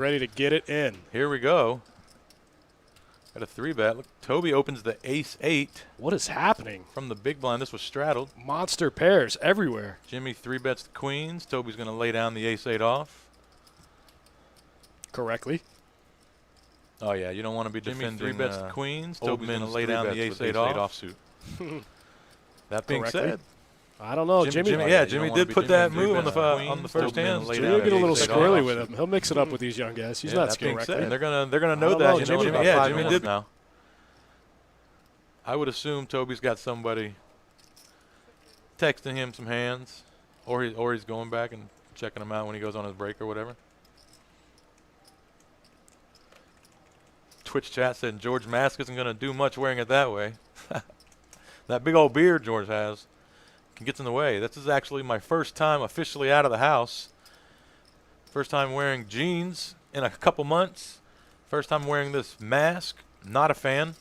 Ready to get it in. Here we go. Got a 3-bet. Look, Toby opens the ace-8. What is happening? From the big blind. This was straddled. Monster pairs everywhere. Jimmy 3-bets the queens. Toby's going to lay down the ace-8 off. Correctly. Oh, yeah. You don't want to be Jimmy defending 3-bets the queens. Toby's going to lay down the ace-8 offsuit. That being said, I don't know. Jimmy did put that move on the first hand. Jimmy get a little squirrely with him. He'll mix it up with these young guys. He's not scared. They're gonna know that. Jimmy did now. I would assume Toby's got somebody texting him some hands, or he's going back and checking them out when he goes on his break or whatever. Twitch chat said George Mask isn't gonna do much wearing it that way. That big old beard George has gets in the way. This is actually my first time officially out of the house. First time wearing jeans in a couple months. First time wearing this mask. Not a fan.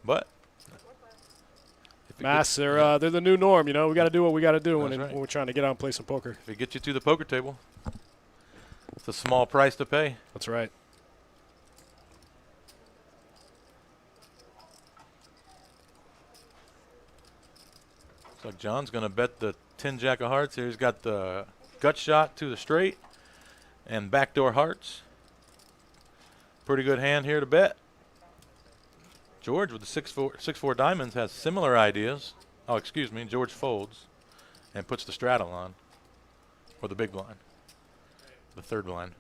But masks they're the new norm, you know. We got to do what we got to do when we're trying to get out and play some poker. If it gets you to the poker table, it's a small price to pay. That's right. Looks like John's going to bet the 10 jack of hearts here. He's got the gut shot to the straight and backdoor hearts. Pretty good hand here to bet. George with the 6-4 diamonds has similar ideas. Oh, excuse me. George folds and puts the straddle on, or the big blind, the third blind.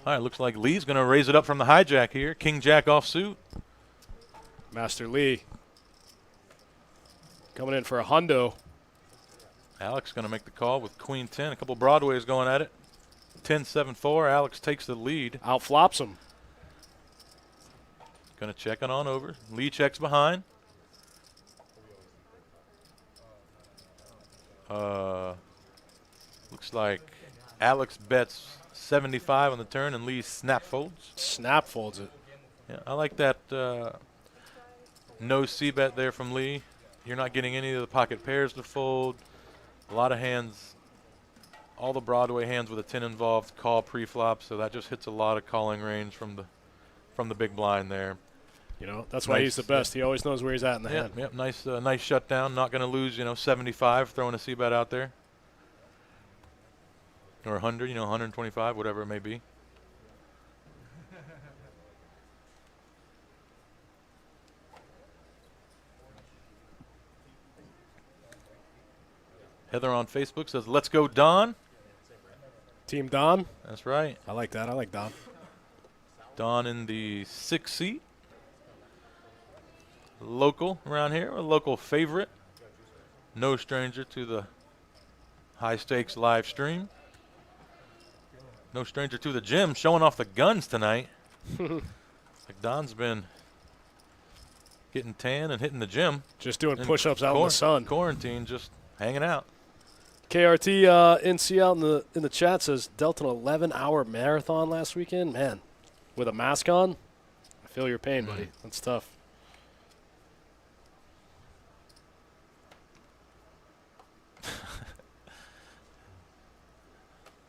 All right, looks like Lee's going to raise it up from the hijack here. King Jack offsuit. Master Lee coming in for a hundo. Alex going to make the call with Queen 10. A couple Broadways going at it. 10-7-4. Alex takes the lead. Outflops him. Going to check it on over. Lee checks behind. Looks like Alex bets 75 on the turn and Lee snap folds. Snap folds it. Yeah, I like that no C-bet there from Lee. You're not getting any of the pocket pairs to fold. A lot of hands, all the Broadway hands with a 10 involved call pre-flop, so that just hits a lot of calling range from the big blind there. You know, that's why he's the best. He always knows where he's at in the hand. Yep, nice shutdown. Not going to lose, 75 throwing a C-bet out there. Or 100, 125, whatever it may be. Heather on Facebook says, "Let's go, Don." Team Don. That's right. I like that. I like Don. Don in the 6th seat. Local around here, a local favorite. No stranger to the high stakes live stream. No stranger to the gym, showing off the guns tonight. Like Don's been getting tan and hitting the gym. Just doing push-ups out in the sun. Quarantine, just hanging out. KRT NC out in the chat says dealt an 11-hour marathon last weekend. Man, with a mask on, I feel your pain, buddy. That's tough.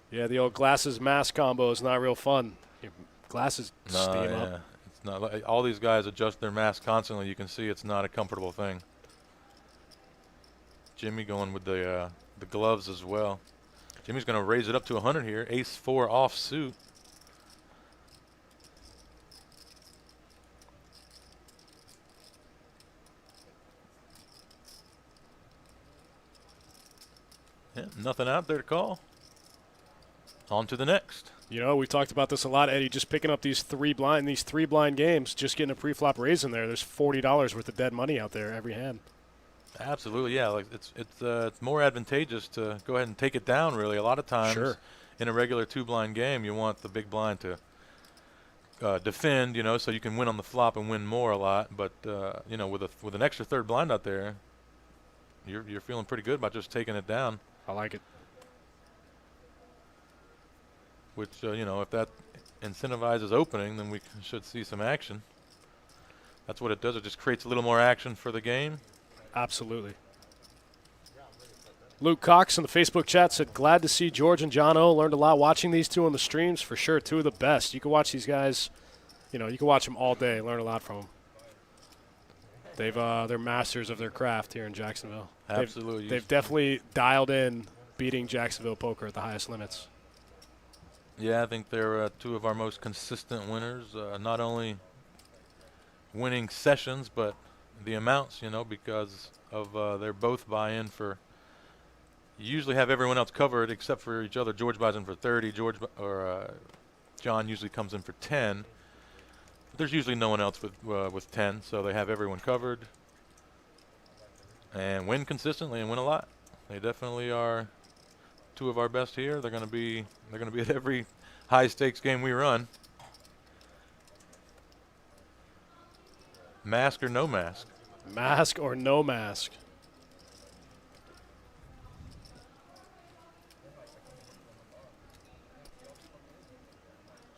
Yeah, the old glasses mask combo is not real fun. Your glasses steam up. It's not. Like, all these guys adjust their mask constantly. You can see it's not a comfortable thing. Jimmy going with the gloves as well. Jimmy's going to raise it up to 100 here. Ace-4 offsuit. Yeah, nothing out there to call. On to the next. You know, we talked about this a lot, Eddie, just picking up these three blind games, just getting a pre-flop raise in there. There's $40 worth of dead money out there every hand. Absolutely, yeah. Like it's more advantageous to go ahead and take it down, really. A lot of times in a regular two-blind game, you want the big blind to defend, you know, so you can win on the flop and win more a lot. But you know, with an extra third blind out there, you're feeling pretty good about just taking it down. I like it. Which you know, if that incentivizes opening, then we should see some action. That's what it does. It just creates a little more action for the game. Absolutely. Luke Cox in the Facebook chat said, glad to see George and John O. Learned a lot watching these two on the streams. For sure, two of the best. You can watch these guys, you know, you can watch them all day, learn a lot from them. They're masters of their craft here in Jacksonville. Absolutely. They've definitely dialed in beating Jacksonville poker at the highest limits. Yeah, I think they're two of our most consistent winners, not only winning sessions, but the amounts, you know, because of their both buy-in for. You usually have everyone else covered except for each other. George buys in for 30. John usually comes in for 10. But there's usually no one else with 10, so they have everyone covered and win consistently and win a lot. They definitely are two of our best here. They're going to be at every high stakes game we run. Mask or no mask? Mask or no mask?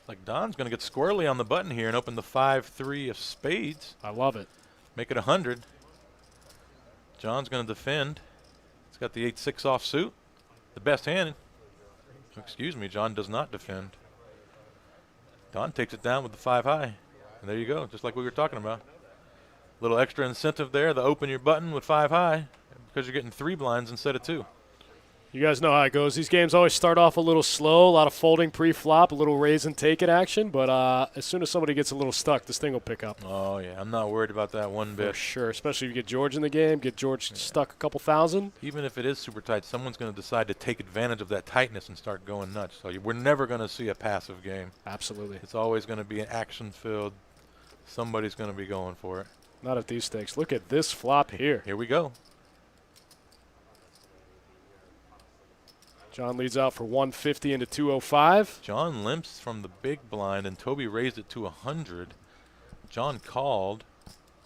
Like Don's going to get squirrely on the button here and open the 5-3 of spades. I love it. Make it 100. John's going to defend. He's got the 8-6 offsuit. The best hand. Excuse me, John does not defend. Don takes it down with the 5-high. And there you go, just like we were talking about. Little extra incentive there to open your button with 5-high because you're getting 3 blinds instead of 2. You guys know how it goes. These games always start off a little slow, a lot of folding pre-flop, a little raise and take it action. But as soon as somebody gets a little stuck, this thing will pick up. Oh, yeah. I'm not worried about that one bit. For sure, especially if you get George in the game, get George stuck a couple thousand. Even if it is super tight, someone's going to decide to take advantage of that tightness and start going nuts. So we're never going to see a passive game. Absolutely. It's always going to be action-filled. Somebody's going to be going for it. Not at these stakes. Look at this flop here. Here we go. John leads out for 150 into 205. John limps from the big blind, and Toby raised it to 100. John called.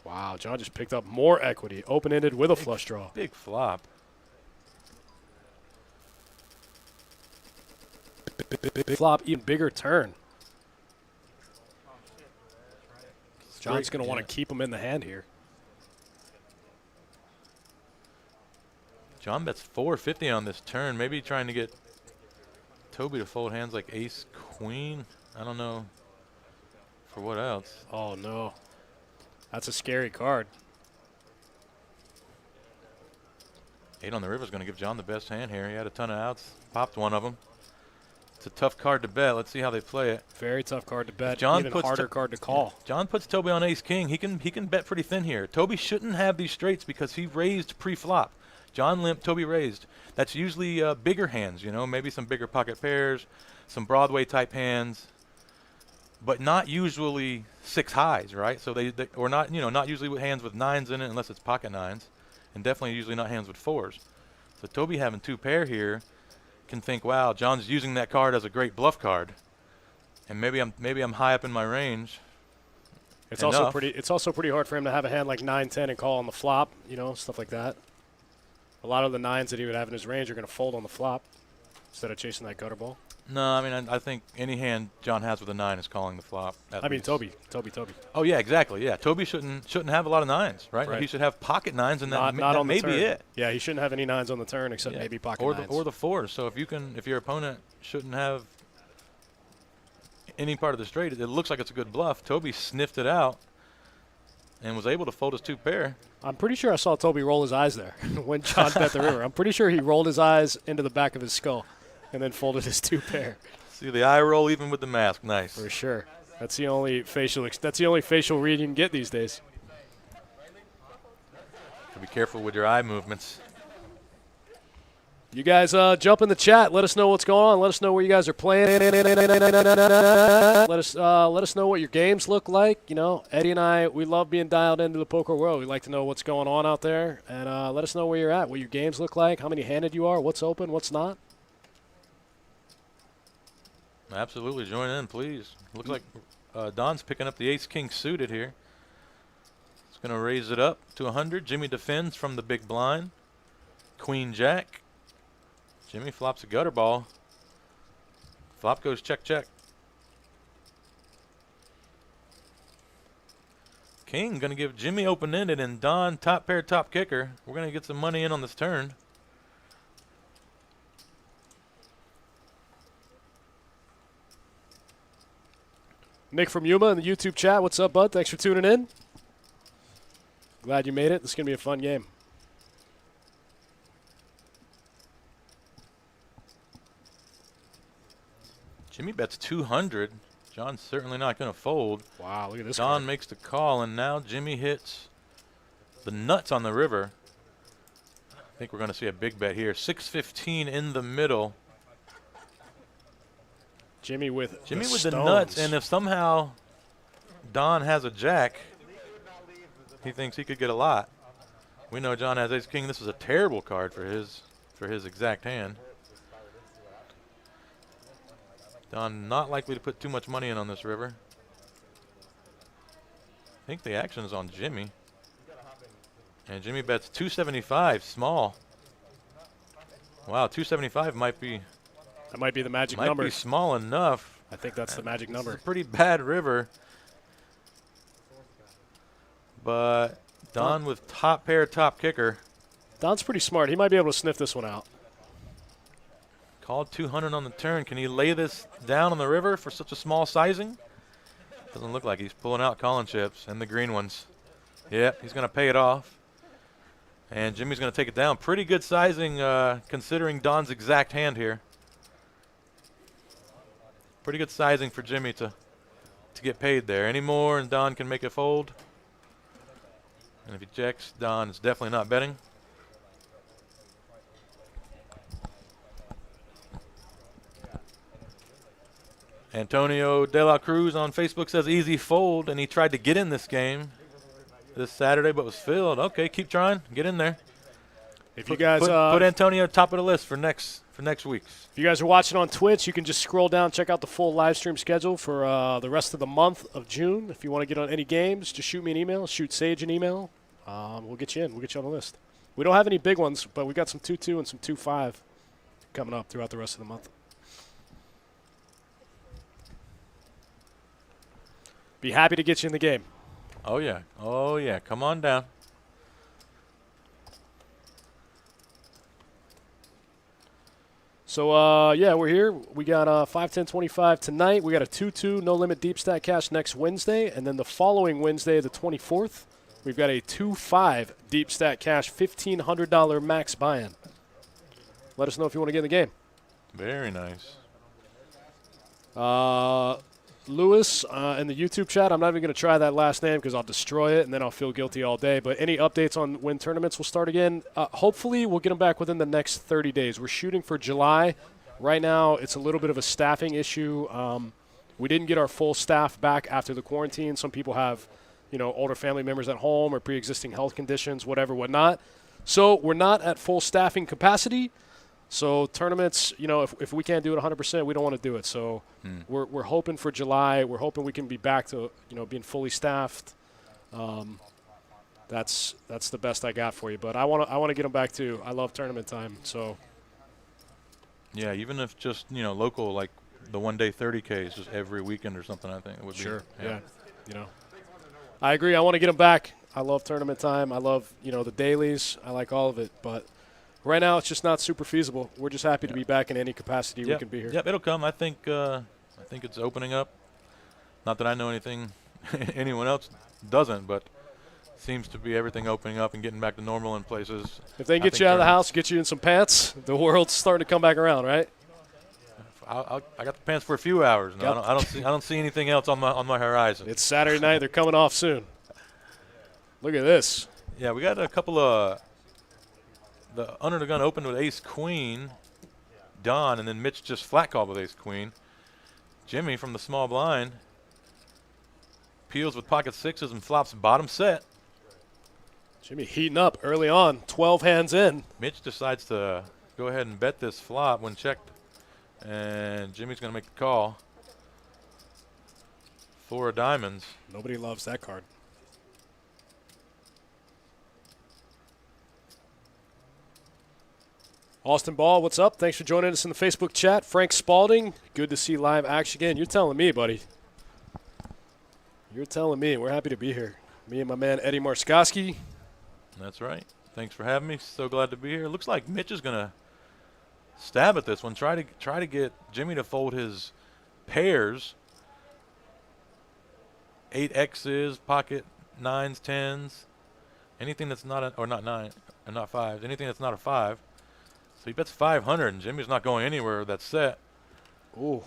Wow, John just picked up more equity. Open-ended with a flush draw. Big flop. Big flop, even bigger turn. John's going to want to keep him in the hand here. John bets 450 on this turn. Maybe trying to get Toby to fold hands like ace, queen. I don't know. For what else? Oh, no. That's a scary card. 8 on the river is going to give John the best hand here. He had a ton of outs. Popped one of them. It's a tough card to bet. Let's see how they play it. Very tough card to bet. John even puts harder card to call. John puts Toby on ace king. He can bet pretty thin here. Toby shouldn't have these straights because he raised pre-flop. John limped, Toby raised. That's usually bigger hands, you know, maybe some bigger pocket pairs, some Broadway type hands, but not usually 6 highs, right? So they or not, you know, not usually with hands with 9s in it unless it's pocket 9s, and definitely usually not hands with 4s. So Toby having 2 pair here can think, wow, John's using that card as a great bluff card, and maybe I'm high up in my range. It's also pretty hard for him to have a hand like 9-10 and call on the flop, you know, stuff like that. A lot of the 9s that he would have in his range are going to fold on the flop instead of chasing that gutter ball. No, I mean, I think any hand John has with a 9 is calling the flop. I mean, Toby. Oh, yeah, exactly. Yeah, Toby shouldn't have a lot of 9s, right? Right. He should have pocket 9s, and Not that may the turn. be it. Yeah, he shouldn't have any 9s on the turn except maybe pocket 9s. Or the 4s. So if your opponent shouldn't have any part of the straight, it looks like it's a good bluff. Toby sniffed it out and was able to fold his 2 pair. I'm pretty sure I saw Toby roll his eyes there when John bet the river. I'm pretty sure he rolled his eyes into the back of his skull and then folded his 2 pair. See the eye roll even with the mask. Nice. For sure. That's the only facial read you can get these days. So be careful with your eye movements. You guys jump in the chat. Let us know what's going on. Let us know where you guys are playing. Let us know what your games look like. You know, Eddie and I, we love being dialed into the poker world. We like to know what's going on out there. And let us know where you're at, what your games look like, how many handed you are, what's open, what's not. Absolutely. Join in, please. Looks like Don's picking up the ace-king suited here. It's going to raise it up to 100. Jimmy defends from the big blind. Queen-jack. Jimmy flops a gutter ball. Flop goes check, check. King going to give Jimmy open-ended and Don top pair, top kicker. We're going to get some money in on this turn. Nick from Yuma in the YouTube chat. What's up, bud? Thanks for tuning in. Glad you made it. This is going to be a fun game. Jimmy bets 200. John's certainly not going to fold. Wow, look at this. Don makes the call, and now Jimmy hits the nuts on the river. I think we're going to see a big bet here. 615 in the middle. Jimmy with the stones. nuts, and if somehow Don has a jack, he thinks he could get a lot. We know John has ace king. This is a terrible card for his exact hand. Don not likely to put too much money in on this river. I think the action is on Jimmy. And Jimmy bets 275, small. Wow, 275 might be. That might be the magic number. Might be small enough. I think that's the magic number. It's a pretty bad river. But Don with top pair, top kicker. Don's pretty smart. He might be able to sniff this one out. Called 200 on the turn. Can he lay this down on the river for such a small sizing? Doesn't look like he's pulling out calling chips and the green ones. Yep, he's going to pay it off. And Jimmy's going to take it down. Pretty good sizing considering Don's exact hand here. Pretty good sizing for Jimmy to get paid there. Any more and Don can make it fold. And if he checks, Don is definitely not betting. Antonio De La Cruz on Facebook says easy fold, and he tried to get in this game this Saturday but was filled. Okay, keep trying. Get in there. If you guys put Antonio top of the list for next week. If you guys are watching on Twitch, you can just scroll down, check out the full live stream schedule for the rest of the month of June. If you want to get on any games, just shoot me an email. Shoot Sage an email. We'll get you in. We'll get you on the list. We don't have any big ones, but we got some 2-2 and some 2-5 coming up throughout the rest of the month. Be happy to get you in the game. Oh, yeah. Oh, yeah. Come on down. So, yeah, we're here. We got 5-10-25 tonight. We got a 2-2 no-limit deep stack cash next Wednesday. And then the following Wednesday, the 24th, we've got a 2-5 deep stack cash $1,500 max buy-in. Let us know if you want to get in the game. Very nice. Lewis in the YouTube chat, I'm not even going to try that last name because I'll destroy it and then I'll feel guilty all day. But any updates on when tournaments will start again? Hopefully we'll get them back within the next 30 days. We're shooting for July. Right now it's a little bit of a staffing issue. We didn't get our full staff back after the quarantine. Some people have, older family members at home or pre-existing health conditions, whatever, whatnot. So we're not at full staffing capacity. So tournaments, if we can't do it 100%, we don't want to do it. So we're hoping for July. We're hoping we can be back to, being fully staffed. That's the best I got for you. But I want to get them back too. I love tournament time. So yeah, even if just local, like the 1-day 30Ks, just every weekend or something. I think it would be. Sure. Yeah. I agree. I want to get them back. I love tournament time. I love the dailies. I like all of it, but. Right now, it's just not super feasible. We're just happy to be back in any capacity we can be here. Yep, it'll come. I think it's opening up. Not that I know anything anyone else doesn't, but seems to be everything opening up and getting back to normal in places. If they get you out of the house, get you in some pants, the world's starting to come back around, right? I got the pants for a few hours now. I don't see anything else on my horizon. It's Saturday night. They're coming off soon. Look at this. Yeah, we got a couple of. The under the gun opened with ace-queen, Don, and then Mitch just flat called with ace-queen. Jimmy from the small blind peels with pocket sixes and flops bottom set. Jimmy heating up early on, 12 hands in. Mitch decides to go ahead and bet this flop when checked And Jimmy's going to make the call. 4 of diamonds. Nobody loves that card. Austin Ball, what's up? Thanks for joining us in the Facebook chat. Frank Spalding, good to see live action again. You're telling me, buddy. You're telling me. We're happy to be here. Me and my man Eddie Marskoski. That's right. Thanks for having me. So glad to be here. Looks like Mitch is going to stab at this one. Try to get Jimmy to fold his pairs. 8 X's, pocket 9s, 10s. Anything that's not a, or not 9, or not 5s. Anything that's not a 5. So he bets 500, and Jimmy's not going anywhere with that set. Ooh,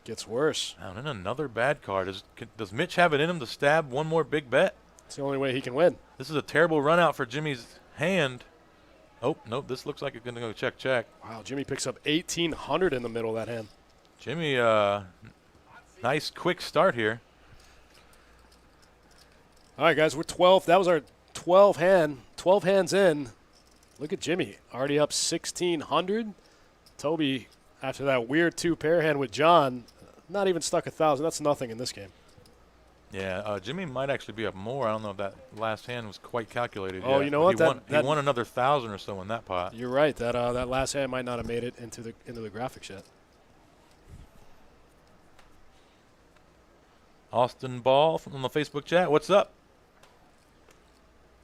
gets worse. Now, then another bad card. Does Mitch have it in him to stab one more big bet? It's the only way he can win. This is a terrible run out for Jimmy's hand. Oh, nope, this looks like it's going to go check. Wow, Jimmy picks up 1,800 in the middle of that hand. Jimmy, nice quick start here. All right, guys, we're 12. That was our 12 hands in. Look at Jimmy, already up 1,600. Toby, after that weird 2-pair hand with Jon, not even stuck 1,000. That's nothing in this game. Yeah, Jimmy might actually be up more. I don't know if that last hand was quite calculated Oh, yet. you know what? He won another 1,000 or so in that pot. You're right. That last hand might not have made it into the graphics yet. Austin Ball from the Facebook chat. What's up?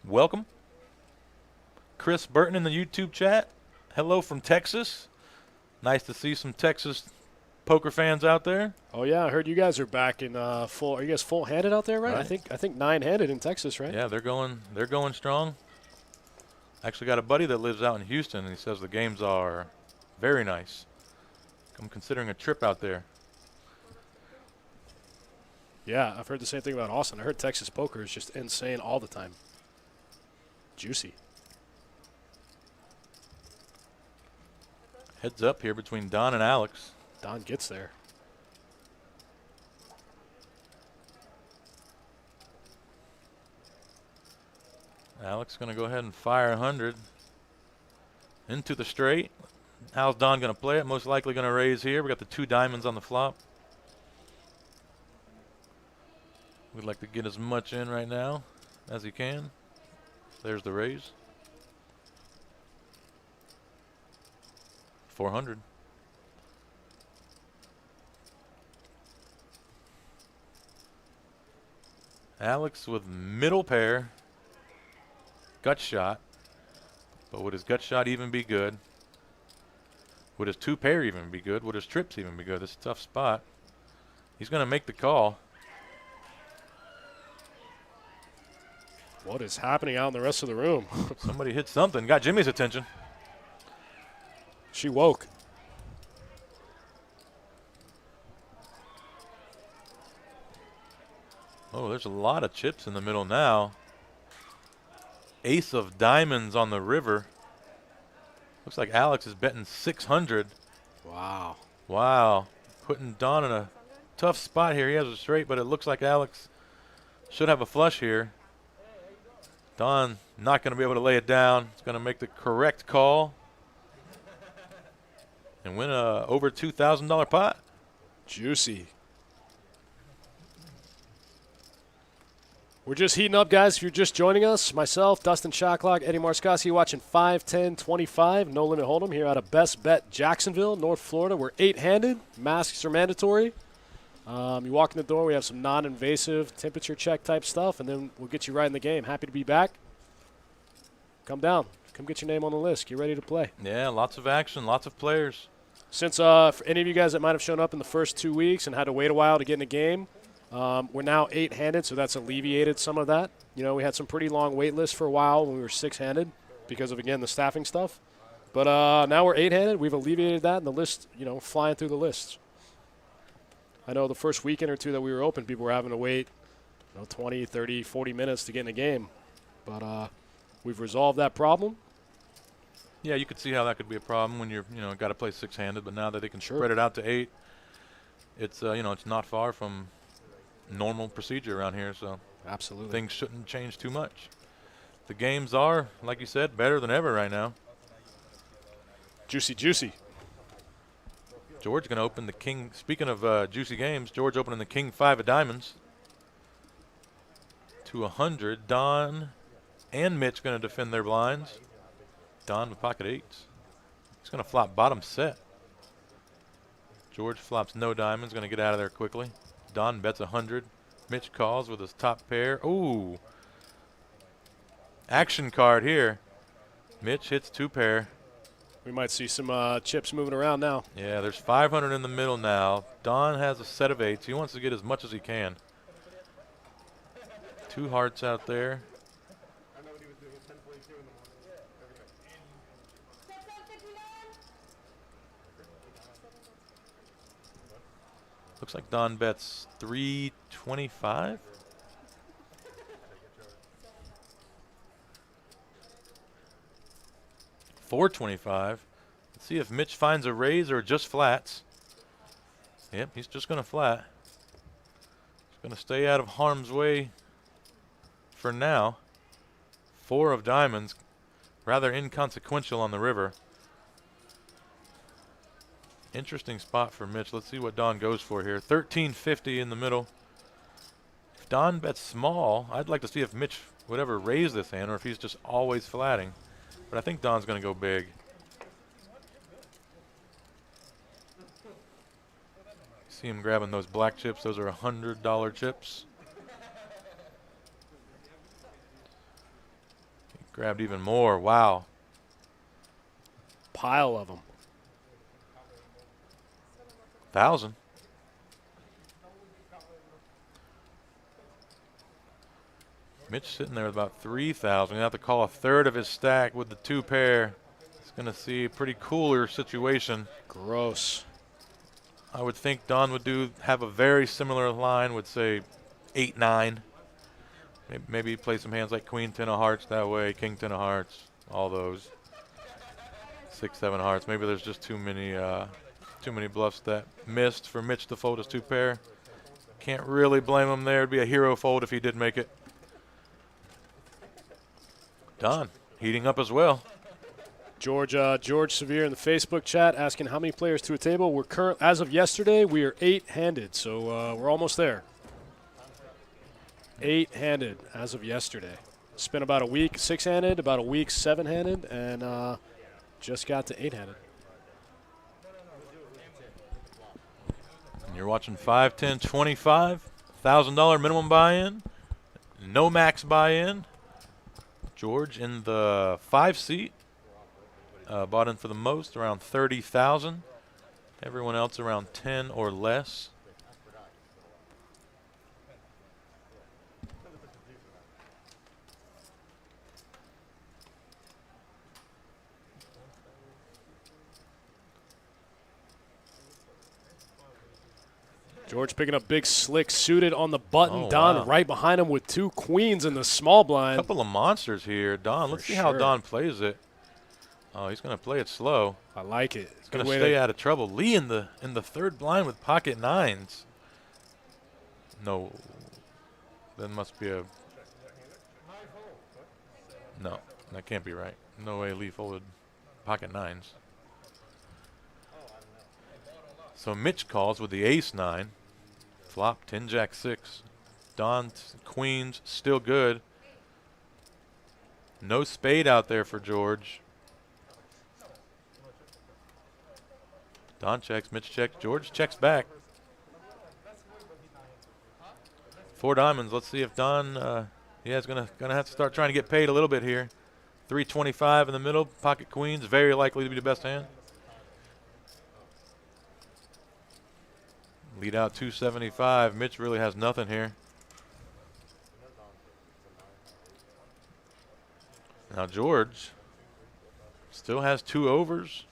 Welcome. Chris Burton in the YouTube chat. Hello from Texas. Nice to see some Texas poker fans out there. Oh yeah, I heard you guys are back in full. Are you guys full-handed out there, right? I think 9-handed in Texas, right? Yeah, they're going strong. Actually got a buddy that lives out in Houston, and he says the games are very nice. I'm considering a trip out there. Yeah, I've heard the same thing about Austin. I heard Texas poker is just insane all the time. Juicy. Heads up here between Don and Alex. Don gets there. Alex going to go ahead and fire 100 into the straight. How's Don going to play it? Most likely going to raise here. We got the 2 diamonds on the flop. We'd like to get as much in right now as he can. There's the raise. 400. Alex with middle pair. Gut shot. But would his gut shot even be good? Would his 2-pair even be good? Would his trips even be good? This is a tough spot. He's going to make the call. What is happening out in the rest of the room? Somebody hit something. Got Jimmy's attention. She woke. Oh, there's a lot of chips in the middle now. Ace of diamonds on the river. Looks like Alex is betting 600. Wow. Wow. Putting Don in a tough spot here. He has a straight, but it looks like Alex should have a flush here. Don not going to be able to lay it down. He's going to make the correct call and win a over $2,000 pot. Juicy. We're just heating up, guys. If you're just joining us, myself, Dustin Shocklock, Eddie Marskoski, watching 5-10-25 No Limit Hold'em here out of Best Bet Jacksonville, North Florida. We're 8-handed. Masks are mandatory. You walk in the door, we have some non-invasive temperature check type stuff, and then we'll get you right in the game. Happy to be back. Come down. Come get your name on the list. Get ready to play. Yeah, lots of action, lots of players. Since for any of you guys that might have shown up in the first 2 weeks and had to wait a while to get in a game, we're now 8-handed, so that's alleviated some of that. You know, we had some pretty long wait lists for a while when we were 6-handed because of, again, the staffing stuff. But now we're 8-handed. We've alleviated that, and the list, you know, flying through the lists. I know the first weekend or two that we were open, people were having to wait 20, 30, 40 minutes to get in a game. But we've resolved that problem. Yeah, you could see how that could be a problem when you're, got to play 6-handed. But now that they can spread it out to 8, it's, it's not far from normal procedure around here. So absolutely, things shouldn't change too much. The games are, like you said, better than ever right now. Juicy, juicy. George going to open the king. Speaking of juicy games, George opening the king 5 of diamonds to 100. Don and Mitch going to defend their blinds. Don with pocket 8s. He's going to flop bottom set. George flops no diamonds, going to get out of there quickly. Don bets 100. Mitch calls with his top pair. Ooh. Action card here. Mitch hits 2 pair. We might see some chips moving around now. Yeah, there's 500 in the middle now. Don has a set of 8s. He wants to get as much as he can. 2 hearts out there. Looks like Don bets 325. $425. Let's see if Mitch finds a raise or just flats. Yep, he's just going to flat. He's going to stay out of harm's way for now. 4 of diamonds, rather inconsequential on the river. Interesting spot for Mitch. Let's see what Don goes for here. 1350 in the middle. If Don bets small, I'd like to see if Mitch would ever raise this hand or if he's just always flatting. But I think Don's going to go big. See him grabbing those black chips. Those are $100 chips. He grabbed even more. Wow. Pile of them. 1,000. Mitch sitting there with about 3,000. He'll have to call a third of his stack with the 2 pair. He's going to see a pretty cooler situation. Gross. I would think Don would have a very similar line, would say 8-9. Maybe play some hands like Queen 10 of hearts that way, King 10 of hearts, all those. 6-7 hearts. Maybe there's just too many bluffs that missed for Mitch to fold his 2 pair. Can't really blame him there. It'd be a hero fold if he did make it. Don heating up as well. George Severe in the Facebook chat asking how many players to a table. We're as of yesterday, we are 8-handed, so we're almost there. 8-handed as of yesterday. It's been about a week 6-handed, about a week 7-handed, and just got to 8-handed. And you're watching 5, 10, 25, $1,000 minimum buy-in, no max buy-in. George in the 5 seat, bought in for the most, around 30,000. Everyone else around 10 or less. George picking up big slick suited on the button. Oh, Don wow. right behind him with 2 queens in the small blind. Couple of monsters here. Don, let's see how Don plays it. Oh, he's going to play it slow. I like it. He's going to stay out of trouble. Lee in the 3rd blind with pocket 9s. No. That must be a... No, that can't be right. No way Lee folded pocket 9s. So Mitch calls with the ace-9. Flop 10-jack-6. Don queens still good. No spade out there for George. Don checks, Mitch checks, George checks back. 4 diamonds. Let's see if Don, is gonna have to start trying to get paid a little bit here. 325 in the middle, pocket queens, very likely to be the best hand. Lead out 275. Mitch really has nothing here. Now George still has 2 overs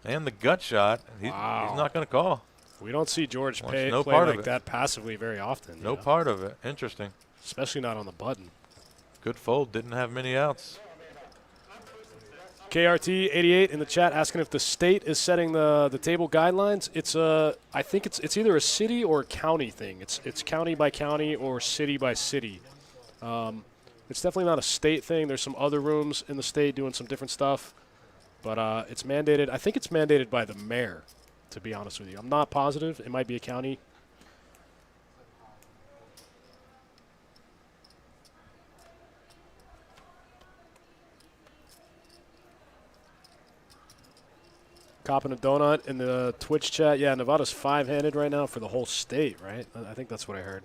and the gut shot. He's not going to call. We don't see George play like that passively very often. No part of it. Interesting. Especially not on the button. Good fold. Didn't have many outs. KRT88 in the chat asking if the state is setting the table guidelines. It's I think it's either a city or a county thing. It's county by county or city by city. It's definitely not a state thing. There's some other rooms in the state doing some different stuff, but it's mandated. I think it's mandated by the mayor. to be honest with you. I'm not positive. It might be a county. Copping a donut in the Twitch chat. Yeah, Nevada's 5-handed right now for the whole state, right? I think that's what I heard.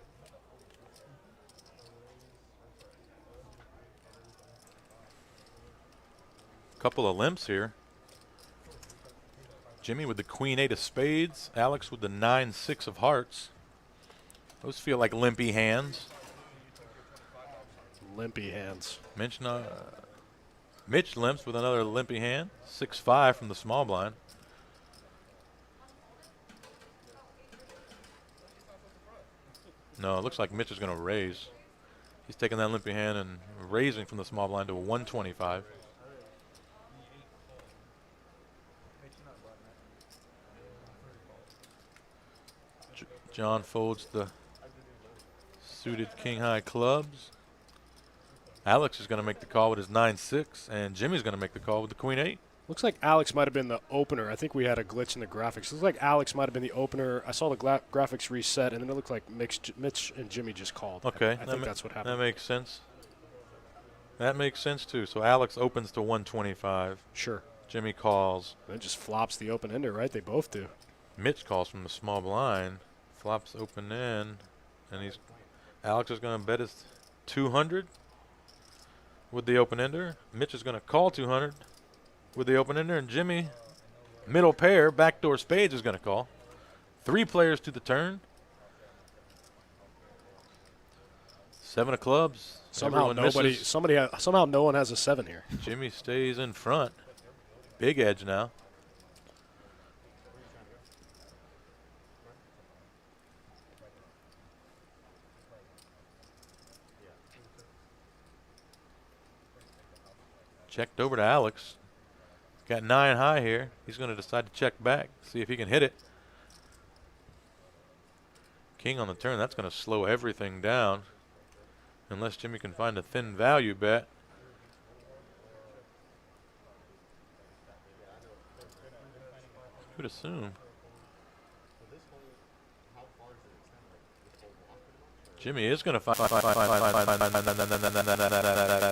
Couple of limps here. Jimmy with the queen 8 of spades. Alex with the 9-6 of hearts. Those feel like limpy hands. Limpy hands. Mitch limps with another limpy hand. 6-5 from the small blind. No, it looks like Mitch is going to raise. He's taking that limpy hand and raising from the small blind to a 125. John folds the suited king-high clubs. Alex is going to make the call with his 9-6, and Jimmy's going to make the call with the queen 8. Looks like Alex might have been the opener. I think we had a glitch in the graphics. Looks like Alex might have been the opener. I saw the graphics reset, and then it looked like Mitch and Jimmy just called. Okay. I think that's what happened. That makes sense. That makes sense, too. So Alex opens to 125. Sure. Jimmy calls. Then just flops the open ender, right? They both do. Mitch calls from the small blind. Flops open in. And Alex is going to bet his 200 with the open ender. Mitch is going to call 200 with the open ender. And Jimmy, middle pair, backdoor spades is going to call. 3 players to the turn. 7 of clubs. Somehow no one has a 7 here. Jimmy stays in front. Big edge now. Checked over to Alex. Got 9 high here. He's going to decide to check back, see if he can hit it. King on the turn. That's going to slow everything down. Unless Jimmy can find a thin value bet. Who'd assume? Jimmy is going to find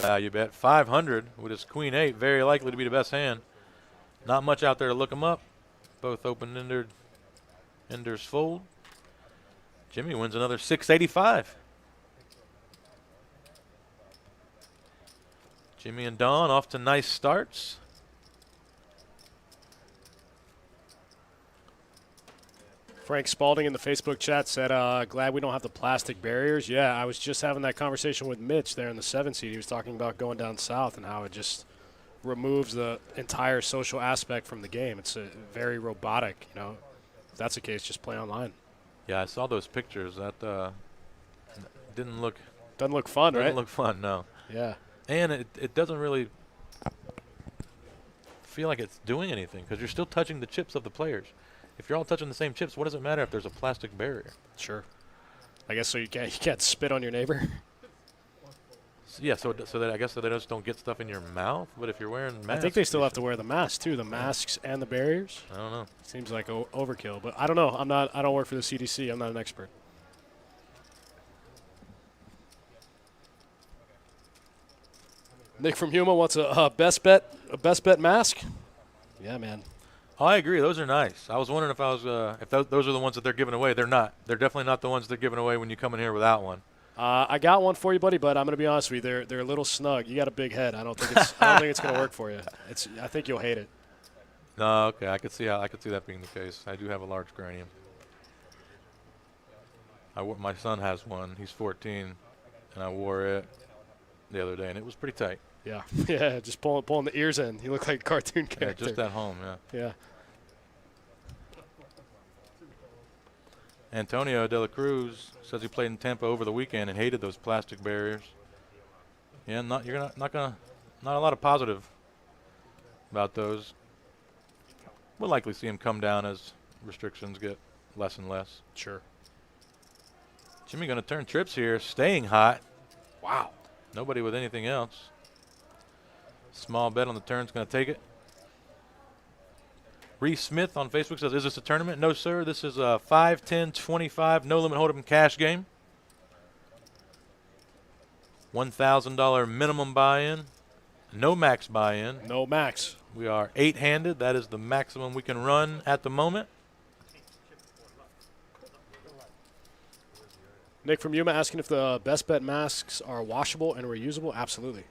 value bet. 500 with his queen 8. Very likely to be the best hand. Not much out there to look him up. Both open enders fold. Jimmy wins another 685. Jimmy and Don off to nice starts. Frank Spalding in the Facebook chat said, glad we don't have the plastic barriers. Yeah, I was just having that conversation with Mitch there in the 7 seed. He was talking about going down south and how it just removes the entire social aspect from the game. It's very robotic, you know. If that's the case, just play online. Yeah, I saw those pictures. That doesn't look fun, right? Doesn't look fun, no. Yeah. And it doesn't really feel like it's doing anything because you're still touching the chips of the players. If you're all touching the same chips, what does it matter if there's a plastic barrier? Sure. I guess so you can't spit on your neighbor. Yeah, so that I guess so they just don't get stuff in your mouth. But if you're wearing masks, I think they still have to wear the mask too. The masks and the barriers. I don't know. Seems like overkill, but I don't know. I don't work for the CDC. I'm not an expert. Nick from Huma wants a best bet mask. Yeah, man. Oh, I agree. Those are nice. I was wondering if those are the ones that they're giving away. They're not. They're definitely not the ones they're giving away when you come in here without one. I got one for you, buddy, but I'm going to be honest with you. They're a little snug. You got a big head. I don't think it's going to work for you. I think you'll hate it. No, okay. I could see that being the case. I do have a large cranium. My son has one. He's 14, and I wore it the other day, and it was pretty tight. Yeah, yeah. Just pulling the ears in. You look like a cartoon character. Yeah, just at home. Yeah. Yeah. Antonio De La Cruz says he played in Tampa over the weekend and hated those plastic barriers. Yeah, not a lot of positive about those. We'll likely see him come down as restrictions get less and less. Sure. Jimmy going to turn trips here, staying hot. Wow. Nobody with anything else. Small bet on the turn's going to take it. Reese Smith on Facebook says, is this a tournament? No, sir. This is a 5, 10, 25 no-limit hold'em cash game. $1,000 minimum buy-in. No max buy-in. No max. We are 8-handed. That is the maximum we can run at the moment. Nick from Yuma asking if the best bet masks are washable and reusable. Absolutely.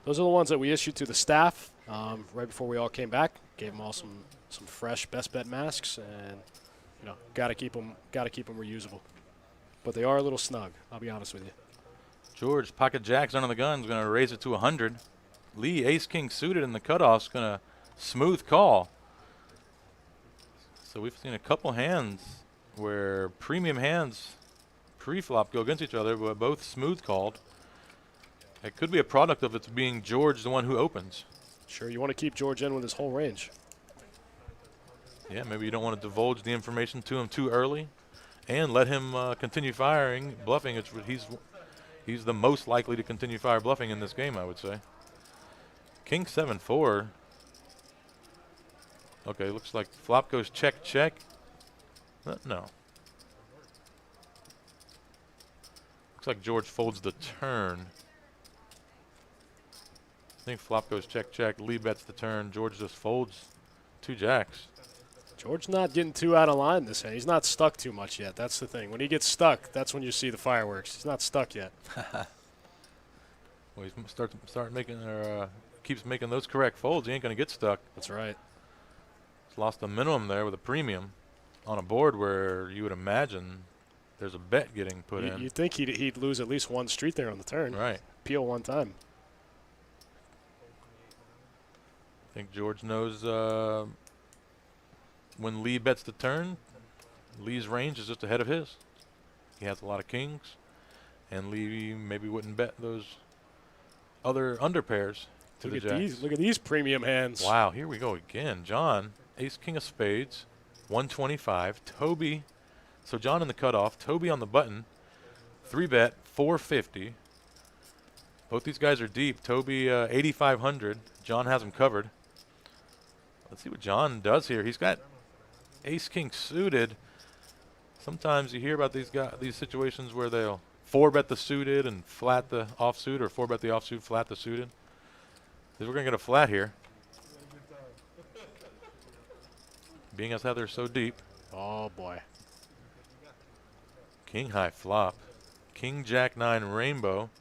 Those are the ones that we issued to the staff right before we all came back. Gave them all some fresh best bet masks, and gotta keep them reusable. But they are a little snug. I'll be honest with you. George pocket jacks under the gun is going to raise it to 100. Lee ace king suited in the cutoff's going to smooth call. So we've seen a couple hands where premium hands pre-flop go against each other, but both smooth called. It could be a product of it being George the one who opens. Sure, you want to keep George in with his whole range. Yeah, maybe you don't want to divulge the information to him too early, and let him continue firing, bluffing. He's the most likely to continue fire bluffing in this game, I would say. King 7-4. Okay, looks like flop goes check, check. No. Looks like George folds the turn. I think flop goes check, check. Lee bets the turn. George just folds 2 jacks. George's not getting too out of line this hand. He's not stuck too much yet. That's the thing. When he gets stuck, that's when you see the fireworks. He's not stuck yet. Well, he's keeps making those correct folds. He ain't going to get stuck. That's right. He's lost a minimum there with a premium on a board where you would imagine there's a bet getting put in. You'd think he'd lose at least one street there on the turn. Right. Peel one time. I think George knows when Lee bets the turn, Lee's range is just ahead of his. He has a lot of kings, and Lee maybe wouldn't bet those other underpairs to the jacks. Look at these premium hands. Wow, here we go again. Jon, ace king of spades, 125. Toby, so Jon in the cutoff, Toby on the button, 3-bet, 450. Both these guys are deep. Toby 8,500. Jon has him covered. Let's see what Jon does here. He's got ace king suited. Sometimes you hear about these situations where they'll 4-bet the suited and flat the offsuit, or 4-bet the offsuit, flat the suited. We're going to get a flat here, being as how they're so deep. Oh boy. King high flop. King jack 9 rainbow.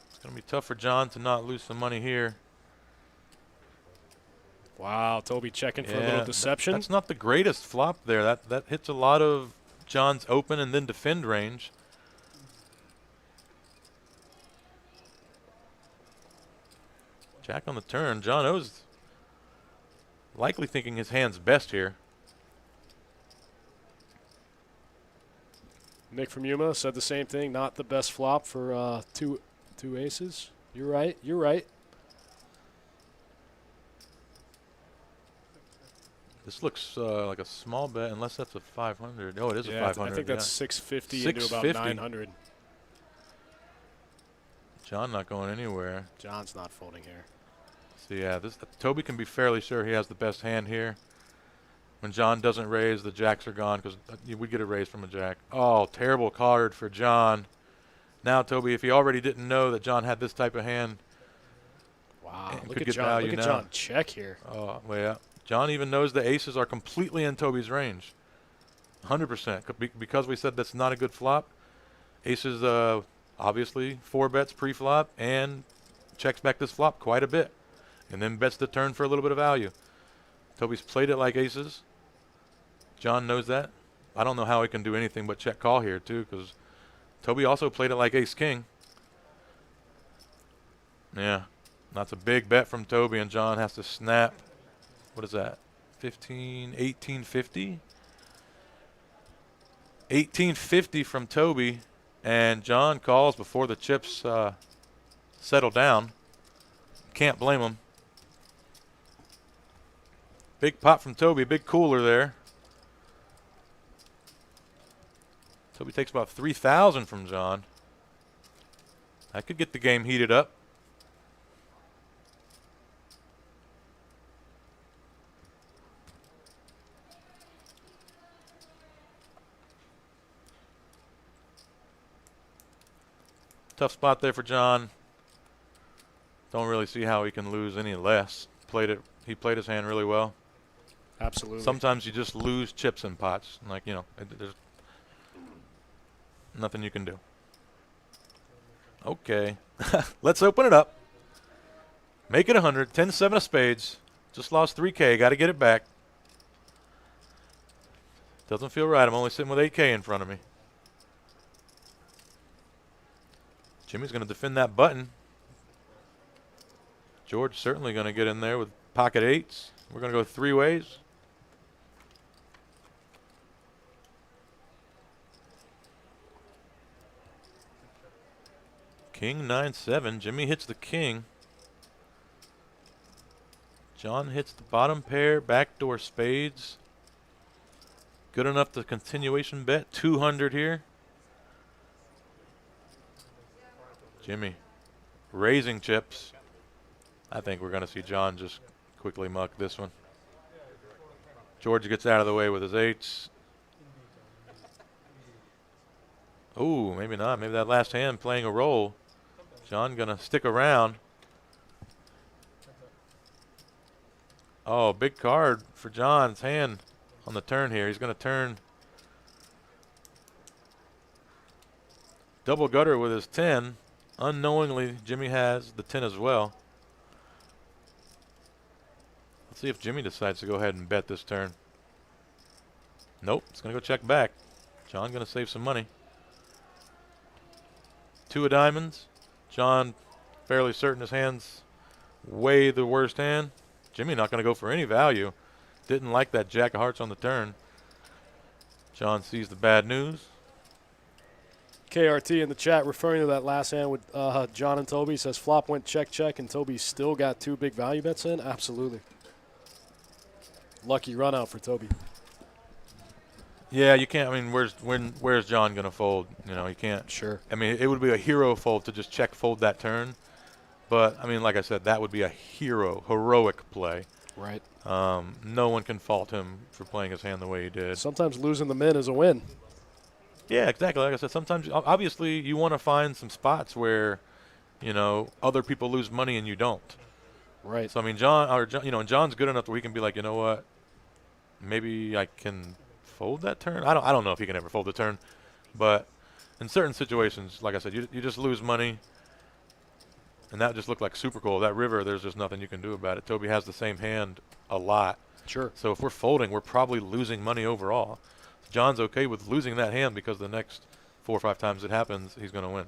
It's going to be tough for Jon to not lose some money here. Wow, Toby checking for a little deception. That's not the greatest flop there. That hits a lot of Jon's open and then defend range. Jack on the turn. Jon O's likely thinking his hand's best here. Nick from Yuma said the same thing. Not the best flop for two aces. You're right. You're right. This looks like a small bet, unless that's a 500. Oh, it is a 500. I think that's 650 into about 900. Jon not going anywhere. Jon's not folding here. So yeah, Toby can be fairly sure he has the best hand here. When Jon doesn't raise, the jacks are gone because we get a raise from a jack. Oh, terrible card for Jon. Now Toby, if he already didn't know that Jon had this type of hand, wow, look at Jon. Look at Jon check here. Oh, well, yeah. Jon even knows the aces are completely in Toby's range. 100%. Because we said that's not a good flop. Aces, obviously, 4 bets pre-flop and checks back this flop quite a bit. And then bets the turn for a little bit of value. Toby's played it like aces. Jon knows that. I don't know how he can do anything but check call here, too, because Toby also played it like ace-king. Yeah, that's a big bet from Toby, and Jon has to snap. What is that? 1850? 1850 from Toby, and Jon calls before the chips settle down. Can't blame him. Big pot from Toby, big cooler there. Toby takes about 3,000 from Jon. That could get the game heated up. Tough spot there for Jon. Don't really see how he can lose any less. He played his hand really well. Absolutely. Sometimes you just lose chips in pots. Like, you know, there's nothing you can do. Okay. Let's open it up. Make it 100. 10-7 of spades. Just lost 3K. Got to get it back. Doesn't feel right. I'm only sitting with 8K in front of me. Jimmy's going to defend that button. George certainly going to get in there with pocket eights. We're going to go 3 ways. King 9-7. Jimmy hits the king. Jon hits the bottom pair, backdoor spades. Good enough to continuation bet. 200 here. Jimmy raising chips. I think we're going to see Jon just quickly muck this one. George gets out of the way with his eights. Ooh, maybe not. Maybe that last hand playing a role. Jon going to stick around. Oh, big card for Jon's hand on the turn here. He's going to turn double gutter with his 10. Unknowingly, Jimmy has the 10 as well. Let's see if Jimmy decides to go ahead and bet this turn. Nope, it's going to go check back. Jon going to save some money. 2 of diamonds. Jon fairly certain his hand's way the worst hand. Jimmy not going to go for any value. Didn't like that jack of hearts on the turn. Jon sees the bad news. KRT in the chat referring to that last hand with Jon and Toby says flop went check check and Toby still got 2 big value bets in. Absolutely. Lucky run out for Toby. Yeah, you can't. I mean, where's Jon gonna fold? You know, he can't. Sure. I mean, it would be a hero fold to just check fold that turn, but I mean, like I said, that would be a heroic play. Right. No one can fault him for playing his hand the way he did. Sometimes losing the min is a win. Yeah, exactly. Like I said, sometimes obviously you want to find some spots where, you know, other people lose money and you don't. Right. So I mean, and Jon's good enough that we can be like, you know what, maybe I can fold that turn. I don't know if he can ever fold the turn, but in certain situations, like I said, you just lose money, and that just looked like super cool. That river, there's just nothing you can do about it. Toby has the same hand a lot. Sure. So if we're folding, we're probably losing money overall. Jon's okay with losing that hand because the next 4 or 5 times it happens, he's going to win.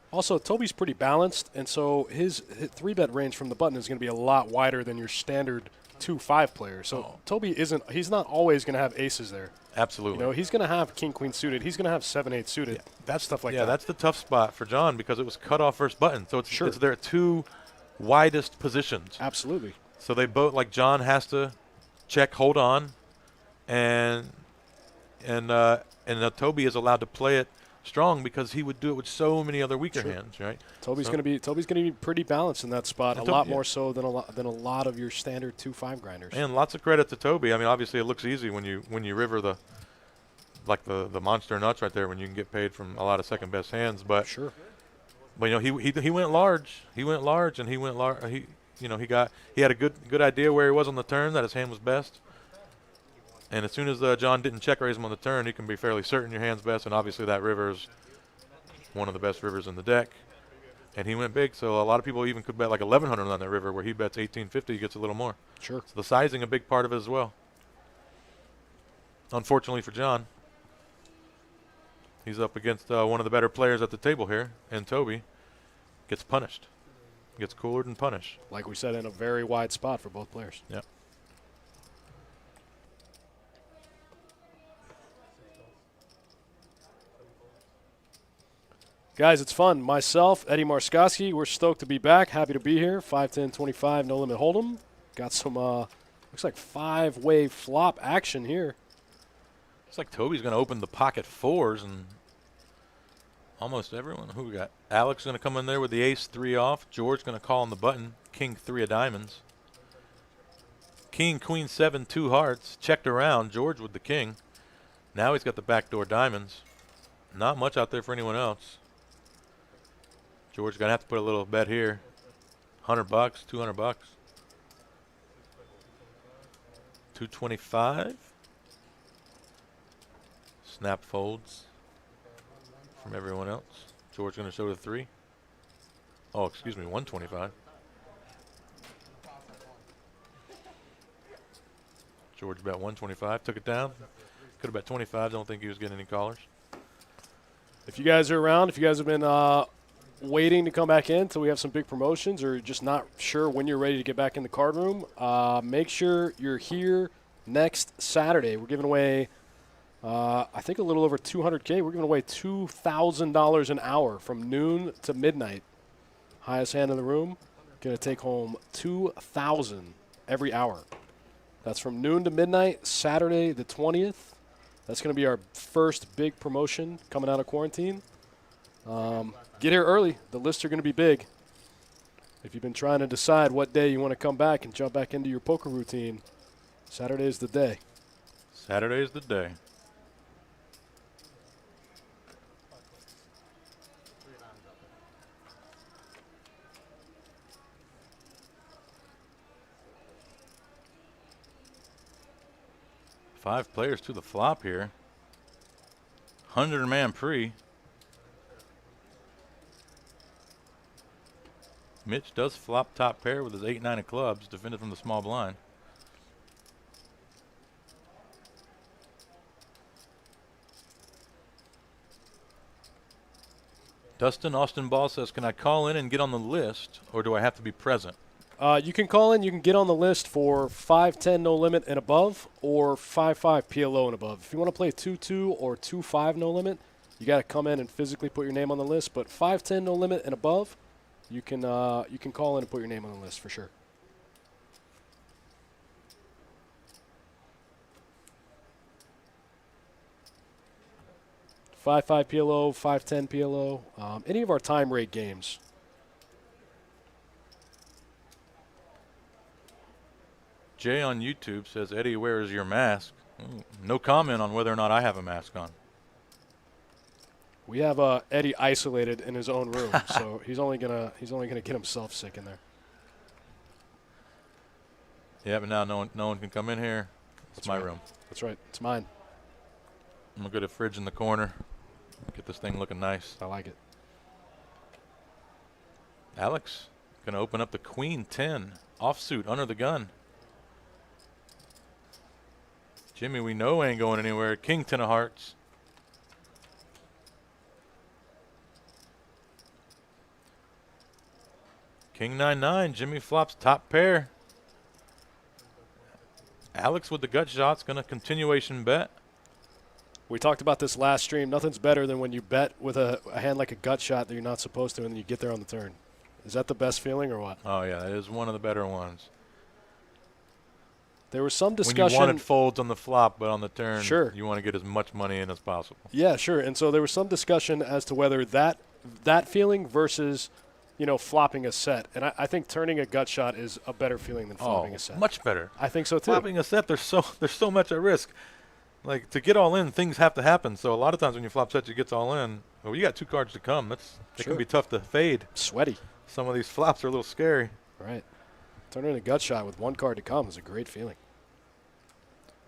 Also, Toby's pretty balanced, and so his 3-bet range from the button is going to be a lot wider than your standard 2-5 player. So Toby he's not always going to have aces there. Absolutely. You know, he's going to have king-queen suited. He's going to have 7-8 suited. Yeah. That's stuff like that. Yeah, that's the tough spot for Jon because it was cut off first button. So Sure. It's their 2 widest positions. Absolutely. So they both, like Jon has to check, hold on, and Toby is allowed to play it strong because he would do it with so many other weaker hands, right? Toby's going to be pretty balanced in that spot, a lot more so than a lot of your standard 2-5 grinders. And lots of credit to Toby. I mean, obviously it looks easy when you river the monster nuts right there when you can get paid from a lot of second best hands, but sure. But you know, he went large. He went large, and he had a good idea where he was on the turn, that his hand was best. And as soon as Jon didn't check raise him on the turn, you can be fairly certain your hand's best. And obviously that river's one of the best rivers in the deck. And he went big, so a lot of people even could bet like 1,100 on that river, where he bets 1,850, he gets a little more. Sure. So the sizing a big part of it as well. Unfortunately for Jon, he's up against one of the better players at the table here, and Toby gets punished. Gets coolered and punished. Like we said, in a very wide spot for both players. Yep. Guys, it's fun. Myself, Eddie Marskoski, we're stoked to be back. Happy to be here. 5-10-25, no limit hold'em. Got some, looks like 5-way flop action here. Looks like Toby's going to open the pocket 4s, and Almost everyone. Who we got? Alex going to come in there with the ace 3 off. George going to call on the button. King 3 of diamonds. King, queen 7, 2 hearts. Checked around. George with the king. Now he's got the backdoor diamonds. Not much out there for anyone else. George going to have to put a little bet here. $100, $200. 225. Snap folds from everyone else. George going to show the 3. Oh, excuse me, 125. George bet 125, took it down. Could have bet 25. Don't think he was getting any callers. If you guys are around, if you guys have been waiting to come back in until we have some big promotions, or just not sure when you're ready to get back in the card room, make sure you're here next Saturday. We're giving away, I think, a little over $200K. We're giving away $2,000 an hour from noon to midnight. Highest hand in the room, going to take home $2,000 every hour. That's from noon to midnight, Saturday the 20th. That's going to be our first big promotion coming out of quarantine. Get here early. The lists are going to be big. If you've been trying to decide what day you want to come back and jump back into your poker routine, Saturday is the day. Saturday is the day. Five players to the flop here. 100-man pre. Mitch does flop top pair with his 8-9 of clubs, defended from the small blind. Dustin Austin Ball says, can I call in and get on the list, or do I have to be present? You can call in. You can get on the list for 5-10 no limit and above, or 5-5 PLO and above. If you want to play 2-2 or 2-5 no limit, you got to come in and physically put your name on the list. But 5-10 no limit and above, you can call in and put your name on the list for sure. Five PLO, 5-10 PLO, any of our time rate games. Jay on YouTube says, Eddie, where is your mask? No comment on whether or not I have a mask on. We have Eddie isolated in his own room, so he's only gonna get himself sick in there. Yeah, but now no one can come in here. It's my room. That's right. It's mine. I'm gonna go to the fridge in the corner. Get this thing looking nice. I like it. Alex gonna open up the queen 10 offsuit under the gun. Jimmy, we know ain't going anywhere. King 10 of hearts. King 9-9. Jimmy flops top pair. Alex with the gut shot's going to continuation bet. We talked about this last stream. Nothing's better than when you bet with a hand like a gut shot that you're not supposed to, and then you get there on the turn. Is that the best feeling or what? Oh, yeah. That is one of the better ones. There was some discussion. When you wanted folds on the flop, but on the turn, sure, you want to get as much money in as possible. Yeah, sure. And so there was some discussion as to whether that feeling versus, flopping a set. And I think turning a gut shot is a better feeling than flopping a set. Much better. I think so too. Flopping a set, there's so much at risk. Like, to get all in, things have to happen. So a lot of times when you flop sets, you get all in. Well, you got 2 cards to come. It can be tough to fade. Sweaty. Some of these flops are a little scary. Right. Turning a gut shot with 1 card to come is a great feeling.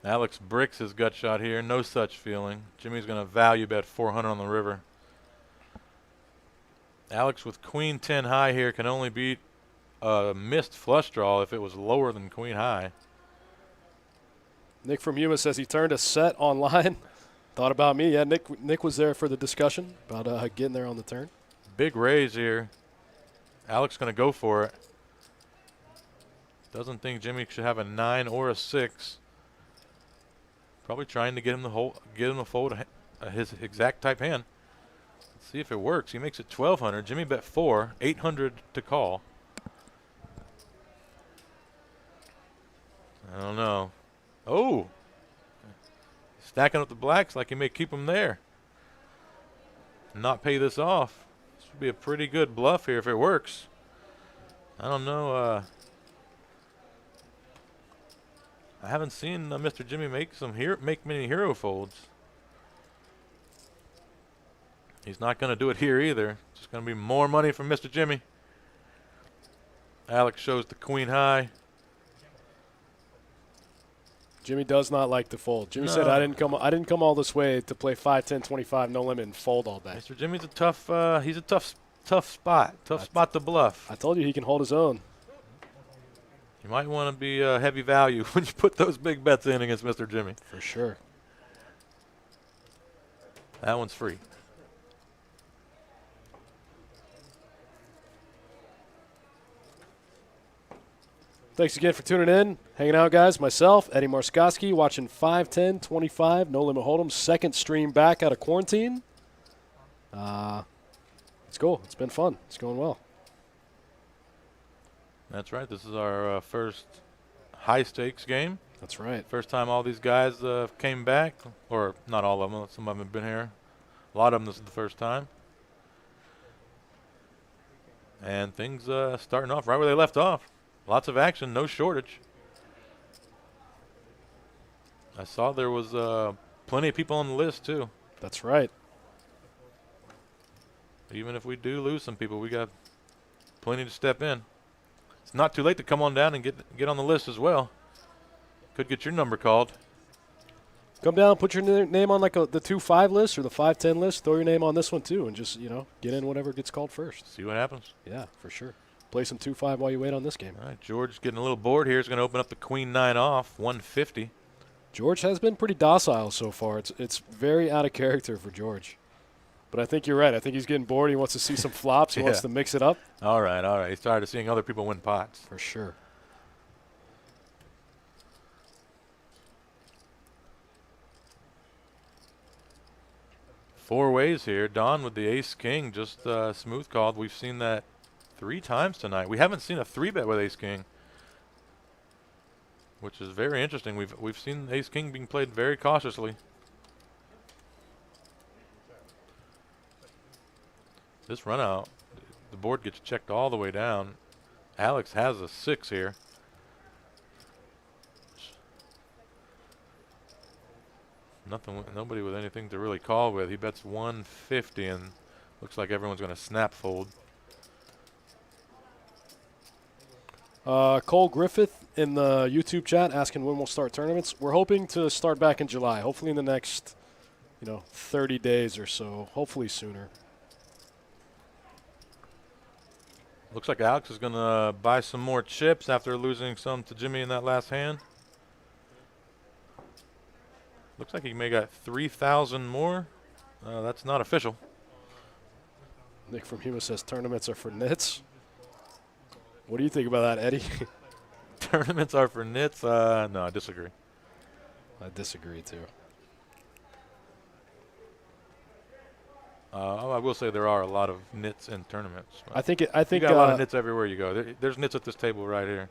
Alex bricks his gut shot here. No such feeling. Jimmy's going to value bet 400 on the river. Alex with queen 10 high here can only beat a missed flush draw if it was lower than queen high. Nick from Yuma says he turned a set online. Thought about me. Yeah, Nick was there for the discussion about getting there on the turn. Big raise here. Alex going to go for it. Doesn't think Jimmy should have a 9 or a 6. Probably trying to get him to fold his exact type hand. Let's see if it works. He makes it 1,200. Jimmy bet 4, 800 to call. I don't know. Oh, stacking up the blacks like he may keep them there. not pay this off. This would be a pretty good bluff here if it works. I don't know. I haven't seen Mr. Jimmy make many hero folds. He's not going to do it here either. It's just going to be more money from Mr. Jimmy. Alex shows the queen high. Jimmy does not like to fold. Jimmy said, "I didn't come all this way to play 5, 10, 25, no limit, and fold all day." Mr. Jimmy's a tough. He's a tough spot. Tough spot to bluff. I told you he can hold his own. You might want to be heavy value when you put those big bets in against Mr. Jimmy. For sure. That one's free. Thanks again for tuning in, hanging out, guys. Myself, Eddie Marskoski, watching 5, 10, 25, No Limit Hold'em. Second stream back out of quarantine. It's cool. It's been fun. It's going well. That's right. This is our first high-stakes game. That's right. First time all these guys came back, or not all of them. Some of them have been here. A lot of them, this is the first time. And things starting off right where they left off. Lots of action, no shortage. I saw there was plenty of people on the list, too. That's right. Even if we do lose some people, we got plenty to step in. It's not too late to come on down and get on the list as well. Could get your number called. Come down, put your name on like the 2-5 list or the 5-10 list. Throw your name on this one, too, and just, get in whatever gets called first. See what happens. Yeah, for sure. Play some 2-5 while you wait on this game. All right, George getting a little bored here. He's going to open up the queen 9 off, 150. George has been pretty docile so far. It's very out of character for George. But I think you're right. I think he's getting bored. He wants to see some flops. He wants to mix it up. All right. He's tired of seeing other people win pots. For sure. Four ways here. Don with the ace-king, just smooth called. We've seen that 3 times tonight. We haven't seen a 3-bet with ace-king, which is very interesting. We've seen ace-king being played very cautiously. This run out, the board gets checked all the way down. Alex has a 6 here. Nobody with anything to really call with. He bets 150 and looks like everyone's going to snap fold. Cole Griffith in the YouTube chat asking when we'll start tournaments. We're hoping to start back in July, hopefully in the next, 30 days or so, hopefully sooner. Looks like Alex is going to buy some more chips after losing some to Jimmy in that last hand. Looks like he may got 3,000 more. That's not official. Nick from Huma says tournaments are for nits. What do you think about that, Eddie? Tournaments are for nits? No, I disagree. I disagree, too. I will say there are a lot of nits in tournaments. I think you got a lot of nits everywhere you go. There's nits at this table right here.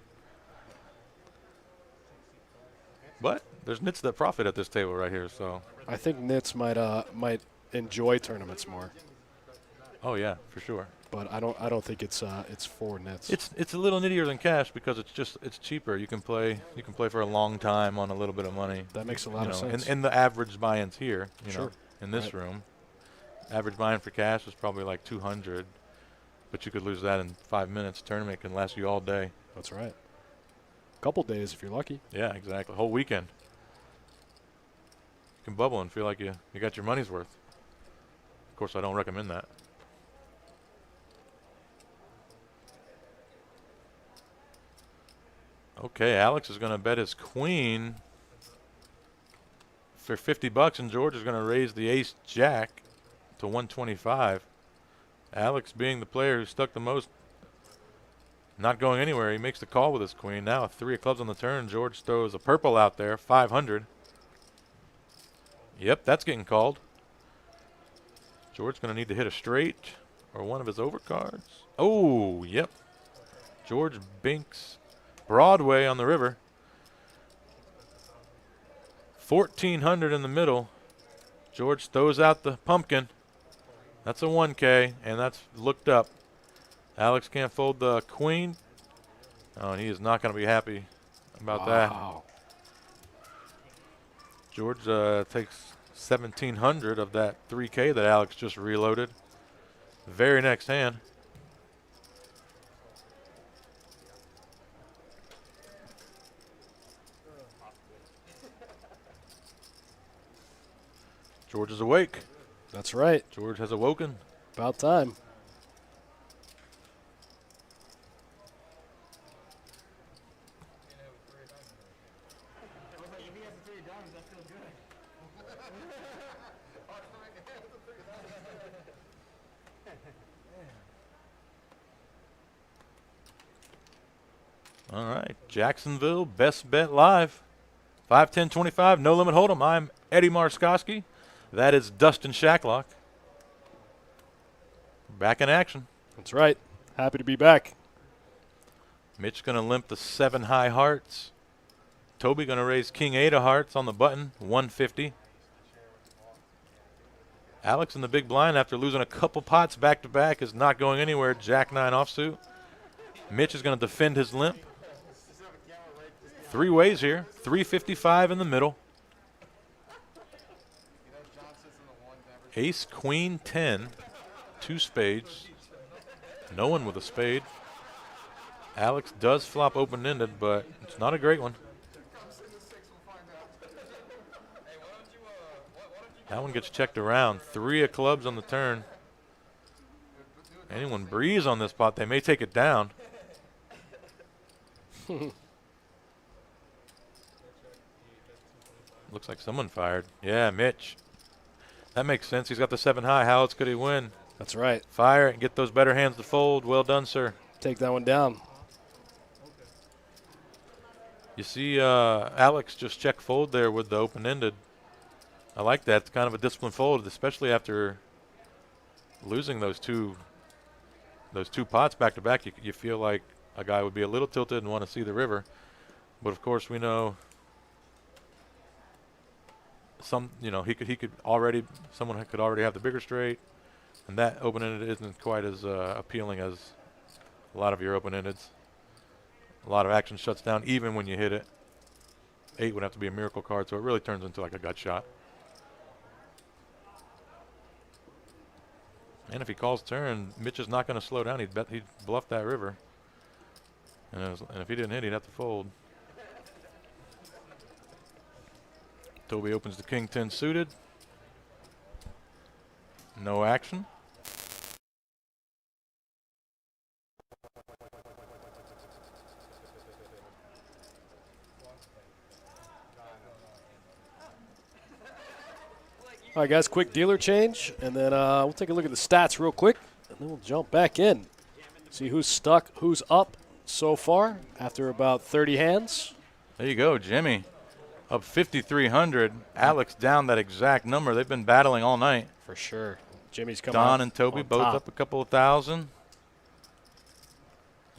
But there's nits that profit at this table right here. So I think nits might enjoy tournaments more. Oh yeah, for sure. But I don't think it's for nits. It's a little nittier than cash because it's cheaper. You can play for a long time on a little bit of money. That makes a lot of sense. And the average buy-ins here, Sure. in this room. Average buy-in for cash is probably like 200, but you could lose that in 5 minutes. Tournament can last you all day. That's right. Couple days if you're lucky. Yeah, exactly. Whole weekend. You can bubble and feel like you got your money's worth. Of course, I don't recommend that. Okay, Alex is going to bet his queen for 50 bucks, and George is going to raise the ace-jack to 125. Alex being the player who stuck the most, not going anywhere. He makes the call with his queen. Now 3 of clubs on the turn. George throws a purple out there, 500. Yep, that's getting called. George's going to need to hit a straight or one of his overcards. Oh, yep. George binks Broadway on the river. 1,400 in the middle. George throws out the pumpkin. That's a 1K, and that's looked up. Alex can't fold the queen. Oh, and he is not going to be happy about that. George takes 1,700 of that 3K that Alex just reloaded. Very next hand. George is awake. That's right. George has awoken. About time. All right, Jacksonville, best bet live. 5-10-25, no limit hold'em. I'm Eddie Marskoski. That is Dustin Shacklock. Back in action. That's right. Happy to be back. Mitch going to limp the 7 high hearts. Toby going to raise king 8 of hearts on the button, 150. Alex in the big blind after losing a couple pots back to back is not going anywhere. Jack 9 offsuit. Mitch is going to defend his limp. 3 ways here. 355 in the middle. Ace, queen, 10. 2 spades. No one with a spade. Alex does flop open-ended, but it's not a great one. That one gets checked around. 3 of clubs on the turn. Anyone breeze on this pot, they may take it down. Looks like someone fired. Yeah, Mitch. That makes sense. He's got the 7 high. How else could he win? That's right. Fire and get those better hands to fold. Well done, sir. Take that one down. You see Alex just check fold there with the open-ended. I like that. It's kind of a disciplined fold, especially after losing those two pots back to back. You feel like a guy would be a little tilted and want to see the river. But of course we know someone could already have the bigger straight, and that open-ended isn't quite as appealing as a lot of your open-endeds. A lot of action shuts down even when you hit it. 8 would have to be a miracle card, so it really turns into like a gut shot. And if he calls turn, Mitch is not going to slow down. He'd bluff that river. And if he didn't hit, he'd have to fold. Toby opens the king 10 suited. No action. All right, guys, quick dealer change, and then we'll take a look at the stats real quick, and then we'll jump back in. See who's stuck, who's up so far after about 30 hands. There you go, Jimmy. Up 5,300. Alex down that exact number. They've been battling all night. For sure. Jimmy's coming Don and Toby both top. up a couple of thousand.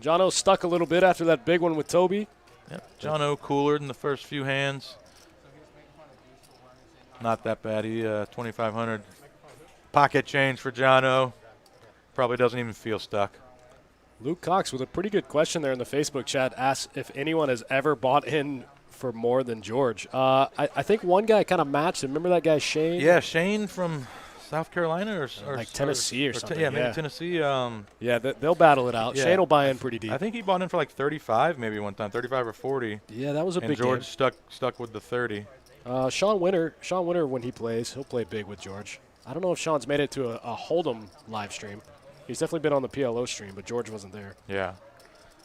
Jono stuck a little bit after that big one with Toby. Yep. John O cooler in the first few hands. Not that bad. He 2,500 pocket change for John O. Probably doesn't even feel stuck. Luke Cox with a pretty good question there in the Facebook chat asks if anyone has ever bought in for more than George. I think one guy kind of matched him. Remember that guy Shane? Yeah, Shane from South Carolina or like Tennessee or something. Yeah, maybe Tennessee. Yeah, they'll battle it out. Yeah. Shane will buy in pretty deep. I think he bought in for like 35 maybe one time, 35 or 40. Yeah, that was a and big George game. stuck with the 30. Sean Winter, when he plays, he'll play big with George. I don't know if Sean's made it to a Hold'em live stream. He's definitely been on the PLO stream, but George wasn't there. Yeah.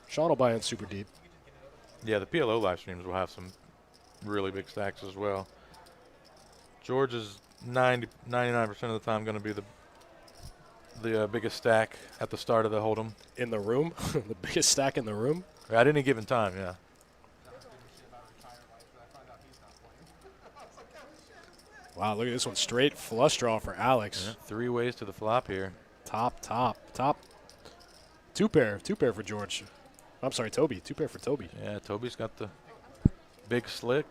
Sean will buy in super deep. Yeah, the PLO live streams will have some really big stacks as well. George is 99% of the time going to be the biggest stack at the start of the Hold'em. In the room? The biggest stack in the room? At any given time, yeah. Wow, look at this one. Straight flush draw for Alex. Yeah, 3 ways to the flop here. Top. Two pair for George. I'm sorry, Toby. 2 pair for Toby. Yeah, Toby's got the big slick.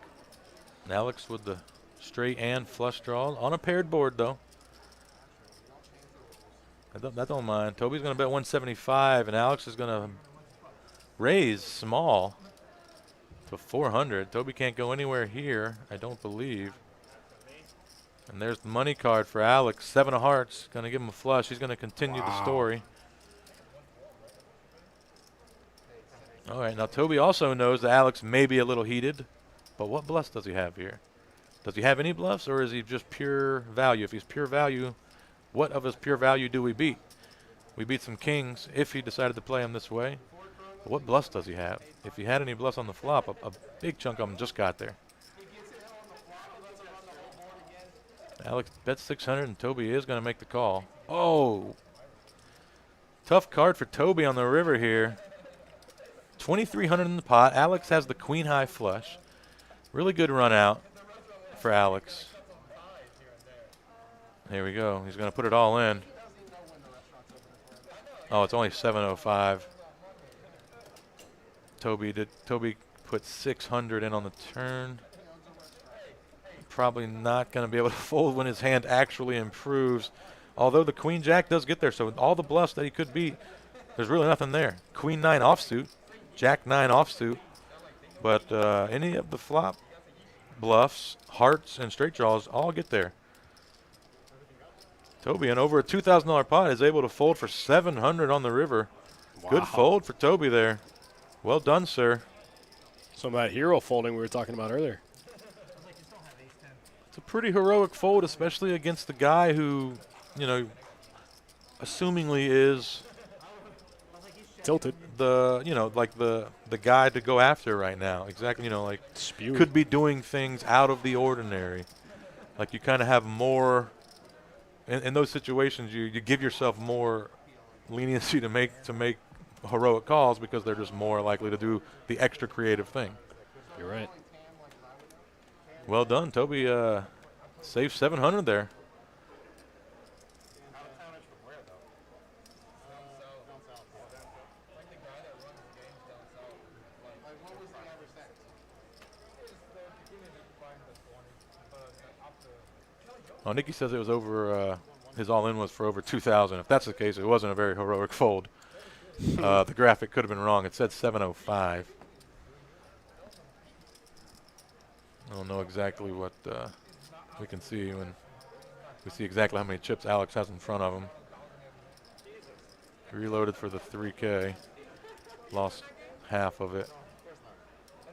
And Alex with the straight and flush draw on a paired board, though. That don't mind. Toby's going to bet 175, and Alex is going to raise small to 400. Toby can't go anywhere here, I don't believe. And there's the money card for Alex. 7 of hearts. Going to give him a flush. He's going to continue the story. All right, now Toby also knows that Alex may be a little heated, but what bluffs does he have here? Does he have any bluffs, or is he just pure value? If he's pure value, what of his pure value do we beat? We beat some kings if he decided to play him this way. But what bluffs does he have? If he had any bluffs on the flop, a big chunk of them just got there. Alex bets 600, and Toby is going to make the call. Oh, tough card for Toby on the river here. 2,300 in the pot. Alex has the queen high flush. Really good run out for Alex. Here we go. He's going to put it all in. Oh, it's only 705. Toby put 600 in on the turn. Probably not going to be able to fold when his hand actually improves. Although the queen jack does get there, so all the bluffs that he could beat, there's really nothing there. Queen 9 offsuit, jack 9 offsuit, but any of the flop bluffs, hearts, and straight draws all get there. Toby, in over a $2,000 pot, is able to fold for 700 on the river. Wow. Good fold for Toby there. Well done, sir. Some of that hero folding we were talking about earlier. It's a pretty heroic fold, especially against the guy who, you know, assumingly is tilted. The guy to go after right now. Exactly, like Spewing. Could be doing things out of the ordinary. Like you kind of have more in those situations. You give yourself more leniency to make heroic calls because they're just more likely to do the extra creative thing. You're right. Well done, Toby. Saved 700 there. Oh, Nikki says it was over. His all-in was for over 2,000. If that's the case, it wasn't a very heroic fold. The graphic could have been wrong. It said 705. I don't know exactly what we can see when we see exactly how many chips Alex has in front of him. Reloaded for the 3K. Lost half of it.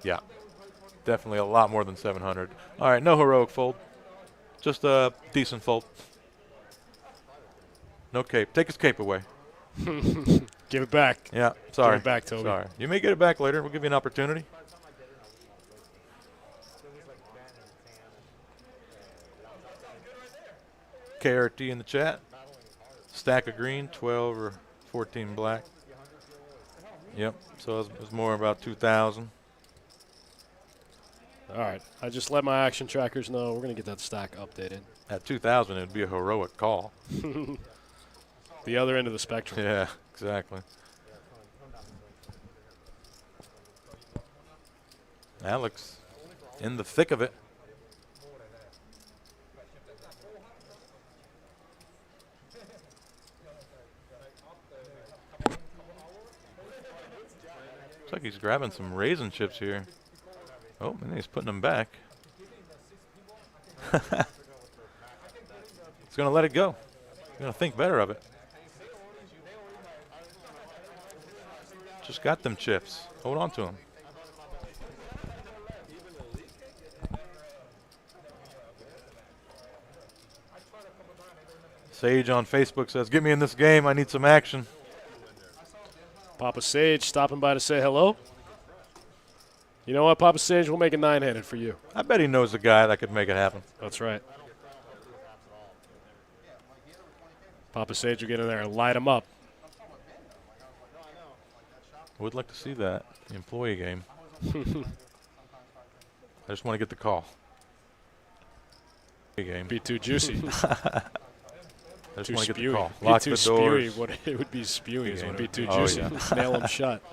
Yeah, definitely a lot more than 700. All right, no heroic fold. Just a decent fold. No cape. Take his cape away. Give it back. Yeah, sorry. Give it back, Toby. Sorry. You may get it back later. We'll give you an opportunity. KRT in the chat. Stack of green, 12 or 14 black. Yep, so it was more about 2,000. All right, I just let my action trackers know we're going to get that stack updated. At 2,000, it would be a heroic call. The other end of the spectrum. Yeah, exactly. Alex in the thick of it. Looks like he's grabbing some raisin chips here. Oh, and he's putting them back. He's going to let it go. He's going to think better of it. Just got them chips. Hold on to them. Sage on Facebook says, get me in this game. I need some action. Papa Sage stopping by to say hello. You know what, Papa Sage? We'll make a 9-handed for you. I bet he knows a guy that could make it happen. That's right. Papa Sage will get in there and light him up. I would like to see that, the employee game. I just want to get the call. Game. Be too juicy. I just want to get the call. Be Lock too the doors. Spewy. It would be spewing. It would be too Oh, juicy. yeah. Nail them shut.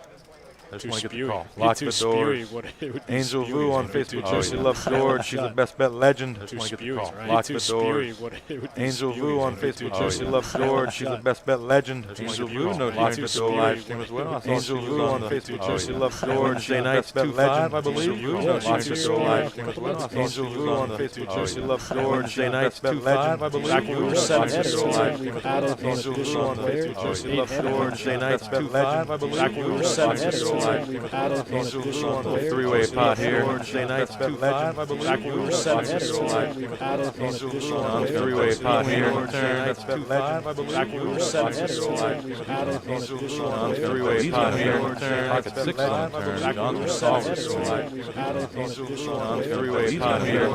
I just Too want to get the spewy. call. Be Lock too the spewy. doors. What it would be Angel spewy Vu is on what it would be Facebook too says she spewy. loves George. She's a best bet legend. I just Too want to get the spewy, call. right? Lock Too the spewy. doors. What it would be Angel spewy Vu is on what it would be Facebook too says she spewy. loves George. She's a best bet legend. Just Angel wanna Vu, get no the call. lock Too the spewy. door live What stream it as well. would be Angel spewy Vu is on what it would be Facebook too says she spewy. loves George. She's a best bet legend. I believe. Angel Vu, Yeah, no lock the she's door live stream put as the well. lips on. Angel Vu on Facebook says she loves George. Wednesday nights, bet 2-5, legend. I believe. Back when we were Angel Vu, 7 headers, live we've stream as added well. an Angel Vu additional on player. Facebook says she 8 loves headers. George. Wednesday nights, 2-5, I believe. Back when we were 7 headers, we've added an Angel Vu additional on the player. three-way pot here. Wednesday nights, 2-5, I believe. Back when we were 7 headers, we've added an additional On player. three-way pot here. Wednesday nights, 2-5, I believe. Back when we were 7 headers, we've added an additional On player. three-way pot here. Pocket 6 on turn. Back when we were 7 headers, we've added an additional On player. three-way pot here.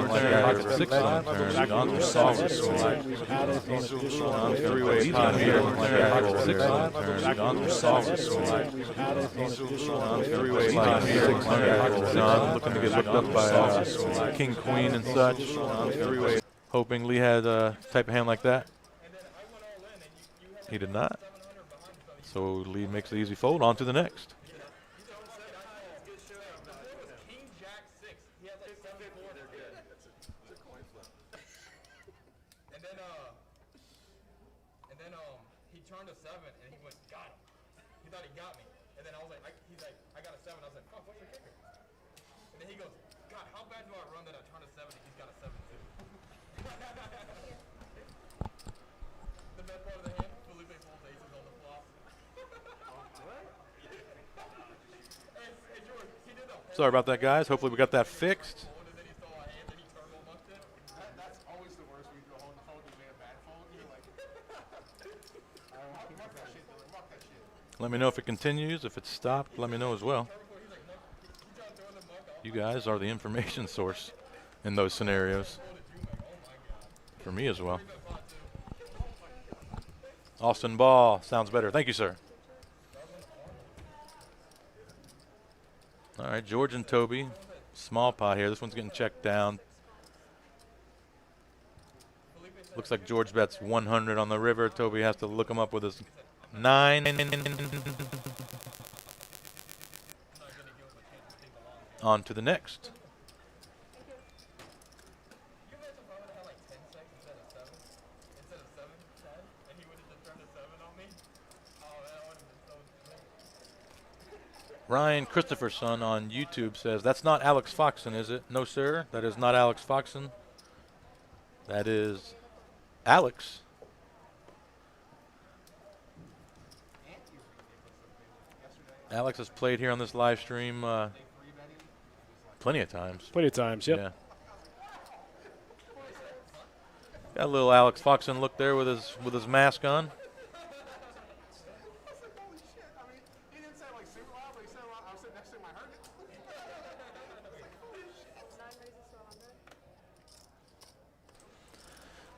Pocket 6 on turn. Back when we were 7 headers, we've added an additional On player. three-way pot here. Pocket 6 on turn. Back when we were 7 headers, we've added an additional On player. three-way pot here. John looking to get looked up by King, Queen, and such. On three-way. Hoping Lee had a type of hand like that. He did not. So Lee makes the easy fold. On to the next. He turned a 7 and he went, got him. He thought he got me. And then I was like, he's like, I got a 7. I was like, fuck, what's your kicker? And then he goes, God, how bad do I run that I turned a 7 and he's got a 7 too? The best part of the hand, Felipe folds aces on the flop. Hey, George, he did the Sorry about that, guys. Hopefully we got that fixed. hold and then he saw a hand and he turbo mucked it. That's always the worst when you go hold the phone and you made a bad fold. You're like, muck that shit, Dylan, muck that shit. Let me know if it continues. If it's stopped, let me know as well. You guys are the information source in those scenarios. For me as well. Austin Ball sounds better. Thank you, sir. All right, George and Toby. Small pot here. This one's getting checked down. Looks like George bets 100 on the river. Toby has to look him up with his 9. On to the next. Ryan Christopherson on YouTube says, that's not Alex Foxen, is it? No, sir. That is not Alex Foxen. That is Alex. Alex has played here on this live stream plenty of times. Plenty of times, yep. Yeah. Got a little Alex Foxen look there with his mask on.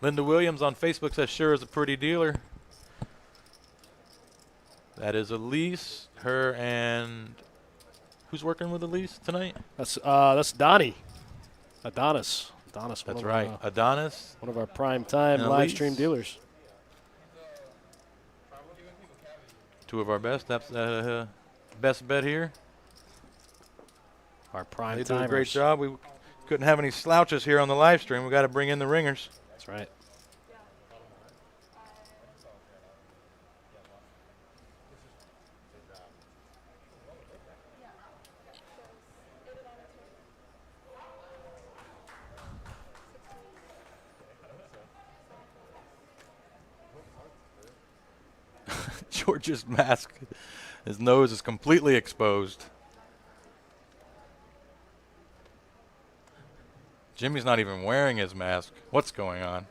Linda Williams on Facebook says, sure is a pretty dealer. That is Elise, her, and who's working with Elise tonight? That's Donnie. Adonis. Adonis. That's right. Adonis. One of our prime time And live Elise. stream dealers. Two of our best. That's best bet here. Our prime They do timers. a great job. We couldn't have any slouches here on the live stream. We got to bring in the ringers. That's right. George's mask, his nose is completely exposed. Jimmy's not even wearing his mask. What's going on?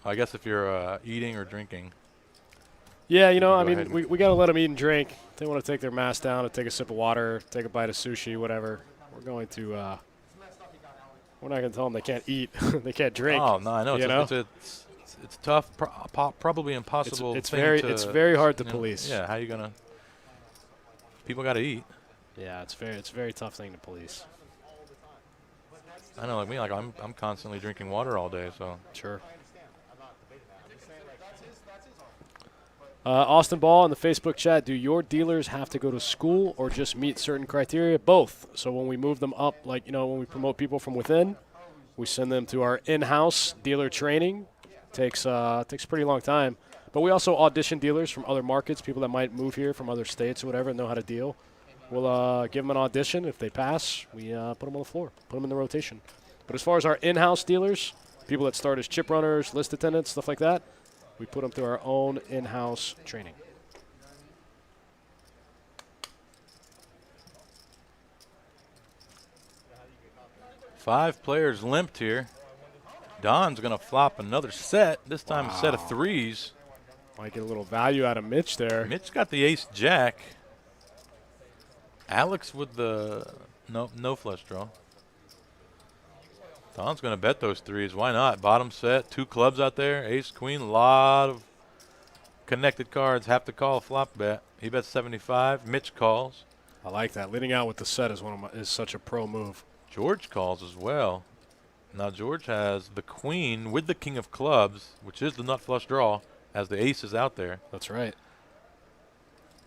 I guess if you're eating or drinking. Yeah, you know, Go I mean, ahead. we got to let them eat and drink. They want to take their mask down and take a sip of water, take a bite of sushi, whatever. We're going to, we're not going to tell them they can't eat, they can't drink. Oh, no, I know. You know? It's tough, probably impossible. It's thing it's very hard to you know, police. Yeah, how you going to? People got to eat. Yeah, it's a very tough thing to police. I know, like me, like I'm constantly drinking water all day, so. Sure. Austin Ball in the Facebook chat, do your dealers have to go to school or just meet certain criteria? Both. So when we move them up, like, when we promote people from within, we send them to our in-house dealer training. Takes a pretty long time. But we also audition dealers from other markets, people that might move here from other states or whatever and know how to deal. We'll give them an audition. If they pass, we put them on the floor, put them in the rotation. But as far as our in-house dealers, people that start as chip runners, list attendants, stuff like that, we put them through our own in-house training. Five players limped here. Don's going to flop another set, this time a set of threes. Might get a little value out of Mitch there. Mitch got the ace-jack. Alex with the no flush draw. Don's going to bet those threes. Why not? Bottom set, 2 clubs out there, ace, queen, a lot of connected cards. Have to call a flop bet. He bets 75. Mitch calls. I like that. Leading out with the set is such a pro move. George calls as well. Now George has the queen with the king of clubs, which is the nut flush draw, as the ace is out there. That's right.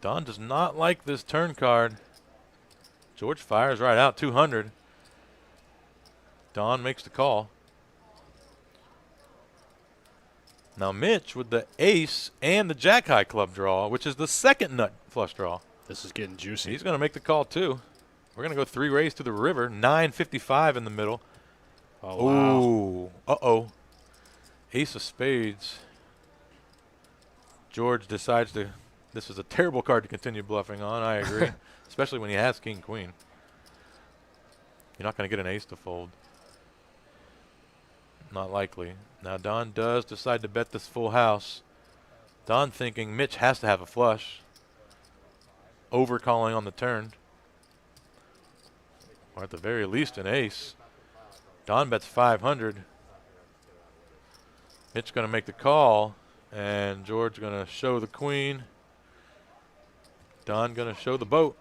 Don does not like this turn card. George fires right out, 200. Don makes the call. Now Mitch with the ace and the jack high club draw, which is the second nut flush draw. This is getting juicy. He's going to make the call too. We're going to go 3 raise to the river, 955 in the middle. Oh, wow. Ooh, uh-oh. Ace of spades. George decides this is a terrible card to continue bluffing on, I agree. Especially when he has king, queen. You're not going to get an ace to fold. Not likely. Now Don does decide to bet this full house. Don thinking Mitch has to have a flush. Overcalling on the turn. Or at the very least an ace. Don bets 500. Mitch going to make the call. And George going to show the queen. Don going to show the boat.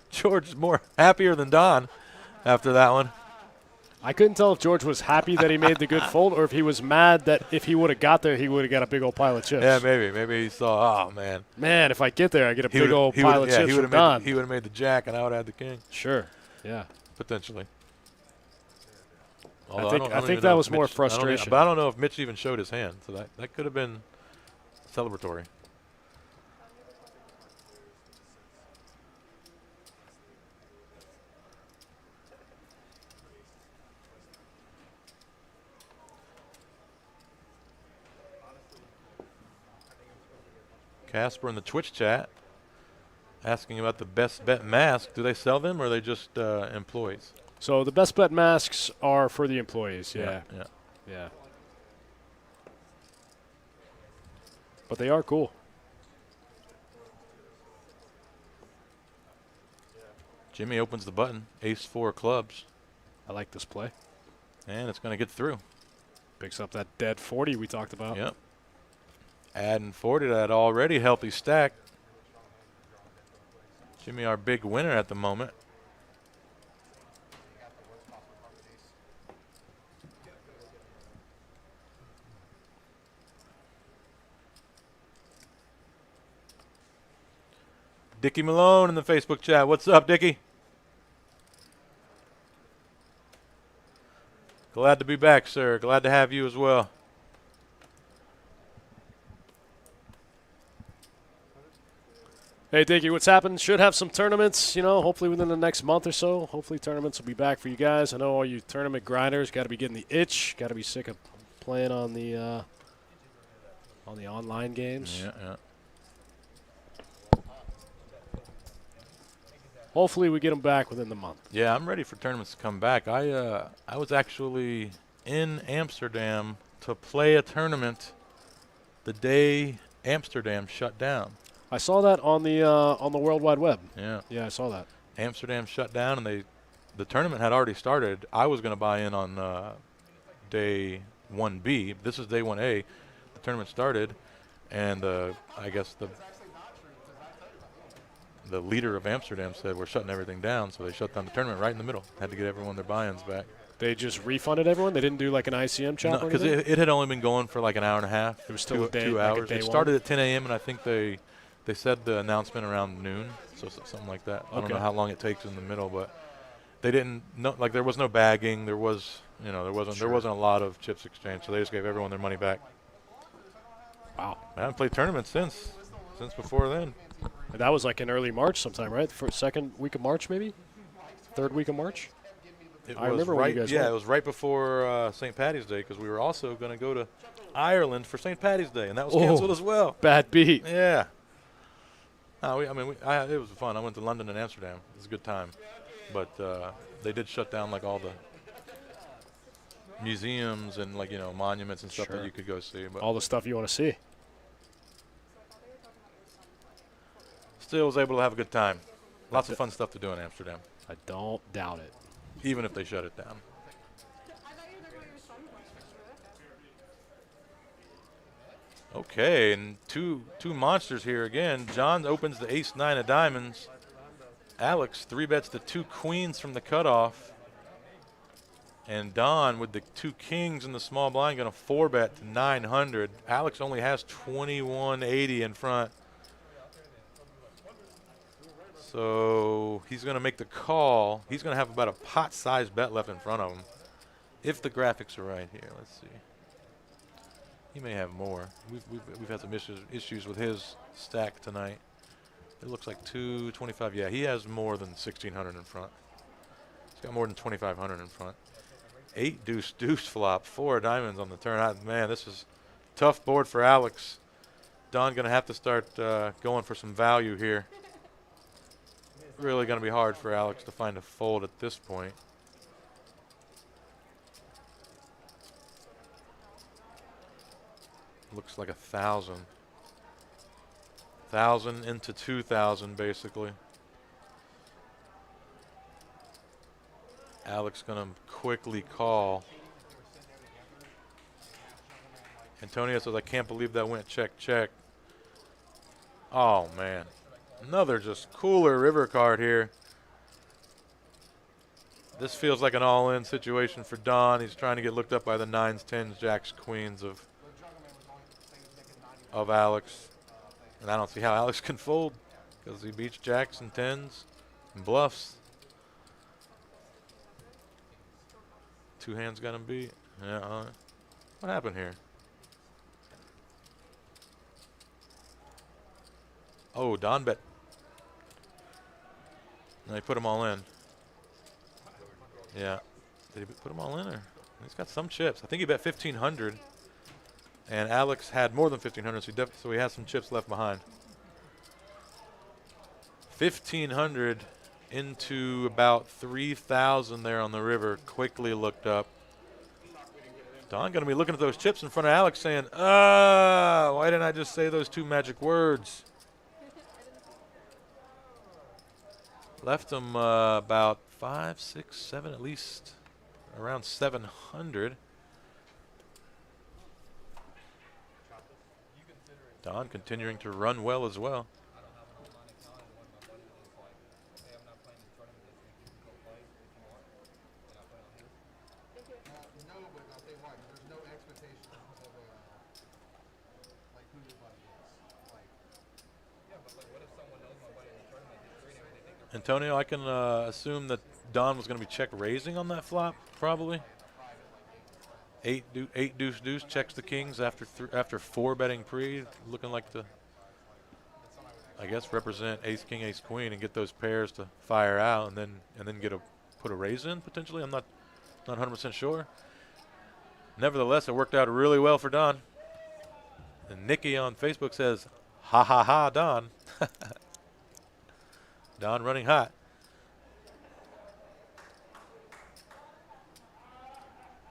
George is more happier than Don after that one. I couldn't tell if George was happy that he made the good fold or if he was mad that if he would have got there, he would have got a big old pile of chips. Yeah, maybe. Maybe he saw, oh, man. Man, if I get there, I get a big old pile of chips from Don. He would have made the jack, and I would have had the king. Sure, yeah. Potentially. I think that was more frustration. But I don't know if Mitch even showed his hand, so that could have been celebratory. Casper in the Twitch chat asking about the best bet mask. Do they sell them or are they just employees? So the best bet masks are for the employees, yeah. But they are cool. Jimmy opens the button, ace-4 clubs. I like this play. And it's going to get through. Picks up that dead 40 we talked about. Yep. Adding 40 to that already healthy stack. Jimmy, our big winner at the moment. Dickie Malone in the Facebook chat. What's up, Dickie? Glad to be back, sir. Glad to have you as well. Hey, Dickie, what's happened? Should have some tournaments, hopefully within the next month or so. Hopefully tournaments will be back for you guys. I know all you tournament grinders got to be getting the itch. Got to be sick of playing on the online games. Yeah. Hopefully we get them back within the month. Yeah, I'm ready for tournaments to come back. I was actually in Amsterdam to play a tournament the day Amsterdam shut down. I saw that on the World Wide Web. Yeah. Yeah, I saw that. Amsterdam shut down, and the tournament had already started. I was going to buy in on day 1B. This is day 1A. The tournament started, and I guess the leader of Amsterdam said we're shutting everything down, so they shut down the tournament right in the middle. Had to get everyone their buy-ins back. They just refunded everyone? They didn't do like an ICM chop or because anything? it had only been going for like an hour and a half. It was still a day, 2 like a hours. day It started at 10 a.m. and I think they said the announcement around noon, so something like that. I don't Okay. know how long it takes in the middle, but they didn't like there was no bagging. There was there wasn't a lot of chips exchanged, so they just gave everyone their money back. Wow. I haven't played tournaments since before then. That was like in early March sometime, right? For second week of March, maybe? Third week of March? I remember when right. you guys Yeah, went. it was right before St. Patty's Day because we were also going to go to Ireland for St. Patty's Day, and that was canceled as well. Bad beat. Yeah. No, it was fun. I went to London and Amsterdam. It was a good time, but they did shut down like all the museums and like monuments and stuff Sure. that you could go see. But All the stuff you want to see. still was able to have a good time. Lots of fun stuff to do in Amsterdam, I don't doubt it. even if they shut it down. Okay, and two monsters here again. Jon opens the ace-9 of diamonds. Alex 3-bets the 2 queens from the cutoff. And Don with the 2 kings in the small blind going to 4-bet to 900. Alex only has 2180 in front. So he's going to make the call. He's going to have about a pot-sized bet left in front of him. If the graphics are right here, let's see. He may have more. We've had some issues with his stack tonight. It looks like 225. Yeah, he has more than 1600 in front. He's got more than 2500 in front. 8 deuce deuce flop, 4 diamonds on the turn. Man, this is tough board for Alex. Don gonna have to start going for some value here. Really gonna be hard for Alex to find a fold at this point. Looks like 1,000. 1,000 into 2,000 basically. Alex gonna quickly call. Antonio says, I can't believe that went check, check. Oh man, another just cooler river card here. This feels like an all-in situation for Don. He's trying to get looked up by the 9s, 10s, jacks, queens of Alex. And I don't see how Alex can fold because he beats jacks and 10s and bluffs. 2 hands got him beat. Yeah. What happened here? Oh, Don bet. No, he put them all in. Yeah. Did he put them all in? Or he's got some chips. I think he bet 1,500. And Alex had more than 1,500, so he has some chips left behind. 1,500 into about 3,000 there on the river. Quickly looked up. Don going to be looking at those chips in front of Alex saying, why didn't I just say those 2 magic words? Left him about 5, 6, 7, at least around 700. Don continuing to run well as well. Antonio, I can assume that Don was going to be check raising on that flop, probably. 8 deuce deuce checks the kings after 4 betting pre, looking like to, I guess, represent ace king ace queen and get those pairs to fire out and then put a raise in potentially. I'm not 100% sure. Nevertheless, it worked out really well for Don. And Nikki on Facebook says, "Ha ha ha, Don." Don running hot.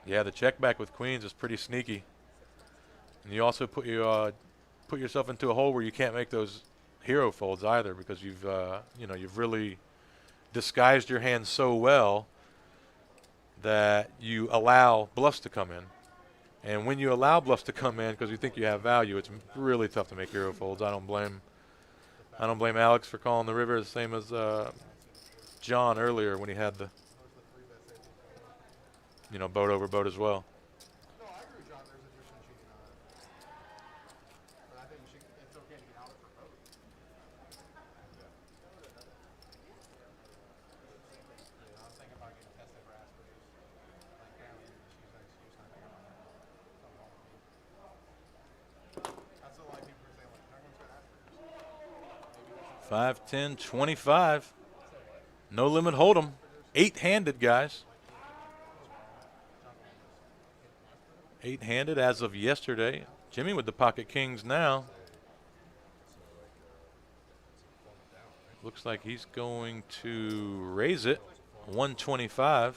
Yeah, the check back with queens is pretty sneaky, and you also put yourself into a hole where you can't make those hero folds either because you've really disguised your hand so well that you allow bluffs to come in, and when you allow bluffs to come in because you think you have value, it's really tough to make hero folds. I don't blame Alex for calling the river, the same as Jon earlier when he had the you know, boat over boat as well. No, I agree with John. There's a difference in cheating on it. But I think it's okay to get out for both. Yeah, I was thinking about getting tested for Asperger's. Like, apparently, she's an excuse, and I think I'm on that. Something wrong with me. That's what a lot of people are saying, like, everyone's got Asperger's. 5, 10, 25. No limit hold'em. 8-handed, guys. 8-handed as of yesterday. Jimmy with the pocket kings now. Looks like he's going to raise it. 125.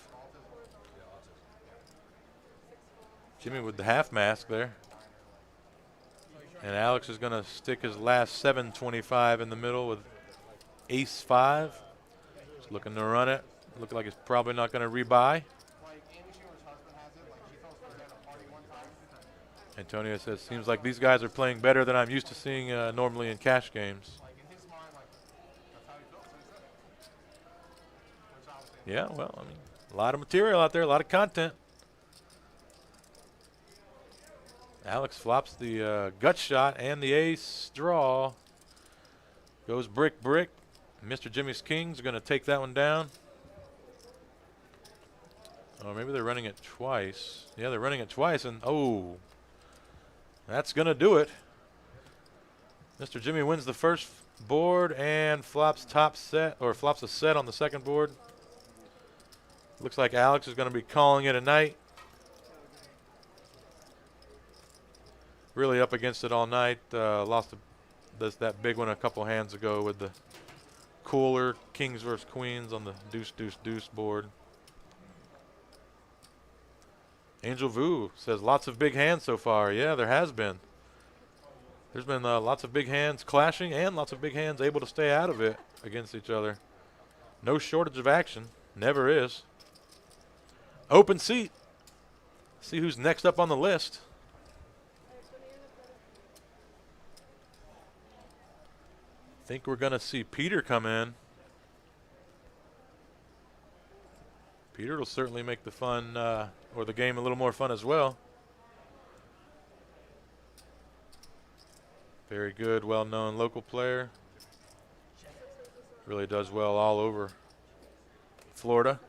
Jimmy with the half mask there. And Alex is going to stick his last 725 in the middle with ace 5. Just looking to run it. Looking like he's probably not going to rebuy. Like, Amy Schumer's husband has it. Like, she told us we had a party one time. Antonio says, seems like these guys are playing better than I'm used to seeing normally in cash games. Like, in his mind, like, that's how he feels. So he said it. Which I was thinking. Yeah, well, I mean, a lot of material out there, a lot of content. Alex flops the gut shot and the ace draw. Goes brick, brick. Mr. Jimmy's Kings are going to take that one down. Or maybe they're running it twice. Yeah, they're running it twice, and oh, that's going to do it. Mr. Jimmy wins the first board and flops top set, or flops a set on the second board. Looks like Alex is going to be calling it a night. Really up against it all night. Lost that big one a couple hands ago with the cooler kings versus queens on the deuce, deuce, deuce board. Angel Vu says lots of big hands so far. Yeah, there has been. There's been lots of big hands clashing and lots of big hands able to stay out of it against each other. No shortage of action. Never is. Open seat. See who's next up on the list. Think we're going to see Peter come in. Peter will certainly make the fun, or the game a little more fun as well. Very good, well-known local player. Really does well all over Florida.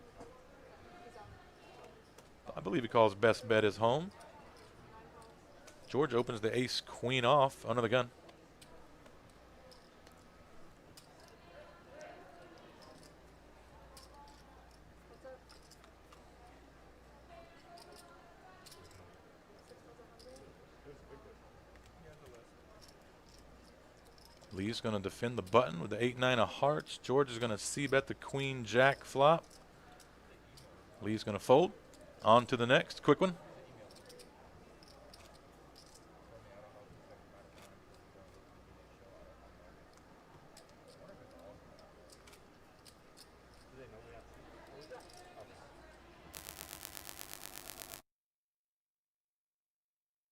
I believe he calls best bet his home. George opens the ace-queen off under the gun. Lee's going to defend the button with the 8-9 of hearts. George is going to c-bet the queen-jack flop. Lee's going to fold. On to the next. Quick one.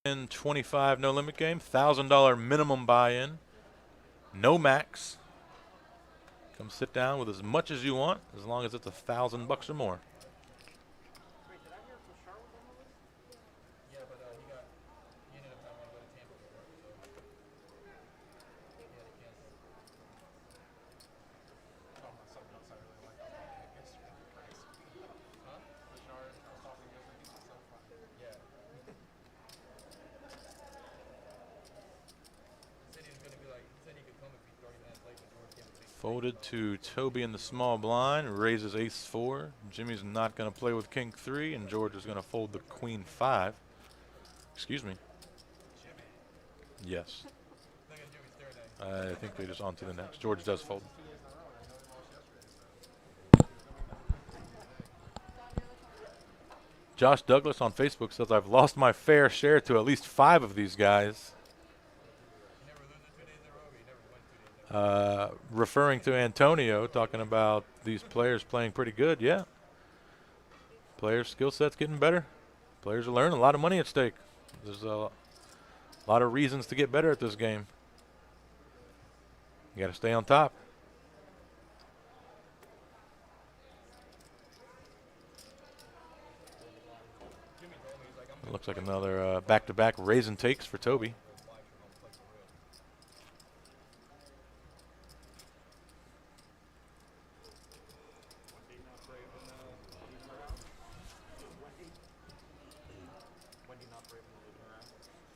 In 25 no limit game, $1,000 minimum buy-in. No max. Come sit down with as much as you want, as long as it's $1,000 or more. Yeah, but he ended up having to go to Tampa for work, so he had to cancel. Oh, that's something else I really like about it yesterday. Nice. Huh? Richard, I was talking yesterday. He's so funny. Yeah. He said he was gonna be like, he said he could come if he's 30 minutes late, but George came at 6. Folded to Toby in the small blind, raises ace 4. Jimmy's not going to play with king 3, and George is going to fold the queen 5. Excuse me. Yes. Look at Jimmy's third day. I think they just on to the next. George does fold. 2 days in a row, and I know he lost yesterday. So. Josh Douglas on Facebook says, I've lost my fair share to at least 5 of these guys. You never lose it 2 days in a row, or you never win 2 days in a row. Referring to Antonio, talking about these players playing pretty good. Yeah. Players' skill set's getting better. Players are learning. A lot of money at stake. There's a lot of reasons to get better at this game. You got to stay on top. Looks like another back-to-back raise and takes for Toby.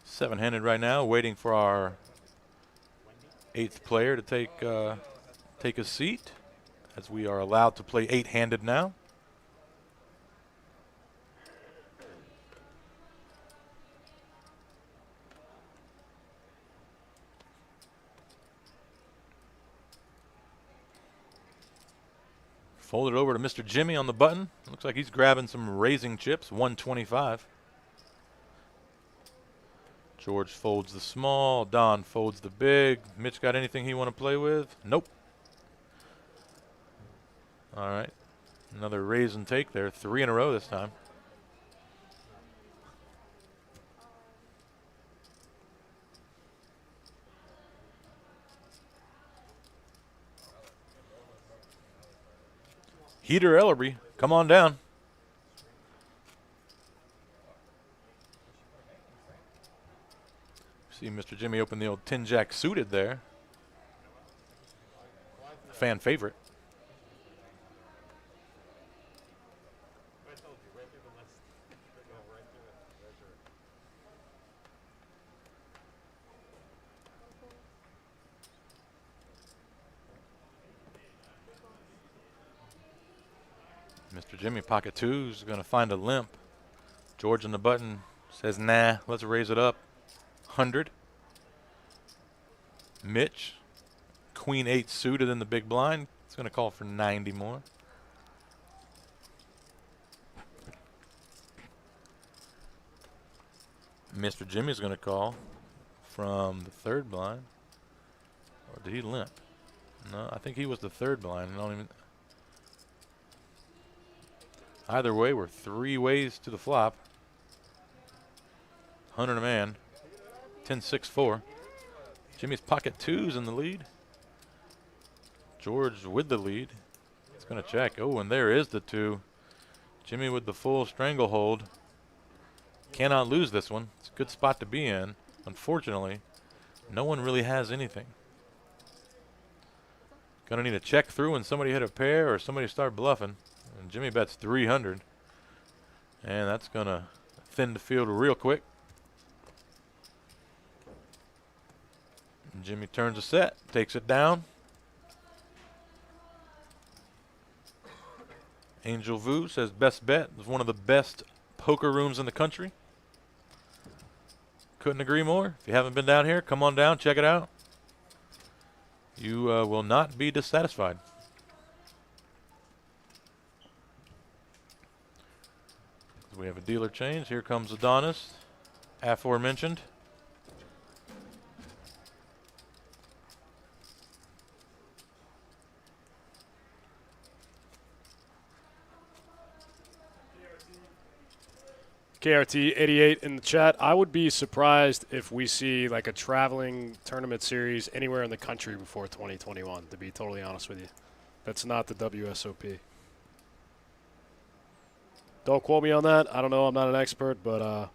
Seven-handed right now, waiting for our 8th player to take a seat, as we are allowed to play 8-handed now. Fold it over to Mr. Jimmy on the button. Looks like he's grabbing some raising chips, 125. George folds the small. Don folds the big. Mitch got anything he want to play with? Nope. All right. Another raise and take there. 3 in a row this time. Heater Ellerby, come on down. See Mr. Jimmy open the old 10-jack suited there. Fan favorite. Mr. Jimmy, pocket 2's going to find a limp. George on the button says, nah, let's raise it up. 100. Mitch, queen 8 suited in the big blind. It's going to call for 90 more. Mr. Jimmy's going to call from the 3rd blind. Or did he limp? No, I think he was the 3rd blind. I don't even. Either way, we're 3 ways to the flop. 100 a man. 10-6-4. Jimmy's pocket 2's in the lead. George with the lead. He's going to check. Oh, and there is the 2. Jimmy with the full stranglehold. Cannot lose this one. It's a good spot to be in. Unfortunately, no one really has anything. Going to need a check through when somebody hit a pair or somebody start bluffing. And Jimmy bets 300. And that's going to thin the field real quick. And Jimmy turns a set, takes it down. Angel Vu says best bet. It's one of the best poker rooms in the country. Couldn't agree more. If you haven't been down here, come on down, check it out. You will not be dissatisfied. We have a dealer change. Here comes Adonis, aforementioned. KRT 88 in the chat. I would be surprised if we see like a traveling tournament series anywhere in the country before 2021, to be totally honest with you. That's not the WSOP. Don't quote me on that. I don't know. I'm not an expert, but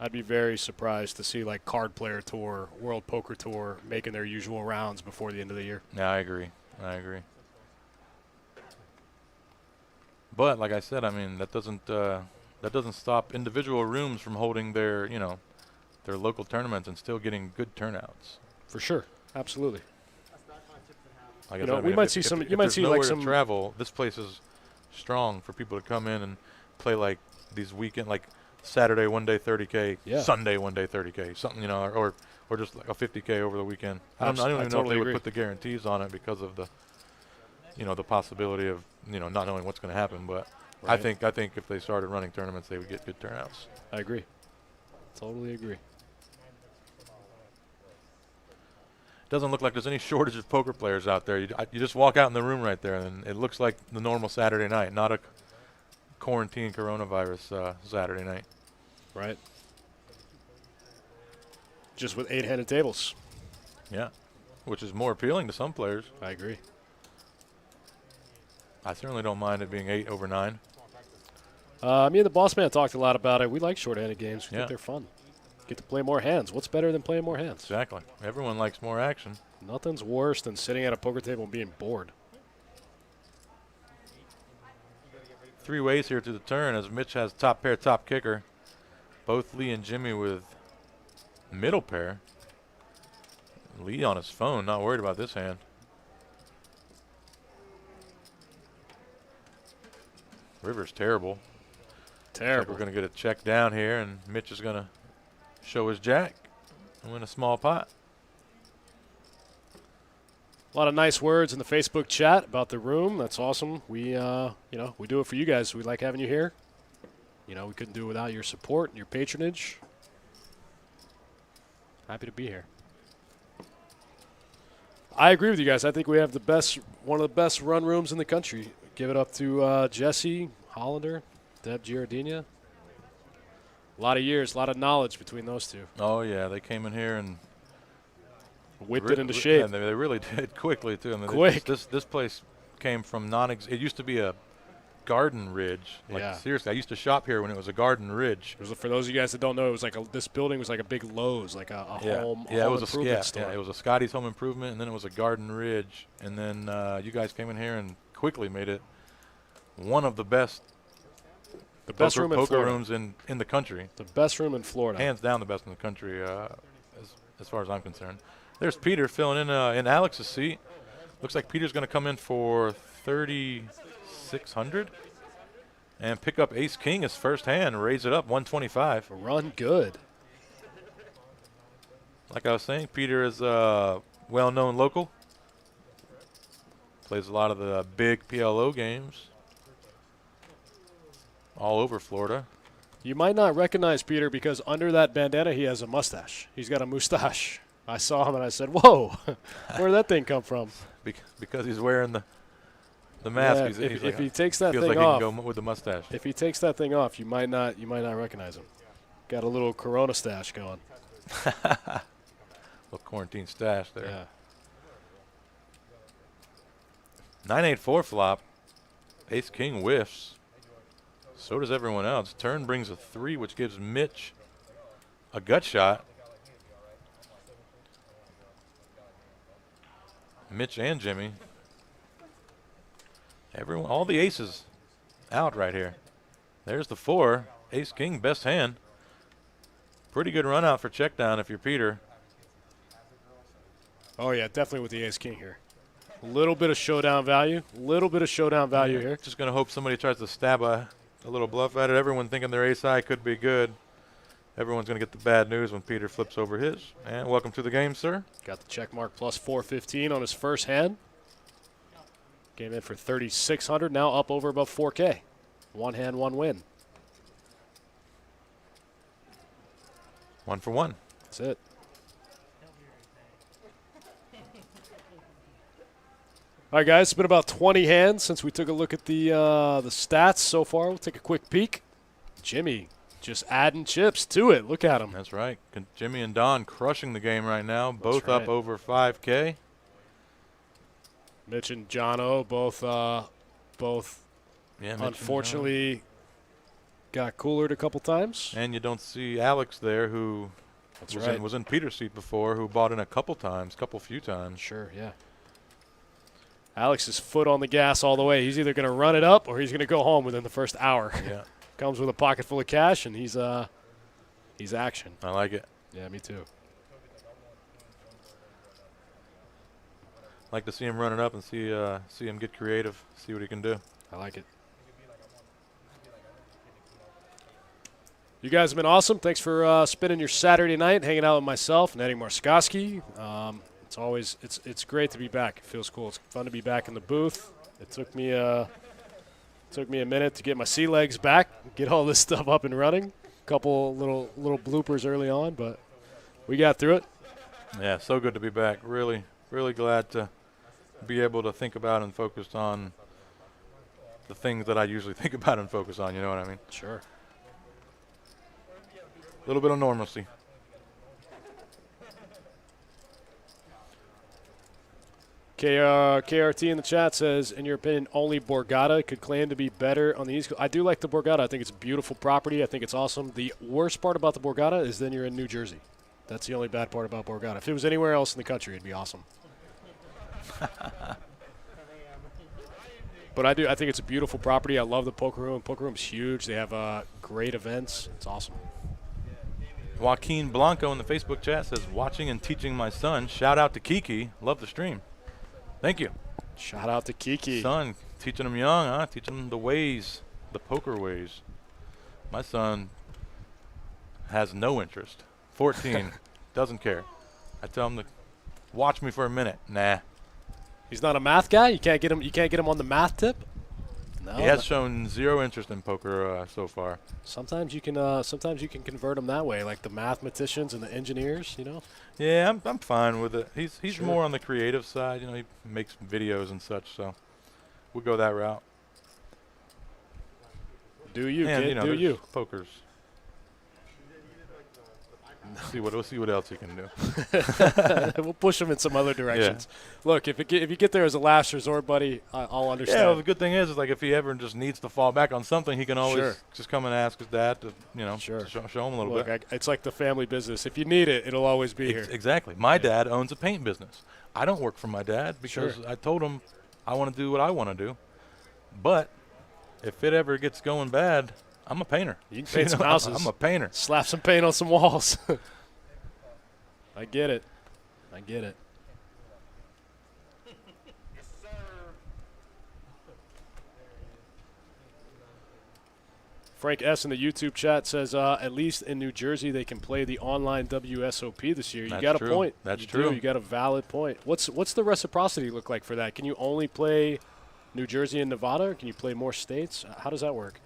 I'd be very surprised to see like Card Player Tour, World Poker Tour making their usual rounds before the end of the year. Yeah, I agree. I agree. But like I said, I mean that doesn't stop individual rooms from holding their their local tournaments and still getting good turnouts. For sure, absolutely. Like You I know, said, I we mean, might if- see if- some- if you might there's see, like, nowhere to some- travel. This place is strong for people to come in and play like these weekend, like Saturday 1 day 30K, Yeah. Sunday 1 day 30K, something or just like a 50K over the weekend. I don't even know totally if they agree. would put the guarantees on it because of the the possibility of not knowing what's going to happen. But I Right. think if they started running tournaments, they would get good turnouts. I agree. Totally agree. Doesn't look like there's any shortage of poker players out there. You just walk out in the room right there, and it looks like the normal Saturday night, not a quarantine coronavirus Saturday night. Right. Just with 8-handed tables. Yeah, which is more appealing to some players. I agree. I certainly don't mind it being 8 over 9. Me and the boss man talked a lot about it. We like short-handed games. We Yeah. think they're fun. Get to play more hands. What's better than playing more hands? Exactly. Everyone likes more action. Nothing's worse than sitting at a poker table and being bored. 3 ways here to the turn as Mitch has top pair, top kicker. Both Lee and Jimmy with middle pair. Lee on his phone, not worried about this hand. River's terrible. Terrible. We're going to get a check down here, and Mitch is going to show his jack and win a small pot. A lot of nice words in the Facebook chat about the room. That's awesome. We, we do it for you guys. We like having you here. We couldn't do it without your support and your patronage. Happy to be here. I agree with you guys. I think we have one of the best run rooms in the country. Give it up to Jesse Hollander, Deb Giardina. A lot of years, a lot of knowledge between those two. Oh, yeah, they came in here and whipped it into shape. And they really did quickly, too. I mean, Quick. This place came from it used to be a garden ridge. Like, Yeah. seriously, I used to shop here when it was a garden ridge. For those of you guys that don't know, it was this building was like a big Lowe's, like a home it was improvement store. Yeah, it was a Scotty's Home Improvement, and then it was a garden ridge. And then you guys came in here and quickly made it one of the best room in poker Florida. rooms in the country. The best room in Florida. Hands down the best in the country as far as I'm concerned. There's Peter filling in Alex's seat. Looks like Peter's going to come in for 3,600 and pick up Ace King his first hand, raise it up 125. Run good. Like I was saying, Peter is a well-known local. Plays a lot of the big PLO games all over Florida. You might not recognize Peter because under that bandana he has a mustache. He's got a mustache. I saw him and I said, "Whoa, where did that thing come from?" Because he's wearing the mask. Yeah, he's if like, he takes that feels thing like off, he can go with the mustache. if he takes that thing off, you might not recognize him. Got a little Corona stash going. Little quarantine stash there. Yeah. 9-8-4 flop. Ace King whiffs. So does everyone else. Turn brings a 3, which gives Mitch a gut shot. Mitch and Jimmy. Everyone, all the aces out right here. There's the 4. Ace King, best hand. Pretty good run out for check down if you're Peter. Oh yeah, definitely with the Ace King here. A little bit of showdown value. Here. Just going to hope somebody tries to stab a little bluff at it. Everyone thinking their ace high could be good. Everyone's going to get the bad news when Peter flips over his. And welcome to the game, sir. Got the check mark plus 415 on his first hand. Came in for 3,600. Now up over above 4K. One hand, one win. 1 for 1. That's it. All right, guys. It's been about 20 hands since we took a look at the stats so far. We'll take a quick peek. Jimmy just adding chips to it. Look at him. That's right. Jimmy and Don crushing the game right now. Both right. up over 5K. Mitch and Jon O both Yeah, Mitch and unfortunately got coolered a couple times. Don. And you don't see Alex there, who That's right. was in Peter's seat before, who bought in a few times. Sure, yeah. Alex's foot on the gas all the way. He's either going to run it up or he's going to go home within the first hour. Yeah, Comes with a pocket full of cash, and he's action. I like it. Yeah, me too. Like to see him run it up and see him get creative, see what he can do. I like it. You guys have been awesome. Thanks for spending your Saturday night hanging out with myself and Eddie Marskoski. It's great to be back. It feels cool. It's fun to be back in the booth. It took me a minute to get my sea legs back, get all this stuff up and running. A couple little bloopers early on, but we got through it. Yeah, so good to be back. Really, really glad to be able to think about and focus on the things that I usually think about and focus on. You know what I mean? Sure. A little bit of normalcy. KRT in the chat says, in your opinion, only Borgata could claim to be better on the East Coast. I do like the Borgata. I think it's a beautiful property. I think it's awesome. The worst part about the Borgata is then you're in New Jersey. That's the only bad part about Borgata. If it was anywhere else in the country, it'd be awesome. But I think it's a beautiful property. I love the poker room. Poker room's huge. They have great events. It's awesome. Joaquin Blanco in the Facebook chat says, watching and teaching my son. Shout out to Kiki. Love the stream. Thank you. Shout out to Kiki. Son, teaching him young, huh? Teaching him the ways, the poker ways. My son has no interest. 14, doesn't care. I tell him to watch me for a minute. Nah. He's not a math guy. You can't get him on the math tip. No. He has shown zero interest in poker so far. Sometimes you can convert them that way, like the mathematicians and the engineers. You know. Yeah, I'm fine with it. He's Sure. more on the creative side. You know, he makes videos and such, so we'll go that route. Do you, And, kid? you know, Do there's you? Pokers. We'll see what else he can do. We'll push him in some other directions. Look, if you get there as a last resort, buddy, I'll understand. Yeah, well, the good thing is like if he ever just needs to fall back on something, he can always Sure. just come and ask his dad to, Sure. to show him a little Look, bit. it's like the family business. If you need it, it'll always be here. Exactly. My dad owns a paint business. I don't work for my dad because Sure. I told him I want to do what I want to do. But if it ever gets going bad, I'm a painter. You can paint some houses. I'm a painter. Slap some paint on some walls. I get it. Frank S. in the YouTube chat says, at least in New Jersey, they can play the online WSOP this year. You That's got true. a point. That's You true. do. You got a valid point. What's the reciprocity look like for that? Can you only play New Jersey and Nevada, or can you play more states? How does that work?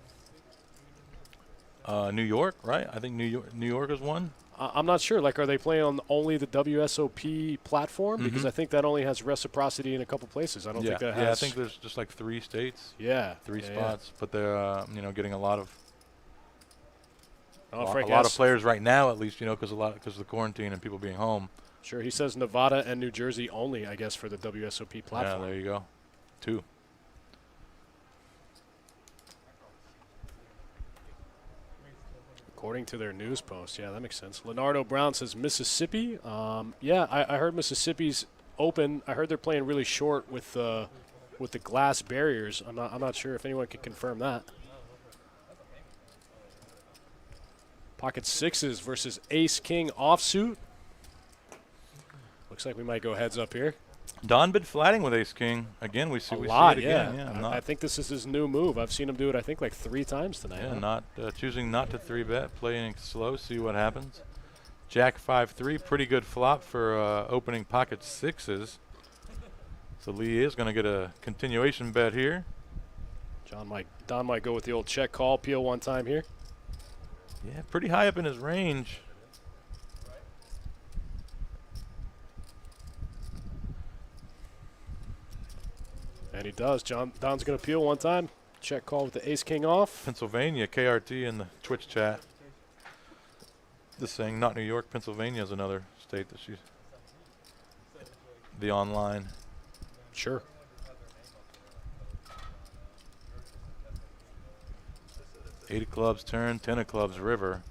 New York, right? I think New York is one. I'm not sure. Like, are they playing on only the WSOP platform? Because Mhm. I think that only has reciprocity in a couple places. I don't think that has. Yeah, I think there's just like 3 states, Yeah. 3 yeah, spots, but they're getting a lot of Yeah. Oh, a Frank lot S. of players right now, at least, because of the quarantine and people being home. Sure. He says Nevada and New Jersey only, I guess, for the WSOP Yeah, platform. there you go. 2. According to their news post. Yeah, that makes sense. Leonardo Brown says Mississippi. Yeah, I heard Mississippi's open. I heard they're playing really short with the glass barriers. I'm not sure if anyone can confirm that. Pocket sixes versus ace king offsuit. Looks like we might go heads up here. Don been flatting with ace king again. We see A we lot, see it yeah. again. I think this is his new move. I've seen him do it, I think, like 3 times tonight. Yeah, huh? not choosing not to 3-bet, playing slow, see what happens. Jack 5-3, pretty good flop for opening pocket sixes. So Lee is going to get a continuation bet here. Don might go with the old check call, peel one time here. Yeah, pretty high up in his range. And he does. Don's going to peel one time. Check call with the ace king off. Pennsylvania, KRT in the Twitch chat. Just saying, not New York, Pennsylvania is another state that she's the online. Sure. Eight of clubs turn, 10 of clubs river.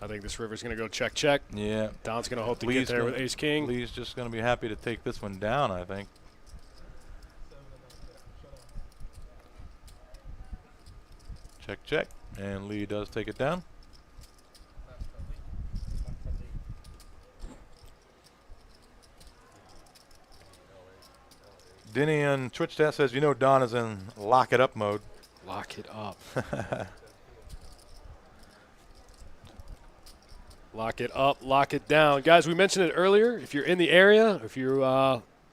I think this river's going to go check, check. Yeah. Don's going to hope to Lee's get there gonna- with ace king. Lee's just going to be happy to take this one down, I think. Check, check. And Lee does take it down. Denny on Twitch chat says, Don is in lock it up mode. Lock it up. Lock it up, lock it down. Guys, we mentioned it earlier. If you're in the area, if you've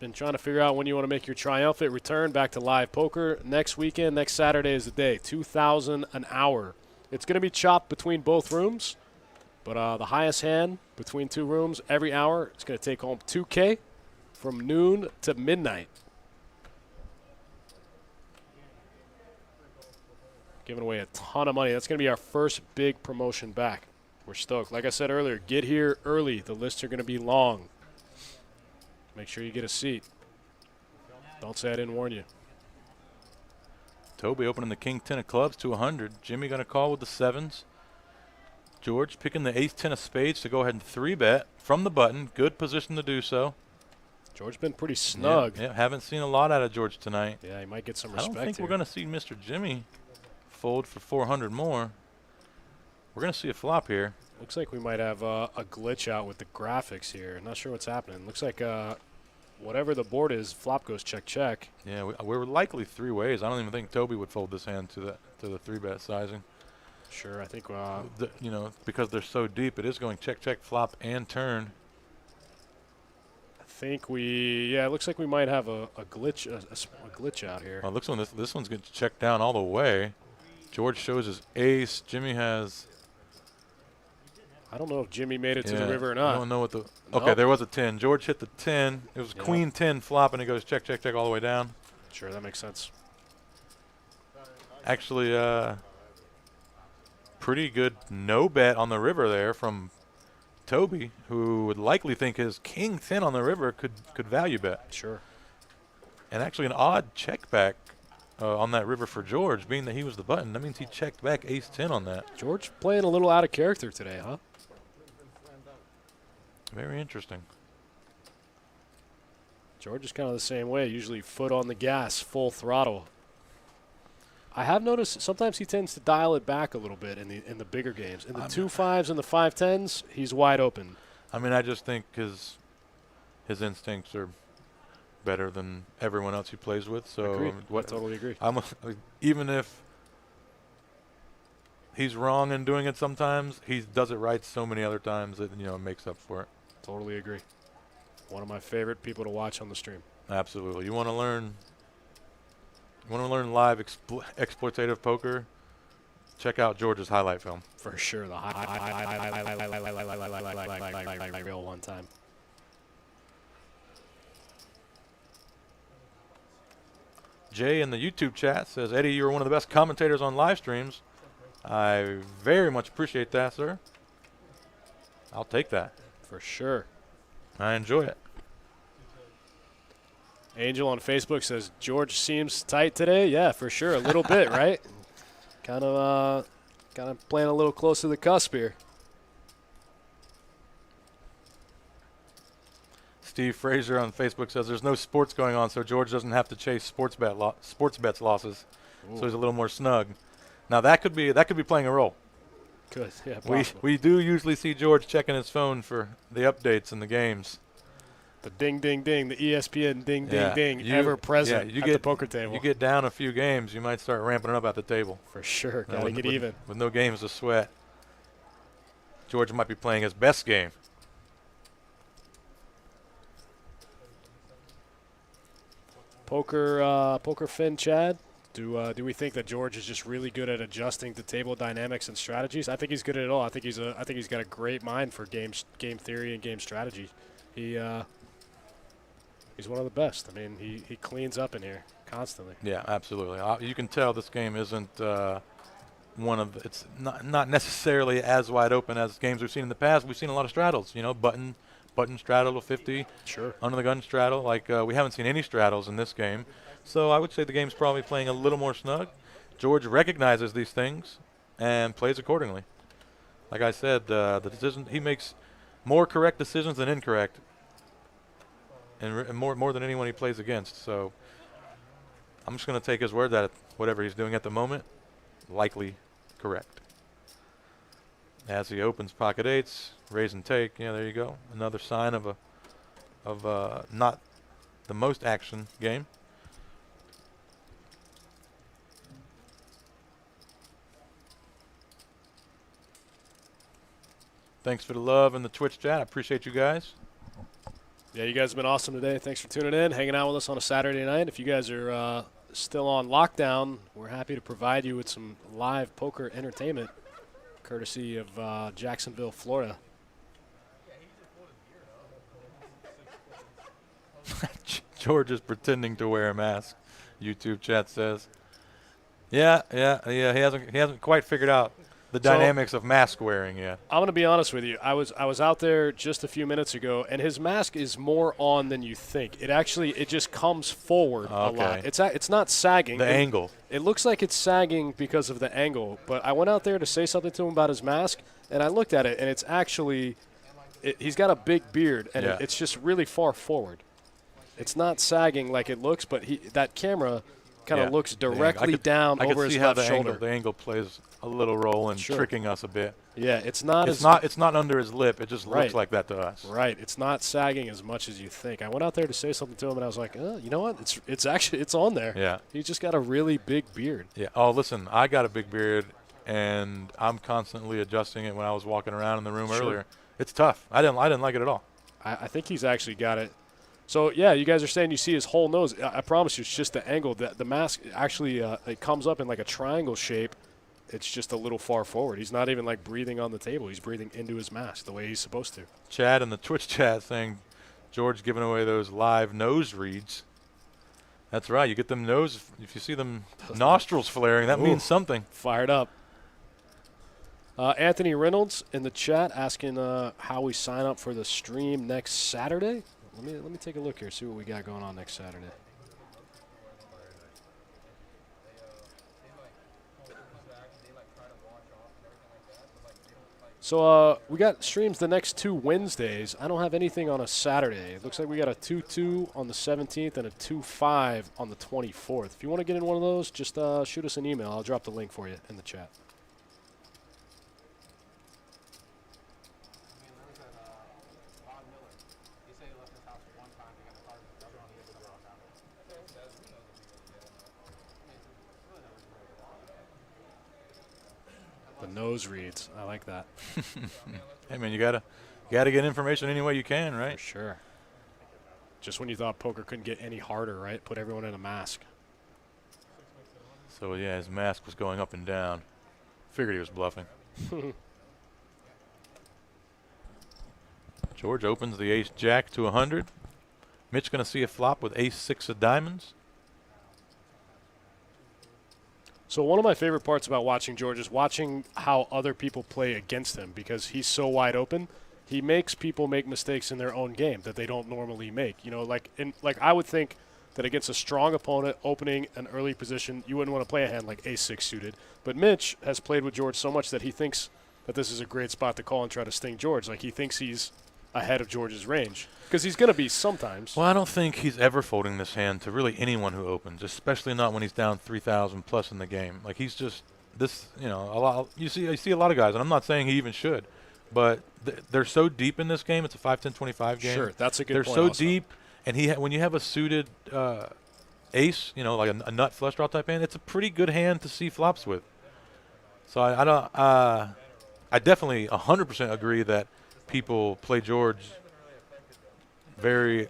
been trying to figure out when you want to make your triumphant return back to live poker, next weekend, next Saturday is the day. $2,000 an hour. It's going to be chopped between both rooms, but the highest hand between 2 rooms every hour is going to take home $2K from noon to midnight. Giving away a ton of money. That's going to be our first big promotion back. We're stoked. Like I said earlier, get here early. The lists are going to be long. Make sure you get a seat. Don't say I didn't warn you. Toby opening the king 10 of clubs to 100. Jimmy going to call with the 7s. George picking the ace 10 of spades to go ahead and 3-bet from the button. Good position to do so. George been pretty snug. Yeah, haven't seen a lot out of George tonight. Yeah, he might get some I respect don't think here. we're going to see Mr. Jimmy fold for 400 more. We're going to see a flop here. Looks like we might have a glitch out with the graphics here. Not sure what's happening. Looks like whatever the board is, flop goes check, check. Yeah, we're likely 3 ways. I don't even think Toby would fold this hand to the 3-bet sizing. Sure, I think You know, because they're so deep, it is going check, check, flop, and turn. it looks like we might have a glitch a glitch out here. Well, it looks like this one's going to check down all the way. George shows his ace. Jimmy has. I don't know if Jimmy made it to the river or I not. don't know what the. Nope. Okay, there was a 10. George hit the 10. It was queen 10 flop, and it goes check, check, check all the way down. Sure, that makes sense. Actually, pretty good no bet on the river there from Toby, who would likely think his king 10 on the river could value bet. Sure. And actually an odd check back on that river for George, being that he was the button. That means he checked back ace 10 on that. George playing a little out of character today, huh? Very interesting. George is kind of the same way, usually foot on the gas, full throttle. I have noticed sometimes he tends to dial it back a little bit in the bigger games. In the 2-5s and the 5-10s, he's wide open. I mean, I just think his instincts are better than everyone else he plays with. So Agreed. I totally agree. Even if he's wrong in doing it sometimes, he does it right so many other times that it makes up for it. Totally agree. One of my favorite people to watch on the stream. Absolutely. You want to learn live exploitative poker? Check out George's highlight film. For sure, the real one time. Jay in the YouTube chat says, Eddie, you're one of the best commentators on live streams. I very much appreciate that, sir. I'll take that. For sure. I enjoy it. Angel on Facebook says, George seems tight today. Yeah, for sure. A little bit, right? Kind of playing a little close to the cusp here. Steve Frazier on Facebook says there's no sports going on, so George doesn't have to chase sports bets losses. Ooh. So he's a little more snug. Now that could be playing a role. Good. Yeah, possible. We do usually see George checking his phone for the updates in the games. The ding, ding, ding, the ESPN ding, Yeah, ding, you- ever present yeah, you at get- the poker table. You get down a few games, you might start ramping it up at the table. For sure. Now, Got to with- get with- even. With no games to sweat. George might be playing his best game. Poker Fin Chad, do we think that George is just really good at adjusting to table dynamics and strategies? I think he's good at it all. I think he's got a great mind for game theory and game strategy. He's one of the best. I mean, he cleans up in here constantly. Yeah, absolutely. You can tell this game isn't it's not necessarily as wide open as games we've seen in the past. We've seen a lot of straddles, button straddle to 50, Sure. under the gun straddle. Like we haven't seen any straddles in this game. So I would say the game's probably playing a little more snug. George recognizes these things and plays accordingly. Like I said, the decision he makes more correct decisions than incorrect, and more than anyone he plays against. So I'm just going to take his word that whatever he's doing at the moment, likely correct. As he opens pocket eights, raise and take. Yeah, there you go. Another sign of not the most action game. Thanks for the love in the Twitch chat. I appreciate you guys. Yeah, you guys have been awesome today. Thanks for tuning in, hanging out with us on a Saturday night. If you guys are still on lockdown, we're happy to provide you with some live poker entertainment, courtesy of Jacksonville, Florida. George is pretending to wear a mask. YouTube chat says. Yeah. He hasn't quite figured out the dynamics of mask wearing. Yeah. I'm going to be honest with you. I was out there just a few minutes ago, and his mask is more on than you think. It just comes forward a lot. It's not sagging. The angle. It looks like it's sagging because of the angle. But I went out there to say something to him about his mask, and I looked at it, and it's actually he's got a big beard, and it's just really far forward. It's not sagging like it looks, but that camera kind of looks directly down over his left shoulder. The angle plays a little role in tricking us a bit. Yeah, it's not under his lip. It just looks like that to us. Right. It's not sagging as much as you think. I went out there to say something to him, and I was like, you know what? It's on there. Yeah. He's just got a really big beard. Yeah. Oh, listen, I got a big beard, and I'm constantly adjusting it when I was walking around in the room earlier. It's tough. I didn't like it at all. I think he's actually got it. So, yeah, you guys are saying you see his whole nose. I promise you, it's just the angle. The mask actually it comes up in like a triangle shape. It's just a little far forward. He's not even like breathing on the table. He's breathing into his mask the way he's supposed to. Chad in the Twitch chat saying George giving away those live nose reads. That's right. You get them nose. If you see them nostrils flaring, that means something. Fired up. Anthony Reynolds in the chat asking how we sign up for the stream next Saturday. Let me take a look here, see what we got going on next Saturday. So we got streams the next 2 Wednesdays. I don't have anything on a Saturday. It looks like we got a 2-2 on the 17th and a 2-5 on the 24th. If you want to get in one of those, just shoot us an email. I'll drop the link for you in the chat. The nose reads. I like that. Hey, man, you gotta get information any way you can, right? For sure. Just when you thought poker couldn't get any harder, right? Put everyone in a mask. So, yeah, his mask was going up and down. Figured he was bluffing. George opens the ace-jack to 100. Mitch going to see a flop with ace-6 of diamonds. So one of my favorite parts about watching George is watching how other people play against him because he's so wide open. He makes people make mistakes in their own game that they don't normally make. You know, like I would think that against a strong opponent opening an early position, you wouldn't want to play a hand like ace-6 suited. But Mitch has played with George so much that he thinks that this is a great spot to call and try to sting George. Like he thinks he's ahead of George's range because he's going to be sometimes. Well, I don't think he's ever folding this hand to really anyone who opens, especially not when he's down 3,000 plus in the game. Like he's just this, you know, a lot. You see a lot of guys, and I'm not saying he even should, but they're so deep in this game. It's a 5-10-25 game. Sure, that's a good they're point. They're so also. deep, and when you have a suited ace, you know, like a nut flush draw type hand, it's a pretty good hand to see flops with. So I don't. I definitely 100% agree that people play George very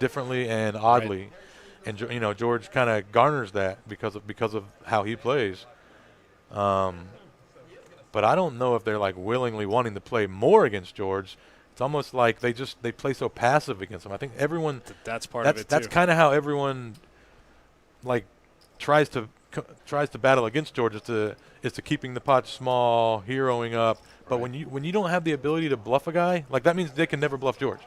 differently and oddly, right. And you know George kind of garners that because of how he plays. But I don't know if they're like willingly wanting to play more against George. It's almost like they play so passive against him. I think everyone that's part of it too. That's kind of how everyone like tries to battle against George is to keeping the pot small, heroing up. But when you don't have the ability to bluff a guy, like that means they can never bluff George.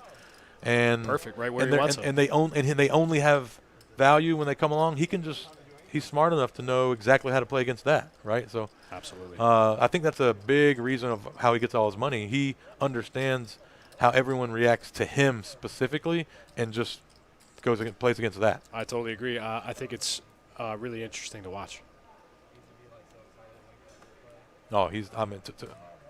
And perfect, right where he wants him. And they only have value when they come along. He's smart enough to know exactly how to play against that, right? So absolutely. I think that's a big reason of how he gets all his money. He understands how everyone reacts to him specifically, and just plays against that. I totally agree. I think it's really interesting to watch. No,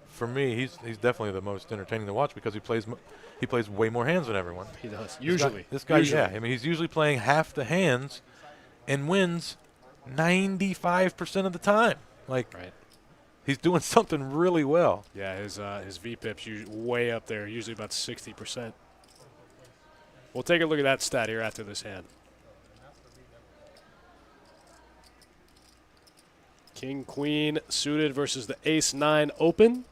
for me, he's definitely the most entertaining to watch because he plays way more hands than everyone. He does. Usually. This guy, yeah. I mean, he's usually playing half the hands and wins 95% of the time. Like, right. He's doing something really well. Yeah, his VPIP's way up there, usually about 60%. We'll take a look at that stat here after this hand. King, queen, suited versus the ace-9 open.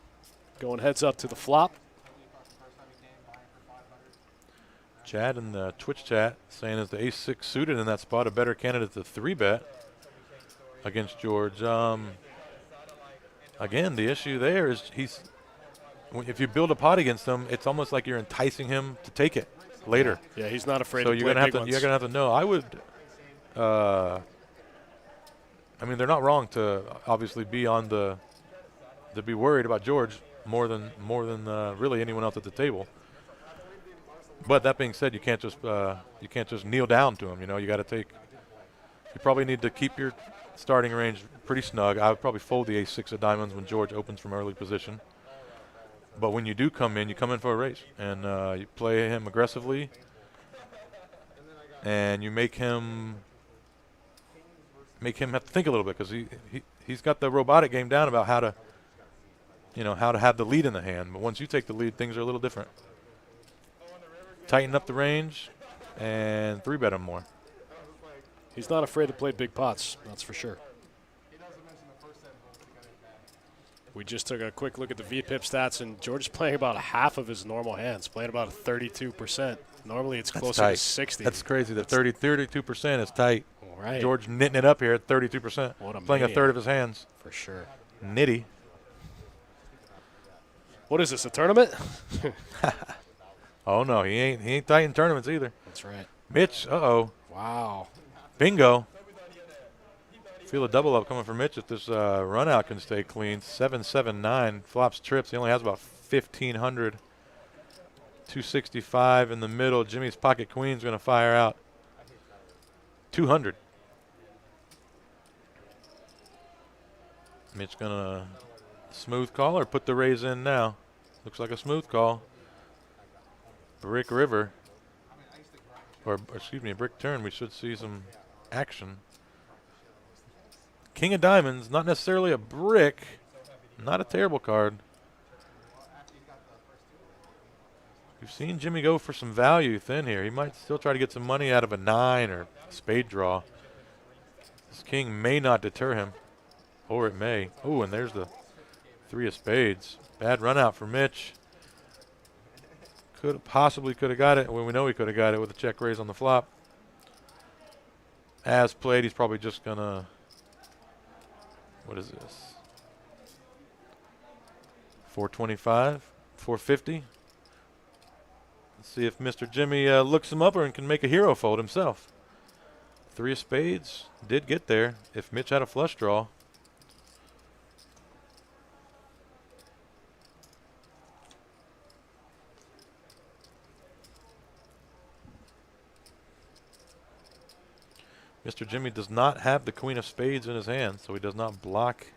Going heads up to the flop. Chad in the Twitch chat saying is the ace-6 suited in that spot a better candidate to 3-bet against George. again, the issue there is if you build a pot against him, it's almost like you're enticing him to take it later. Yeah, he's not afraid So to you're play gonna big you're gonna have to know. I would. I mean, they're not wrong to obviously be to be worried about George more than really anyone else at the table. But that being said, you can't just kneel down to him. You know, you got to take. You probably need to keep your starting range pretty snug. I would probably fold the ace-6 of diamonds when George opens from early position. But when you do come in, you come in for a raise, and you play him aggressively, and you make him have to think a little bit, because he's got the robotic game down about how to have the lead in the hand. But once you take the lead, things are a little different. Tighten up the range and 3-bet him more. He's not afraid to play big pots, that's for sure. We just took a quick look at the VPIP stats, and George is playing about half of his normal hands, playing about 32%. Normally it's closer to 60. That's crazy. The 32% is tight. Right. George knitting it up here at 32%. Playing a third of his hands. For sure. Nitty. What is this, a tournament? Oh, no, he ain't tight in tournaments either. That's right. Mitch, uh-oh. Wow. Bingo. Feel a double up coming from Mitch if this run out can stay clean. 7-7-9. Flops trips. He only has about 1,500. 265 in the middle. Jimmy's pocket queen's going to fire out. 200. Mitch going to smooth call or put the raise in now. Looks like a smooth call. Brick river. Or excuse me, brick turn. We should see some action. King of diamonds, not necessarily a brick. Not a terrible card. We've seen Jimmy go for some value thin here. He might still try to get some money out of a 9 or spade draw. This king may not deter him, or it may. Oh, and there's the 3 of spades. Bad run out for Mitch. Could have got it. Well, we know he could have got it with a check raise on the flop. As played, he's probably just gonna. What is this? 425, 450. Let's see if Mr. Jimmy looks him up and can make a hero fold himself. 3 of spades did get there if Mitch had a flush draw. Mr. Jimmy does not have the queen of spades in his hand, so he does not block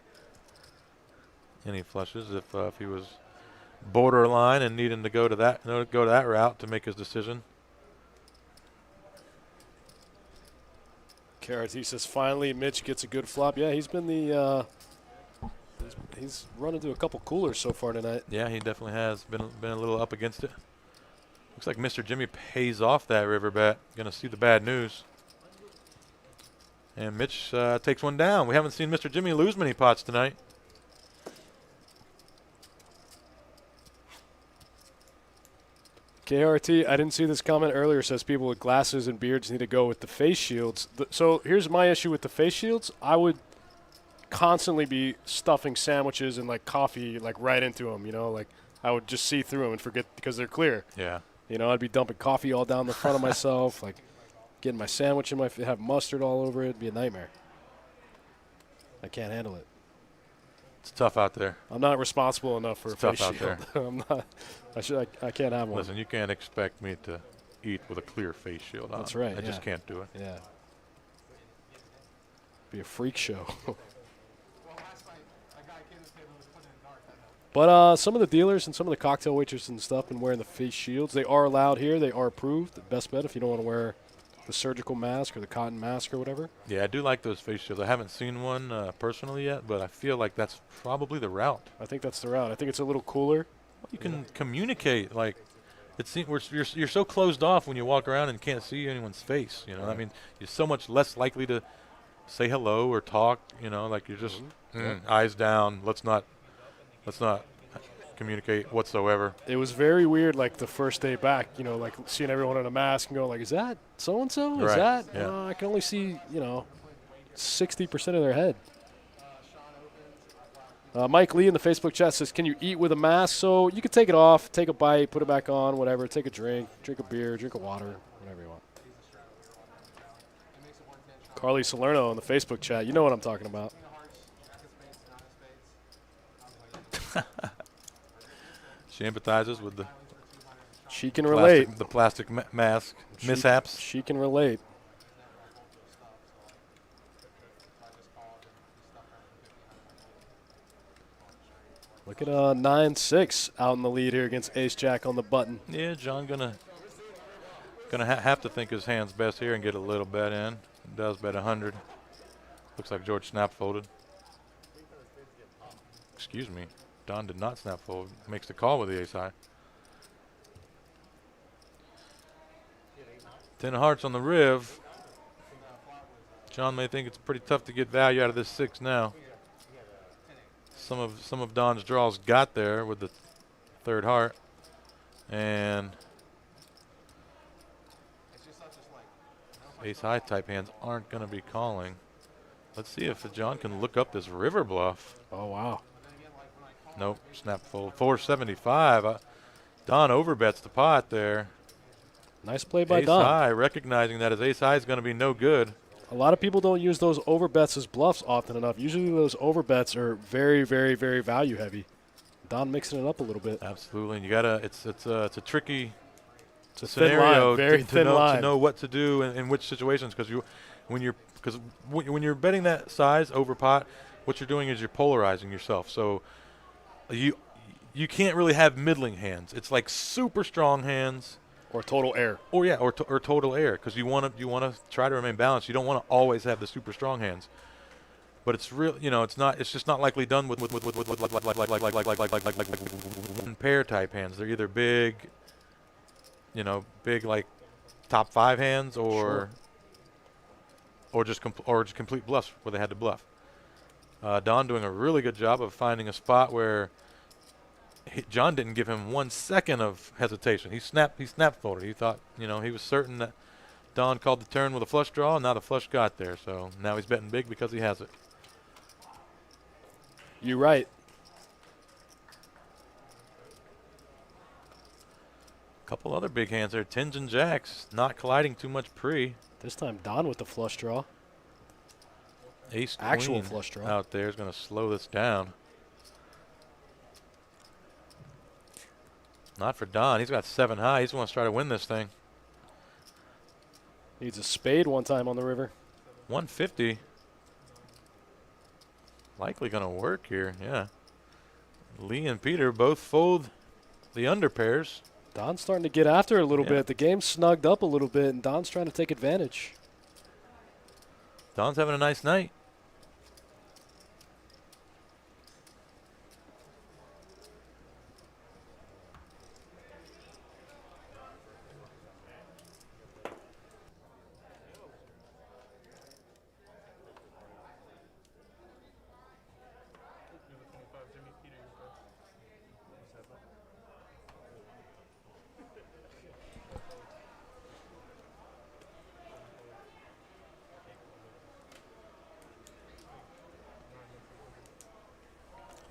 any flushes. If he was borderline and needing to go to that route to make his decision. Carrot, says finally Mitch gets a good flop. Yeah, he's been he's run into a couple coolers so far tonight. Yeah, he definitely has been a little up against it. Looks like Mr. Jimmy pays off that river bet. Gonna see the bad news. And Mitch takes one down. We haven't seen Mr. Jimmy lose many pots tonight. KRT, I didn't see this comment earlier. Says people with glasses and beards need to go with the face shields. So here's my issue with the face shields. I would constantly be stuffing sandwiches and like coffee like right into them. You know, like I would just see through them and forget because they're clear. Yeah. You know, I'd be dumping coffee all down the front of myself, like getting my sandwich in my have mustard all over it. It'd be a nightmare. I can't handle it. It's tough out there. I'm not responsible enough for It's a face tough out shield. there. I'm not. I can't have one. Listen, you can't expect me to eat with a clear face shield on. That's right. I just can't do it. Yeah. Be a freak show. Well, last night, a guy came to the table and was putting it in dark. That helped. But some of the dealers and some of the cocktail waitresses and stuff been wearing the face shields. They are allowed here. They are approved. The best bet if you don't want to wear the surgical mask or the cotton mask or whatever. Yeah, I do like those face shields. I haven't seen one personally yet, but I feel like that's probably the route. I think that's the route. I think it's a little cooler. You can communicate. Like, you're so closed off when you walk around and can't see anyone's face. You know, Right. I mean, you're so much less likely to say hello or talk. You know, like you're just eyes down. Let's not communicate whatsoever. It was very weird, like the first day back, you know, like seeing everyone in a mask and going like, is that so-and-so? Is Right, that? yeah. I can only see, 60% of their head. Mike Lee in the Facebook chat says, can you eat with a mask? So you can take it off, take a bite, put it back on, whatever. Take a drink a beer, drink a water, whatever you want. Carly Salerno in the Facebook chat. You know what I'm talking about. She empathizes with the She can relate. plastic mask mishaps. She can relate. Look at 9-6 out in the lead here against Ace Jack on the button. Yeah, John gonna have to think his hand's best here and get a little bet in. Does bet 100. Looks like George snap folded. Excuse me, Don did not snap fold. Makes the call with the ace high. 10 of hearts on the riv. John may think it's pretty tough to get value out of this 6 now. Some of Don's draws got there with the 3rd heart, and ace high type hands aren't going to be calling. Let's see if John can look up this river bluff. Oh, wow. Nope, snap fold. 475. Don overbets the pot there. Nice play by Ace Don. high, recognizing that his ace high is going to be no good. A lot of people don't use those overbets as bluffs often enough. Usually those overbets are very, very, very value heavy. Don mixing it up a little bit. Absolutely, and you gotta. It's a tricky It's a thin line, very thin line. to know what to do in which situations, because when you're betting that size over pot, what you're doing is you're polarizing yourself. So you can't really have middling hands. It's like super strong hands. Or total air. Or total air, because you want to try to remain balanced. You don't want to always have the super strong hands. But it's real, it's just not likely done with one pair type hands. They're either big like top 5 hands, or just complete bluffs where they had to bluff. Don doing a really good job of finding a spot where John didn't give him 1 second of hesitation. He snap folded. He thought, he was certain that Don called the turn with a flush draw, and now the flush got there. So now he's betting big because he has it. You're right. Couple other big hands there. 10s and jacks, not colliding too much pre. This time Don with the flush draw. Ace Actual queen flush draw. out there is going to slow this down. Not for Don. He's got 7 high. He wants to try to win this thing. Needs a spade one time on the river. 150. Likely going to work here, yeah. Lee and Peter both fold the underpairs. Don's starting to get after it a little Yeah. bit. The game's snugged up a little bit, and Don's trying to take advantage. Don's having a nice night.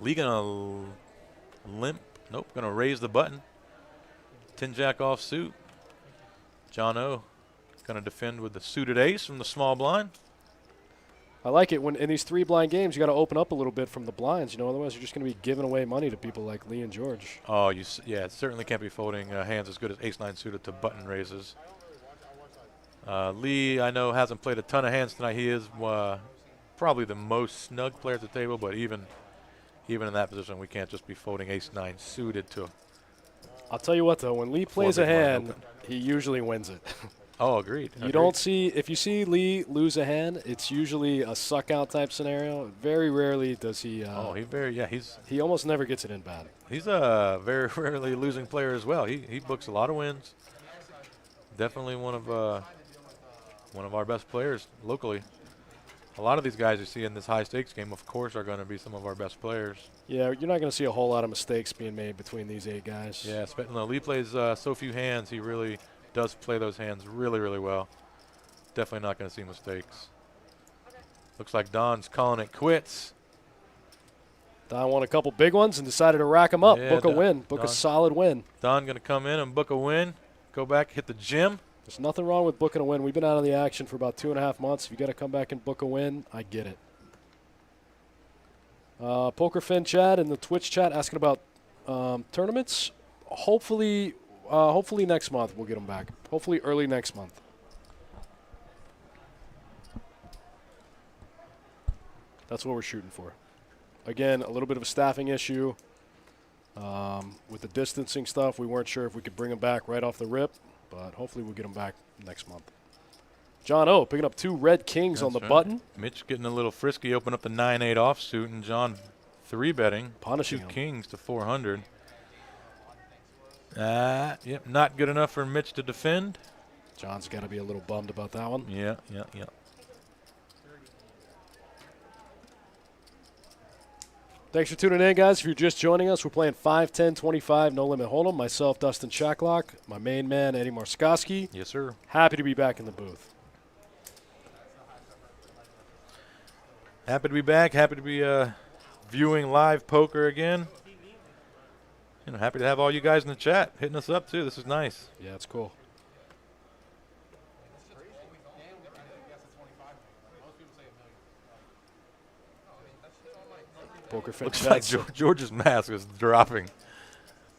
Lee gonna limp. Nope, gonna raise the button. 10 jack off suit. John O gonna defend with the suited ace from the small blind. I like it when in these 3 blind games, you got to open up a little bit from the blinds. Otherwise you're just going to be giving away money to people like Lee and George. Oh, yeah, it certainly can't be folding hands as good as ace-9 suited to button raises. Lee, I know, hasn't played a ton of hands tonight. He is probably the most snug player at the table, but even in that position, we can't just be folding ace-9 suited to. I'll tell you what, though, when Lee plays a big blind hand, open. he usually wins it. Oh, agreed. You don't see, if you see Lee lose a hand, it's usually a suck out type scenario. Very rarely does he. He almost never gets it in bad. He's a very rarely losing player as well. He books a lot of wins. Definitely one of our best players locally. A lot of these guys you see in this high stakes game, of course, are going to be some of our best players. Yeah, you're not going to see a whole lot of mistakes being made between these 8 guys. Yeah, Lee plays so few hands. He really does play those hands really, really well. Definitely not going to see mistakes. Looks like Don's calling it quits. Don won a couple big ones and decided to rack them up, Yeah, book a Don- win, book a Don- solid win. Don going to come in and book a win, go back, hit the gym. There's nothing wrong with booking a win. We've been out of the action for about 2.5 months. If you got to come back and book a win, I get it. Poker Fin Chad in the Twitch chat asking about tournaments. Hopefully next month we'll get them back. Hopefully early next month. That's what we're shooting for. Again, a little bit of a staffing issue. With the distancing stuff, we weren't sure if we could bring them back right off the rip, but hopefully we'll get them back next month. John O picking up 2 red kings on the That's right. button. Mitch getting a little frisky, open up the 9-8 offsuit, and John 3-betting. Punishing 2 him. kings to 400. Yep, not good enough for Mitch to defend. John's got to be a little bummed about that one. Yeah. Thanks for tuning in, guys. If you're just joining us, we're playing 5, 10, 25, No Limit Hold'em. Myself, Dustin Shacklock, my main man, Eddie Marskoski. Yes, sir. Happy to be back in the booth. Happy to be back. Happy to be viewing live poker again. You know, happy to have all you guys in the chat hitting us up too. This is nice. Yeah, it's cool. Poker Fin Looks like Chats. George's mask is dropping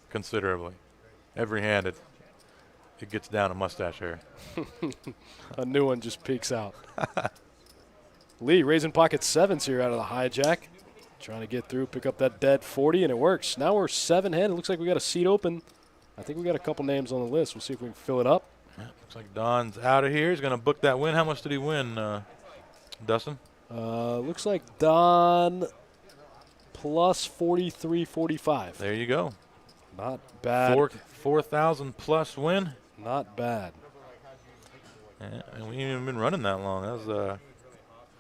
considerably. Every hand it gets down a mustache hair. A new one just peeks out. Lee raising pocket 7s here out of the hijack. Trying to get through, pick up that dead 40, and it works. Now we're 7-handed. Looks like we got a seat open. I think we got a couple names on the list. We'll see if we can fill it up. Looks like Don's out of here. He's going to book that win. How much did he win, Dustin? Looks like Don plus 43.45. There you go. Not bad. 4,000 plus win. Not bad. Yeah, and we ain't even been running that long. That was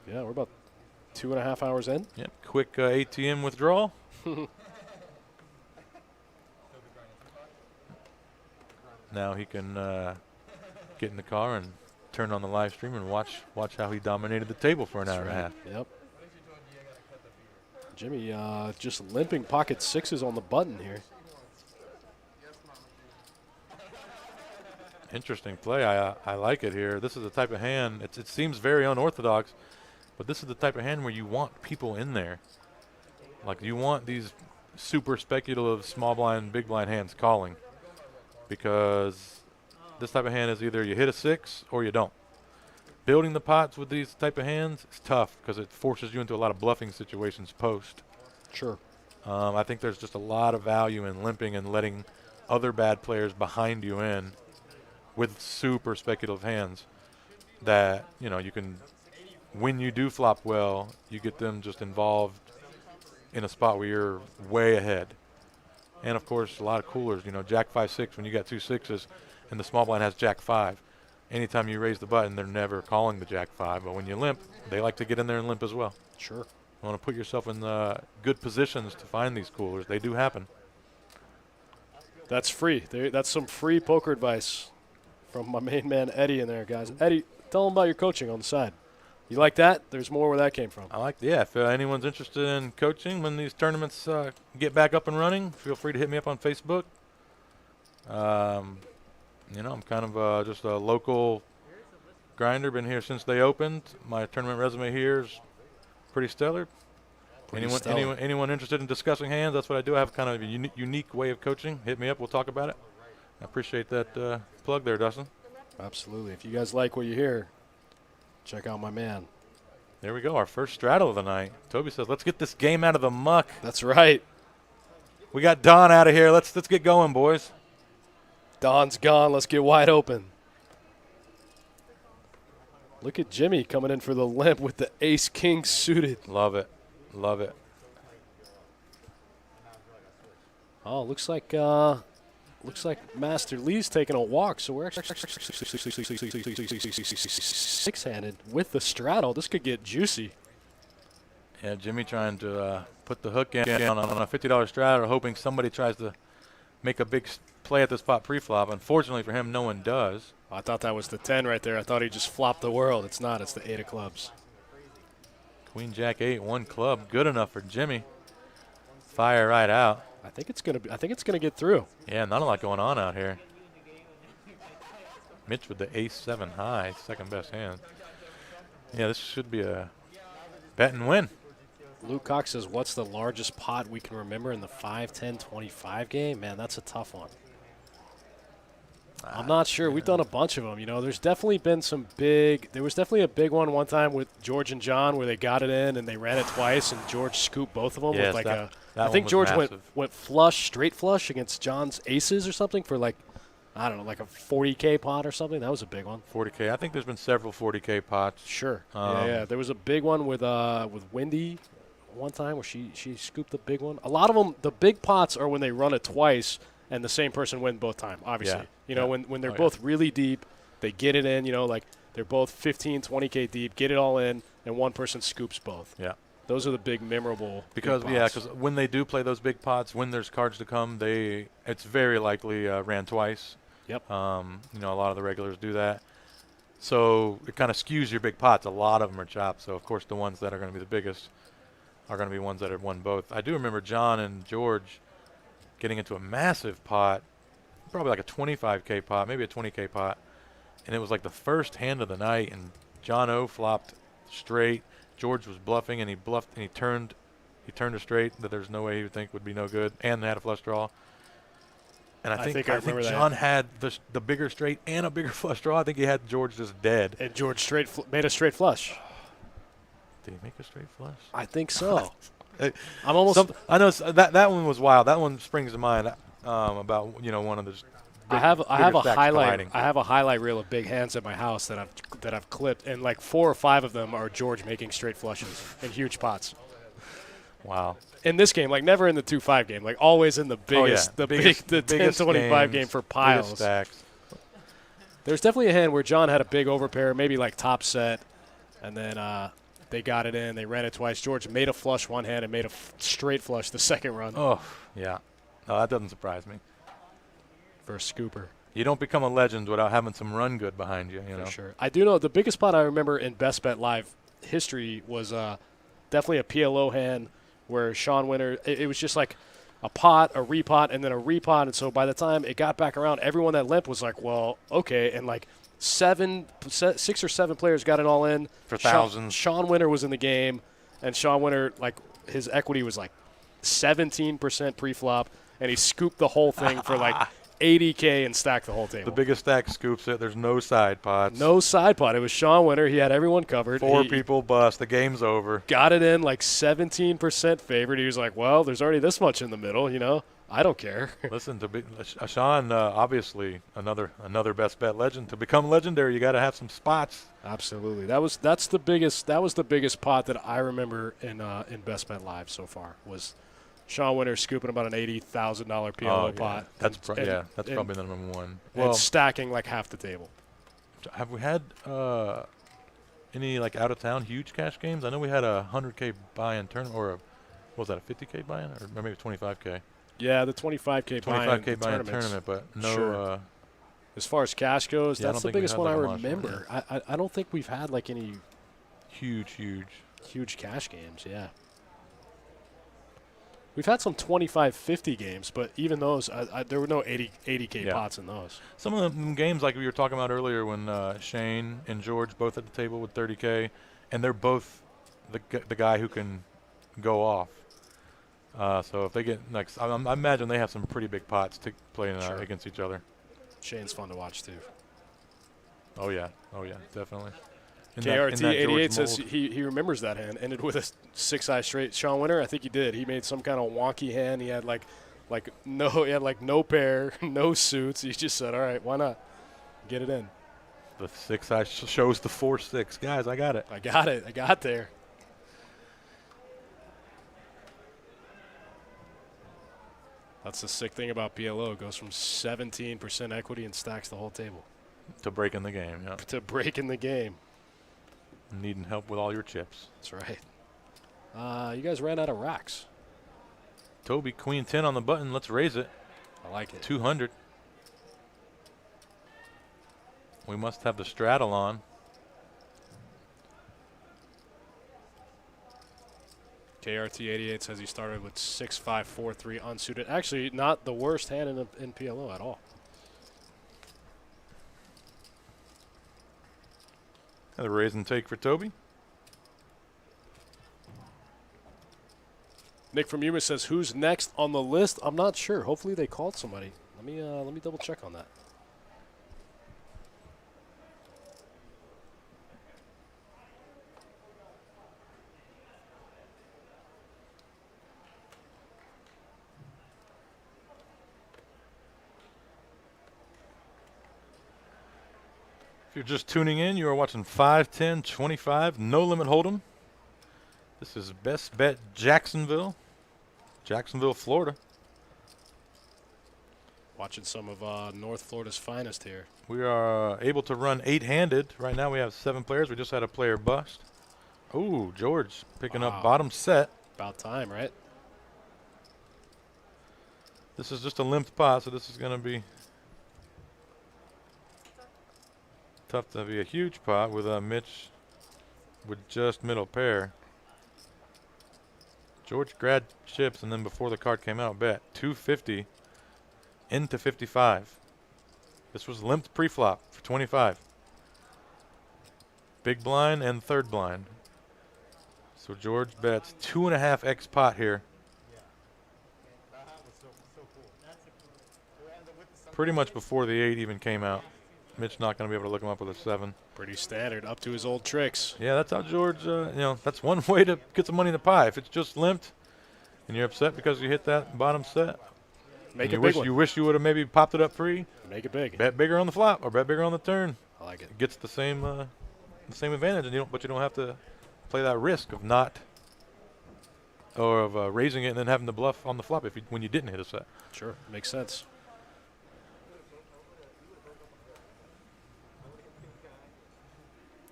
Yeah, we're about 2.5 hours in. yep, quick ATM withdrawal. Now he can get in the car and turn on the live stream and watch how he dominated the table for an hour and a half. Yep. Jimmy just limping pocket 6s on the button here. Interesting play. I like it here. This is the type of hand. It seems very unorthodox, but this is the type of hand where you want people in there. Like you want these super speculative small blind, big blind hands calling, because this type of hand is either you hit a 6 or you don't. Building the pots with these type of hands is tough because it forces you into a lot of bluffing situations post. Sure. I think there's just a lot of value in limping and letting other bad players behind you in with super speculative hands that, you know, you can, when you do flop well, you get them just involved in a spot where you're way ahead. And, of course, a lot of coolers. You know, Jack 5-6, when you got 2 6s and the small blind has Jack 5, anytime you raise the button, they're never calling the Jack 5. But when you limp, they like to get in there and limp as well. Sure. You want to put yourself in good positions to find these coolers. They do happen. That's free. That's some free poker advice from my main man Eddie in there, guys. Eddie, tell them about your coaching on the side. You like that? There's more where that came from. I like, yeah, if anyone's interested in coaching when these tournaments get back up and running, feel free to hit me up on Facebook. You know, I'm kind of just a local grinder. Been here since they opened. My tournament resume here is pretty stellar. Anyone interested in discussing hands? That's what I do. I have kind of a unique way of coaching. Hit me up. We'll talk about it. I appreciate that plug there, Dustin. Absolutely. If you guys like what you hear, check out my man. There we go. Our first straddle of the night. Toby says, "Let's get this game out of the muck." That's right. We got Don out of here. Let's get going, boys. Don's gone. Let's get wide open. Look at Jimmy coming in for the limp with the ace-king suited. Love it. Love it. Oh, looks like Master Lee's taking a walk, so we're actually six-handed with the straddle. This could get juicy. Yeah, Jimmy trying to put the hook in on a $50 straddle, hoping somebody tries to make a big play at the spot pre-flop. Unfortunately for him, no one does. I thought that was the 10 right there. I thought he just flopped the world. It's not. It's the 8 of clubs. Queen Jack 8, 1 club. Good enough for Jimmy. fire right out. I think it's gonna get through. Yeah, not a lot going on out here. Mitch with the ace-7 high, second best hand. Yeah, this should be a bet and win. Luke Cox says, "What's the largest pot we can remember in the 5, 10, 25 game?" Man, that's a tough one. I'm not sure. We've done a bunch of them. You know, there's definitely been some big. There was definitely a big one time with George and Jon where they got it in and they ran it twice and George scooped both of them Yes, with like that I one think was George massive. went flush, straight flush against Jon's aces or something for like, I don't know, like a 40K pot or something. That was a big one. 40K. I think there's been several 40K pots. Sure. Um, yeah. There was a big one with Wendy one time where she scooped the big one. A lot of them, the big pots are when they run it twice and the same person win both time, obviously. Yeah. You know, Yeah. when they're Oh, both really deep, they get it in, you know, like they're both 15, 20K deep, get it all in, and one person scoops both. Yeah. Those are the big memorable Because big yeah, pots. because when they do play those big pots, when there's cards to come, it's very likely ran twice. Yep. You know, a lot of the regulars do that, so it kind of skews your big pots. A lot of them are chopped, so of course the ones that are going to be the biggest are going to be ones that have won both. I do remember Jon and George getting into a massive pot, probably like a 25K pot, maybe a 20K pot, and it was like the first hand of the night, and Jon O flopped straight. George was bluffing, and he bluffed, and he turned a straight that there's no way he would think would be no good, and had a flush draw. And I think remember that. Jon had the bigger straight and a bigger flush draw. I think he had George just dead. And George made a straight flush. Did he make a straight flush? I think so. Hey, I'm almost. I know that one was wild. That one springs to mind about one of the. I have a highlight. colliding. I have a highlight reel of big hands at my house that I've clipped, and like 4 or 5 of them are George making straight flushes in huge pots. Wow. In this game, like never in the 2-5 game, like always in the biggest, the 10-25 game for piles. Biggest stacks. There's definitely a hand where Jon had a big overpair, maybe like top set, and then they got it in. They ran it twice. George made a flush one hand and made a straight flush the second run Oh, yeah. No, that doesn't surprise me. for a scooper. You don't become a legend without having some run good behind you. You know. For sure. I do know the biggest pot I remember in Best Bet Live history was definitely a PLO hand where Sean Winter, it was just like a pot, a repot, and then a repot. And so by the time it got back around, everyone that limped was like, well, okay. And like 6 or 7 players got it all in. For thousands. Sean Winter was in the game, and Sean Winter, like, his equity was like 17% pre-flop, and he scooped the whole thing for like 80K and stacked the whole table. The biggest stack scoops it. There's no side pots. No side pot. It was Sean Winter. He had everyone covered. 4 He people bust. The game's over. got it in like 17% favored. He was like, well, there's already this much in the middle, you know. I don't care. Listen, Sean, obviously another best bet legend. To become legendary, you got to have some spots. Absolutely. That was the biggest pot that I remember in Best Bet Live so far was Sean Winter scooping about an $80,000 PLO pot. That's and probably the number one. And Well, stacking like half the table. have we had any like out of town huge cash games? I know we had a 100K buy-in tournament, or what was that, a 50K buy-in, or maybe a 25K? Yeah, the 25K buy-in 25K buy-in tournaments. tournament, but no. Sure. As far as cash goes, Yeah, I that's don't the think we biggest had one I like a launch one, remember. I don't think we've had like any Huge. huge cash games, yeah. We've had some 25-50 games, but even those, there were no 80K Yeah. pots in those. Some of them games like we were talking about earlier when Shane and George both at the table with 30K, and they're both the guy who can go off. So if they get next, I imagine they have some pretty big pots to play Sure. against each other. Shane's fun to watch, too. Oh yeah, definitely. In KRT that 88 George says mold. he remembers that hand. Ended with a 6-eye straight. Sean Winter, I think he did. He made some kind of wonky hand. He had no pair, no suits. He just said, all right, why not? Get it in. The 6-eye shows the 4-6. Guys, I got it. I got it. I got there. That's the sick thing about PLO. It goes from 17% equity and stacks the whole table To break in the game, yeah. to breaking the game. Needing help with all your chips. That's right. You guys ran out of racks. Toby, queen 10 on the button. Let's raise it. I like it. 200. We must have the straddle on. KRT88 says he started with 6-5, 4-3 unsuited. Actually, not the worst hand in PLO at all. The raise and take for Toby. Nick from Yuma says, who's next on the list? I'm not sure. Hopefully they called somebody. Let me double check on that. If you're just tuning in, you are watching 5-10-25 No Limit Hold'em. This is Best Bet Jacksonville, Florida. Watching some of North Florida's finest here. We are able to run 8-handed. Right now we have 7 players. We just had a player bust. Ooh, George picking up bottom set. About time, right? This is just a limped pot, so this is going to be tough to be a huge pot with Mitch with just middle pair. George grabbed chips, and then before the card came out, bet 250 into 55. This was limped pre-flop for 25. Big blind and third blind. So George bets 2.5x pot here. Pretty much before the 8 even came out. Mitch not going to be able to look him up with a 7. Pretty standard, up to his old tricks. Yeah, that's how George, that's one way to get some money in the pie. If it's just limped and you're upset because you hit that bottom set, Make you it big you wish you would have maybe popped it up free, Make it big. bet bigger on the flop or bet bigger on the turn. I like it. It gets the same advantage, and but you don't have to play that risk of not or of raising it and then having to bluff on the flop when you didn't hit a set. Sure, makes sense.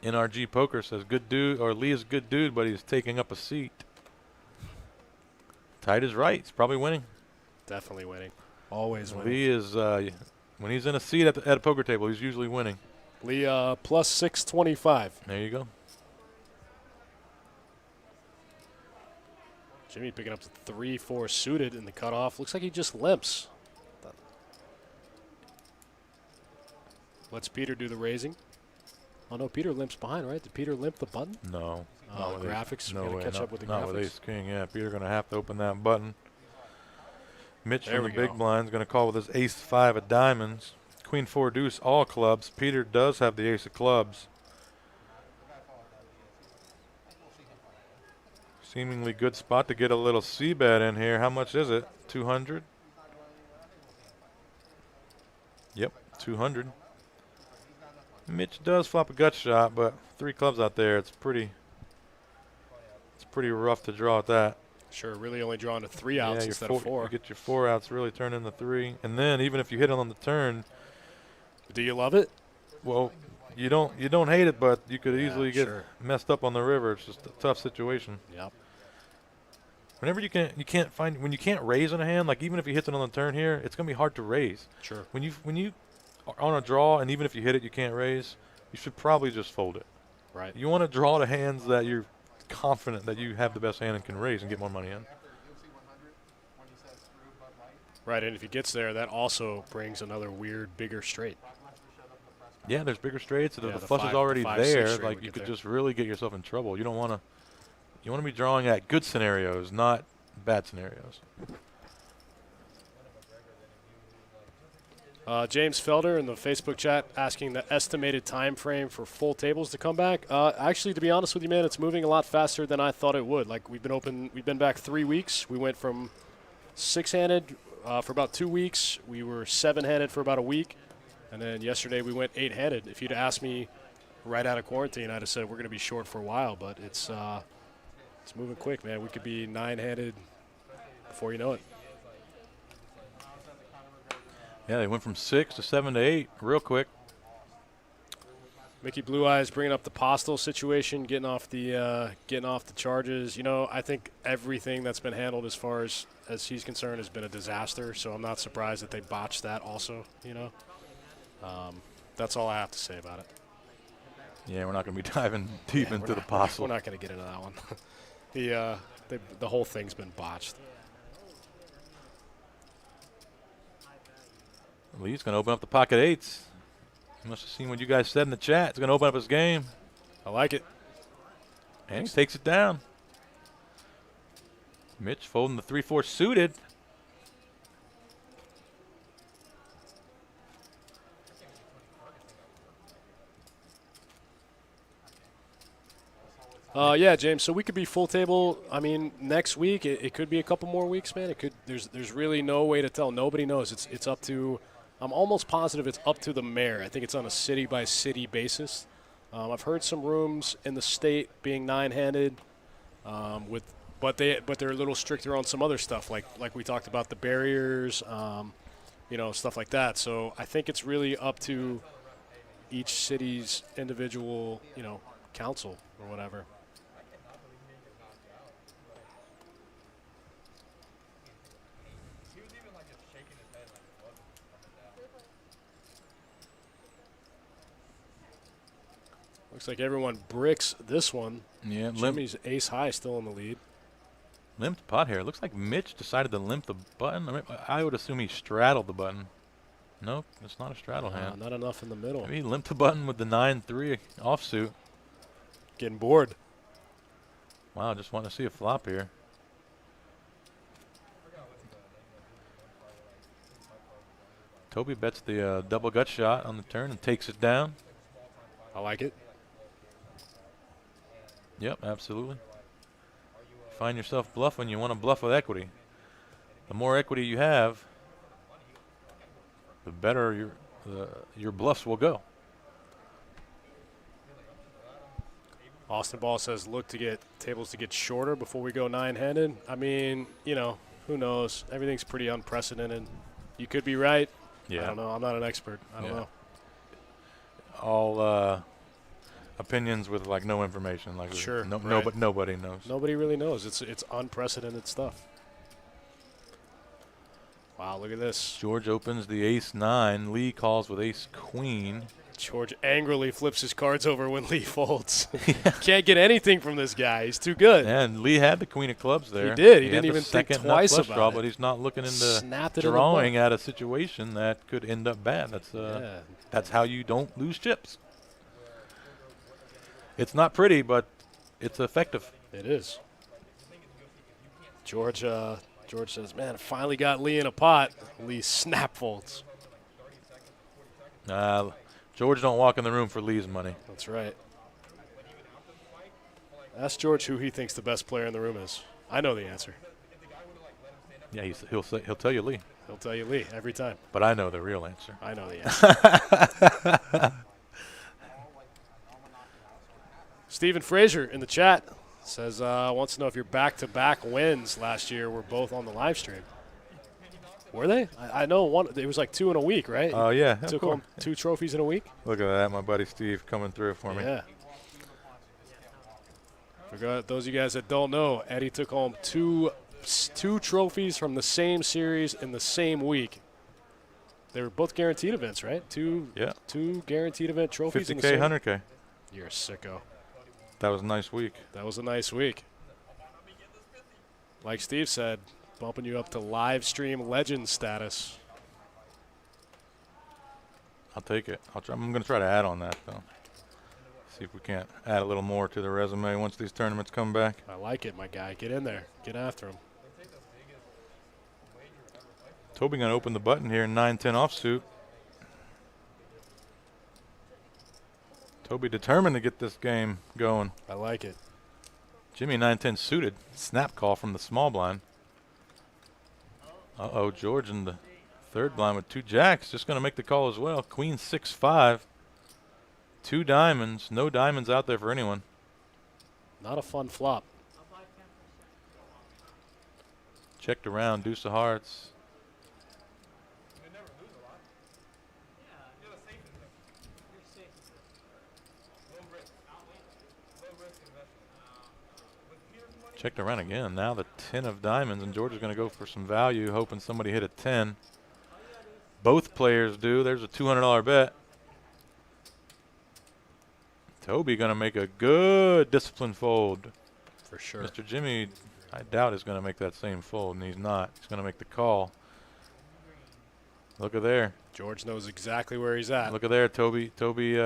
NRG Poker says good dude, or Lee is a good dude, but he's taking up a seat. Tight is right. He's probably winning. Definitely winning. Always winning. Lee is when he's in a seat at a poker table, he's usually winning. Lee plus 625. There you go. Jimmy picking up the 3-4 suited in the cutoff. Looks like he just limps. Lets Peter do the raising. Oh, no, Peter limps behind, right? Did Peter limp the button? No. Oh, the graphics? No We're way. going to catch up with the not graphics. with ace king. Yeah, Peter going to have to open that button. Mitch There from we the big go. blind's going to call with his ace 5 of diamonds. Queen 4 deuce, all clubs. Peter does have the ace of clubs. Seemingly good spot to get a little c-bet in here. How much is it? 200? Yep, 200. Mitch does flop a gut shot, but 3 clubs out there. It's pretty rough to draw at that. Sure, really only drawing to 3 outs your instead of 4. You get your 4 outs, really turn into 3. And then even if you hit it on the turn, Do you love it? well, you don't hate it, but you could Yeah, easily get sure. messed up on the river. It's just a tough situation. Yep. Whenever you can't raise in a hand, like even if you hit it on the turn here, it's gonna be hard to raise. Sure. When you are on a draw, and even if you hit it, you can't raise, you should probably just fold it. Right. You want to draw the hands that you're confident that you have the best hand and can raise and get more money in. Right, and if he gets there, that also brings another weird, bigger straight. Yeah, there's bigger straights. Yeah, The the flush is 5, already 5, 6 there. straight Like would you get could there. just really get yourself in trouble. You don't want to. You want to be drawing at good scenarios, not bad scenarios. James Felder in the Facebook chat asking the estimated time frame for full tables to come back. Actually, to be honest with you, man, it's moving a lot faster than I thought it would. Like we've been back 3 weeks. We went from 6-handed for about 2 weeks. We were 7-handed for about a week, and then yesterday we went 8-handed. If you'd asked me right out of quarantine, I'd have said we're going to be short for a while, but it's moving quick, man. We could be 9-handed before you know it. Yeah, they went from 6 to 7 to 8 real quick. Mickey Blue Eyes bringing up the Postal situation, getting off the charges. You know, I think everything that's been handled as far as he's concerned has been a disaster. So I'm not surprised that they botched that. Also, you know, that's all I have to say about it. Yeah, we're not going to be diving deep into the Postal. We're not going to get into that one. The The whole thing's been botched. Lee's going to open up the pocket eights. He must have seen what you guys said in the chat. He's going to open up his game. I like it. And he takes it down. Mitch folding the 3-4 suited. Yeah, James. So we could be full table. I mean, next week it could be a couple more weeks, man. It could. There's really no way to tell. Nobody knows. It's up to. I'm almost positive it's up to the mayor. I think it's on a city by city basis. I've heard some rooms in the state being 9-handed, but they're a little stricter on some other stuff, like we talked about the barriers, stuff like that. So I think it's really up to each city's individual, council or whatever. Looks like everyone bricks this one. Yeah, Jimmy's ace high still in the lead. limped pot here. It looks like Mitch decided to limp the button. I would assume he straddled the button. Nope, it's not a straddle hand. Not enough in the middle. Maybe he limped the button with the 9-3 offsuit. Getting bored. Wow, just want to see a flop here. Toby bets the double gut shot on the turn and takes it down. I like it. Yep, absolutely. Find yourself bluffing, you want to bluff with equity. The more equity you have, the better your bluffs will go. Austin Ball says, look to get tables to get shorter before we go 9-handed. I mean, who knows? Everything's pretty unprecedented. You could be right. Yeah. I don't know. I'm not an expert. I don't know. All opinions with no information. Sure. No, but nobody knows. Nobody really knows. It's unprecedented stuff. Wow, look at this. George opens the ace-9. Lee calls with ace-queen. George angrily flips his cards over when Lee folds. Can't get anything from this guy. He's too good. And Lee had the queen of clubs there. He did. He had didn't even the think second twice nut flush about draw, it. But he's not looking into Snapped it in the drawing butt. at a situation that could end up bad. That's how you don't lose chips. It's not pretty, but it's effective. It is. George says, man, I finally got Lee in a pot. Lee snap folds. George don't walk in the room for Lee's money. That's right. Ask George who he thinks the best player in the room is. I know the answer. Yeah, he'll tell you Lee. He'll tell you Lee every time. But I know the real answer. I know the answer. Stephen Frazier in the chat says, wants to know if your back-to-back wins last year were both on the live stream. Were they? I know one. It was like 2 in a week, right? Oh, yeah. Took home 2 trophies in a week. Look at that, my buddy Steve coming through for me. Yeah. For those of you guys that don't know, Eddie took home two trophies from the same series in the same week. They were both guaranteed events, right? Two guaranteed event trophies. 50K, 100K. You're a sicko. That was a nice week. That was a nice week. Like Steve said, bumping you up to live stream legend status. I'll take it. I'm going to try to add on that, though. See if we can't add a little more to the resume once these tournaments come back. I like it, my guy. Get in there. Get after him. Toby going to open the button here in 9-10 offsuit. Toby determined to get this game going. I like it. Jimmy 9-10 suited. Snap call from the small blind. Uh-oh, George in the third blind with 2 jacks. Just going to make the call as well. Queen 6-5. 2 diamonds. No diamonds out there for anyone. Not a fun flop. Checked around. Deuce of hearts. Checked around again. Now the 10 of diamonds, and George is going to go for some value, hoping somebody hit a 10. Both players do. There's a $200 bet. Toby going to make a good discipline fold. For sure. Mr. Jimmy I doubt he's going to make that same fold, and he's not. He's going to make the call. Look at there. George knows exactly where he's at. Look at there. Toby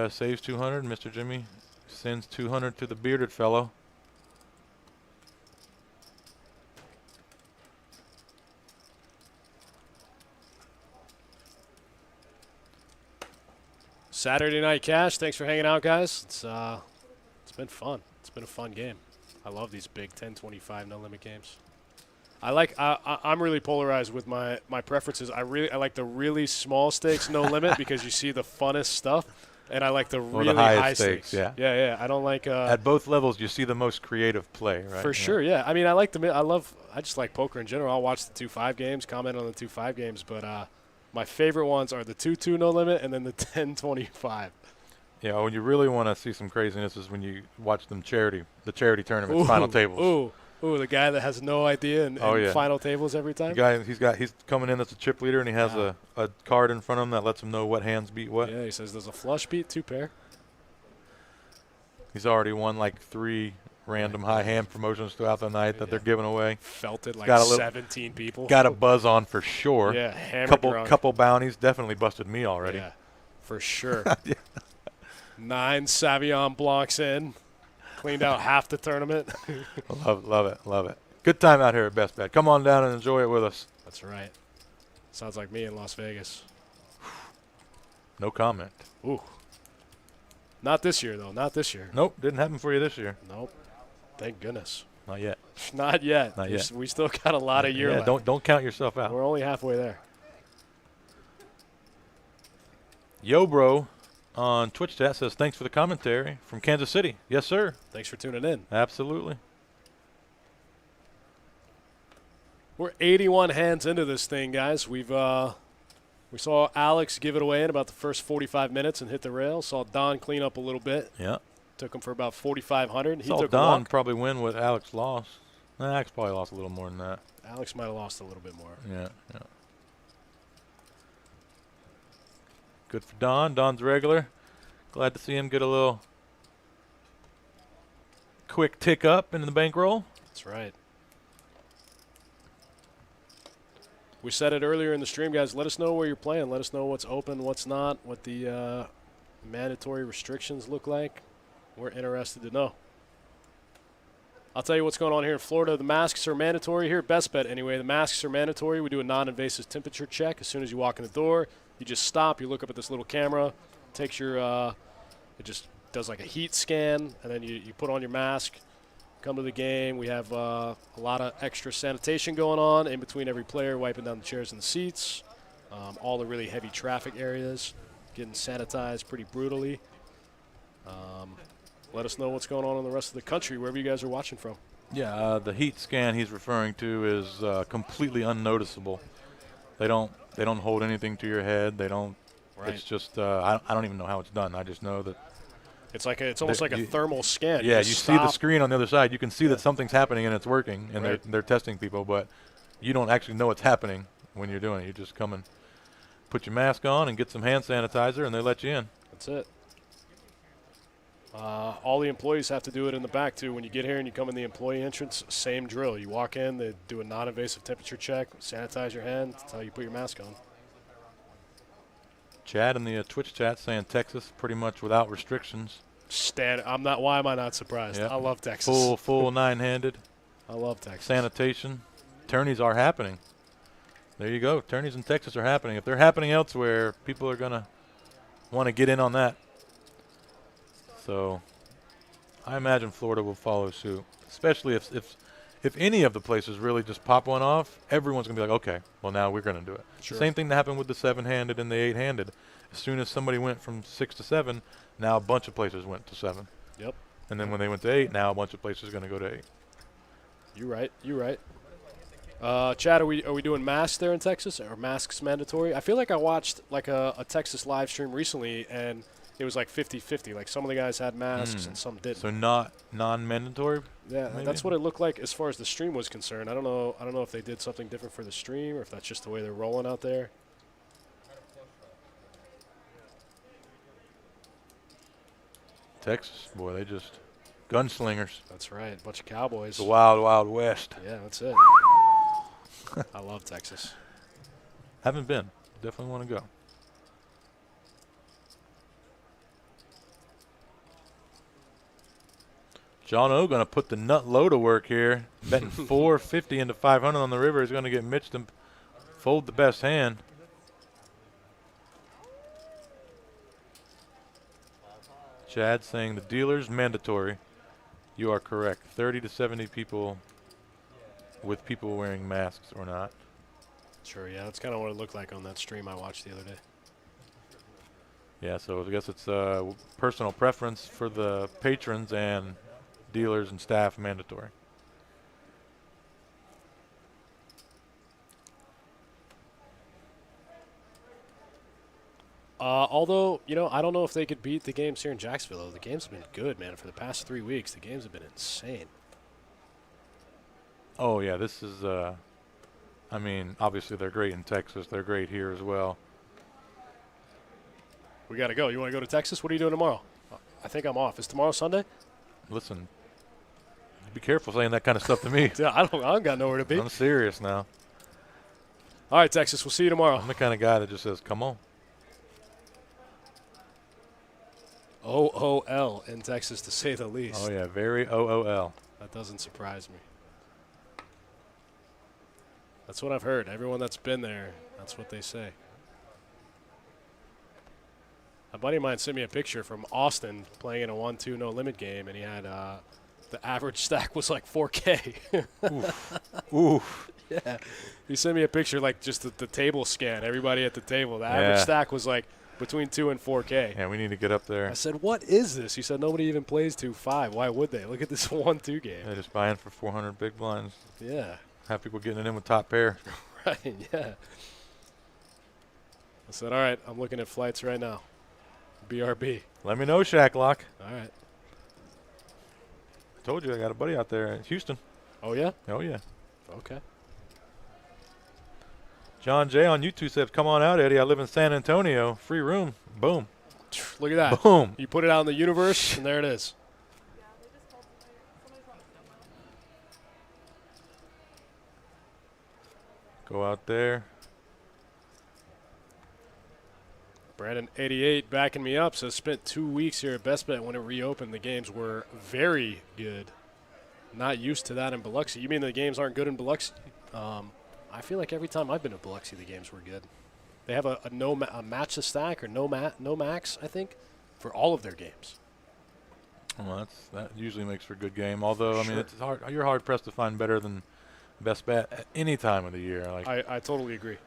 saves 200. Mr. Jimmy sends 200 to the bearded fellow. Saturday Night Cash. Thanks for hanging out, guys. It's been fun. It's been a fun game. I love these big 10, 25 no limit games. I'm really polarized with my preferences. I like the really small stakes no limit because you see the funnest stuff, and I like the really high stakes. Yeah. I don't like at both levels you see the most creative play, right? For sure. Yeah. I mean, I just like poker in general. I'll watch the 2-5 games, comment on the 2-5 games, but my favorite ones are the 2-2 no limit and then the 10-25. Yeah, when you really want to see some craziness is when you watch the charity tournaments, final tables. Ooh, the guy that has no idea in final tables every time. The guy, he's coming in as a chip leader, and he has a card in front of him that lets him know what hands beat what. Yeah, he says there's a flush beat 2 pair. He's already won like 3 random high hand promotions throughout the night that they're giving away. Felt it like 17 people. Got a buzz on for sure. Yeah, hammered couple bounties definited busted me already. Yeah, for sure. 9 Sauvignon Blancs in. Cleaned out half the tournament. Love it. Good time out here at Best Bet. Come on down and enjoy it with us. That's right. Sounds like me in Las Vegas. No comment. Ooh. Not this year, though. Not this year. Nope, didn't happen for you this year. Nope. Thank goodness. Not yet. Not yet. We still got a lot of year left. Don't count yourself out. We're only halfway there. Yo, bro. On Twitch chat says, thanks for the commentary from Kansas City. Yes, sir. Thanks for tuning in. Absolutely. We're 81 hands into this thing, guys. We saw Alex give it away in about the first 45 minutes and hit the rail. Saw Don clean up a little bit. Yeah. Took him for about 4,500. He saw took Don a walk. probably win what Alex lost. Alex probably lost a little more than that. Alex might have lost a little bit more. Yeah. Good for Don. Don's regular. Glad to see him get a little quick tick up into the bankroll. That's right. We said it earlier in the stream, guys. Let us know where you're playing. Let us know what's open, what's not, what the mandatory restrictions look like. We're interested to know. I'll tell you what's going on here in Florida. The masks are mandatory here at Best Bet anyway. The masks are mandatory. We do a non-invasive temperature check as soon as you walk in the door. You just stop. You look up at this little camera. Takes your it just does like a heat scan, and then you put on your mask. Come to the game. We have a lot of extra sanitation going on in between every player, wiping down the chairs and the seats. All the really heavy traffic areas getting sanitized pretty brutally. Let us know what's going on in the rest of the country, wherever you guys are watching from. Yeah, the heat scan he's referring to is completely unnoticeable. They don't hold anything to your head. They don't. Right. It's just I don't even know how it's done. I just know that it's almost like a thermal scan. Yeah, you see the screen on the other side. You can see that something's happening and it's working, and they're testing people, but you don't actually know what's happening when you're doing it. You just come and put your mask on and get some hand sanitizer, and they let you in. That's it. All the employees have to do it in the back, too. When you get here and you come in the employee entrance, same drill. You walk in, they do a non-invasive temperature check, sanitize your hand. That's how you put your mask on. Chad in the Twitch chat saying Texas pretty much without restrictions. Why am I not surprised? Yep. I love Texas. Full nine-handed. I love Texas. Sanitation. Tourneys are happening. There you go. Tourneys in Texas are happening. If they're happening elsewhere, people are going to want to get in on that. So I imagine Florida will follow suit, especially if any of the places really just pop one off. Everyone's going to be like, okay, well, now we're going to do it. Sure. Same thing that happened with the 7-handed and the 8-handed. As soon as somebody went from 6 to 7, now a bunch of places went to 7. Yep. And then when they went to 8, now a bunch of places are going to go to 8. You're right. Chad, are we doing masks there in Texas? Are masks mandatory? I feel like I watched like a Texas live stream recently, and it was like 50-50. Like some of the guys had masks and some didn't. So non-mandatory? Yeah, maybe? That's what it looked like as far as the stream was concerned. I don't know if they did something different for the stream or if that's just the way they're rolling out there. Texas, boy, they just gunslingers. That's right. A bunch of cowboys. The wild, wild west. Yeah, that's it. I love Texas. Haven't been. Definitely want to go. John O going to put the nut low to work here. Betting 450 into 500 on the river. He's going to get Mitch to fold the best hand. Chad saying the dealer's mandatory. You are correct. 30 to 70 people with people wearing masks or not. Sure, yeah. That's kind of what it looked like on that stream I watched the other day. Yeah, so I guess it's personal preference for the patrons and dealers and staff mandatory. Although, you know, I don't know if they could beat the games here in Jacksonville. The games have been good, man. For the past 3 weeks, the games have been insane. Oh, yeah, this is, I mean, obviously they're great in Texas. They're great here as well. We got to go. You want to go to Texas? What are you doing tomorrow? I think I'm off. Is tomorrow Sunday? Listen, be careful saying that kind of stuff to me. Yeah, I don't got nowhere to be. I'm serious now. All right, Texas. We'll see you tomorrow. I'm the kind of guy that just says, come on. OOL in Texas, to say the least. Oh, yeah, very OOL. That doesn't surprise me. That's what I've heard. Everyone that's been there, that's what they say. A buddy of mine sent me a picture from Austin playing in a 1-2 no-limit game, and he had the average stack was like 4K. Oof. Oof. Yeah. He sent me a picture, like just the table scan, everybody at the table. The average stack was like between 2 and 4K. Yeah, we need to get up there. I said, what is this? He said, nobody even plays 2-5. Why would they? Look at this 1-2 game. They're just buying for 400 big blinds. Yeah. Have people getting it in with top pair. Right, yeah. I said, all right, I'm looking at flights right now. BRB. Let me know, Shacklock. All right. I told you I got a buddy out there in Houston. Oh, yeah? Oh, yeah. Okay. John J. on YouTube said, come on out, Eddie. I live in San Antonio. Free room. Boom. Look at that. Boom. You put it out in the universe, and there it is. Go out there. Brandon 88 backing me up, says spent 2 weeks here at Best Bet when it reopened. The games were very good. Not used to that in Biloxi. You mean the games aren't good in Biloxi? I feel like every time I've been to Biloxi, the games were good. They have a match the stack or no max, I think, for all of their games. Well, that usually makes for a good game. Although, I mean, Sure. it's hard. You're hard pressed to find better than Best Bet at any time of the year. Like, I totally agree.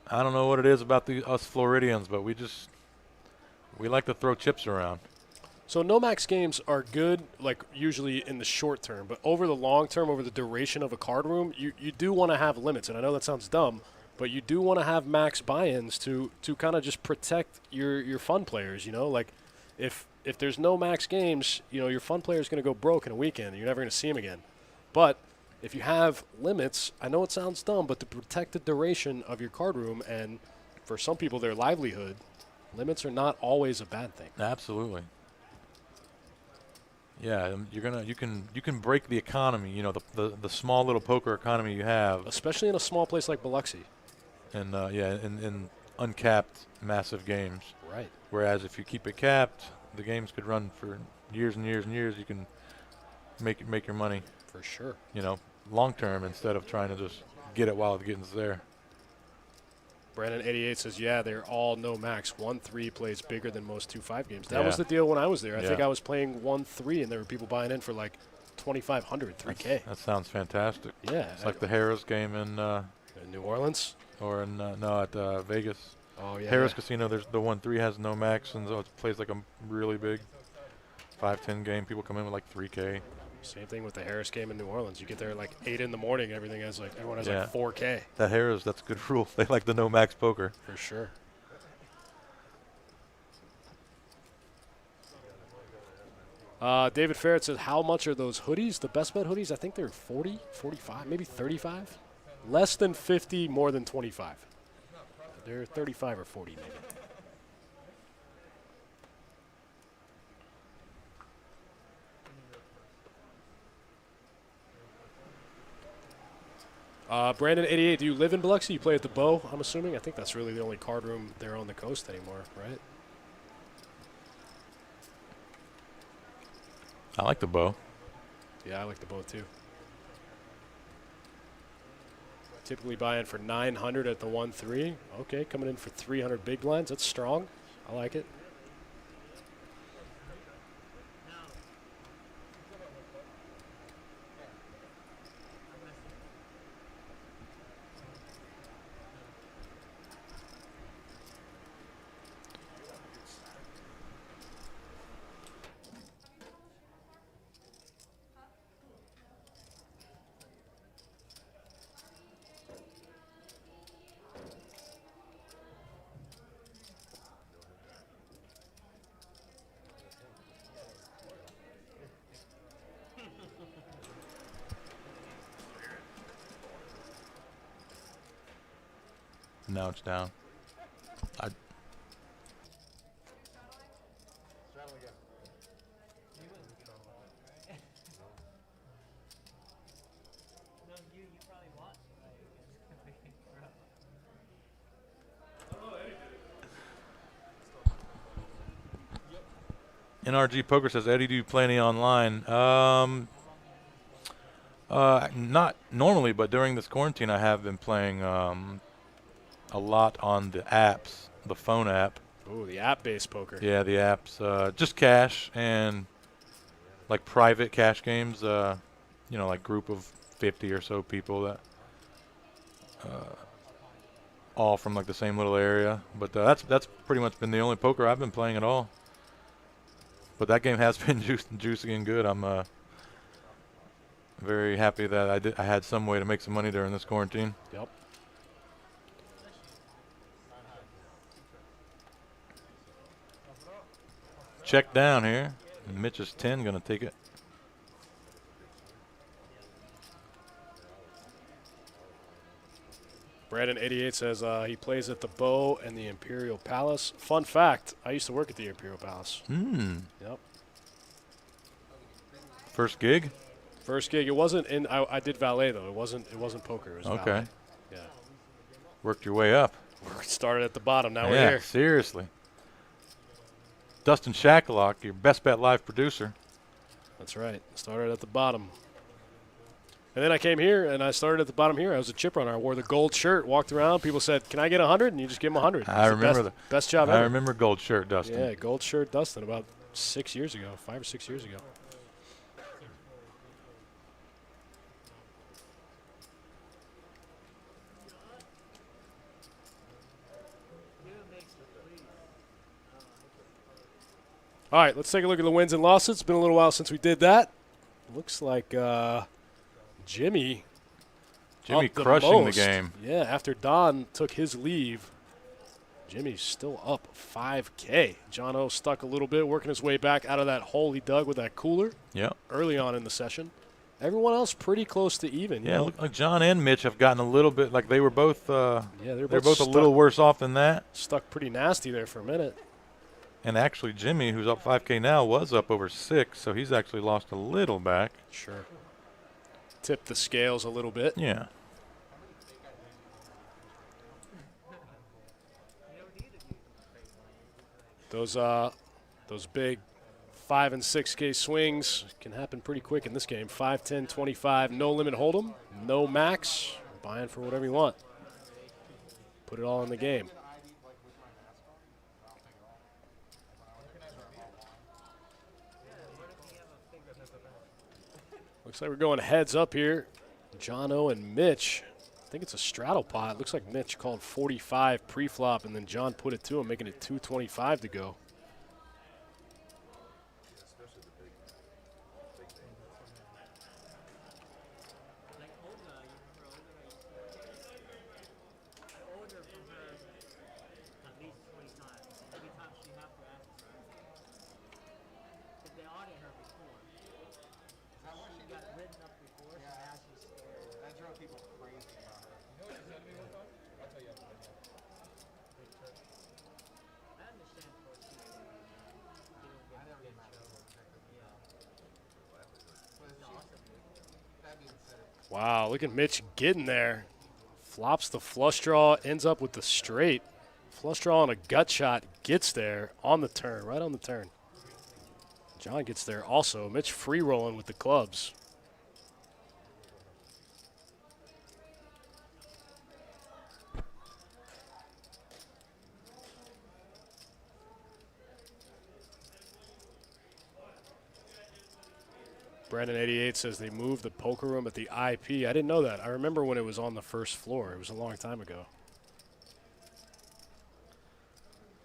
I don't know what it is about us Floridians, but we like to throw chips around. So no max games are good, like usually in the short term, but over the long term, over the duration of a card room, you do want to have limits. And I know that sounds dumb, but you do want to have max buy-ins to kind of just protect your fun players. You know, like if there's no max games, you know, your fun player is going to go broke in a weekend, and you're never going to see him again. But if you have limits, I know it sounds dumb, but to protect the duration of your card room and for some people their livelihood, limits are not always a bad thing. Absolutely. Yeah, you can break the economy. You know, the small little poker economy you have, Especially in a small place like Biloxi. and in uncapped massive games. Right. Whereas if you keep it capped, the games could run for years and years and years. You can make your money, For sure. you know, long term instead of trying to just get it while the getting's there. Brandon 88 says, yeah, they're all no max. 1-3 plays bigger than most 2-5 games. That Yeah. was the deal when I was there. I think Yeah. I was playing 1-3, and there were people buying in for like 2,500, 3K. That sounds fantastic. Yeah. It's like the Harris game in In New Orleans? at Vegas. Oh, yeah. Harris Casino, there's the 1-3 has no max, and so it plays like a really big 5-10 game. People come in with like 3K. Same thing with the Harris game in New Orleans. You get there at like 8 in the morning, everything has like, everyone has Yeah. like 4K. That Harris, that's a good rule. They like the no max poker. For sure. David Ferret says, how much are those hoodies? The Best Bet hoodies, I think they're 40, 45, maybe 35. Less than 50, more than 25. They're 35 or 40 maybe. Brandon88, do you live in Biloxi? You play at the Bow, I'm assuming? I think that's really the only card room there on the coast anymore, right? I like the bow. Yeah, I like the Bow too. Typically buy in for 900 at the 1-3. Okay, coming in for 300 big blinds. That's strong. I like it. Now it's down. NRG Poker says, Eddie, do you play any online? Not normally, but during this quarantine, I have been playing a lot on the apps, the phone app. Ooh, the app-based poker. Yeah, the apps. Just cash and like private cash games. You know, like group of 50 or so people that all from like the same little area. But that's pretty much been the only poker I've been playing at all. But that game has been juicy and good. I'm very happy that I had some way to make some money during this quarantine. Yep. Check down here. Mitch is 10, gonna take it. Brandon88 says he plays at the Bow and the Imperial Palace. Fun fact, I used to work at the Imperial Palace. Yep. First gig? First gig. It wasn't in. I did valet though. It wasn't poker. It was Okay. valet. Yeah. Worked your way up. Started at the bottom. Now we're Yeah, here. seriously. Dustin Shacklock, your Best Bet Live producer. That's right. Started at the bottom. And then I came here, and I started at the bottom here. I was a chip runner. I wore the gold shirt, walked around. People said, "Can I get 100?" And you just give them 100. I remember the best job ever. I remember gold shirt, Dustin. Yeah, gold shirt Dustin about 6 years ago, 5 or 6 years ago. All right, let's take a look at the wins and losses. It's been a little while since we did that. Looks like Jimmy up crushing the most. game. Yeah, after Don took his leave, Jimmy's still up 5K. Jon O stuck a little bit, working his way back out of that hole he dug with that cooler early on in the session. Everyone else pretty close to even. Yeah, look like John and Mitch have gotten a little bit, like they were both they're both a little worse off than that. Stuck pretty nasty there for a minute. And actually Jimmy, who's up 5K now, was up over 6, so he's actually lost a little back. Sure. Tipped the scales a little bit. Yeah. Those big 5 and 6K swings can happen pretty quick in this game. 5, 10, 25, no limit hold'em, no max, buying for whatever you want. Put it all in the game. Looks like we're going heads up here. Jon O and Mitch. I think it's a straddle pot. Looks like Mitch called 45 pre-flop, and then Jon put it to him, making it 225 to go. That being said, Wow, look at Mitch getting there. Flops the flush draw, ends up with the straight. Flush draw on a gut shot, gets there on the turn, right on the turn. Jon gets there also. Mitch free rolling with the clubs. Brandon88 says they moved the poker room at the IP. I didn't know that. I remember when it was on the first floor. It was a long time ago.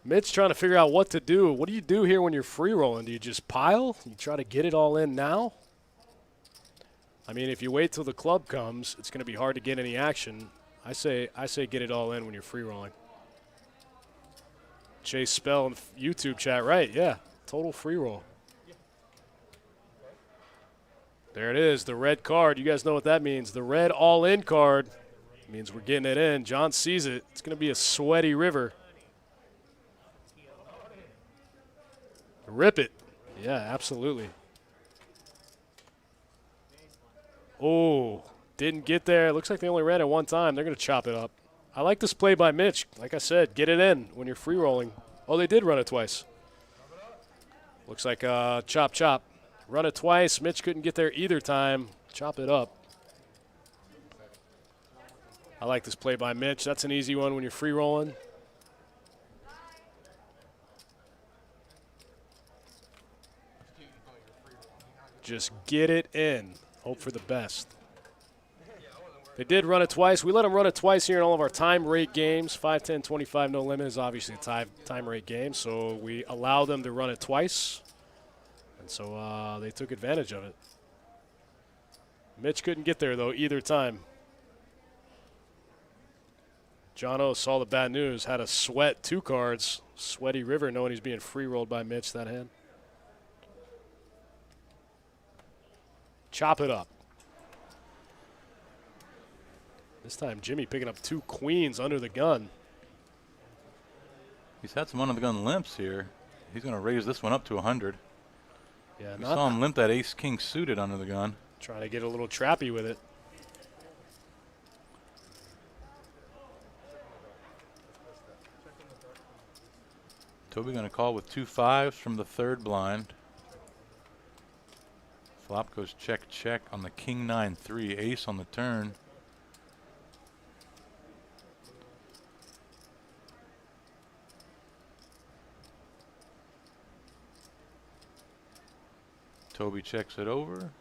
Mitch trying to figure out what to do. What do you do here when you're free rolling? Do you just pile? You try to get it all in now? I mean, if you wait till the club comes, it's going to be hard to get any action. I say get it all in when you're free rolling. Chase Spell in YouTube chat, right? Yeah, total free roll. There it is, the red card. You guys know what that means. The red all-in card means we're getting it in. Jon sees it. It's going to be a sweaty river. Rip it. Yeah, absolutely. Oh, didn't get there. Looks like they only ran it one time. They're going to chop it up. I like this play by Mitch. Like I said, get it in when you're free rolling. Oh, they did run it twice. Looks like chop, chop. Run it twice. Mitch couldn't get there either time. Chop it up. I like this play by Mitch. That's an easy one when you're free rolling. Just get it in. Hope for the best. They did run it twice. We let them run it twice here in all of our time rate games. 5, 10, 25, no limit is obviously a time rate game, so we allow them to run it twice. And so they took advantage of it. Mitch couldn't get there, though, either time. John O saw the bad news, had a sweat 2 cards. Sweaty river knowing he's being free rolled by Mitch that hand. Chop it up. This time Jimmy picking up 2 queens under the gun. He's had some under the gun limps here. He's going to raise this one up to 100. Yeah, We saw him limp that ace-king suited under the gun. Trying to get a little trappy with it. Toby going to call with 2 5s from the 3rd blind. Flop goes check, check on the king 9-3. Ace on the turn. Toby checks it over.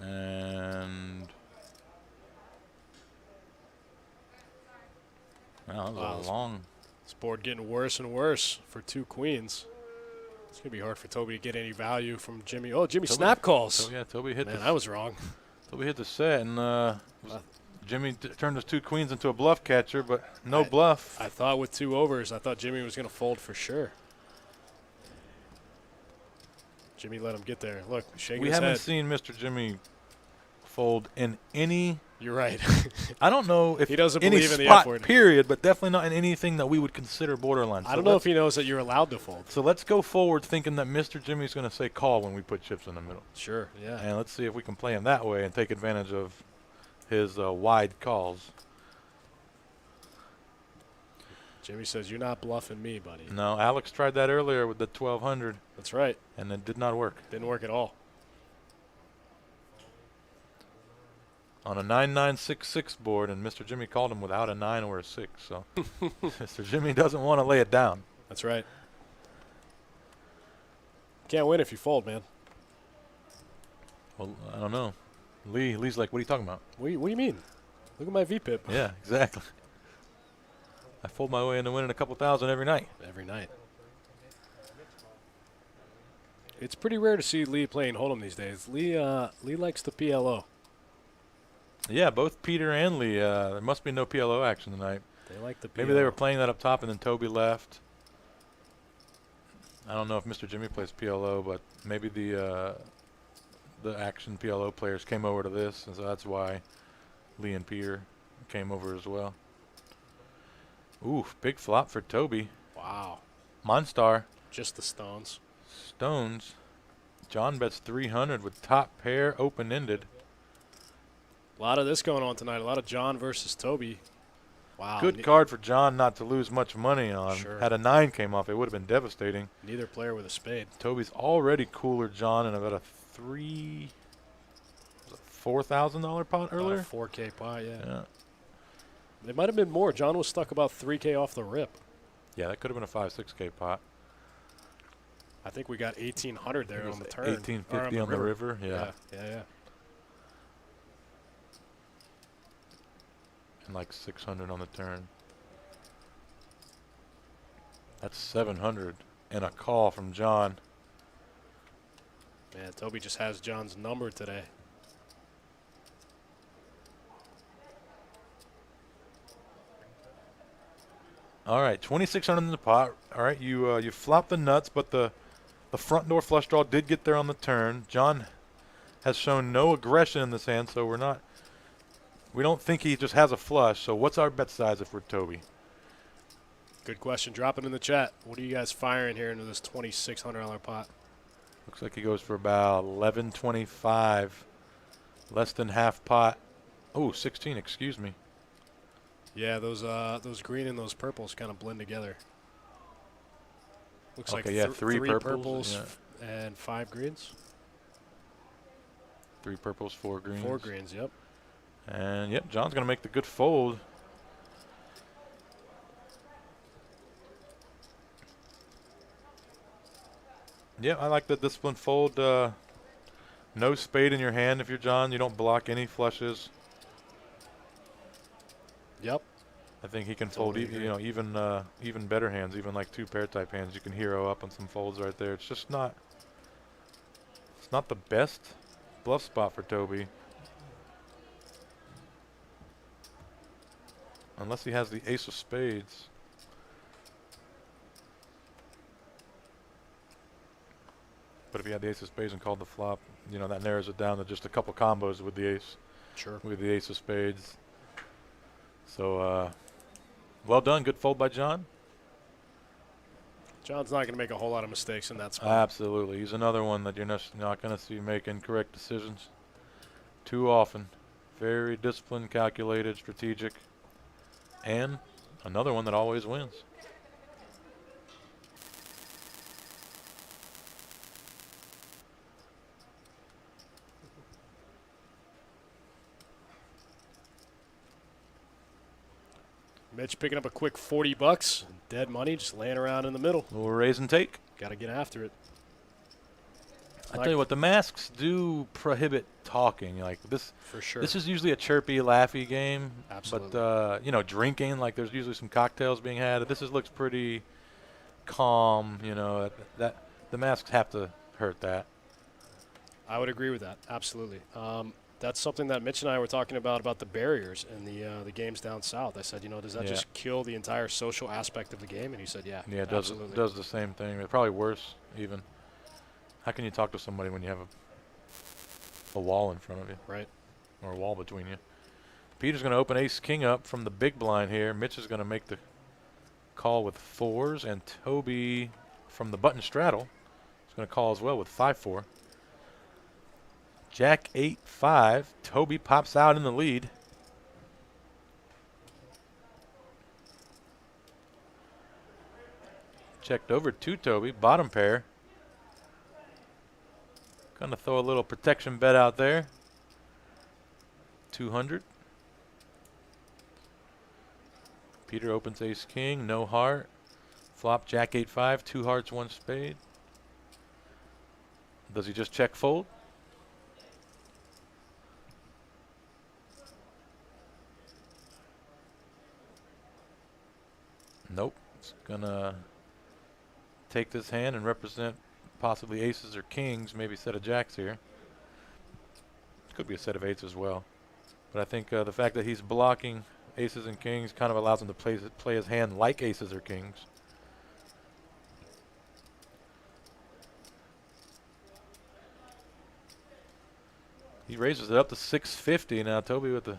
And wow, that was a long. This board getting worse and worse for 2 queens. It's going to be hard for Toby to get any value from Jimmy. Oh, Jimmy snap calls. So yeah, Toby hit. Man, I was wrong. Toby hit the set, and Jimmy turned his 2 queens into a bluff catcher, but no bluff. I thought with 2 overs, I thought Jimmy was going to fold for sure. Jimmy let him get there. Look, shaking We his haven't head. seen Mr. Jimmy fold in any. You're right. I don't know if He doesn't any believe in the spot, F word. period, but definitely not in anything that we would consider borderline. I don't know if he knows that you're allowed to fold. So let's go forward thinking that Mr. Jimmy's going to say call when we put chips in the middle. Sure, yeah. And let's see if we can play him that way and take advantage of his wide calls. Jimmy says, you're not bluffing me, buddy. No, Alex tried that earlier with the 1200, That's right. and it did not work. Didn't work at all. On a 9966 board, and Mr. Jimmy called him without a 9 or a 6. So Mr. Jimmy doesn't want to lay it down. That's right. Can't win if you fold, man. Well, I don't know. Lee's like, what are you talking about? What do you mean? Look at my VPIP. Yeah, exactly. I fold my way into winning a couple thousand every night. Every night. It's pretty rare to see Lee playing Hold'em these days. Lee likes the PLO. Yeah, both Peter and Lee. There must be no PLO action tonight. They like the PLO. Maybe they were playing that up top, and then Toby left. I don't know if Mr. Jimmy plays PLO, but maybe the action PLO players came over to this, and so that's why Lee and Peter came over as well. Ooh, big flop for Toby. Wow. Monstar. Just the stones. stones. John bets 300 with top pair open-ended. A lot of this going on tonight. A lot of John versus Toby. Wow. Good card for John not to lose much money on. Sure. Had a 9 came off, it would have been devastating. Neither player with a spade. Toby's already cooler John in about a $4,000 pot earlier. About a 4K pot, yeah. Yeah. It might have been more. John was stuck about 3K off the rip. Yeah, that could have been a 5-6K pot. I think we got 1,800 there on the turn. 1850 on the river. Yeah. Yeah. And like 600 on the turn. That's 700 and a call from John. Man, Toby just has John's number today. All right, 2,600 in the pot. All right, you flopped the nuts, but the front door flush draw did get there on the turn. John has shown no aggression in this hand, so we don't think he just has a flush. So what's our bet size if we're Toby? Good question. Drop it in the chat. What are you guys firing here into this $2,600 pot? Looks like he goes for about 11.25, less than half pot. Oh, 16, excuse me. Yeah, those green and those purples kind of blend together. Looks Okay, like yeah, three purples, and 5 greens. 3 purples, 4 greens. 4 greens, yep. And, yep, John's going to make the good fold. Yeah, I like the disciplined fold. No spade in your hand if you're John. You don't block any flushes. Yep. I think he can Totally fold, even better hands, even like 2 pair type hands. You can hero up on some folds right there. It's just not. It's not the best bluff spot for Toby, unless he has the ace of spades. But if he had the ace of spades and called the flop, that narrows it down to just a couple combos with the ace. Sure. With the ace of spades. So, well done. Good fold by John. John's not going to make a whole lot of mistakes in that spot. Absolutely. He's another one that you're not going to see make incorrect decisions too often. Very disciplined, calculated, strategic. And another one that always wins. Mitch picking up a quick $40. Dead money, just laying around in the middle. A little raise and take. Got to get after it. I tell you what, the masks do prohibit talking like this. For sure. This is usually a chirpy, laughy game. Absolutely. But drinking, like there's usually some cocktails being had. This looks pretty calm. That the masks have to hurt that. I would agree with that. Absolutely. That's something that Mitch and I were talking about the barriers in the games down south. I said, does that just kill the entire social aspect of the game? And he said, yeah. Yeah, it absolutely. does the same thing. It's probably worse even. How can you talk to somebody when you have a wall in front of you? Right. Or a wall between you. Peter's going to open ace-king up from the big blind here. Mitch is going to make the call with 4s, and Toby from the button straddle is going to call as well with 5-4. Jack 8-5. Toby pops out in the lead. Checked over to Toby, bottom pair. Gonna throw a little protection bet out there. 200. Peter opens ace king, no heart. Flop Jack 8-5, 2 hearts, 1 spade. Does he just check fold? Nope. It's gonna take this hand and represent possibly aces or kings, maybe a set of jacks here. Could be a set of eights as well. But I think the fact that he's blocking aces and kings kind of allows him to play his hand like aces or kings. He raises it up to 650 now. Toby with the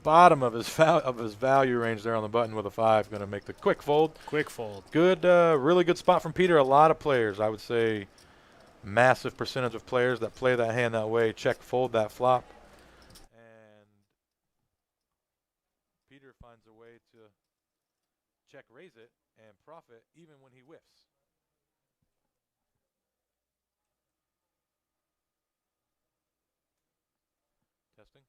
bottom of his value range there on the button with a 5. Going to make the quick fold. Quick fold. Good, really good spot from Peter. A lot of players, I would say, massive percentage of players that play that hand that way check fold that flop. And Peter finds a way to check raise it and profit even when he whiffs. Testing.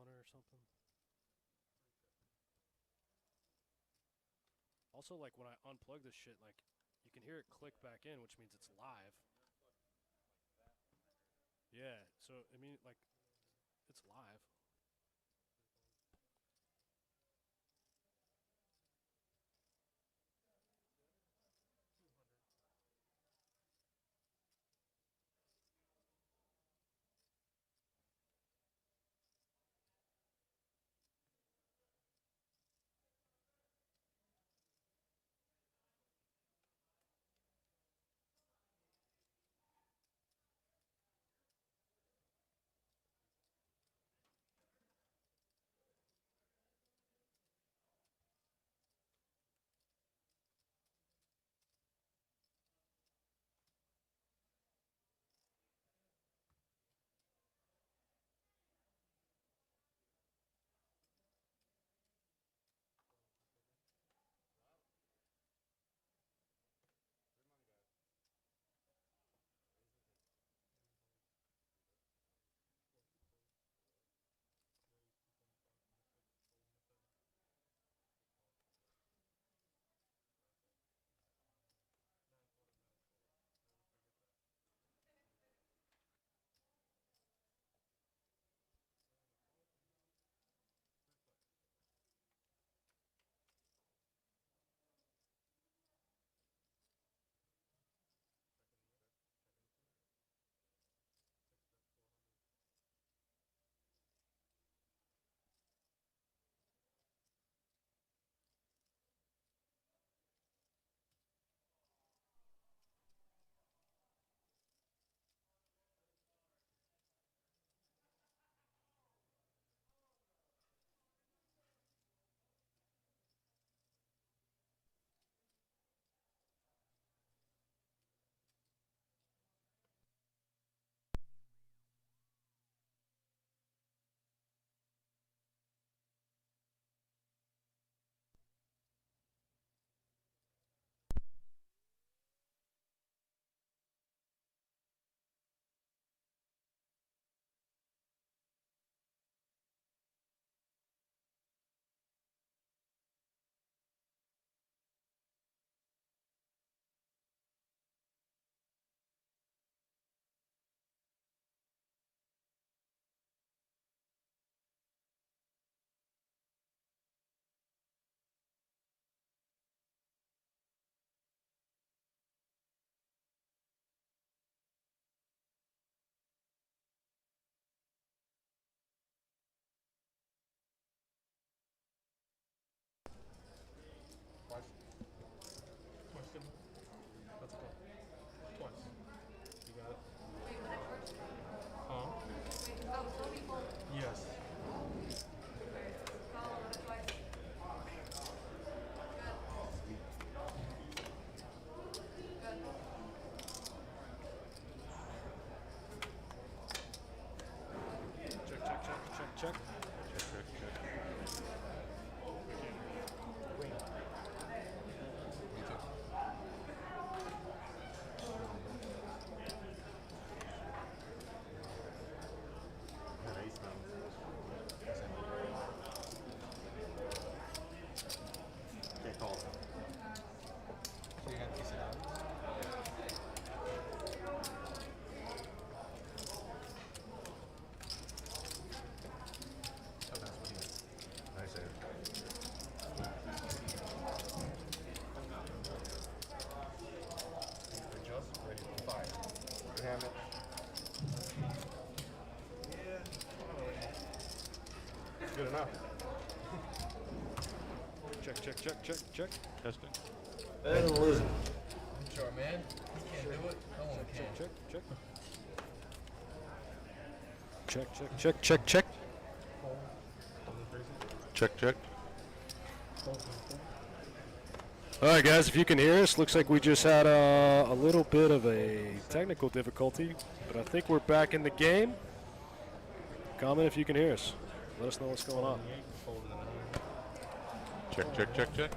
counter or something. Also, like when I unplug this shit, like you can hear it click back in, which means it's live. Yeah, so I mean, like, it's live. Twice. Twice, Tim. That's a call. Twice. You got it. Huh? Yes. Check, check, check, check, check. Check, check. Can't call. So you got ace of diamonds? Oh, that's what he is. Nice air. Adjust, ready to fire. Damn it. It's good enough. Check, check, check, check, check. Testing. Better than losing. Sure, man. You can't do it. No one can. Check, check. Check, check, check, check, check. Check, check. All right, guys, if you can hear us, looks like we just had a little bit of a technical difficulty, but I think we're back in the game. Comment if you can hear us. Let us know what's going on. Check, check, check, check.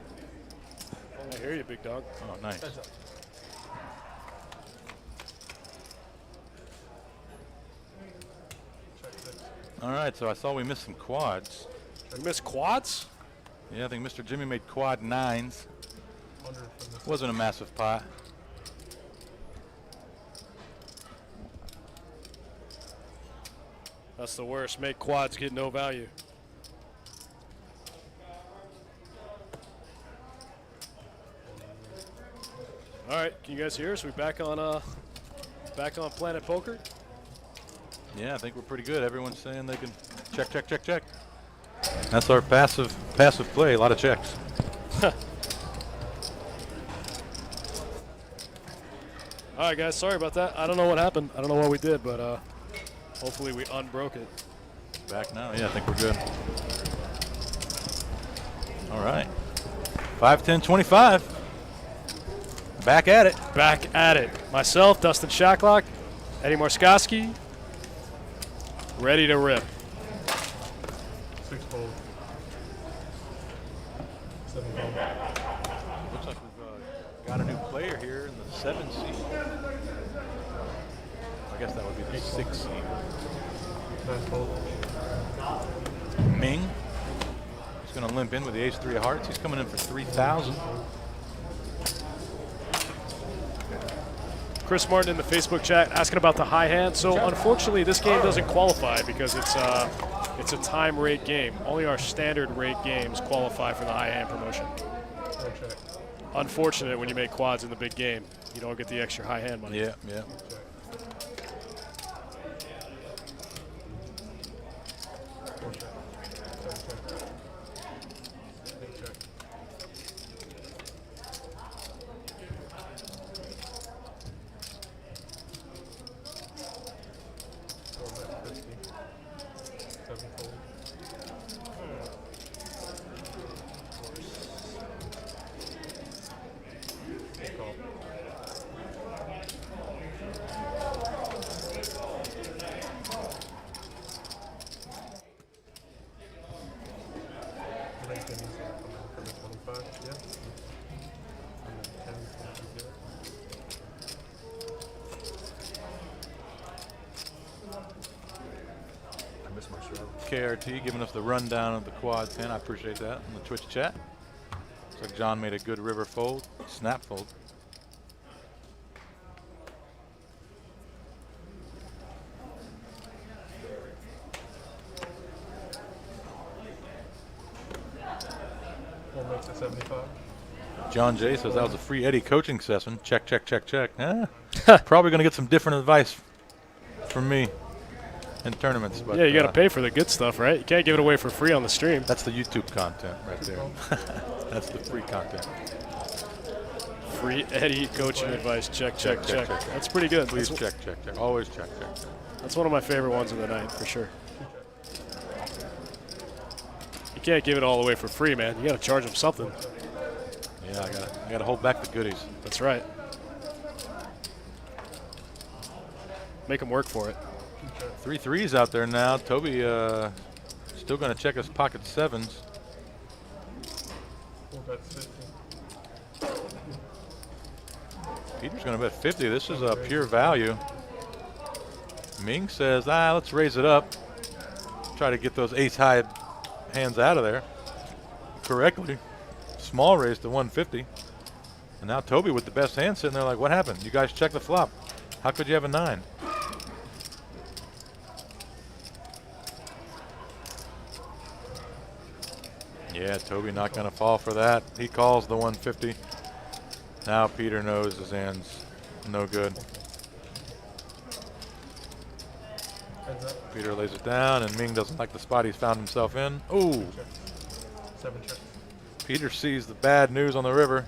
I hear you, big dog. Oh, nice. Check six. All right, so I saw we missed some quads. We missed quads? Yeah, I think Mr. Jimmy made quad 9s. 100 from this. Wasn't a massive pot. That's the worst. Make quads get no value. All right, can you guys hear us? We back on Planet Poker? Yeah, I think we're pretty good. Everyone's saying they can check, check, check, check. That's our passive play. A lot of checks. All right, guys. Sorry about that. I don't know what happened. I don't know what we did, but hopefully we unbroke it. Back now. Yeah, I think we're good. All right. 5, 10, 25. Back at it. Back at it. Myself, Dustin Shacklock, Eddie Morskowski, ready to rip. 6 fold. 7 fold. Looks like we've got a new player here in the 7 seed. I guess that would be the 6 seed. 9 fold. Ming. He's going to limp in with the ace 3 of hearts. He's coming in for 3,000. Chris Martin in the Facebook chat asking about the high hand. So unfortunately, this game doesn't qualify because it's a time rate game. Only our standard rate games qualify for the high hand promotion. No check. Unfortunate when you make quads in the big game, you don't get the extra high hand money. Yeah, yeah. Check. 4 check. 7 check. 8 check. Four bet 50. 7 fold. Call. Length and easy for the 25, yeah. And then 10 is good. I missed my show. KRT giving us the rundown of the quad 10. I appreciate that in the Twitch chat. Looks like John made a good river fold, snap fold. One makes it 75. John J says that was a free Eddie coaching session. Check, check, check, check. Probably going to get some different advice from me in tournaments. But Yeah, you got to pay for the good stuff, right? You can't give it away for free on the stream. That's the YouTube content right there. That's the free content. Free Eddie coaching advice. Check, check, Check, check. check, check. That's pretty good. Please That's, check, check, check. Always check, check, check. that's one of my favorite ones of the night, for sure. You can't give it all away for free, man. You got to charge them something. Yeah, I gotta hold back the goodies. That's right. Make them work for it. 3 threes out there now. Toby still going to check his pocket 7s. 4 bets 50. Peter's going to bet 50. This is a pure value. Ming says, let's raise it up. Try to get those ace-high hands out of there correctly. Small raise to 150. And now Toby with the best hand sitting there like, what happened? You guys check the flop. How could you have a 9? Yeah, Toby not going to fall for that. He calls the 150. Now Peter knows his hand's no good. Heads up. Peter lays it down, and Ming doesn't like the spot he's found himself in. Ooh, 7 check. Peter sees the bad news on the river,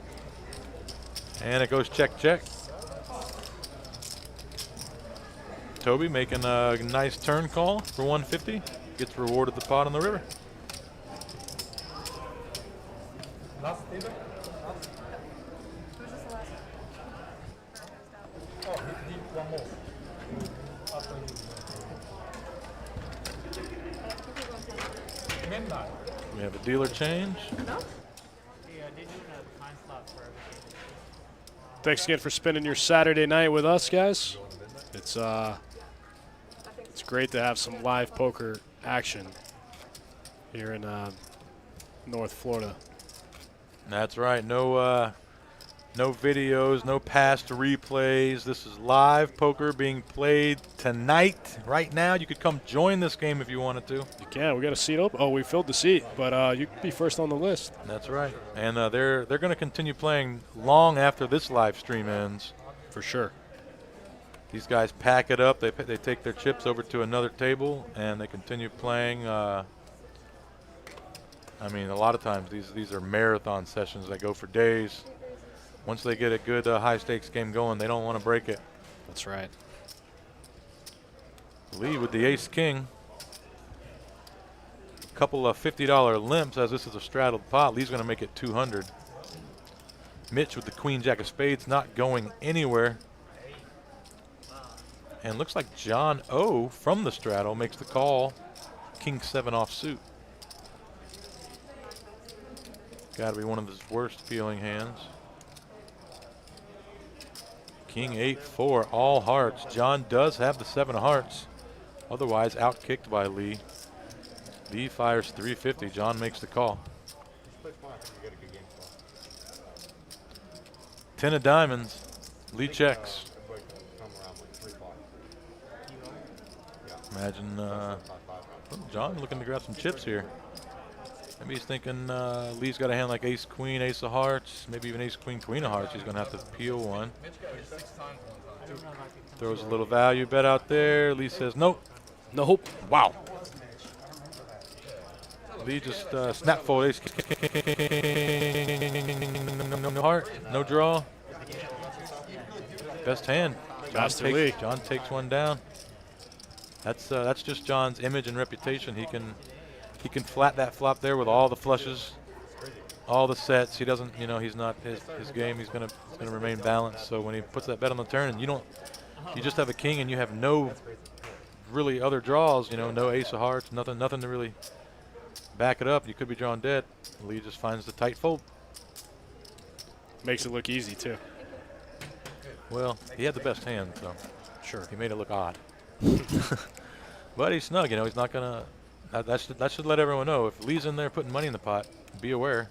and it goes check, check. Toby making a nice turn call for 150. Gets rewarded the pot on the river. Last Peter? Oh, he one more. After you. Midnight. We have a dealer change. Thanks again for spending your Saturday night with us, guys. It's great to have some live poker action here in North Florida. That's right. No videos, no past replays. This is live poker being played tonight, right now. You could come join this game if you wanted to. You can. We got a seat open. Oh, we filled the seat, but you could be first on the list. That's right. And they're going to continue playing long after this live stream ends. For sure. These guys pack it up. They take their chips over to another table, and they continue playing. I mean, a lot of times these are marathon sessions that go for days. Once they get a good high-stakes game going, they don't want to break it. That's right. Lee with the ace-king. A couple of $50 limps as this is a straddled pot. Lee's going to make it 200. Mitch with the queen-jack of spades not going anywhere. And looks like Jon O from the straddle makes the call. King-7 offsuit. Got to be one of his worst feeling hands. King-8-4, all hearts. Jon does have the 7 of hearts. Otherwise outkicked by Lee. Lee fires 350. Jon makes the call. 10 of diamonds. Lee checks. Imagine Jon looking to grab some chips here. Maybe he's thinking Lee's got a hand like ace, queen, ace of hearts, maybe even ace, queen, queen of hearts. He's going to have to peel one. Throws a little value bet out there. Lee says nope. Nope. Wow. Lee just snap fold ace, no heart, no draw. Best hand. Jon takes one down. That's just Jon's image and reputation. He can flat that flop there with all the flushes, all the sets. He doesn't, he's not his game. He's gonna remain balanced. So when he puts that bet on the turn, and you just have a king and you have no really other draws. No ace of hearts, nothing to really back it up. You could be drawn dead. Lee just finds the tight fold. Makes it look easy too. Well, he had the best hand, so Sure. he made it look odd. But he's snug. He's not gonna. That should let everyone know. If Lee's in there putting money in the pot, be aware,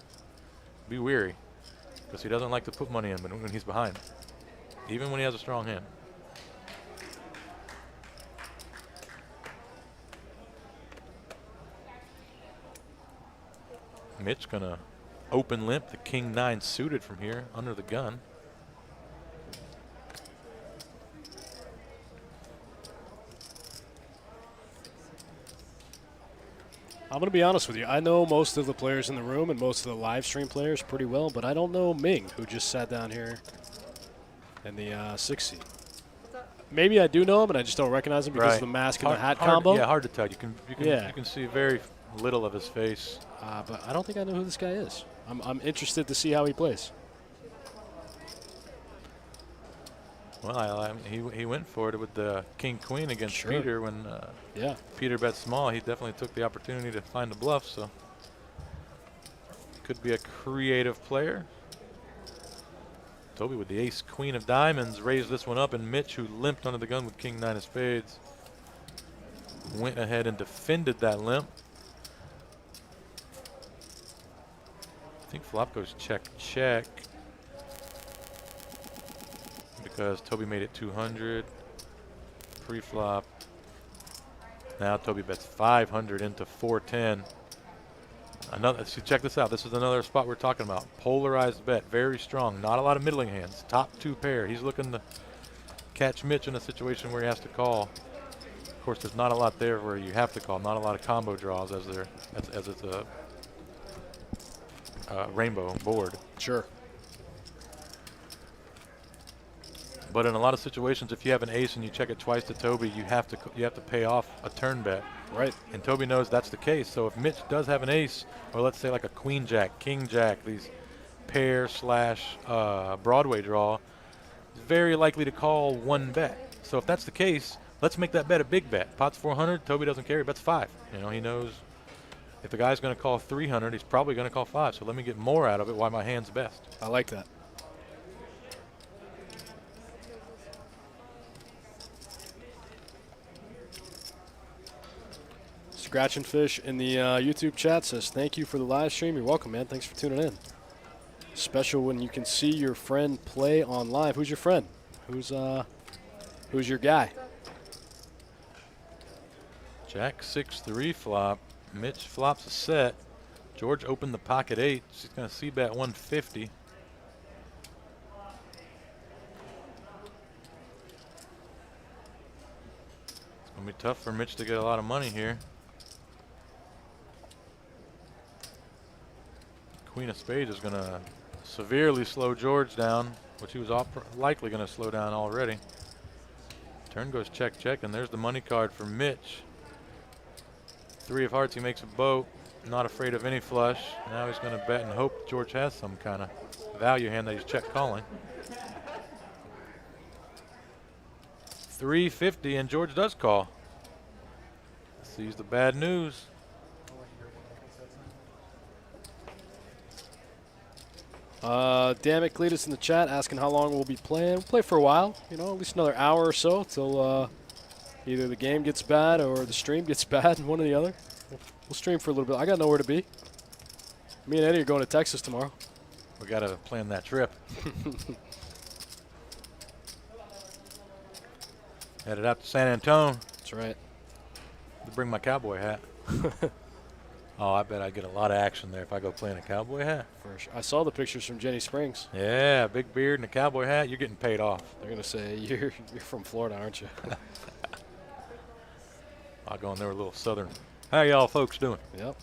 be weary, because he doesn't like to put money in when he's behind, even when he has a strong hand. Mitch gonna open limp the king-9 suited from here under the gun. I'm going to be honest with you. I know most of the players in the room and most of the live stream players pretty well, but I don't know Ming, who just sat down here in the 6th seat. Maybe I do know him, and I just don't recognize him because of the mask and the hat combo. Yeah, hard to tell. You can see very little of his face. But I don't think I know who this guy is. I'm interested to see how he plays. Well, he went for it with the king-queen against Sure. Peter when Peter bet small. He definitely took the opportunity to find a bluff, so could be a creative player. Toby with the ace-queen of diamonds raised this one up, and Mitch, who limped under the gun with king-9 of spades, went ahead and defended that limp. I think flop goes check. Because Toby made it 200 pre-flop. Now Toby bets 500 into 410. See, check this out. This is another spot we're talking about. Polarized bet, very strong. Not a lot of middling hands. Top 2 pair. He's looking to catch Mitch in a situation where he has to call. Of course, there's not a lot there where you have to call. Not a lot of combo draws as it's a rainbow board. Sure. But in a lot of situations, if you have an ace and you check it twice to Toby, you have to pay off a turn bet. Right. And Toby knows that's the case. So if Mitch does have an ace, or let's say like a queen jack, king jack, these pair / Broadway draw, he's very likely to call one bet. So if that's the case, let's make that bet a big bet. Pot's 400. Toby doesn't care. He bets 5. He knows if the guy's going to call 300, he's probably going to call 5. So let me get more out of it while my hand's best. I like that. Scratch and Fish in the YouTube chat says, thank you for the live stream. You're welcome, man. Thanks for tuning in. Special when you can see your friend play on live. Who's your friend? Who's your guy? Jack 6-3 flop. Mitch flops a set. George opened the pocket 8. She's going to c-bet 150. It's going to be tough for Mitch to get a lot of money here. Queen of Spades is going to severely slow George down, which he was likely going to slow down already. Turn goes check, check, and there's the money card for Mitch. 3 of hearts, he makes a boat. Not afraid of any flush. Now he's going to bet and hope George has some kind of value hand that he's check calling. 350, and George does call. Sees the bad news. Damn it, Cletus in the chat asking how long we'll be playing. We'll play for a while, you know, at least another hour or so till either the game gets bad or the stream gets bad, one or the other. We'll stream for a little bit. I got nowhere to be. Me and Eddie are going to Texas tomorrow. We got to plan that trip. Headed out to San Antonio That's right. to bring my cowboy hat. Oh, I bet I get a lot of action there if I go play in a cowboy hat. For sure. I saw the pictures from Jenny Springs. Yeah, big beard and a cowboy hat. You're getting paid off. They're going to say, you're from Florida, aren't you? I'll go in there with a little southern. How y'all folks doing? Yep.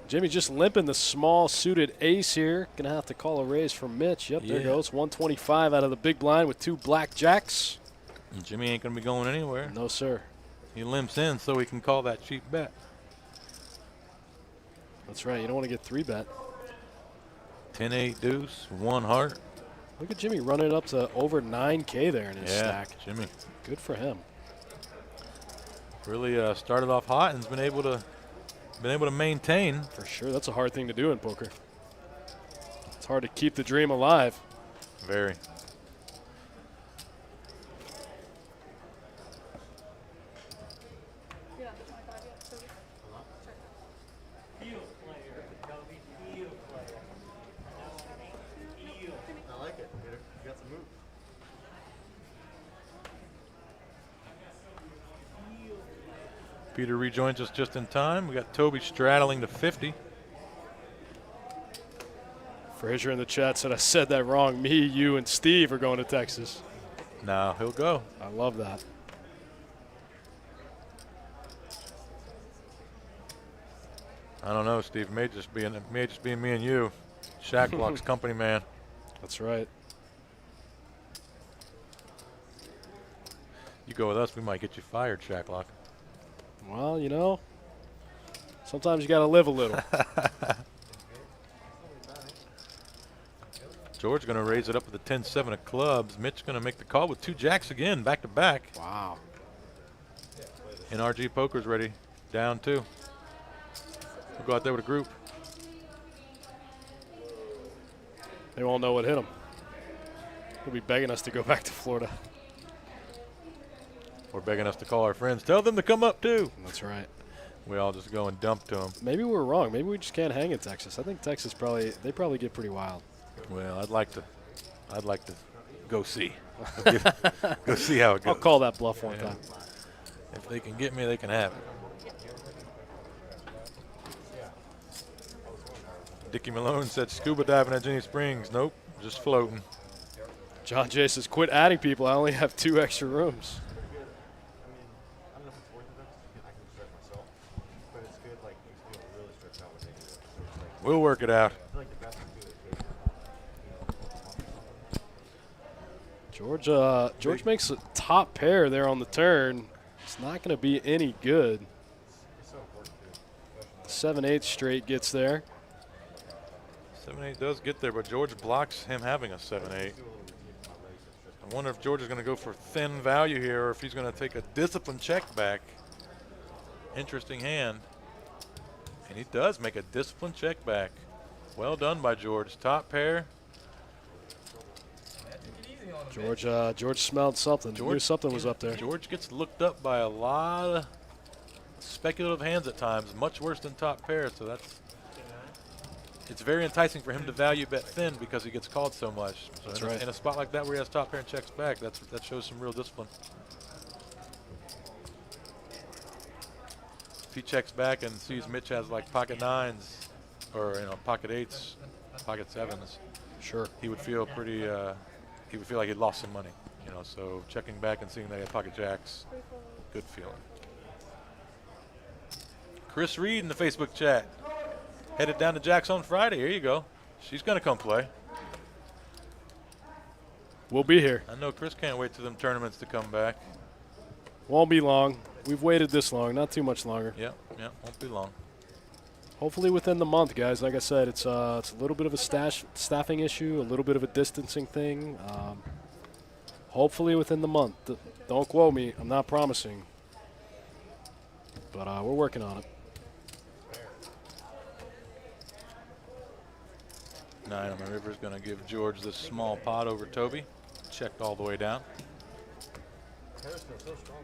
Jimmy just limping the small suited ace here. Going to have to call a raise from Mitch. Yep, there Yeah. goes. 125 out of the big blind with 2 black jacks. And Jimmy ain't going to be going anywhere. No, sir. He limps in so he can call that cheap bet. That's right. You don't want to get 3-bet. 10-8 deuce, 1 heart. Look at Jimmy running it up to over 9K there in his Yeah, stack. Jimmy Good for him. really started off hot and's been able to maintain. For sure. That's a hard thing to do in poker. It's hard to keep the dream alive. Very. I like it, Peter. You got some move. Peter rejoins us just in time. We got Toby straddling the 50. Frazier in the chat said I said that wrong. Me, you, and Steve are going to Texas. Now he'll go. I love that. I don't know, Steve. May just be me and you. Shack Block's company man. That's right. You go with us, we might get you fired, Shacklock. Well, you know, sometimes you got to live a little. George going to raise it up with the 10-7 of clubs. Mitch going to make the call with 2 jacks again, back to back. Wow. NRG Poker's ready, down 2. We'll go out there with a group. They won't know what hit him. He'll be begging us to go back to Florida. Or begging us to call our friends. Tell them to come up too. That's right. We all just go and dump to them. Maybe we're wrong. Maybe we just can't hang in Texas. I think Texas they probably get pretty wild. Well, I'd like to go see. Go see how it goes. I'll call that bluff one Yeah. time. If they can get me, they can have it. Dickie Malone said scuba diving at Jenny Springs. Nope, just floating. John Jay says, quit adding people. I only have 2 extra rooms. I don't know if it's worth it though, 'cause I can stretch myself. But it's good, like, makes me feel really stretched out when they do it. So it's like, We'll work it out. I feel like the best is good at George makes a top pair there on the turn. It's not going to be any good. It's so important, dude. 7/8 straight gets there. 7-8 does get there, but George blocks him having a 7-8. I wonder if George is going to go for thin value here or if he's going to take a disciplined check back. Interesting hand. And he does make a disciplined check back. Well done by George. Top pair. Yeah, take it easy feeling him. George smelled something. Knew something was up there. George gets looked up by a lot of speculative hands at times, much worse than top pair. So it's very enticing for him to value bet thin because he gets called so much. So That's right. In a spot like that where he has top pair and checks back, that shows some real discipline. If he checks back and sees Mitch has like pocket nines or pocket eights, pocket sevens, Sure. he would feel pretty. He would feel like he'd lost some money. So checking back and seeing that he had pocket jacks, good feeling. Chris Reed in the Facebook chat. Headed down to Jacks on Friday. Here you go. She's going to come play. We'll be here. I know Chris can't wait to them tournaments to come back. Won't be long. We've waited this long, not too much longer. Yep, won't be long. Hopefully within the month, guys. Like I said, it's a little bit of a staffing issue, a little bit of a distancing thing. Hopefully within the month. Don't quote me. I'm not promising. But we're working on it. 9 on the river is going to give George this small pot over Toby. Checked all the way down. Paris feels so strong.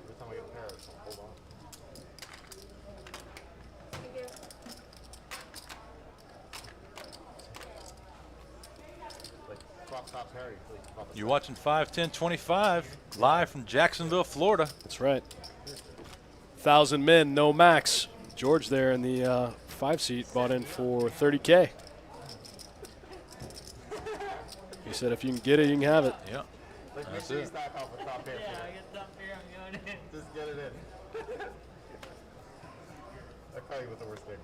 Every time I get a pair, it's like, hold on. Like crop top pair, you feel like you pop a You're watching 5-10-25 live from Jacksonville, Florida. That's right. 1,000 men, no max. George there in the 5-seat bought in for $30K. He said if you can get it, you can have it. Yeah, like, make that's sure you it. stack off a top pair. Yeah, I get top pair, I'm going in. Just get it in. That's probably was the worst thing.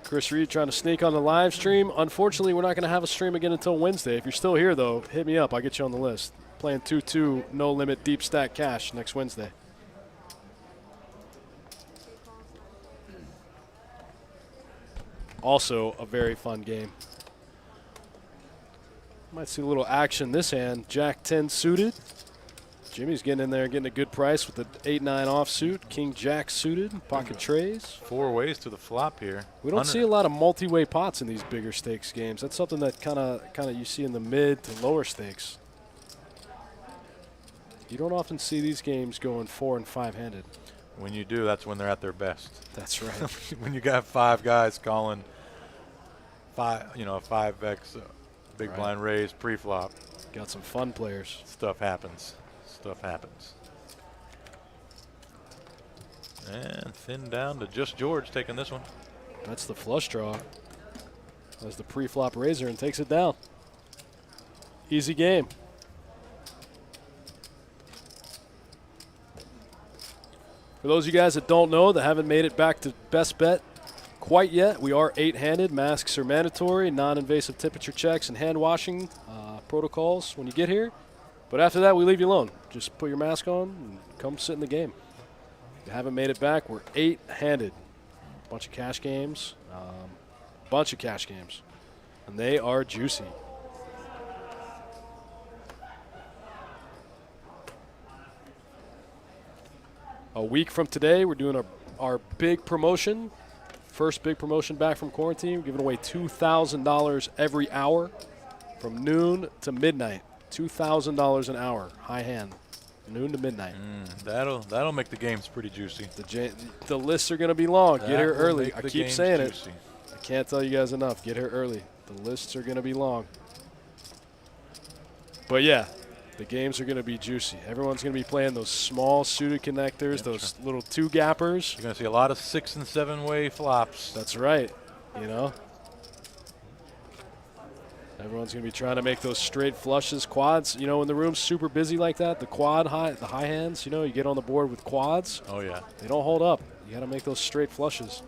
Chris Reed trying to sneak on the live stream. Unfortunately, we're not going to have a stream again until Wednesday. If you're still here, though, hit me up. I'll get you on the list. Playing 2-2, no limit, deep stack cash next Wednesday. Also a very fun game. Might see a little action this hand. Jack 10 suited. Jimmy's getting in there, getting a good price with the 8-9 offsuit. King Jack suited, pocket trays. 4 ways to the flop here. We don't see a lot of multi-way pots in these bigger stakes games. That's something that kind of you see in the mid to lower stakes. You don't often see these games going 4- and 5-handed. When you do, that's when they're at their best. That's right. When you got 5 guys calling 5x big Right. blind raise pre-flop, Got some fun players. stuff happens. Stuff happens. And thin down to just George taking this one. That's the flush draw. As the pre-flop raiser and takes it down. Easy game. For those of you guys that don't know, that haven't made it back to best bet quite yet, we are 8-handed. Masks are mandatory, non-invasive temperature checks and hand washing protocols when you get here. But after that, we leave you alone. Just put your mask on and come sit in the game. If you haven't made it back, we're 8-handed. Bunch of cash games. And they are juicy. A week from today, we're doing our big promotion. First big promotion back from quarantine. We're giving away $2,000 every hour from noon to midnight. $2,000 an hour, high hand, noon to midnight. That'll make the games pretty juicy. The lists are going to be long. Get here That will early. make I the keep games saying juicy. it. I can't tell you guys enough. Get here early. The lists are going to be long. But yeah, the games are going to be juicy. Everyone's going to be playing those small suited connectors, those little 2-gappers. You're going to see a lot of 6- and 7-way flops. That's right. Everyone's going to be trying to make those straight flushes, quads. When the room's super busy like that, the high hands, you get on the board with quads. Oh, yeah. They don't hold up. You got to make those straight flushes.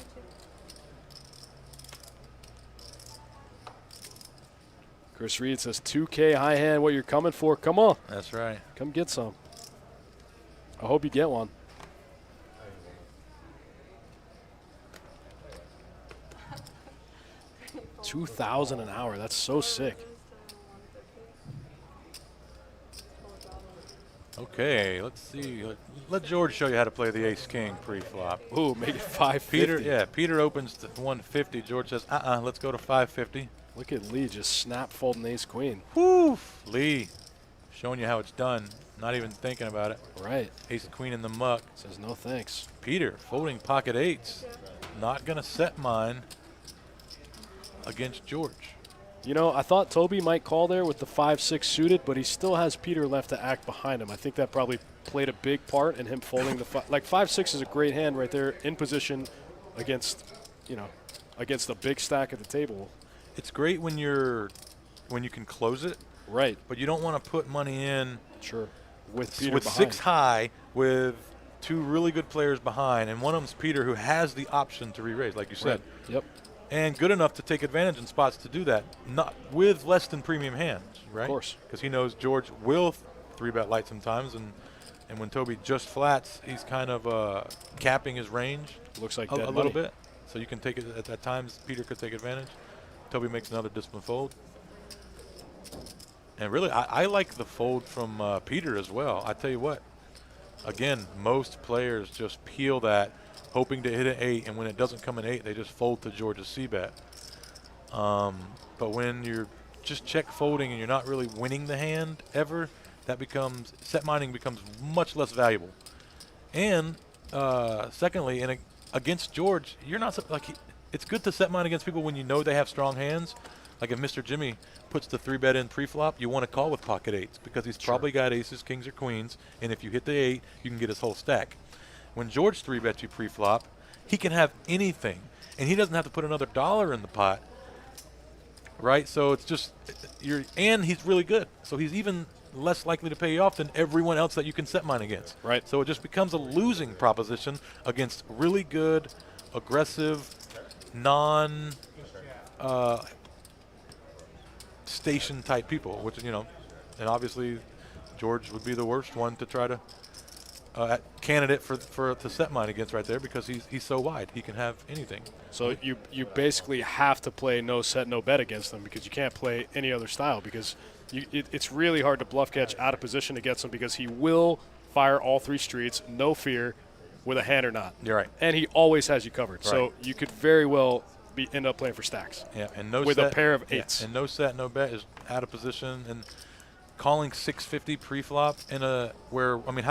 Chris Reed says 2K high hand, what you're coming for. Come on. That's right. Come get some. I hope you get one. $2,000 an hour. That's so sick. Okay. Okay, let's see. Let George show you how to play the ace-king pre-flop. Ooh, make it 550. Peter opens to 150. George says, let's go to 550. Look at Lee just snap folding ace queen. Woo! Lee, showing you how it's done. Not even thinking about it. Right. Ace queen in the muck. Says no thanks. Peter folding pocket eights. Not going to set mine against George. You know, I thought Toby might call there with the 5-6 suited, but he still has Peter left to act behind him. I think that probably played a big part in him folding the like 5-6 is a great hand right there in position against, against a big stack at the table. It's great when you can close it. Right. But you don't want to put money in. Sure. With Peter with behind. 6 high with 2 really good players behind, and one of them's Peter, who has the option to re-raise, like you said. Right. Yep. And good enough to take advantage in spots to do that, not with less than premium hands, right? Of course. Because he knows George will 3-bet light sometimes, and when Toby just flats, he's kind of capping his range. Looks like a dead little money. bit. So you can take it at times. Peter could take advantage. Toby makes another discipline fold. And really, I like the fold from Peter as well. I tell you what, again, most players just peel that, hoping to hit an 8, and when it doesn't come an 8, they just fold to George's c-bet. But when you're just check folding and you're not really winning the hand ever, that becomes, set mining becomes much less valuable. And secondly, against George, you're not, it's good to set mine against people when you know they have strong hands. Like if Mr. Jimmy puts the 3-bet in pre-flop, you want to call with pocket 8s because he's probably got aces, kings, or queens, and if you hit the 8, you can get his whole stack. When George 3-bets you pre-flop, he can have anything, and he doesn't have to put another dollar in the pot, right? So it's just, and he's really good, so he's even less likely to pay you off than everyone else that you can set mine against. Right. So it just becomes a losing proposition against really good, aggressive, non station type people, which, and obviously George would be the worst one to try to candidate for to set mine against right there, because he's so wide, he can have anything. So you basically have to play no set, no bet against them, because you can't play any other style, because it's really hard to bluff catch out of position against him, because he will fire all 3 streets, no fear, with a hand or not. You're right. And he always has you covered. Right. So you could very well end up playing for stacks. Yeah, and no with set, a pair of 8s. Yeah, and no set, no bet is out of position, and calling 650 pre-flop in how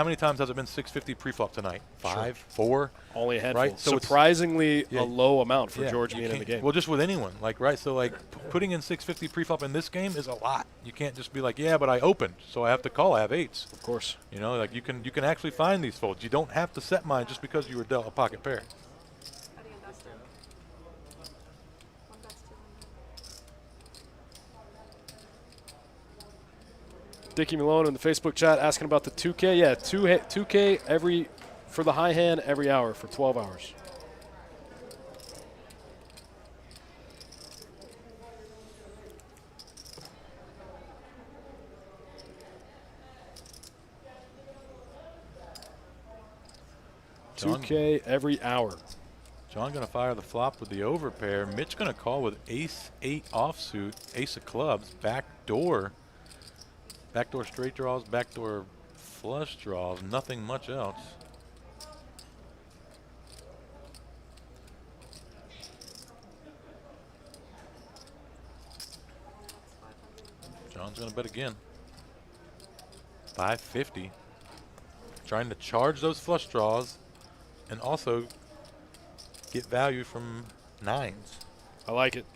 many times has it been 650 pre-flop tonight? 5, 4? Only a handful. Right? So surprisingly a low amount for George being in the game. Well, just with anyone, right? So putting in 650 pre-flop in this game is a lot. You can't just be like, yeah, but I opened, so I have to call. I have 8s. Of course. You can actually find these folds. You don't have to set mine just because you were dealt a pocket pair. Dickie Malone in the Facebook chat asking about the 2K. Yeah, 2K for the high hand every hour for 12 hours. Jon, 2K every hour. Jon going to fire the flop with the overpair. Mitch going to call with ace-8 offsuit, ace of clubs, backdoor. Backdoor straight draws, backdoor flush draws, nothing much else. Jon's going to bet again. 550. Trying to charge those flush draws and also get value from 9s. I like it.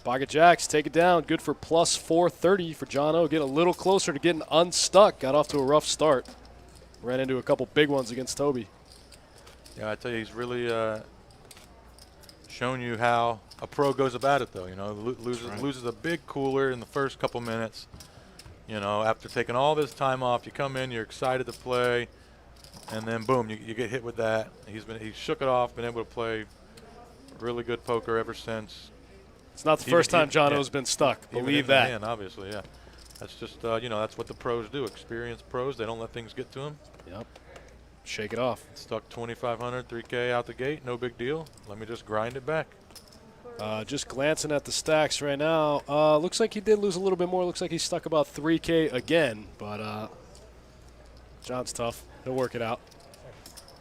Pocket jacks, take it down. Good for plus 430 for John O. Get a little closer to getting unstuck. Got off to a rough start. Ran into a couple big ones against Toby. Yeah, I tell you, he's really shown you how a pro goes about it, though. Loses a big cooler in the first couple minutes. After taking all this time off, you come in, you're excited to play. And then boom, you get hit with that. He shook it off, been able to play really good poker ever since. It's not the first time yeah. Jono's been stuck. Even Believe in the that. hand, obviously, yeah. That's just that's what the pros do. Experienced pros, they don't let things get to them. Yep. Shake it off. Stuck 2,500, 3K out the gate, no big deal. Let me just grind it back. Just glancing at the stacks right now. Looks like he did lose a little bit more. Looks like he's stuck about 3K again. But John's tough. He'll work it out.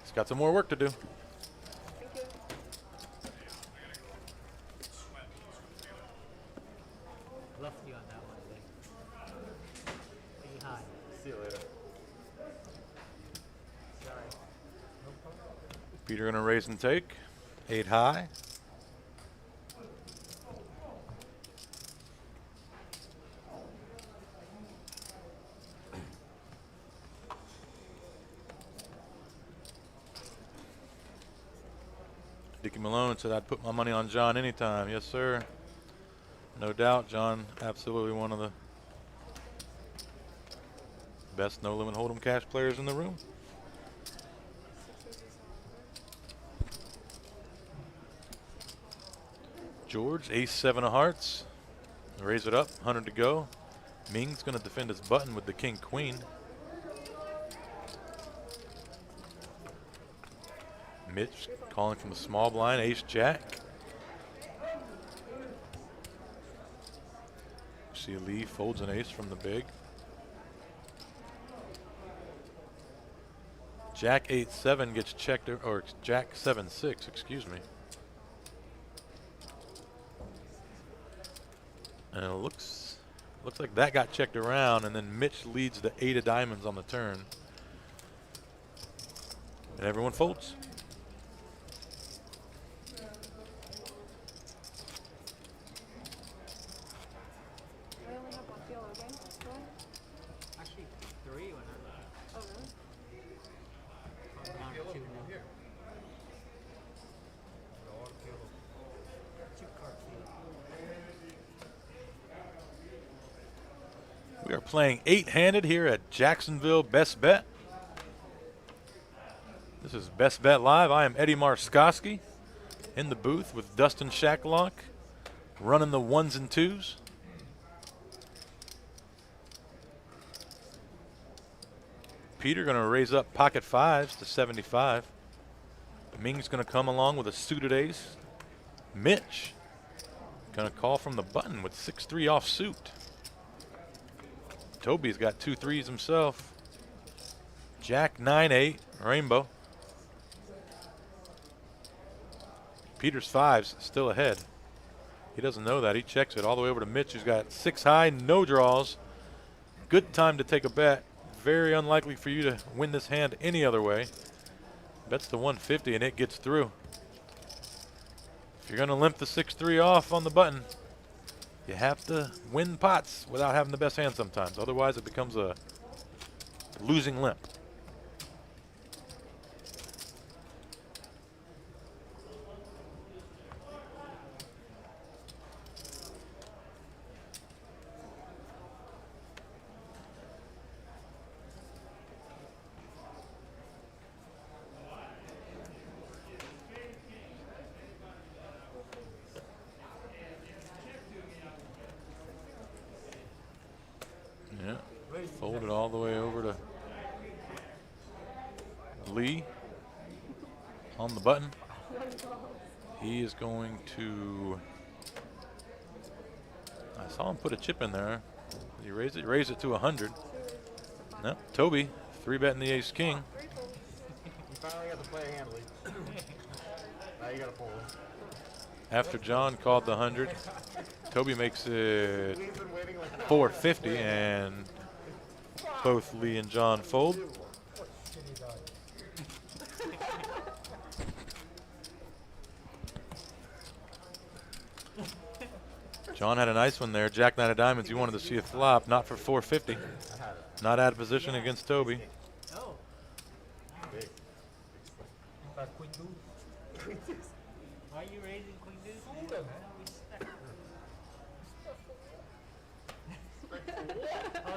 He's got some more work to do. Lefty on that one, I think. Pretty high. See you later. Sorry. Peter going to raise and take. 8 high. Dickie Malone said I'd put my money on John anytime. Yes, sir. No doubt, John, absolutely one of the best no-limit hold'em cash players in the room. George, ace-7 of hearts. Raise it up, 100 to go. Ming's going to defend his button with the king-queen. Mitch calling from the small blind, ace-jack. See Lee folds an ace from the big. Jack 8-7 gets checked, or Jack 7-6, excuse me. And it looks like that got checked around, and then Mitch leads the 8 of diamonds on the turn. And everyone folds. Actually, 3 when I left. Down to 2 now. 2 card field. We are playing 8-handed here at Jacksonville Best Bet. This is Best Bet Live. I am Eddie Marskoski in the booth with Dustin Shacklock running the 1s and 2s. Peter going to raise up pocket 5s to 75. Ming's going to come along with a suited ace. Mitch going to call from the button with 6-3 off suit. Toby's got 2 3s himself. Jack 9-8, rainbow. Peter's 5's still ahead. He doesn't know that. He checks it all the way over to Mitch, who's got 6 high, no draws. Good time to take a bet. Very unlikely for you to win this hand any other way. Bets to 150 and it gets through. If you're going to limp the 6-3 off on the button, you have to win pots without having the best hand sometimes. Otherwise, it becomes a losing limp. Yeah, fold it all the way over to Lee on the button. He is going to, I saw him put a chip in there. He raised it to 100. No, Toby, 3-betting the ace king. You finally got to play a hand, Lee. Now you got to fold. After John called the 100, Toby makes it Lee's been waiting like an hour. 450, and both Lee and John fold. John had a nice one there. Jack 9 of diamonds. You wanted to see a flop, not for 450. Not out of position against Toby. Oh. Big. Queen deuce. Why are you raising Queen Deuce? Oh,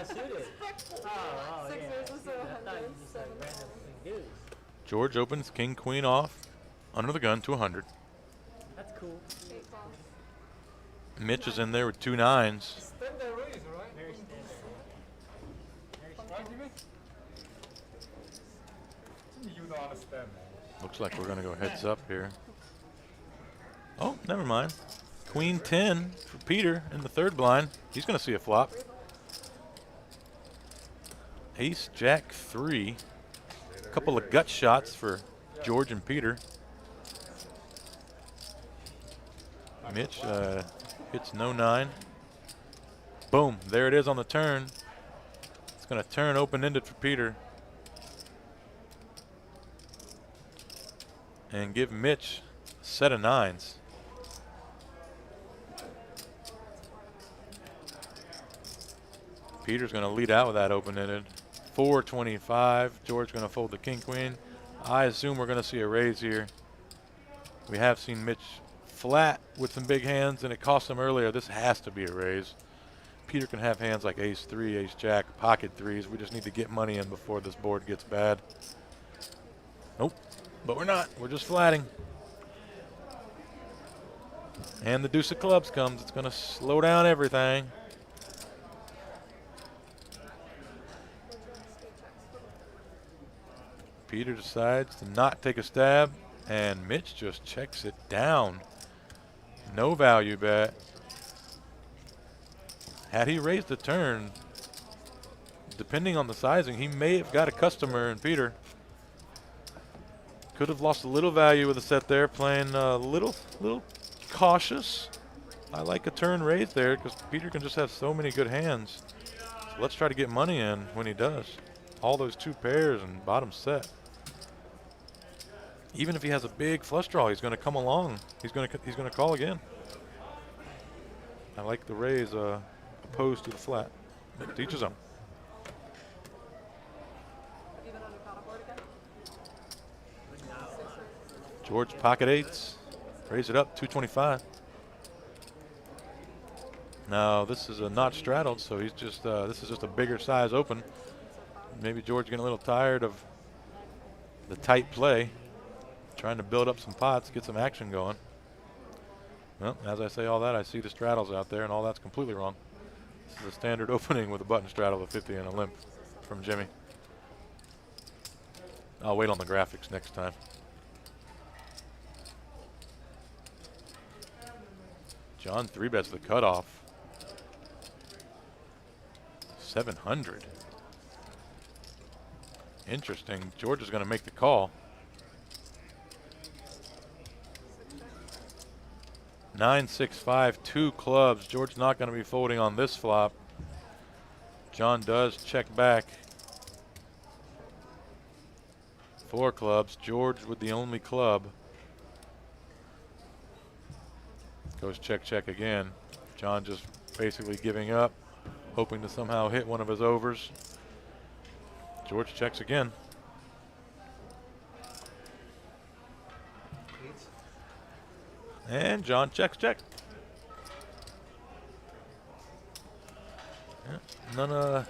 suited. Oh, yeah. Sixers was I thought you 100, just like random Queen Dude, George opens king, queen off, under the gun to 100. that's cool. Mitch is in there with 2 9s. Stand there, raise, right? Very standard. Right, Jimmy? You don't understand, man. Looks like we're going to go heads up here. Oh, never mind. Queen 10 for Peter in the 3rd blind. He's going to see a flop. Ace, Jack 3. A couple of gut shots for George and Peter. Mitch hits no 9. Boom, there it is on the turn. It's going to turn open-ended for Peter. And give Mitch a set of 9s. Peter's going to lead out with that open-ended. 425. George going to fold the king queen. I assume we're going to see a raise here. We have seen Mitch flat with some big hands, and it cost him earlier. This has to be a raise. Peter can have hands like ace 3, ace jack, pocket 3s. We just need to get money in before this board gets bad. Nope, but we're not. We're just flatting. And the deuce of clubs comes. It's going to slow down everything. Peter decides to not take a stab, and Mitch just checks it down. No value bet. Had he raised the turn, depending on the sizing, he may have got a customer in Peter. Could have lost a little value with a set there, playing a little cautious. I like a turn raise there because Peter can just have so many good hands. So let's try to get money in when he does. All those 2 pairs and bottom set. Even if he has a big flush draw, he's going to come along. He's going to call again. I like the raise opposed to the flat. Teach his own. George pocket 8s. Raise it up 225. Now this is a not straddled, so he's just this is just a bigger size open. Maybe George getting a little tired of the tight play. Trying to build up some pots, get some action going. Well, as I say all that, I see the straddles out there, and all that's completely wrong. This is a standard opening with a button straddle of 50 and a limp from Jimmy. I'll wait on the graphics next time. John 3-bets the cutoff. 700. Interesting. George is going to make the call. 9, 6, 5, 2 clubs. George not going to be folding on this flop. John does check back. 4 clubs. George with the only club. Goes check, check again. John just basically giving up, hoping to somehow hit one of his overs. George checks again. And John checks, check. Yeah,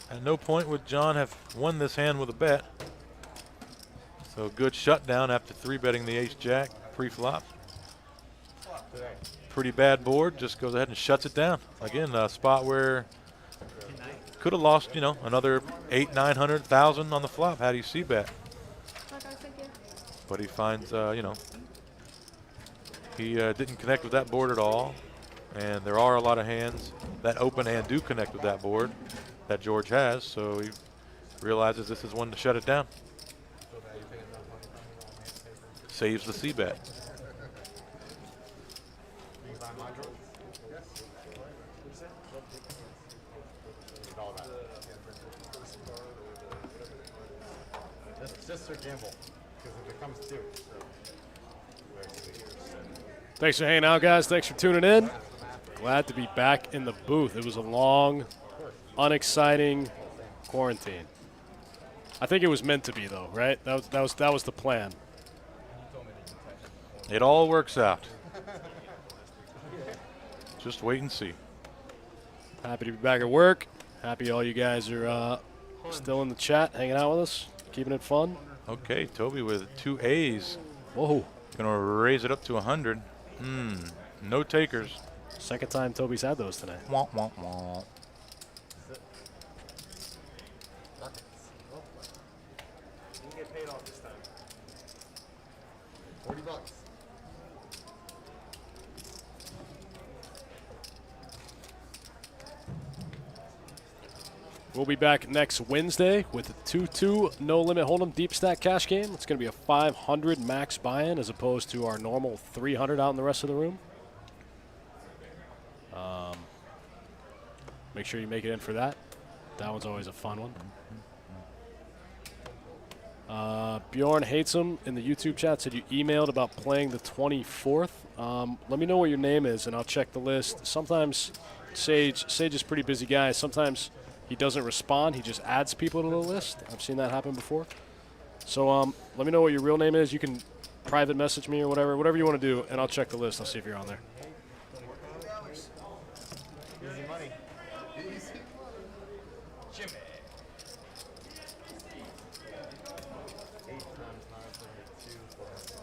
at no point would John have won this hand with a bet. So good shutdown after 3-betting the ace-jack pre-flop. Pretty bad board, just goes ahead and shuts it down. Again, a spot where could have lost, you know, another 800, 900, 1,000 on the flop had he c-bet. But he finds, you know, he didn't connect with that board at all. And there are a lot of hands that open and do connect with that board that George has. So he realizes this is one to shut it down. Saves the c-bet. Just a gamble, because if it comes to Thanks for hanging out, guys. Thanks for tuning in. Glad to be back in the booth. It was a long, unexciting quarantine. I think it was meant to be, though, right? That was the plan. It all works out. Just wait and see. Happy to be back at work. Happy all you guys are still in the chat, hanging out with us, keeping it fun. Okay, Toby with 2 A's. Whoa. Gonna raise it up to 100. No takers. Second time Toby's had those tonight. Wah, wah, wah. You can get paid off this time. $40. We'll be back next Wednesday with a 2-2 no limit hold'em deep stack cash game. It's going to be a 500 max buy-in as opposed to our normal 300 out in the rest of the room. Make sure you make it in for that. That one's always a fun one. Bjorn hates him in the YouTube chat said you emailed about playing the 24th. Let me know what your name is and I'll check the list. Sometimes Sage is a pretty busy guy. Sometimes he doesn't respond. He just adds people to the list. I've seen that happen before. So let me know what your real name is. You can private message me or whatever you want to do, and I'll check the list. I'll see if you're on there. Easy money. Jimmy. 8 times 9, 2 plus 4.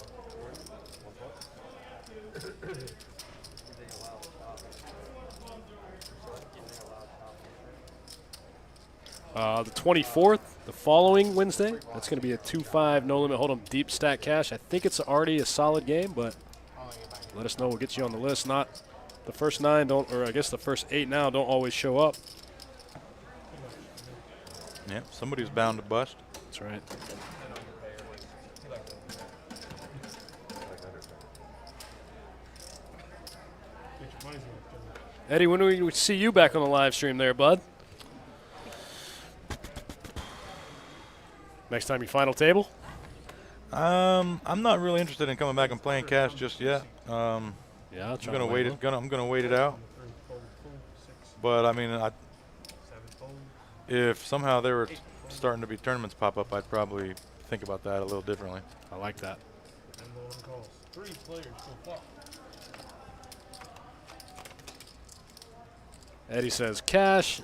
112. The 24th, the following Wednesday, that's going to be a 2-5 no limit hold'em deep stack cash. I think it's already a solid game, but let us know. We'll get you on the list. Not the first 9 don't, or I guess the first 8 now don't always show up. Yeah, somebody's bound to bust. That's right. Eddie, when do we see you back on the live stream there, bud? Next time you final table? I'm not really interested in coming back and playing cash just yet. Yeah, I'm gonna wait it. I'm gonna wait it out. But I mean, if somehow there were starting to be tournaments pop up, I'd probably think about that a little differently. I like that. 3 players so far. Eddie says cash,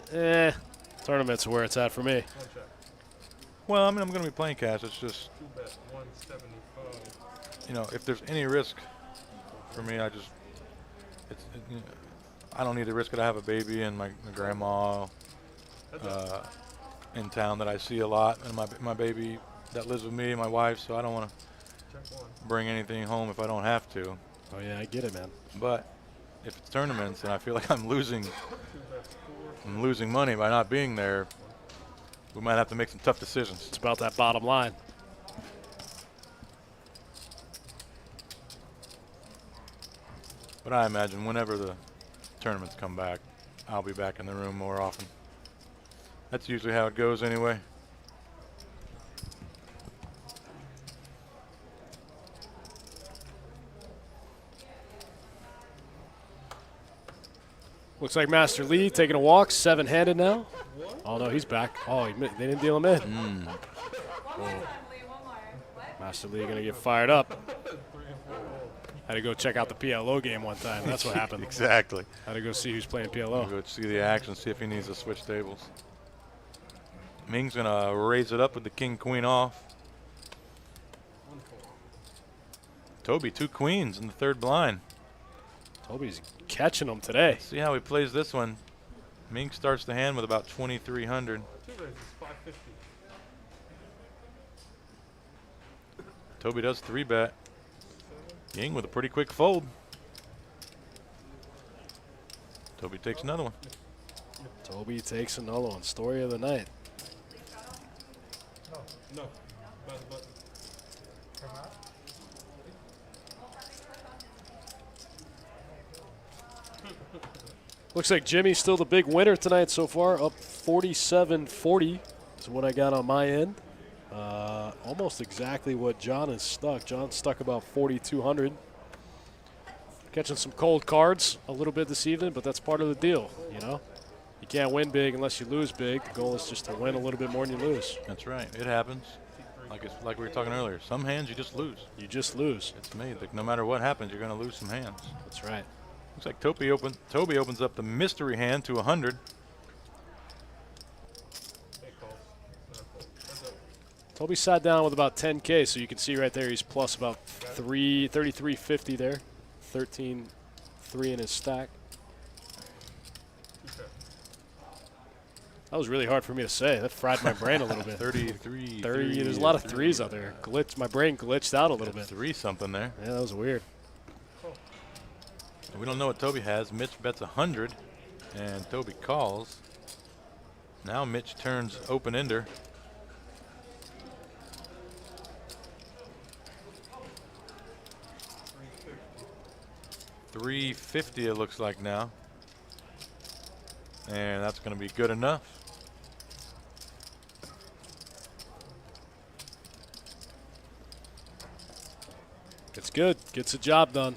tournaments are where it's at for me. Well, I mean, I'm gonna be playing cash. It's just, 2-bet 175. you know, if there's any risk for me, I don't need the risk that I have a baby and my grandma in town that I see a lot, and my baby that lives with me, my wife. So I don't want to bring anything home if I don't have to. Oh yeah, I get it, man. But if it's tournaments and I feel like I'm losing money by not being there, we might have to make some tough decisions. It's about that bottom line. But I imagine whenever the tournaments come back, I'll be back in the room more often. That's usually how it goes anyway. Looks like Master Lee taking a walk, 7-handed now. Oh no, he's back. Oh, they didn't deal him in. Master Lee gonna get fired up. Had to go check out the PLO game one time. That's what happened. Exactly. Had to go see who's playing We'll PLO. go see the action, see if he needs to switch tables. Ming's gonna raise it up with the king queen off. Toby, 2 queens in the 3rd blind. Toby's catching them today. See how he plays this one. Ming starts the hand with about 2,300. 2 raises 550. Toby does 3-bet. Ying with a pretty quick fold. Toby takes another one. Toby takes another one. Story of the night. No. Button. Looks like Jimmy's still the big winner tonight so far, up 47-40 is what I got on my end. Almost exactly what Jon is stuck. Jon's stuck about 4,200. Catching some cold cards a little bit this evening, but that's part of the deal, you know? You can't win big unless you lose big. The goal is just to win a little bit more than you lose. That's right. It happens. Like we were talking earlier. Some hands you just lose. You just lose. It's made. Like, no matter what happens, you're going to lose some hands. That's right. Looks like Toby opens up the mystery hand to 100. Toby sat down with about 10K, so you can see right there he's plus about 33.50 there. 13.3 in his stack. That was really hard for me to say. That fried my brain a little bit. 33. 30. There's a lot of threes out there. My brain glitched out a little bit. 3 something there. Yeah, that was weird. We don't know what Toby has. Mitch bets 100, and Toby calls. Now Mitch turns open-ender. $350 it looks like now. And that's going to be good enough. It's good. Gets the job done.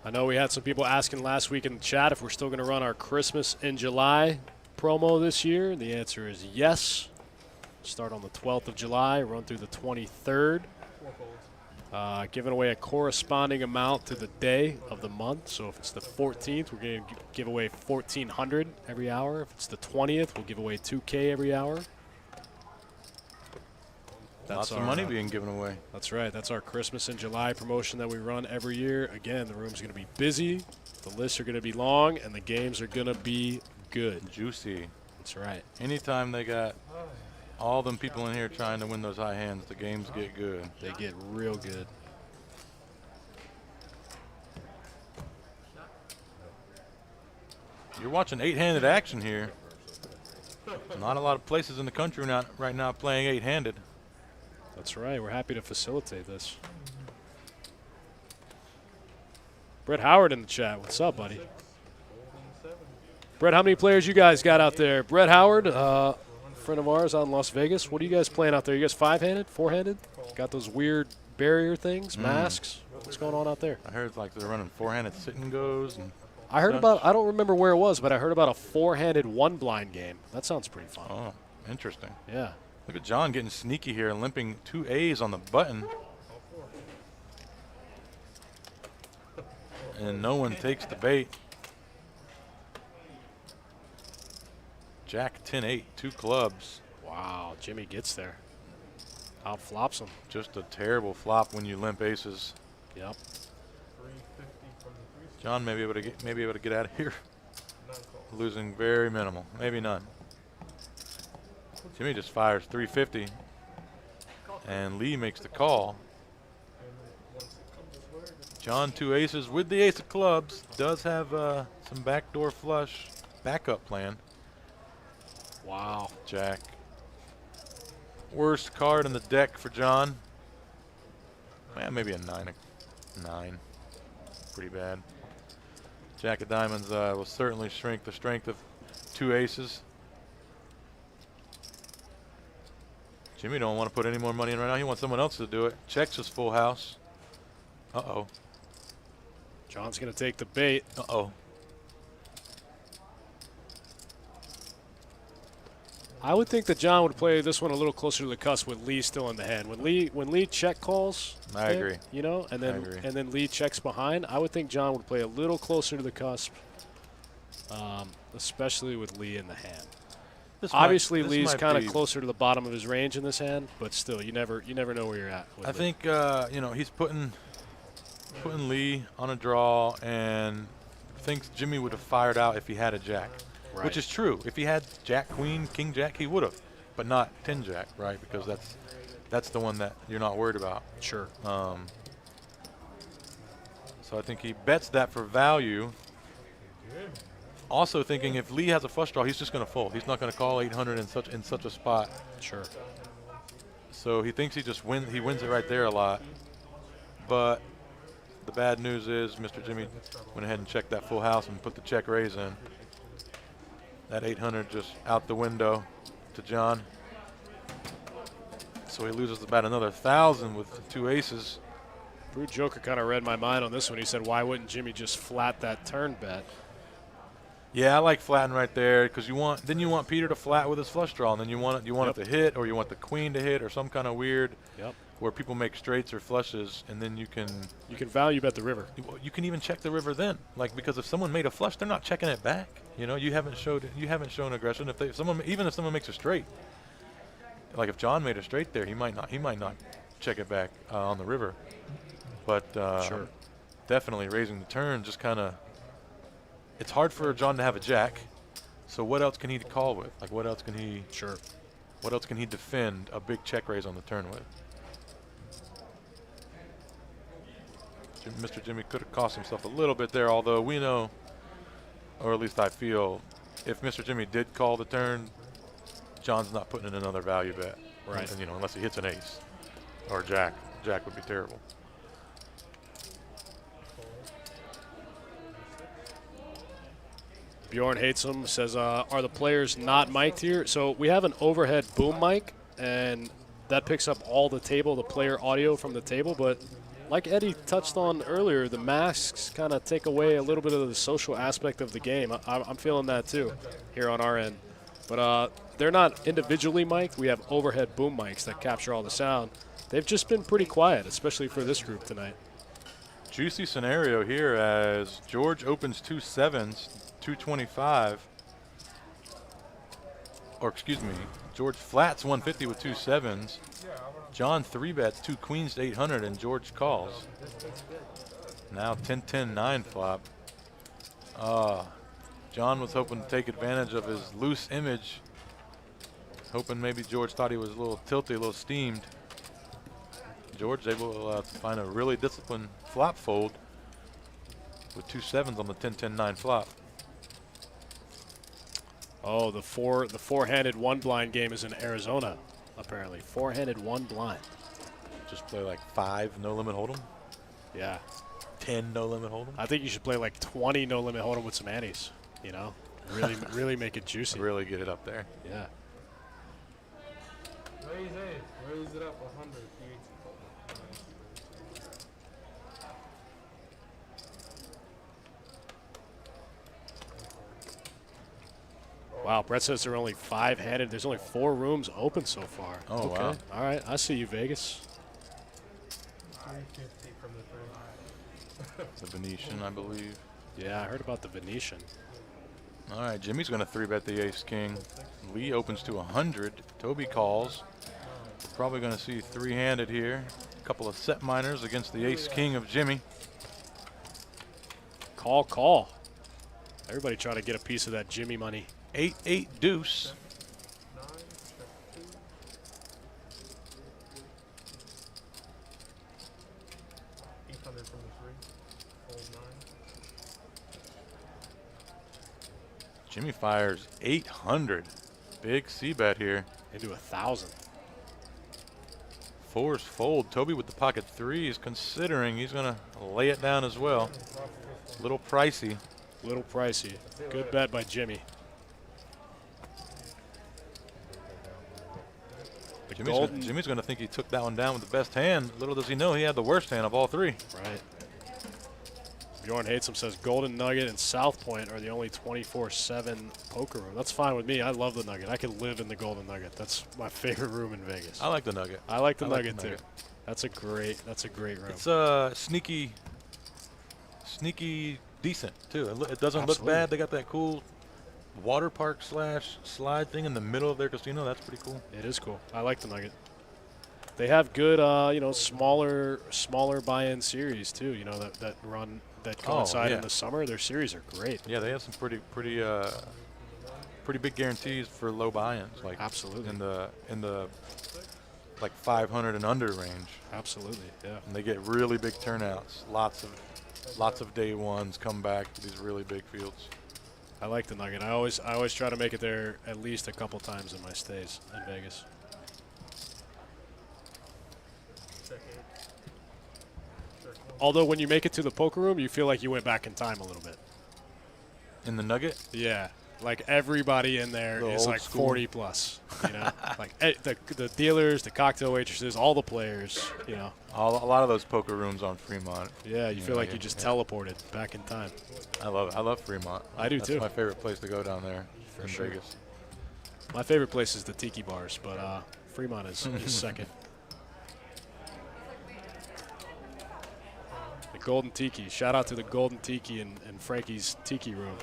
I know we had some people asking last week in the chat if we're still going to run our Christmas in July promo this year. The answer is yes. Start on the 12th of July, run through the 23rd. Giving away a corresponding amount to the day of the month. So if it's the 14th, we're going to give away $1,400 every hour. If it's the 20th, we'll give away $2K every hour. Lots of money being given away. That's right. That's our Christmas in July promotion that we run every year. Again, the room's going to be busy, the lists are going to be long, and the games are going to be good. Juicy. That's right. Anytime they got all them people in here trying to win those high hands, the games get good. They get real good. You're watching 8-handed action here. Not a lot of places in the country right now playing 8-handed. That's right. We're happy to facilitate this. Brett Howard in the chat. What's up, buddy? Brett, how many players you guys got out there? Brett Howard, friend of ours out in Las Vegas. What are you guys playing out there? You guys 5-handed, 4-handed? Got those weird barrier things, masks? What's going on out there? I heard like they're running 4-handed sit and goes. And I heard such. about, I don't remember where it was, but I heard about a 4-handed one-blind game. That sounds pretty fun. Oh, interesting. Yeah. Look at Jon getting sneaky here and limping 2 A's on the button. And no one takes the bait. Jack 10-8, 2 clubs. Wow, Jimmy gets there. Out flops him. Just a terrible flop when you limp aces. Yep. Jon may be able to get out of here. Losing very minimal, maybe none. Jimmy just fires 350, and Lee makes the call. Jon 2 aces with the ace of clubs. Does have some backdoor flush backup plan. Wow. Jack. Worst card in the deck for Jon. Man, maybe a 9. 9. Pretty bad. Jack of diamonds will certainly shrink the strength of 2 aces. Jimmy don't want to put any more money in right now. He wants someone else to do it. Checks his full house. Uh-oh. Jon's going to take the bait. Uh-oh. I would think that Jon would play this one a little closer to the cusp with Lee still in the hand. When Lee check calls, I agree. You know, and then Lee checks behind, I would think Jon would play a little closer to the cusp, especially with Lee in the hand. Obviously, Lee's kind of closer to the bottom of his range in this hand, but still, you never know where you're at. I think you know, he's putting Lee on a draw, and thinks Jimmy would have fired out if he had a jack. Right. Which is true. If he had Jack Queen, King Jack, he would have, but not 10 Jack, right? Because that's the one that you're not worried about. Sure. So I think he bets that for value. Also thinking if Lee has a flush draw, he's just going to fold. He's not going to call 800 in such a spot. Sure. So he thinks he just wins. He wins it right there a lot. But the bad news is Mr. Jimmy went ahead and checked that full house and put the check raise in. That 800 just out the window to Jon. So he loses about another 1,000 with 2 aces. Brute Joker kind of read my mind on this one. He said, why wouldn't Jimmy just flat that turn bet? Yeah, I like flatting right there because you want Peter to flat with his flush draw, and then you want it to hit, or you want the queen to hit, or some kind of weird where people make straights or flushes, and then you can value bet the river. you can even check the river then. Like, because if someone made a flush, they're not checking it back. You know, you haven't shown aggression. If someone makes a straight, like if Jon made a straight there, he might not check it back on the river. But Sure. definitely raising the turn just kind of. It's hard for Jon to have a jack. So what else can he call with? Like, what else can he? Sure. What else can he defend a big check raise on the turn with? Mr. Jimmy could have cost himself a little bit there, although we know, or at least I feel, if Mr. Jimmy did call the turn, Jon's not putting in another value bet. Right. And, you know, unless he hits an ace or jack. Jack would be terrible. Bjorn hates him, says, are the players not mic'd here? So we have an overhead boom mic, and that picks up all the player audio from the table. But like Eddie touched on earlier, the masks kind of take away a little bit of the social aspect of the game. I'm feeling that too here on our end. But they're not individually mic'd. We have overhead boom mics that capture all the sound. They've just been pretty quiet, especially for this group tonight. Juicy scenario here as George opens 2 sevens, 225. Or excuse me, George flats 150 with 2 sevens. Jon 3-bets 2 queens to 800, and George calls. Now 10-10-9 flop. Jon was hoping to take advantage of his loose image, hoping maybe George thought he was a little tilty, a little steamed. George able to find a really disciplined flop fold with 2 sevens on the 10-10-9 flop. Oh, the four-handed one blind game is in Arizona, apparently. Four-handed one blind. Just play like 5 no limit hold'em, Yeah. 10 no limit hold'em. I think you should play like 20 no limit hold'em with some antes. You know, really make it juicy. Really get it up there. Yeah. Raise it up 100. Wow, Brett says there are only 5-handed. There's only 4 rooms open so far. Oh, okay. wow. All right, I see you, Vegas. 350 from the frame. The Venetian, I believe. Yeah, I heard about the Venetian. All right, Jimmy's going to 3-bet the ace-king. Lee opens to 100. Toby calls. We're probably going to see 3-handed here. A couple of set minors against the ace-king of Jimmy. Call. Everybody trying to get a piece of that Jimmy money. 8-8 deuce. 9, check 2. 800 from the 3. Fold 9. Jimmy fires 800. Big C-bet here. Into 1,000. 4s fold. Toby with the pocket 3s, considering he's going to lay it down as well. Little pricey. Little pricey. Good bet by Jimmy. Jimmy's going to think he took that one down with the best hand. Little does he know he had the worst hand of all 3. Right. Bjorn hates him, says Golden Nugget and South Point are the only 24/7 poker room. That's fine with me. I love the Nugget. I could live in the Golden Nugget. That's my favorite room in Vegas. I like the Nugget. I like the I like Nugget the too. Nugget. That's a great room. It's sneaky decent too. It doesn't look Absolutely. bad. They got that cool water park / slide thing in the middle of their casino. That's pretty cool. It is cool. I like the Nugget. They have good, smaller buy-in series too. You know that coincide in the summer. Their series are great. Yeah, they have some pretty big guarantees for low buy-ins. Like Absolutely. in the like 500 and under range. Absolutely. Yeah. And they get really big turnouts. Lots of day ones come back to these really big fields. I like the Nugget. I always try to make it there at least a couple times in my stays in Vegas. Check 8. Check 1. Although when you make it to the poker room, you feel like you went back in time a little bit. In the Nugget, Yeah. Like everybody in there The is old like school. 40 plus, you know, like the dealers, the cocktail waitresses, all the players, you know. a lot of those poker rooms on Fremont. Yeah, you feel like yeah, you just yeah. teleported back in time. I love Fremont. I do That's too. my favorite place to go down there in sure. Vegas. My favorite place is the Tiki Bars, but Fremont is second. Golden Tiki. Shout out to the Golden Tiki and Frankie's Tiki Room.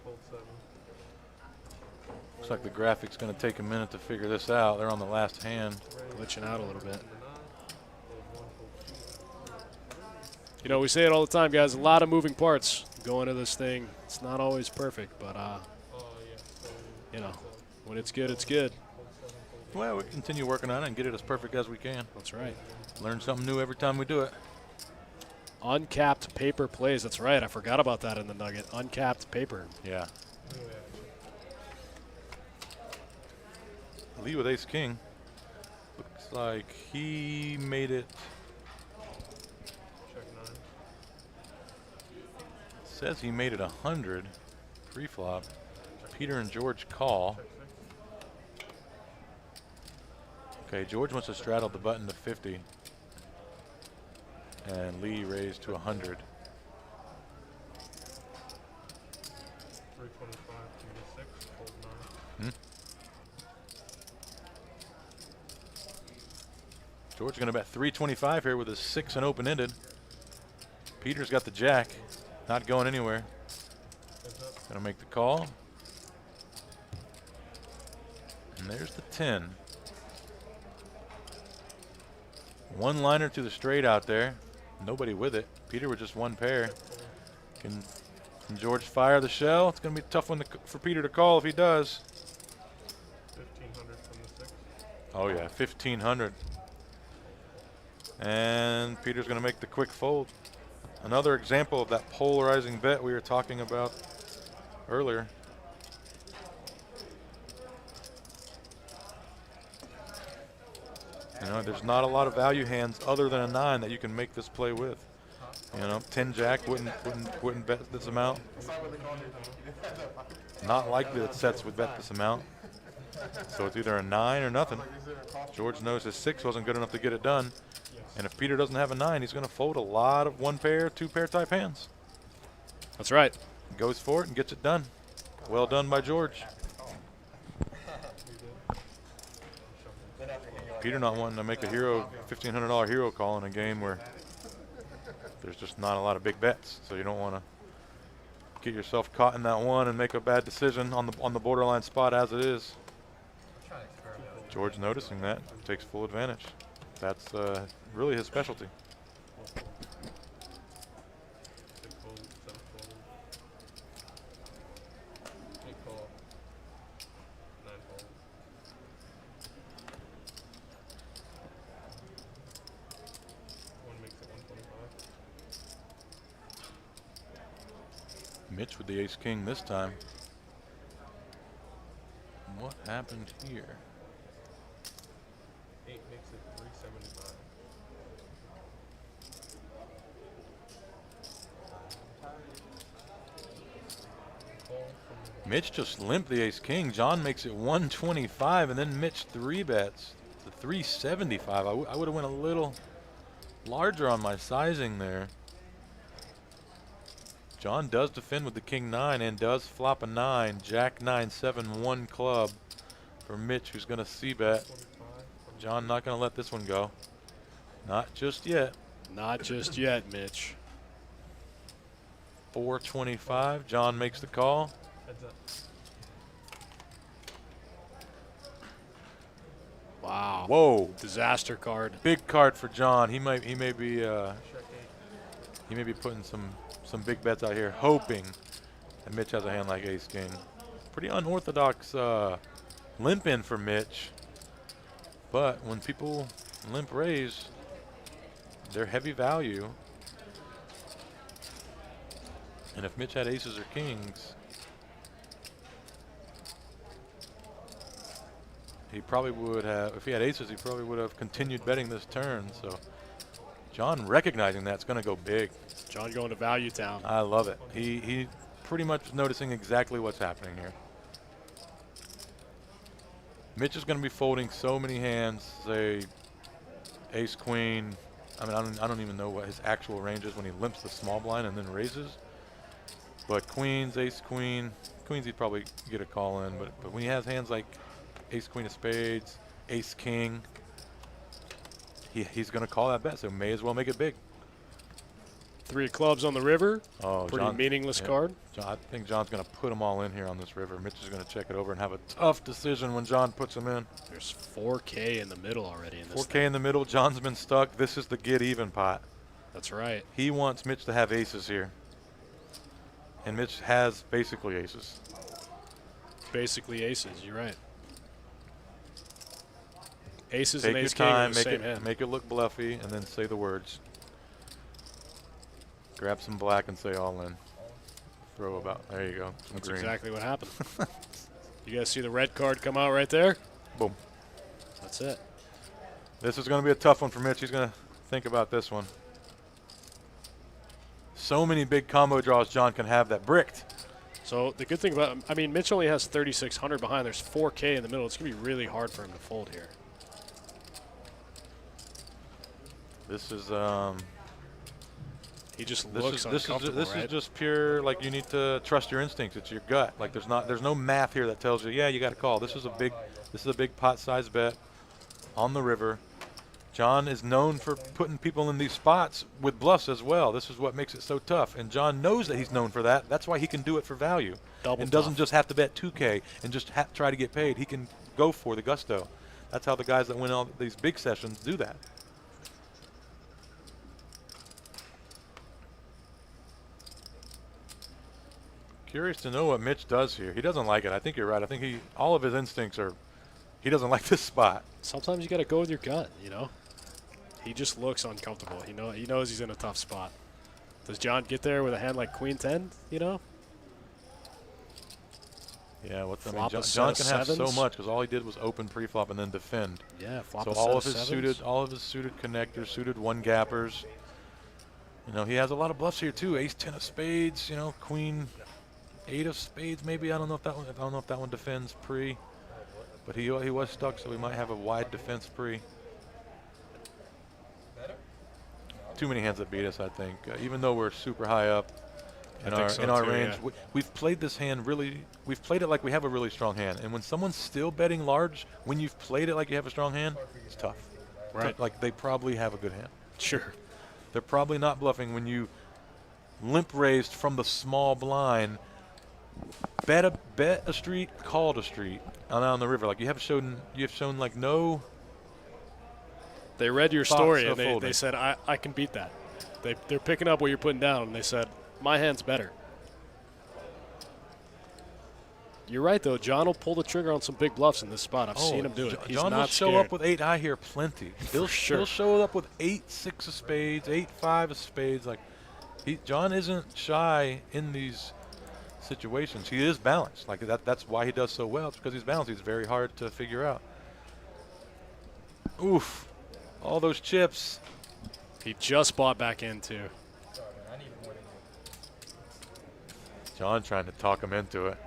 Fold 7. Looks like the graphic's going to take a minute to figure this out. They're on the last hand. Glitching out a little bit. Number 9. Fold 1, fold 2. You know, we say it all the time, guys. A lot of moving parts going into this thing. It's not always perfect, but, Yeah. So you know, when it's good, it's good. fold 7, fold 8. Well, we continue working on it and get it as perfect as we can. That's right. Learn something new every time we do it. Uncapped paper plays. That's right. I forgot about that in the nugget. Uncapped paper. Yeah. Oh, yeah. Lee with ace king. Looks like he made it. Check 9. Says he made it 100 pre-flop. Peter and George call. Check 6. Okay, George wants to straddle the button to 50. And Lee raised to 100. 325, king to 6, fold 9. George going to bet 325 here with his 6 and open-ended. Peter's got the jack, not going anywhere. Heads up. Going to make the call. And there's the 10. One liner to the straight out there. Nobody with it. Peter with just one pair. Can George fire the shell? It's going to be a tough one for Peter to call if he does. 1500 from the 6. Oh yeah, 1500. And Peter's going to make the quick fold. Another example of that polarizing bet we were talking about earlier. You know, there's not a lot of value hands other than a 9 that you can make this play with. You know, 10 jack wouldn't bet this amount. Not likely that sets would bet this amount. So it's either a 9 or nothing. George knows his 6 wasn't good enough to get it done. And if Peter doesn't have a 9, he's going to fold a lot of 1 pair, 2 pair type hands. That's right. Goes for it and gets it done. Well done by George. Peter not wanting to make a $1,500 hero call in a game where there's just not a lot of big bets. So you don't want to get yourself caught in that one and make a bad decision on the borderline spot as it is. George noticing that takes full advantage. That's really his specialty. 6 fold, 7 fold. 8 call. 9 fold. One makes it 125. Mitch with the ace king this time. What happened here? 8 makes it 375. Call from the Mitch just limped the ace king. John makes it 125, and then Mitch 3 bets to 375. I would have went a little larger on my sizing there. John does defend with the king 9 and does flop a 9. Jack 9, 7, 1 club for Mitch, who's going to c-bet. 25. John not going to let this one go. Not just yet. Not just yet, Mitch. 425. John makes the call. Heads up. Wow. Whoa. Disaster card. Big card for John. He may be Check 8. putting some big bets out here, hoping that Mitch has a hand like ace king. Pretty unorthodox limp in for Mitch. But when people limp raise, they're heavy value. And if Mitch had aces or kings, he probably would have, if he had aces, he probably would have continued betting this turn. So John recognizing that's going to go big. John going to Value Town. I love it. He pretty much is noticing exactly what's happening here. Mitch is going to be folding so many hands, say ace queen. I mean, I don't even know what his actual range is when he limps the small blind and then raises. But queens, ace queen, queens he'd probably get a call in. But when he has hands like ace queen of spades, ace king, he's going to call that bet, so may as well make it big. 3 of clubs on the river. Oh, Pretty John, meaningless yeah. card. I think John's going to put them all in here on this river. Mitch is going to check it over and have a tough decision when John puts them in. There's 4K in the middle already in this 4K in the middle. John's been stuck. This is the get even pot. That's right. He wants Mitch to have aces here. And Mitch has basically aces. Basically aces. You're right. Aces Take and your ace king are time, the same hand. make it look bluffy, and then say the words. Grab some black and say all in. Throw about, there you go, some That's green. exactly what happened. You guys see the red card come out right there? Boom. That's it. This is going to be a tough one for Mitch. He's going to think about this one. So many big combo draws John can have that bricked. So the good thing about, I mean, Mitch only has 3,600 behind. There's 4K in the middle. It's going to be really hard for him to fold here. This is He just looks this uncomfortable, is right? just pure, like, you need to trust your instincts. It's your gut. Like, there's no math here that tells you, yeah, you got to call. This is a big pot size bet on the river. John is known for putting people in these spots with bluffs as well. This is what makes it so tough, and John knows that he's known for that. That's why he can do it for value. Double and doesn't tough. just have to bet 2K and just try to get paid. He can go for the gusto. That's how the guys that win all these big sessions do that. Curious to know what Mitch does here. He doesn't like it. I think you're right. I think all of his instincts are, he doesn't like this spot. Sometimes you got to go with your gut, you know? He just looks uncomfortable. He knows he's in a tough spot. Does John get there with a hand like Queen 10, you know? Yeah, Flop a John set of can have so sevens. much because all he did was open pre-flop and then defend. Yeah, flop So a set all of of his sevens. all of his suited connectors, suited one gappers. You know, he has a lot of bluffs here too. Ace 10 of spades. You know, Queen 8 of spades. Maybe I don't know if that one. I don't know if that one defends pre. But he was stuck, so we might have a wide defense pre. Too many hands that beat us, I think. Even though we're super high up in I think so our too, range, yeah. we've played this hand really. We've played it like we have a really strong hand. And when someone's still betting large, when you've played it like you have a strong hand, it's tough. Right. Like they probably have a good hand. Sure. They're probably not bluffing when you limp raised from the small blind, bet a street, called a street on the river. Like you have shown like no. They read your Thoughts story of and they folding. said, I can beat that. They're picking up what you're putting down, and they said, my hand's better. You're right, though. John will pull the trigger on some big bluffs in this spot. I've seen him do it. He's John not will show scared. up with 8 high here plenty. He'll sure. show up with 8-6 of spades, 8-5 of spades. Like John isn't shy in these situations. He is balanced. Like that's why he does so well. It's because he's balanced. He's very hard to figure out. Oof. All those chips. He just bought back in, too. John trying to talk him into it.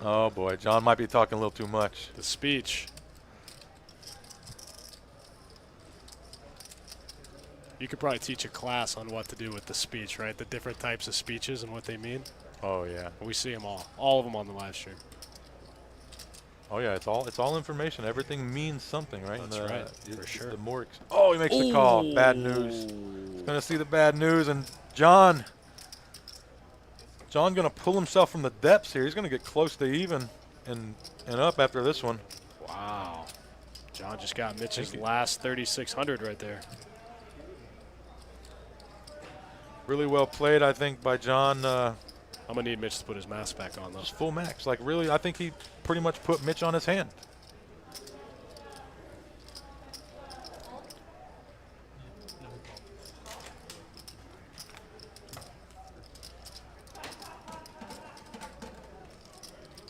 Oh boy, John might be talking a little too much. The speech. You could probably teach a class on what to do with the speech, right? The different types of speeches and what they mean. Oh yeah. We see them all of them on the live stream. Oh yeah, it's all information. Everything means something, right? That's right, for sure. The more oh, he makes the call. Bad news. He's gonna see the bad news, and John gonna pull himself from the depths here. He's gonna get close to even and up after this one. Wow. John just got Mitch's last 3,600 right there. Really well played, I think, by John. I'm going to need Mitch to put his mask back on, though. Just full max. Like, really, I think he pretty much put Mitch on his hand.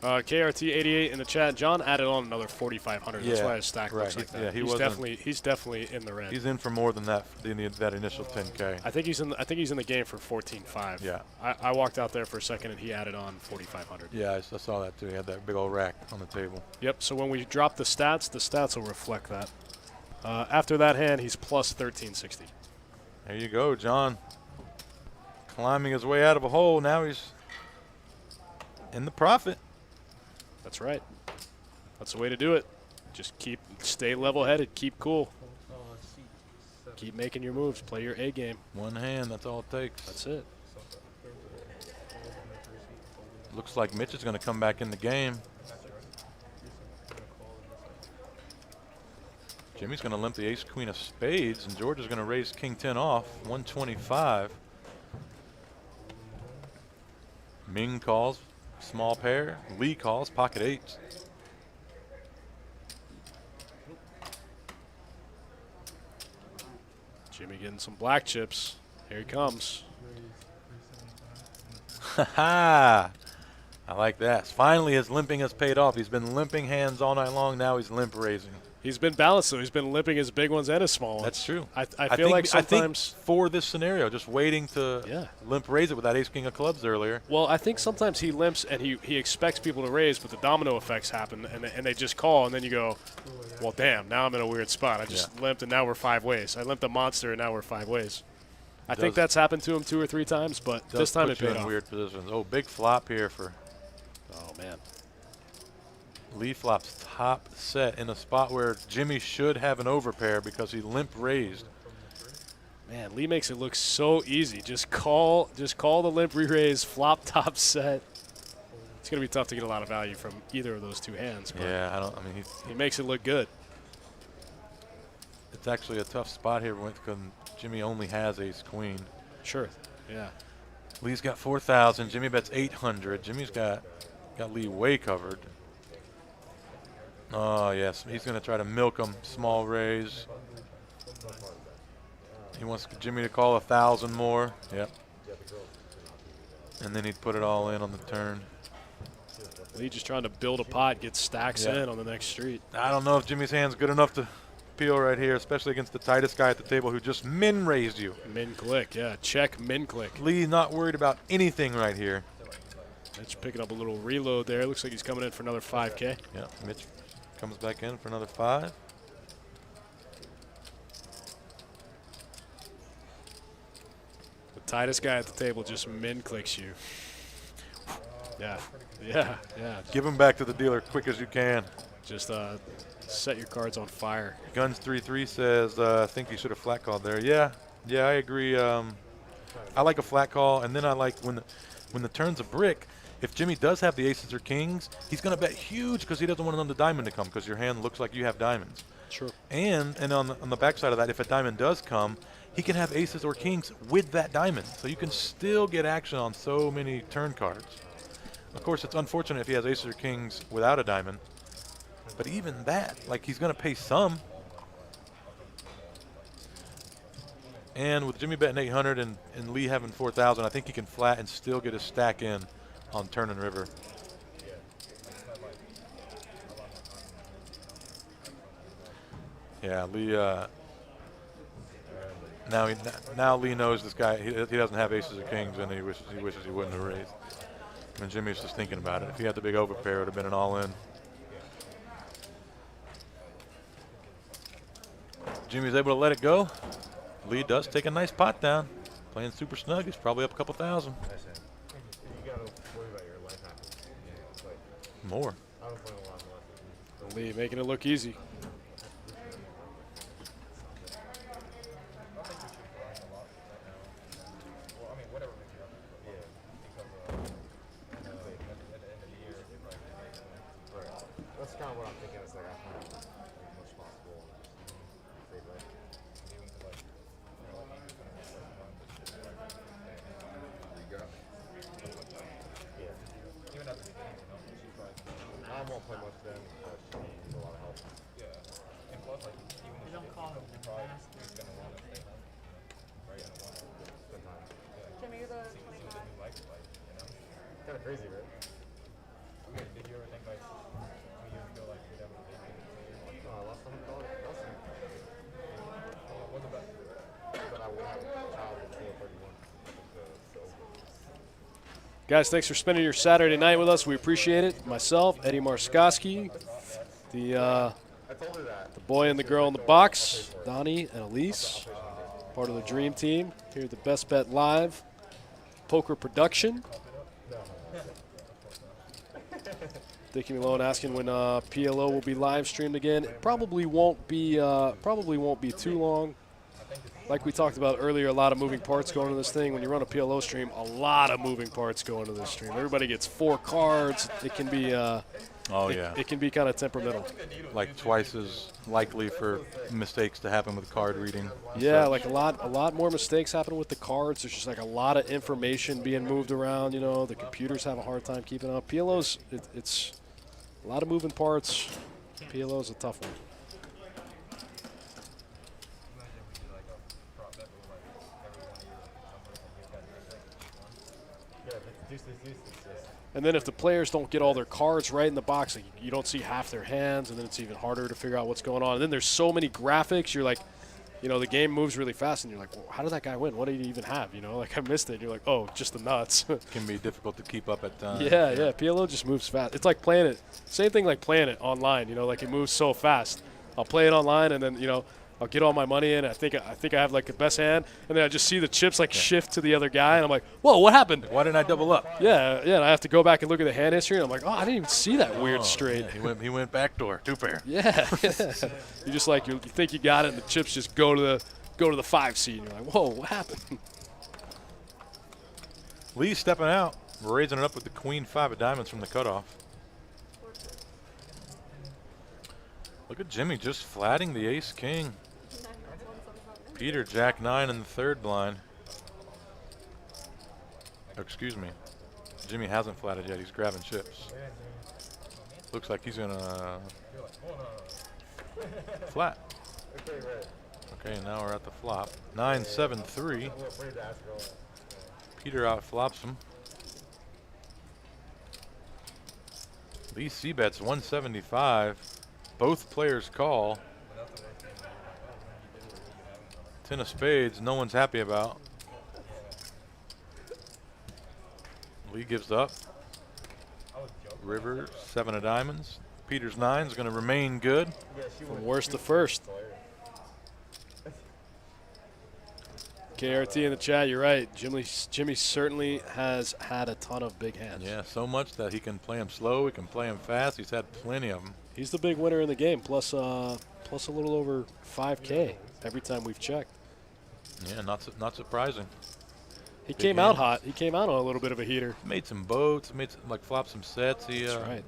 KRT88 in the chat. John added on another 4,500. That's Yeah, why his stack looks right. like that. Yeah, he he's wasn't- definitely in the red. He's in for more than that, that initial 10K. I think he's in the game for 14.5. Yeah. I walked out there for a second and he added on 4,500. Yeah, I saw that too. He had that big old rack on the table. Yep. So when we drop the stats will reflect that. After that hand, he's plus 1360. There you go, John. Climbing his way out of a hole. Now he's in the profit. That's right. That's the way to do it. Just stay level-headed, keep cool. Keep making your moves, play your A game. One hand, that's all it takes. That's it. Looks like Mitch is going to come back in the game. Jimmy's going to limp the ace-queen of spades, and George is going to raise king-10 off, 125. Ming calls, small pair. Lee calls, pocket eights. Jimmy getting some black chips. Here he comes. Ha ha! I like that. Finally, his limping has paid off. He's been limping hands all night long. Now he's limp raising. He's been balanced, though. He's been limping his big ones and his small ones. That's true. I feel like I think sometimes for this scenario, just waiting to limp raise it with that ace-king of clubs earlier. Well, I think sometimes he limps and he expects people to raise, but the domino effects happen, and they just call, and then you go, well, damn, now I'm in a weird spot. I just limped, and now we're 5 ways. I limped a monster, and now we're 5 ways. I think that's happened to him 2 or 3 times, but this time it paid off. In weird positions. Oh, big flop here for. Oh man. Lee flops top set in a spot where Jimmy should have an overpair because he limp raised. Man, Lee makes it look so easy. Just call the limp re-raise, flop top set. It's gonna be tough to get a lot of value from either of those 2 hands. But Yeah, he makes it look good. It's actually a tough spot here because Jimmy only has ace queen. Sure. Yeah. Lee's got 4,000. Jimmy bets 800. Jimmy's got Lee way covered. Oh yes, he's going to try to milk him. Small raise. He wants Jimmy to call 1,000 more. Yep. And then he'd put it all in on the turn. Lee just trying to build a pot, get stacks in on the next street. I don't know if Jimmy's hand's good enough to peel right here, especially against the tightest guy at the table who just min raised you. Min click, yeah. Check, min click. Lee not worried about anything right here. Mitch picking up a little reload there. Looks like he's coming in for another 5K. Yeah, Mitch comes back in for another 5. The tightest guy at the table just min clicks you. Yeah. Give him back to the dealer quick as you can. Just set your cards on fire. Guns 3-3 says, I think you should have flat called there. Yeah, I agree. I like a flat call, and then I like when the turn's a brick. If Jimmy does have the aces or kings, he's going to bet huge because he doesn't want another diamond to come because your hand looks like you have diamonds. Sure. And on the backside of that, if a diamond does come, he can have aces or kings with that diamond. So you can still get action on so many turn cards. Of course, it's unfortunate if he has aces or kings without a diamond. But even that, like, he's going to pay some. And with Jimmy betting 800 and Lee having 4,000, I think he can flat and still get his stack in on turn and river. Yeah, Lee. Now Lee knows this guy. He doesn't have aces or kings, and he wishes he wouldn't have raised. And Jimmy's just thinking about it. If he had the big overpair, it would have been an all-in. Jimmy's able to let it go. Lee does take a nice pot down. Playing super snug. He's probably up a couple thousand. You gotta worry about your life happens. It's like, More. I don't play a lot less. Lee making it look easy. That's kind of what I'm thinking. It's like I plan as much as possible. Fade right. I won't play much then, but she needs a lot of help. You don't call him the master. Spend time. Jimmy, you're the 25. Kind of crazy, right? Did you ever think like 2 years ago, like you'd ever No, I lost $100. what's the best? But I would have a child before 31. Guys, thanks for spending your Saturday night with us. We appreciate it. Myself, Eddie Marskoski, the I told her that. the boy and the girl in the box, Donnie and Elise, part of the Dream Team here at the Best Bet Live Poker Production. Dickie Malone asking when PLO will be live streamed again. It probably won't be too long. Like we talked about earlier, a lot of moving parts going into this thing. When you run a PLO stream, a lot of moving parts go into this stream. Everybody gets 4 cards. It can be it can be kind of temperamental. Like twice as likely for mistakes to happen with card reading. Yeah, like a lot more mistakes happen with the cards. There's just like a lot of information being moved around. You know, the computers have a hard time keeping up. PLO's it's a lot of moving parts. PLO's a tough one. And then if the players don't get all their cards right in the box, like you don't see half their hands, and then it's even harder to figure out what's going on. And then there's so many graphics. You're like, you know, the game moves really fast, and you're like, well, how did that guy win? What did he even have? You know, like I missed it. And you're like, oh, just the nuts. It can be difficult to keep up at times. Yeah. PLO just moves fast. It's like playing it. Same thing like playing it online. You know, like it moves so fast. I'll play it online, and then, you know, I'll get all my money in. I think I have like the best hand, and then I just see the chips like shift to the other guy, and I'm like, "Whoa, what happened?" Why didn't I double up? Yeah. And I have to go back and look at the hand history, and I'm like, "Oh, I didn't even see that weird straight." Yeah, he went backdoor, 2 pair. Yeah. You just like you think you got it, and the chips just go to the 5 seed, and you're like, "Whoa, what happened?" Lee stepping out, raising it up with the queen 5 of diamonds from the cutoff. Look at Jimmy just flatting the ace king. Peter jack 9 in the 3rd blind. Oh, excuse me. Jimmy hasn't flatted yet. He's grabbing chips. Looks like he's gonna flat. Okay, now we're at the flop. 9-7-3. Peter out flops him. Lee C bets 175. Both players call. 10 of spades, no one's happy about. Lee gives up. River, 7 of diamonds. Peter's 9 is going to remain good. From worst to first. KRT in the chat, you're right. Jimmy certainly has had a ton of big hands. Yeah, so much that he can play him slow, he can play him fast. He's had plenty of them. He's the big winner in the game, plus a little over 5K every time we've checked. Yeah, not surprising. He came out hot. He came out on a little bit of a heater. Made some boats, flopped some sets. That's right.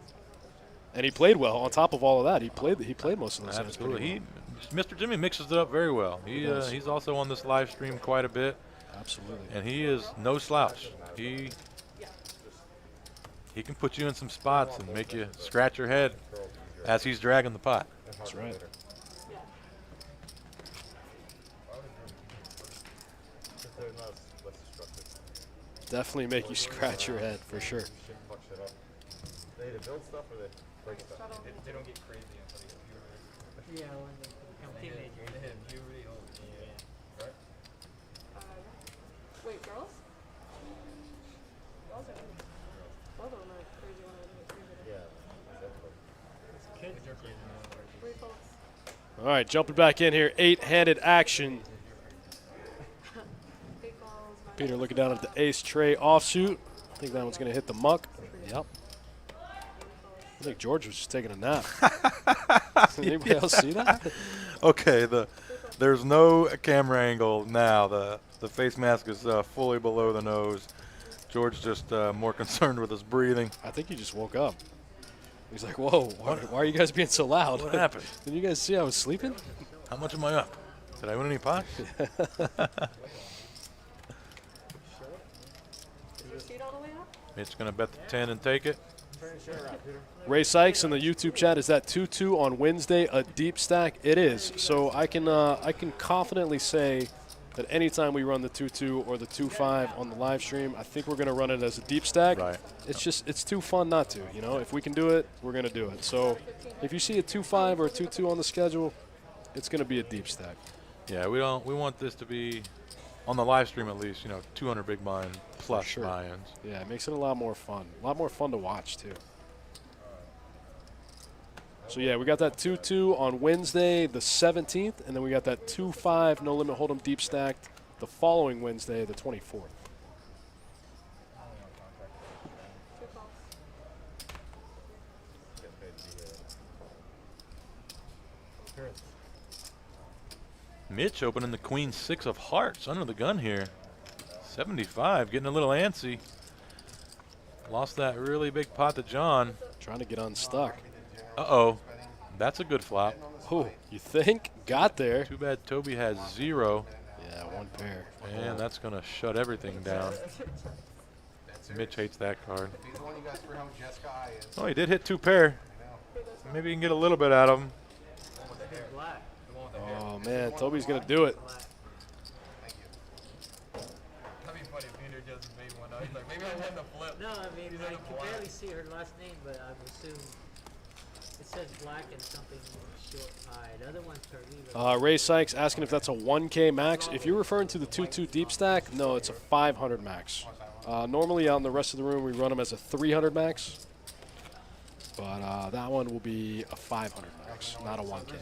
And he played well. On top of all of that, he played most of those hands pretty well. Mr. Jimmy mixes it up very well. He's also on this live stream quite a bit. Absolutely. And he is no slouch. He can put you in some spots and make you scratch your head as he's dragging the pot. That's right. Definitely make you scratch your head for sure. They either build stuff or they break stuff. They don't get crazy until they get puberty. Yeah, when they become teenagers. They hit puberty. Right? Wait, girls? Girls are both of them are crazy when they get puberty. Yeah, exactly. Three folks. All right, jumping back in here. 8-handed action. Big balls. Peter looking down at the ace tray offsuit. I think that one's going to hit the muck. Yep. I think George was just taking a nap. Did anybody else see that? Okay, there's no camera angle now. The face mask is fully below the nose. George just more concerned with his breathing. I think he just woke up. He's like, whoa, why are you guys being so loud? What happened? Did you guys see I was sleeping? How much am I up? Did I win any pots? Is your seat all the way up? Mitch going to bet the 10 and take it. Ray Sykes in the YouTube chat, is that 2-2 on Wednesday a deep stack? It is. So I can confidently say that anytime we run the 2-2 or the 2-5 on the live stream, I think we're going to run it as a deep stack. Right. It's too fun not to. You know, if we can do it, we're going to do it. So if you see a 2-5 or a 2-2 on the schedule, it's going to be a deep stack. Yeah, we want this to be, on the live stream at least, 200 big blind plus sure. buy-ins. Yeah, it makes it a lot more fun. A lot more fun to watch too. So yeah, we got that 2-2 on Wednesday the 17th, and then we got that 2-5 no limit hold'em deep stacked the following Wednesday the 24th. Two calls. Mitch opening the queen 6 of hearts under the gun here. 75, getting a little antsy. Lost that really big pot to Jon. Trying to get unstuck. Uh-oh. That's a good flop. Oh, you think? Got there. Too bad Toby has 0. Yeah, one pair. And that's going to shut everything down. Mitch hates that card. He's the one you guys for home, Jessica I is. Oh, he did hit 2 pair. Maybe you can get a little bit out of him. Black. Oh, man. Toby's going to do it. Black. Thank you. That'd be funny if Peter just made one up. He's like, maybe I won the flip. No, I mean, He's I in a can black. barely see her last name, but I would assume it says black and something short high. The other one's Carlito. Ray Sykes asking if that's a 1K max. If you're referring to the 2-2 deep stack, no, it's a 500 max. Normally out in the rest of the room, we run them as a 300 max. But that one will be a 500 max, not a 1K.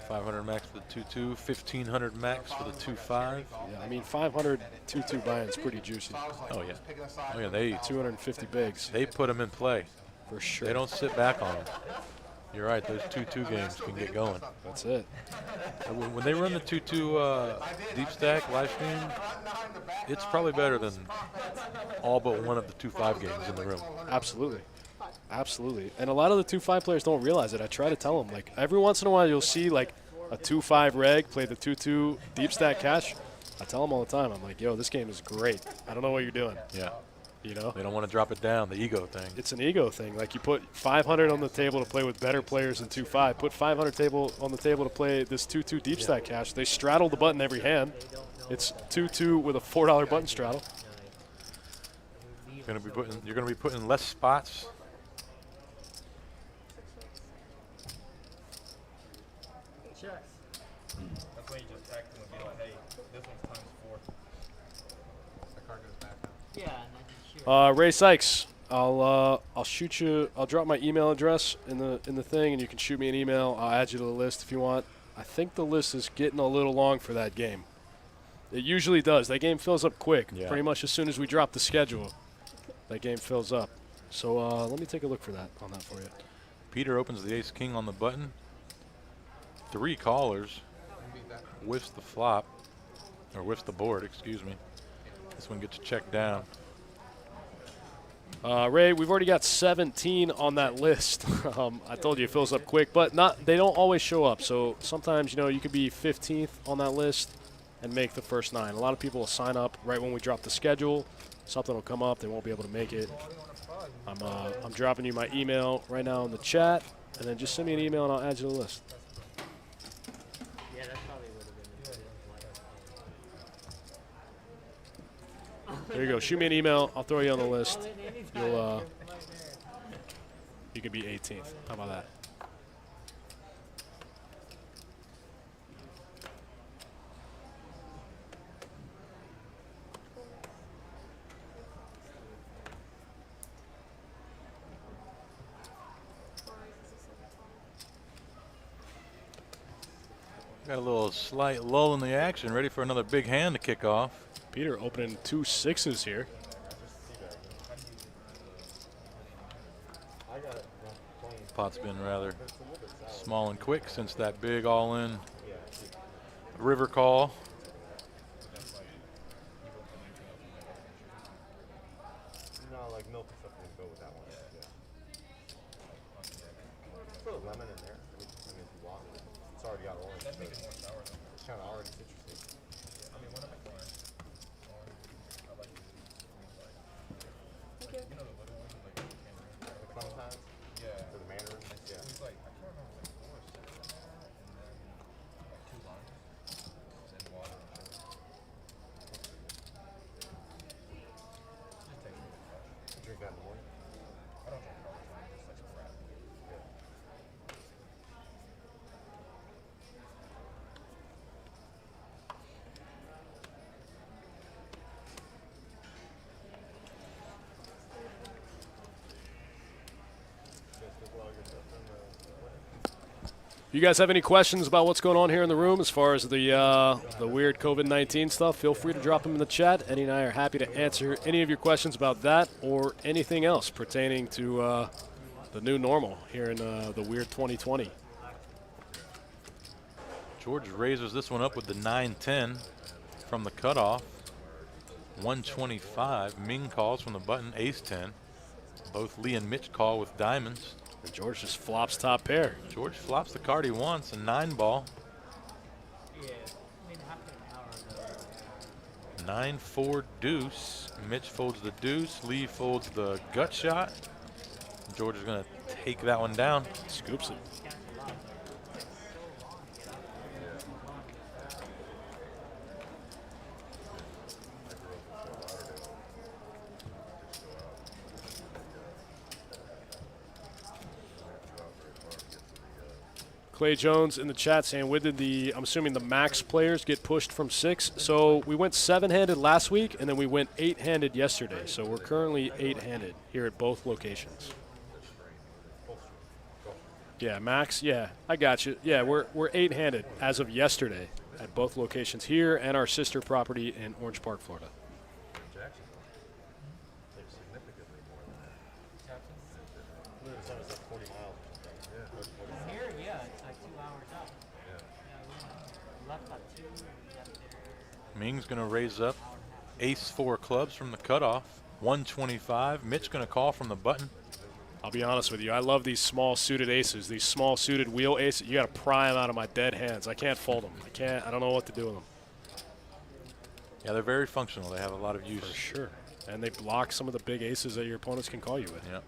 500 max for the 2-2, 1,500 max for the 2-5. Yeah, I mean, 500 2-2 buy-in's pretty juicy. Oh, yeah. Oh, yeah, they 250 bigs, put them in play. for sure. They don't sit back on them. You're right, those 2-2 games can get going. That's it. When they run the 2-2 deep stack live stream, it's probably better than all but one of the 2-5 games in the room. Absolutely. Absolutely. And a lot of the 2-5 players don't realize it. I try to tell them, like, every once in a while you'll see, like, a 2-5 reg play the 2-2 deep stack cash. I tell them all the time, I'm like, yo, this game is great. I don't know what you're doing, Yeah, you know? they don't want to drop it down, the ego thing. It's an ego thing. Like, you put 500 on the table to play with better players than 2-5. Put 500 on the table to play this 2-2 deep stack cash. They straddle the button every hand. It's 2-2 with a $4 button straddle. You're gonna be putting less spots. Check. That's when you just text him and be like, hey, this one's times 4. The card goes back now. Yeah, and then sure. Ray Sykes, I'll shoot you. I'll drop my email address in the thing, and you can shoot me an email. I'll add you to the list if you want. I think the list is getting a little long for that game. It usually does. That game fills up quick. Yeah. Pretty much as soon as we drop the schedule, that game fills up. So let me take a look for that on that for you. Peter opens the ace-king on the button. 3 callers. Whiffs the flop. Or whiffs the board, excuse me. This one gets checked down. Ray, we've already got 17 on that list. I told you it fills up quick, but they don't always show up. So sometimes, you could be 15th on that list and make the first 9. A lot of people will sign up right when we drop the schedule. Something will come up. They won't be able to make it. I'm dropping you my email right now in the chat, and then just send me an email and I'll add you to the list. Yeah, that probably would have been. There you go. Shoot me an email. I'll throw you on the list. Call in anytime. You'll, You're right there. You could be 18th. How about that? Got a little slight lull in the action, ready for another big hand to kick off. Peter opening 2 6s here. Pot's been rather small and quick since that big all-in river call. No, like milk and stuff would go with that one. Yeah. Put a lemon in there. I mean, if you want. It's already got orange. That'd make it more sour though. It's kind of already citrusy. I mean, when I'm at orange, I like Thank you. you know the little ones with like the tamarind. The clementines Yeah. or the mandarin. Yeah. It was like I can't remember like 4 or 6 and then like 2 limes, then water and sugar. Just takes me to fresh. You drink that in the morning. I don't drink it all the time, just like sporadic. If you guys have any questions about what's going on here in the room as far as the weird COVID-19 stuff, feel free to drop them in the chat. Eddie and I are happy to answer any of your questions about that or anything else pertaining to the new normal here in the weird 2020. George raises this one up with the 9-10 from the cutoff. 125. Ming calls from the button, ace-10. Both Lee and Mitch call with diamonds. And George just flops top pair. George flops the card he wants, a 9-ball. Yeah, I mean, half an hour though. 9-4 deuce. Mitch folds the deuce. Lee folds the gut shot. George is going to take that one down. Scoops it. Clay Jones in the chat saying, when did I'm assuming the max players get pushed from 6? So we went 7-handed last week, and then we went 8-handed yesterday. So we're currently 8-handed here at both locations. Yeah, max. Yeah, I got you. Yeah, we're 8-handed as of yesterday at both locations here and our sister property in Orange Park, Florida. Here, yeah, it's like 2 hours up. Yeah, we left at 2. We got there. Ming's going to raise up ace-4 clubs from the cutoff. 125. Mitch going to call from the button. I'll be honest with you. I love these small suited aces, these small suited wheel aces. You got to pry them out of my dead hands. I can't fold them. I don't know what to do with them. Yeah, they're very functional. They have a lot of use. For sure. And they block some of the big aces that your opponents can call you with. Yeah.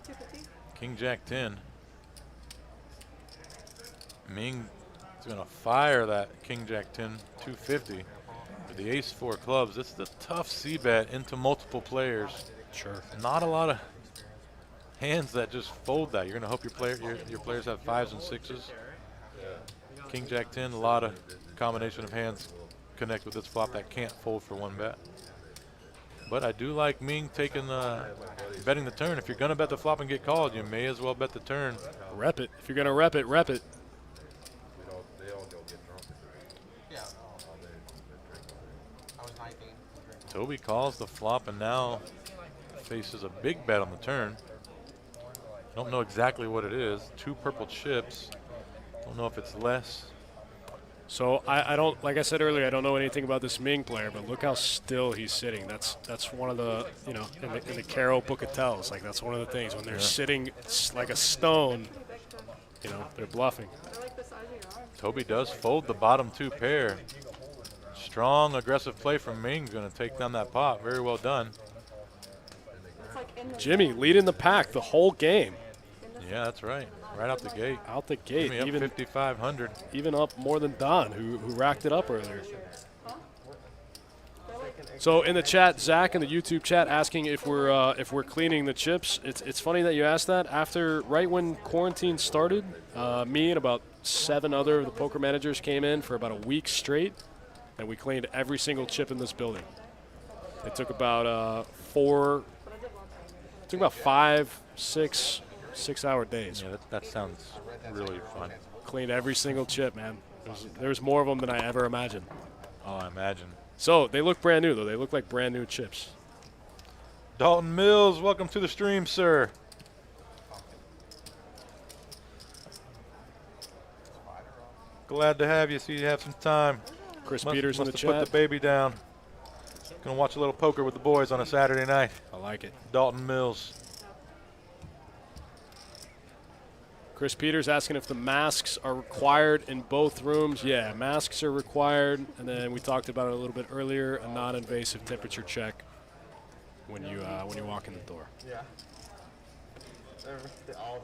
250. King Jack 10. Ming is going to fire that King Jack 10 250 with the ace-4 clubs. This is a tough c-bet into multiple players. Sure. Not a lot of hands that just fold that. You're going to hope your players have 5s and 6s. King Jack 10, a lot of combination of hands connect with this flop that can't fold for 1 bet. But I do like Ming taking betting the turn. If you're going to bet the flop and get called, you may as well bet the turn. Rep it. If you're going to rep it, rep it. Yeah. I was 19. Toby calls the flop and now faces a big bet on the turn. Don't know exactly what it is. 2 purple chips. Don't know if it's less. So I don't, like I said earlier, I don't know anything about this Ming player, but look how still he's sitting. That's one of the, you know, in the Caro Book of Tells, like that's one of the things when they're sitting like a stone, you know, they're bluffing. I like the size of your arm. Toby does fold the bottom 2 pair. Strong aggressive play from Ming. Going to take down that pot. Very well done. It's like in the Jimmy leading the pack the whole game. Yeah, that's right. Right out the gate. Out the gate, Jimmy up even 5,500. even up more than Don, who racked it up earlier. So in the chat, Zach in the YouTube chat asking if we're cleaning the chips. It's funny that you asked that. Right when quarantine started, me and about 7 other of the poker managers came in for about a week straight, and we cleaned every single chip in this building. It took about 5, 6 6-hour days. Yeah, that sounds really fun. Cleaned every single chip, man. There's more of them than I ever imagined. Oh, I imagine. So they look brand new, though. They look like brand new chips. Dalton Mills, welcome to the stream, sir. Glad to have you. See you have some time. Chris Must Peters in the have chat. put the baby down. Gonna watch a little poker with the boys on a Saturday night. I like it. Dalton Mills. Chris Peters asking if the masks are required in both rooms. Yeah, masks are required. And then we talked about it a little bit earlier, a non-invasive temperature check when you walk in the door. Yeah. They're all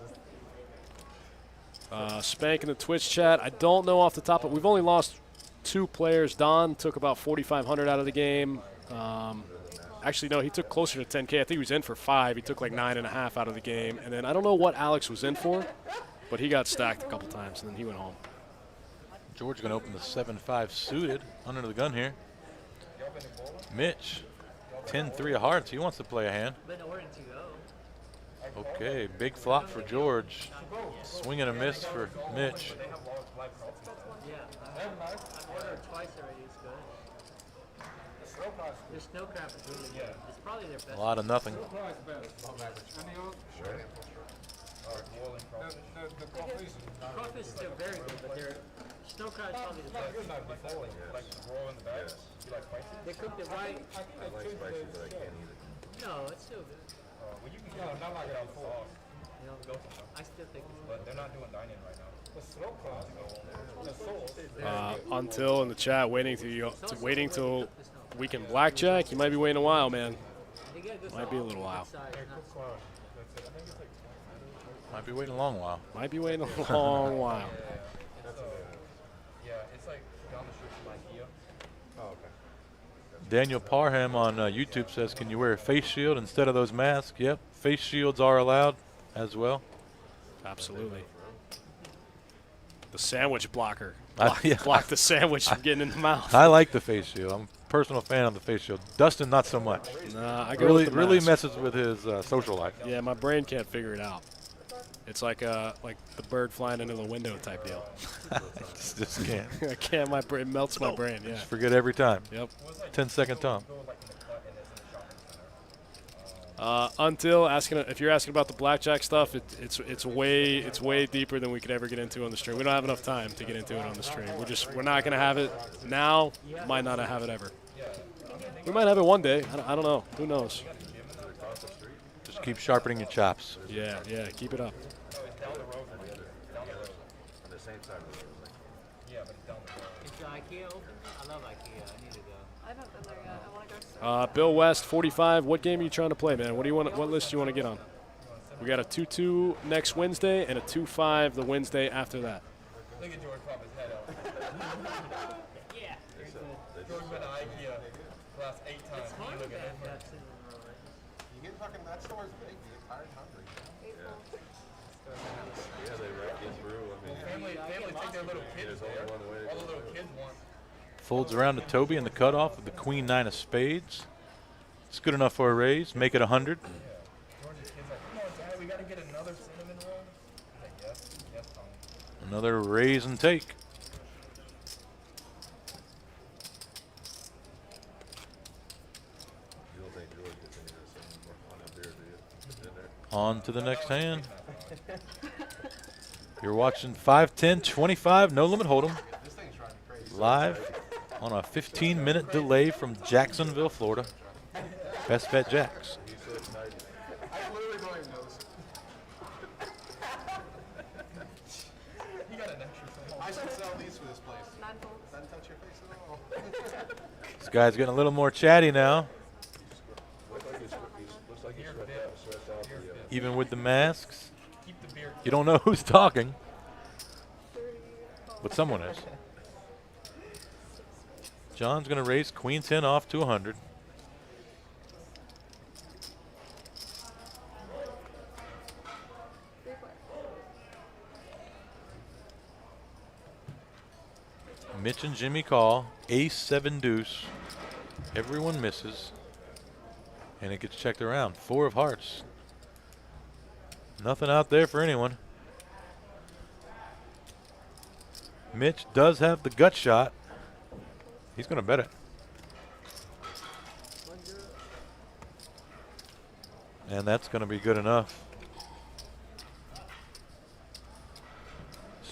just Spank in the Twitch chat. I don't know off the top, but we've only lost 2 players. Don took about 4,500 out of the game. Actually, no, he took closer to 10K. I think he was in for 5. He took like 9.5 out of the game. And then I don't know what Alex was in for, but he got stacked a couple times, and then he went home. George going to open the 7-5 suited under the gun here. Mitch, 10-3 of hearts. He wants to play a hand. Been ordering to go. Okay, big flop for George. Swing and a miss for Mitch. Yeah, I've ordered twice already. It's good. Their snow crab is really good. It's probably their best. A lot of nothing. The crawfish is not Crawfish is still very good, but they're snow cod is probably the best. good not before. Like raw in the bag. You like spicy? They cooked it right. I like spicy, but I can't eat it. No, it's still good. Well, you can not like it on sauce. You know, I still think it's But they're not doing dine-in right now. The snow cod, the sauce. Until in the chat, waiting till weekend blackjack. You might be waiting a while, man. they get good Might be a sauce, little while. good size, not- Might be waiting a long while. Might be waiting a long while. Yeah, it's like down the street from IKEA. Oh, okay. Daniel Parham on YouTube says, can you wear a face shield instead of those masks? Yep, face shields are allowed as well. Absolutely. The sandwich blocker. Yeah. Block the sandwich from getting in the mouth. I like the face shield. I'm a personal fan of the face shield. Dustin, not so much. Nah, I go Really, with the really mask. messes with his social life. Yeah, my brain can't figure it out. It's like the bird flying into the window type deal. Just can't. I can't. My brain melts my brain. Yeah. Just forget every time. Yep. 10-second Tom. Until asking if you're asking about the blackjack stuff, it's way deeper than we could ever get into on the stream. We don't have enough time to get into it on the stream. We're not gonna have it now. Might not have it ever. We might have it one day. I don't know. Who knows? Just keep sharpening your chops. Yeah. Keep it up. On the same side of the road. Yeah, but it's down the road. Is the IKEA open? I love IKEA. I need to go. I haven't been there yet. I want to go. Bill West, 45. What game are you trying to play, man? What do you want? What list do you want to get on? We got a 2-2 next Wednesday and a 2-5 the Wednesday after that. Look at George pop his head out. Yeah. George's been to IKEA the last 8 times. It's hard Look to at have him. that sitting around. You get fucking, that store's big, you get tired and hungry. Yeah, they rack in brew. I mean, Family take their little kids there's only there. one way to All go. the little kids want. Folds around to Toby in the cutoff with the queen 9 of spades. It's good enough for a raise. Make it 100. George's kid's like, come on, Dad, we got to get another cinnamon roll. He's like, yes, Tom. Another raise and take. You don't think George gets any of this on that beer, do you? It's in there. On to the next hand. You're watching 5-10-25 No Limit Hold'em This thing's driving me crazy. live on a 15-minute delay from Jacksonville, Florida. Best Bet Jacks. He's so excited. I literally don't even notice it. He got an extra small. I should sell these for this place. 9 volts. Doesn't touch your face at all. This guy's getting a little more chatty now, Looks like he's stretched out the, even with the masks. Keep the beer. You don't know who's talking, but someone is. John's going to raise queen 10 off to 100. Mitch and Jimmy call. Ace 7 deuce. Everyone misses. And it gets checked around. 4 of hearts. Nothing out there for anyone. Mitch does have the gut shot. He's going to bet it. And that's going to be good enough.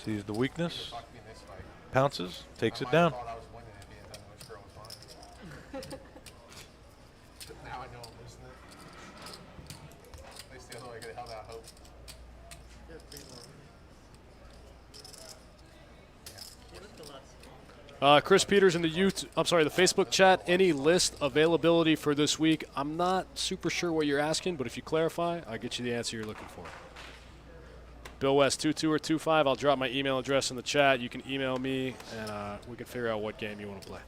Sees the weakness. Fuck me in this fight. Pounces. Takes I it might have down. thought I was winning it, being telling which girl was mine. But now I know I'm losing it. At least the other way I could have held out hope. Chris Peters in the the Facebook chat. Any list availability for this week? I'm not super sure what you're asking, but if you clarify, I'll get you the answer you're looking for. Bill West, 2-2 or 2-5. I'll drop my email address in the chat. You can email me, and we can figure out what game you want to play.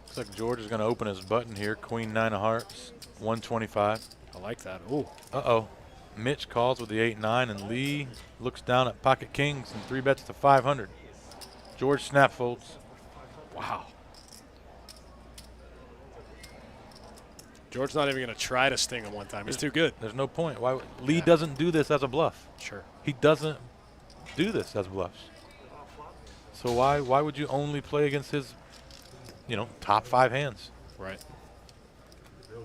Looks like George is going to open his button here. Queen 9 of hearts. 125. I like that. Ooh. Uh-oh. Mitch calls with the 8-9, and Lee looks down at pocket kings and 3 bets to 500. George snap folds. Wow. George's not even going to try to sting him one time. He's too good. There's no point. Why? Lee doesn't do this as a bluff. Sure. He doesn't do this as bluffs. So why would you only play against his you know, top 5 hands. Right.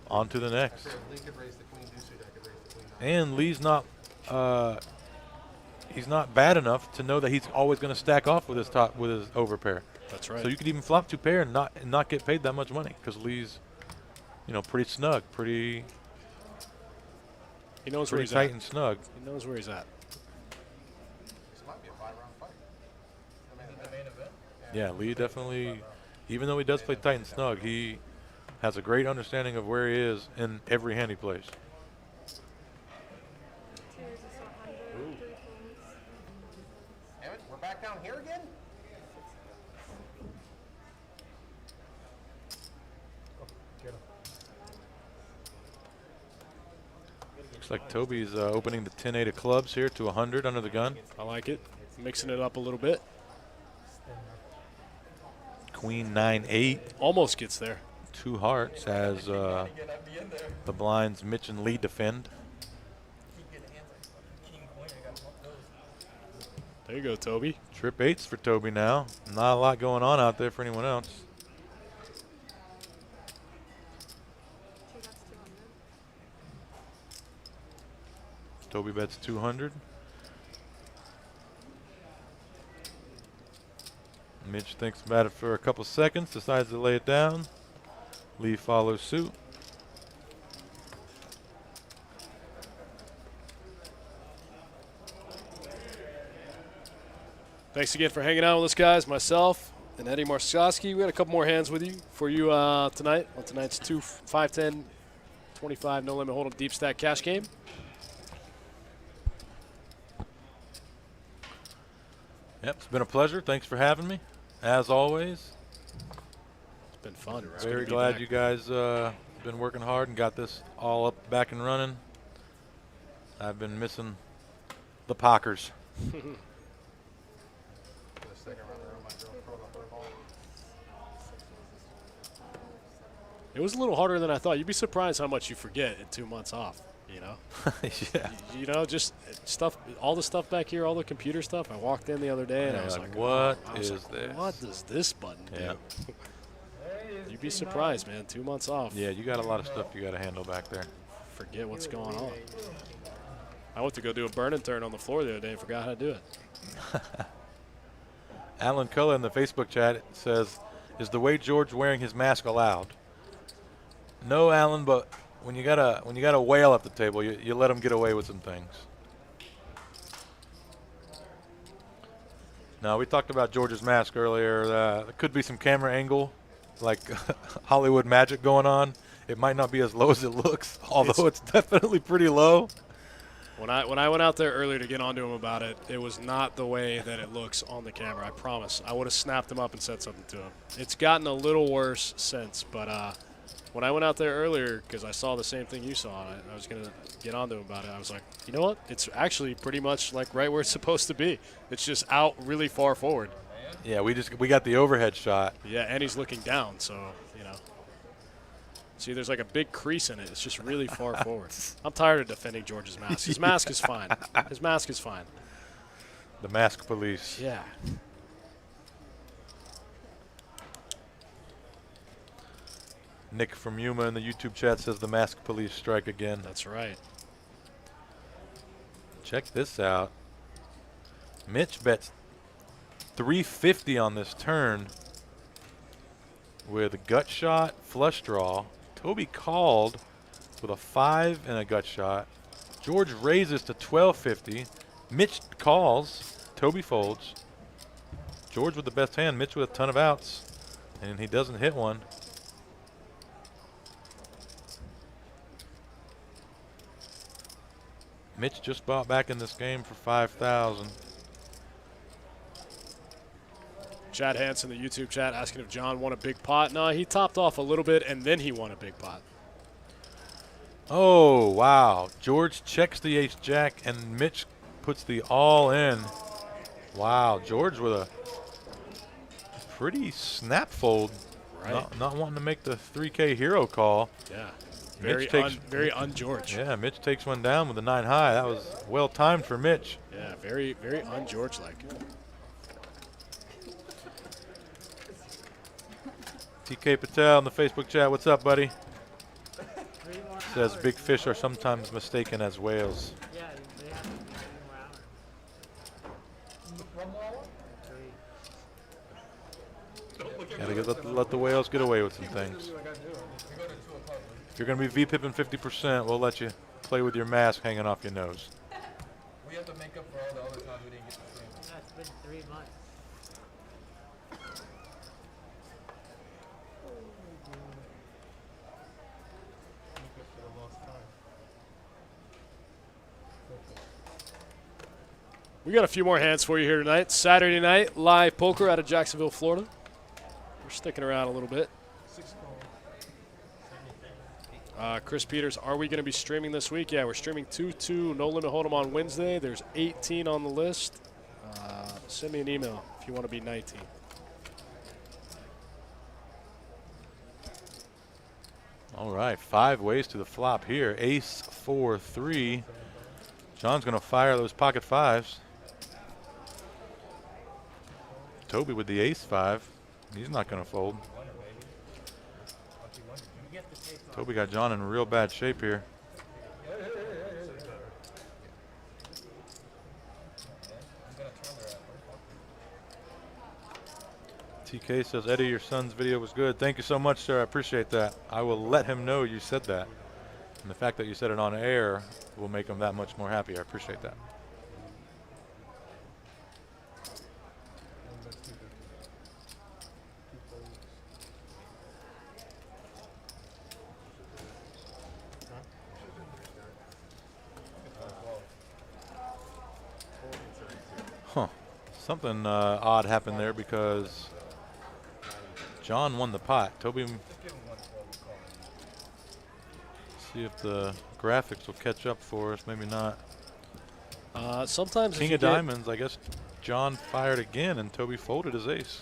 On to the next. Lee could raise the queen deuce suit, I could raise the queen nine. And Lee's not he's not bad enough to know that he's always going to stack off with his overpair. That's right. So you could even flop 2 pair and not get paid that much money because Lee's, you know, pretty snug, pretty he knows where he's tight at. and snug. He knows where he's at. This might be a 5-round fight. Is it the main event? Yeah, Lee definitely, even though he does play tight and snug, he has a great understanding of where he is in every hand he plays. Tears is 100, 3 phones. Damn it, we're back down here again? Looks like Toby's opening the 10-8 of clubs here to 100 under the gun. I like it. Mixing it up a little bit. Queen 9-8, Almost gets there. 2 hearts as the blinds Mitch and Lee defend. Keep getting hands like fucking king, queen. I gotta bump those. There you go, Toby. Trip 8s for Toby now. Not a lot going on out there for anyone else. 2, that's 200. Toby bets 200. Mitch thinks about it for a couple seconds, decides to lay it down. Lee follows suit. Thanks again for hanging out with us, guys. Myself and Eddie Marskoski. We got a couple more hands with you for you tonight on tonight's 2, 5, 10, 25 no limit hold'em deep stack cash game. Yep, it's been a pleasure. Thanks for having me, as always. It's been fun. It's good Very to be glad back. you guys been working hard and got this all up, back and running. I've been missing the Pockers. For the second round in a row, my girl curled up her ball. It was a little harder than I thought. You'd be surprised how much you forget in 2 months off, you know? Yeah. You know, just stuff, all the stuff back here, all the computer stuff. I walked in the other day and I was like, what I was is like, this? What does this button Yeah. do? You'd be surprised, man. 2 months off. Yeah, you got a lot of stuff you got to handle back there. Forget what's going on. I went to go do a burn and turn on the floor the other day and forgot how to do it. Alan Cullen in the Facebook chat says, "Is the way George wearing his mask allowed?" No, Alan, but when you got a whale at the table, you let him get away with some things. Now, we talked about George's mask earlier. There could be some camera angle, like Hollywood magic going on. It might not be as low as it looks, although it's definitely pretty low. When I went out there earlier to get onto him about it, it was not the way that it looks on the camera. I promise. I would have snapped him up and said something to him. It's gotten a little worse since, but when I went out there earlier, because I saw the same thing you saw, and I was going to get onto him about it, I was like, you know what? It's actually pretty much like right where it's supposed to be. It's just out really far forward. Yeah, we got the overhead shot. Yeah, and he's looking down, so, you know. See, there's like a big crease in it. It's just really far forward. I'm tired of defending George's mask. His mask is fine. His mask is fine. The mask police. Yeah. Nick from Yuma in the YouTube chat says the mask police strike again. That's right. Check this out. Mitch bets 350 on this turn with a gut shot, flush draw. Toby called with a 5 and a gut shot. George raises to 1250. Mitch calls. Toby folds. George with the best hand. Mitch with a ton of outs. And he doesn't hit one. Mitch just bought back in this game for 5,000. Chad Hansen, the YouTube chat, asking if John won a big pot. No, he topped off a little bit, and then he won a big pot. Oh, wow. George checks the ace-jack, and Mitch puts the all in. Wow, George with a pretty snap fold. Right. Not wanting to make the 3K hero call. Yeah. Mitch Very un-George. Yeah, Mitch takes one down with a 9 high. That was well timed for Mitch. Yeah, very un-George-like. TK Patel in the Facebook chat. What's up, buddy? 3 more Says hours. big fish are sometimes mistaken as whales. Yeah, they have to be 3 more hours. One more hour? 3. Gotta let the whales get away with some things. We go to 2 o'clock. If you're gonna be VPIPing 50%, we'll let you play with your mask hanging off your nose. We have to make up for all the other times we didn't get to stream. Yeah, it's been 3 months. We got a few more hands for you here tonight. Saturday night, live poker out of Jacksonville, Florida. We're sticking around a little bit. Chris Peters, are we going to be streaming this week? Yeah, we're streaming 2-2 No Limit Hold'em on Wednesday. There's 18 on the list. Send me an email if you want to be 19. All right, 5 ways to the flop here. Ace, 4, 3. John's gonna fire those pocket 5s. Toby with the ace 5. He's not gonna fold. Toby got John in real bad shape here. TK says, Eddie, your son's video was good. Thank you so much, sir. I appreciate that. I will let him know you said that. And the fact that you said it on air will make him that much more happy. I appreciate that. Huh. Something odd happened there because John won the pot. Toby, see if the graphics will catch up for us. Maybe not. Sometimes King of diamonds, I guess John fired again and Toby folded his ace.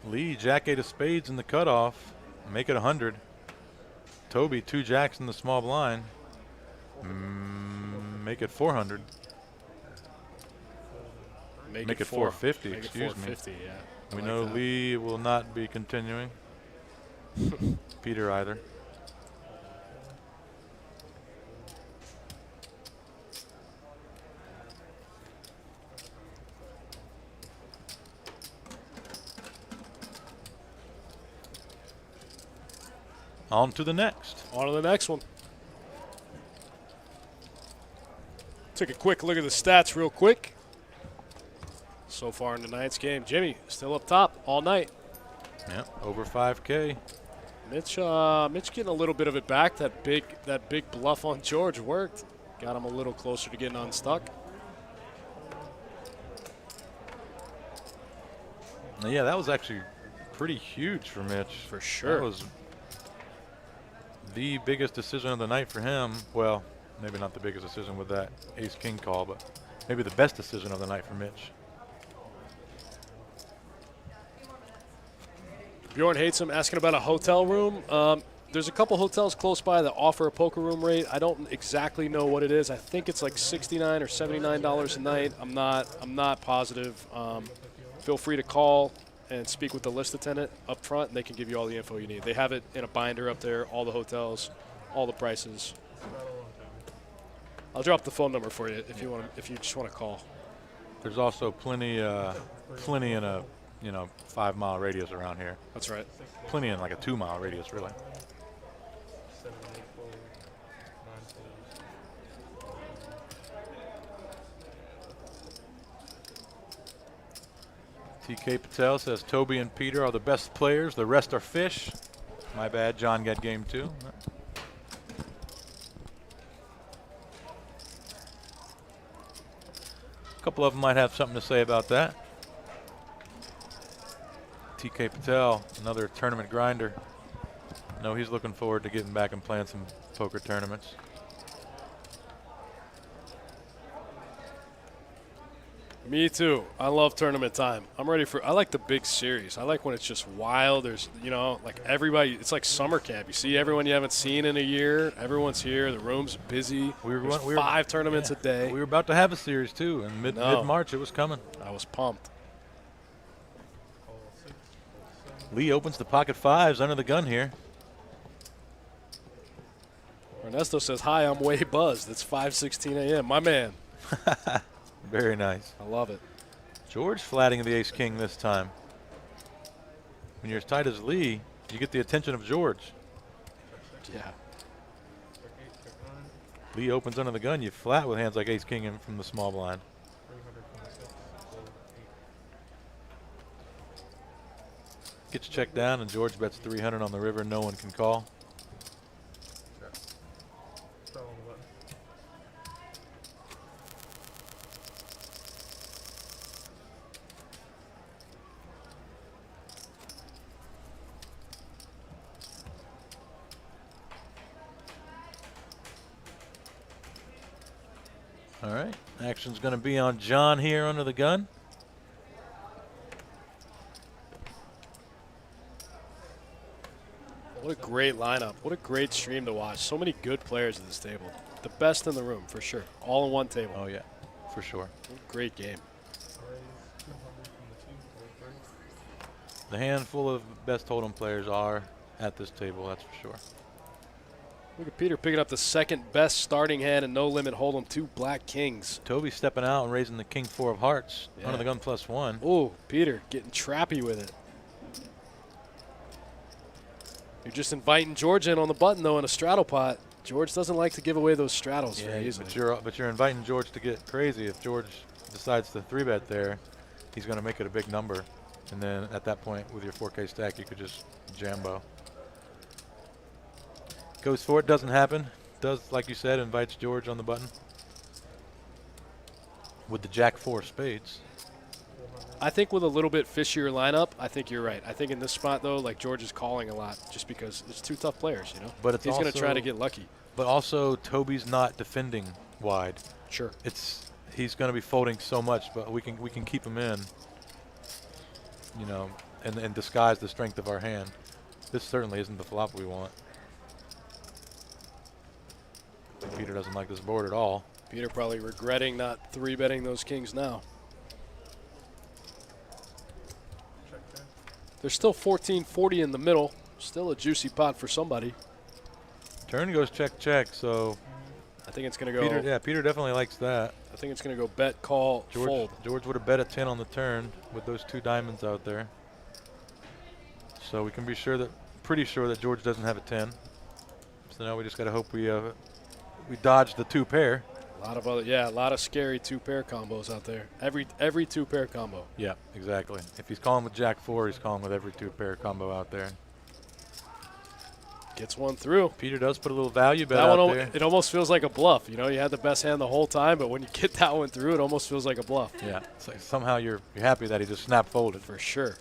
Lee, Jack 8 of spades in the cutoff. Make it 100. Toby, 2 jacks in the small blind. Make it 400. Make it 450, Make it excuse 450, me. yeah. I We like know that. Lee will not be continuing. Peter either. On to the next. On to the next one. Took a quick look at the stats real quick. So far in tonight's game, Jimmy still up top all night. Yep, over 5K. Mitch getting a little bit of it back. That big bluff on George worked. Got him a little closer to getting unstuck. Yeah, that was actually pretty huge for Mitch. For sure. That was the biggest decision of the night for him. Well, maybe not the biggest decision with that ace-king call, but maybe the best decision of the night for Mitch. Bjorn hates him asking about a hotel room. There's a couple hotels close by that offer a poker room rate. I don't exactly know what it is. I think it's like $69 or $79 a night. I'm not positive. Feel free to call and speak with the list attendant up front, and they can give you all the info you need. They have it in a binder up there, all the hotels, all the prices. I'll drop the phone number for you if you just want to call. There's also plenty in a 5-mile radius around here. That's right. Plenty in like a 2-mile radius, really. TK Patel says Toby and Peter are the best players. The rest are fish. My bad. John got game 2. A couple of them might have something to say about that. TK Patel, another tournament grinder. No, he's looking forward to getting back and playing some poker tournaments. Me too. I love tournament time. I'm ready for. I like the big series. I like when it's just wild. There's, like everybody. It's like summer camp. You see everyone you haven't seen in a year. Everyone's here. The room's busy. There's 5 tournaments a day. We were about to have a series too, and mid-March it was coming. I was pumped. Lee opens the pocket 5s under the gun here. Ernesto says, "Hi, I'm way buzzed. It's 5:16 a.m. My man." Very nice. I love it. George flatting the ace-king this time. When you're as tight as Lee, you get the attention of George. Yeah. Lee opens under the gun. You flat with hands like ace-king in from the small blind. Gets checked down, and George bets 300 on the river. No one can call. All right, action's going to be on Jon here under the gun. What a great lineup. What a great stream to watch. So many good players at this table. The best in the room, for sure. All in one table. Oh, yeah, for sure. Great game. The handful of best Hold'em players are at this table, that's for sure. Look at Peter picking up the second best starting hand in No Limit Hold'em, 2 black kings. Toby stepping out and raising the king 4 of hearts under the gun +1. Ooh, Peter getting trappy with it. You're just inviting George in on the button, though, in a straddle pot. George doesn't like to give away those straddles very easily. But you're inviting George to get crazy. If George decides to 3-bet there, he's going to make it a big number. And then at that point, with your 4K stack, you could just jambo. Goes for it, doesn't happen. Does, like you said, invites George on the button. With the jack 4 of spades. I think with a little bit fishier lineup, I think you're right. I think in this spot, though, like George is calling a lot just because it's 2 tough players, But it's he's going to try to get lucky. But also, Toby's not defending wide. Sure. He's going to be folding so much, but we can keep him in, and disguise the strength of our hand. This certainly isn't the flop we want. Peter doesn't like this board at all. Peter probably regretting not 3-betting those kings now. There's still 1440 in the middle. Still a juicy pot for somebody. Turn goes check, check, so I think it's going to go. Peter definitely likes that. I think it's going to go bet, call, fold. George would have bet a 10 on the turn with those 2 diamonds out there. So we can be pretty sure that George doesn't have a 10. So now we just got to hope we dodge the 2 pair. A lot of scary 2-pair combos out there. Every 2-pair combo. Yeah, exactly. If he's calling with jack 4, he's calling with every 2-pair combo out there. Gets one through. Peter does put a little value bet out there. It almost feels like a bluff. You had the best hand the whole time, but when you get that one through, it almost feels like a bluff. Yeah, it's like somehow you're happy that he just snap folded. For sure.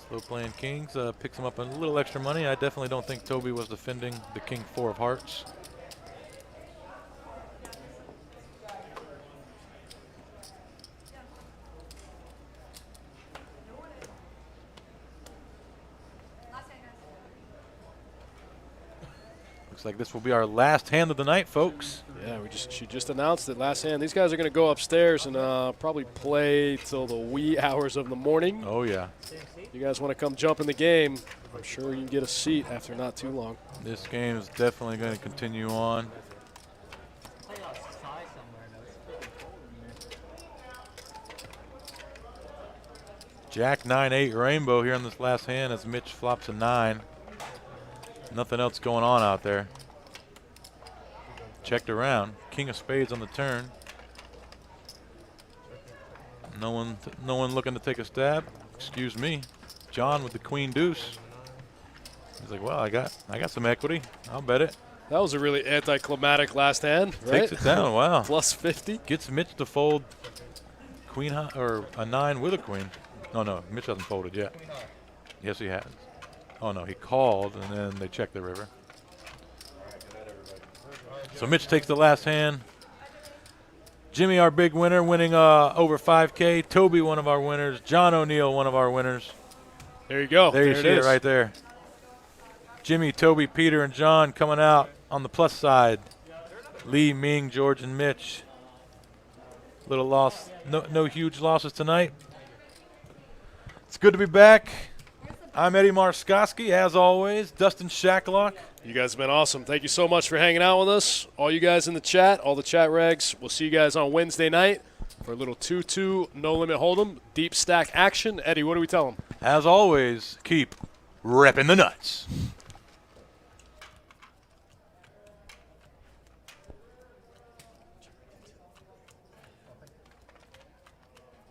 Slow playing kings picks him up a little extra money. I definitely don't think Toby was defending the king 4 of hearts. Looks like this will be our last hand of the night, folks. Yeah, she just announced it last hand. These guys are going to go upstairs and probably play till the wee hours of the morning. Oh, yeah. You guys want to come jump in the game, I'm sure you can get a seat after not too long. This game is definitely going to continue on. Jack 9-8 rainbow here on this last hand as Mitch flops a 9. Nothing else going on out there. Checked around. King of spades on the turn. No one looking to take a stab. Excuse me. Jon with the queen deuce. He's like, well, I got some equity. I'll bet it. That was a really anticlimactic last hand, right? Takes it down. Wow. Plus 50. Gets Mitch to fold queen high, or a 9 with a queen. No, Mitch hasn't folded yet. Yes, he has. Oh no, he called and then they checked the river. So Mitch takes the last hand. Jimmy, our big winner, winning over 5K. Toby, one of our winners. John O'Neill, one of our winners. There you go. There you see it right there. Jimmy, Toby, Peter, and John coming out on the plus side. Lee, Ming, George, and Mitch. Little loss. No huge losses tonight. It's good to be back. I'm Eddie Marskoski, as always. Dustin Shacklock. You guys have been awesome. Thank you so much for hanging out with us. All you guys in the chat, all the chat regs. We'll see you guys on Wednesday night for a little 2-2 No Limit Hold'em deep stack action. Eddie, what do we tell them? As always, keep repping the nuts.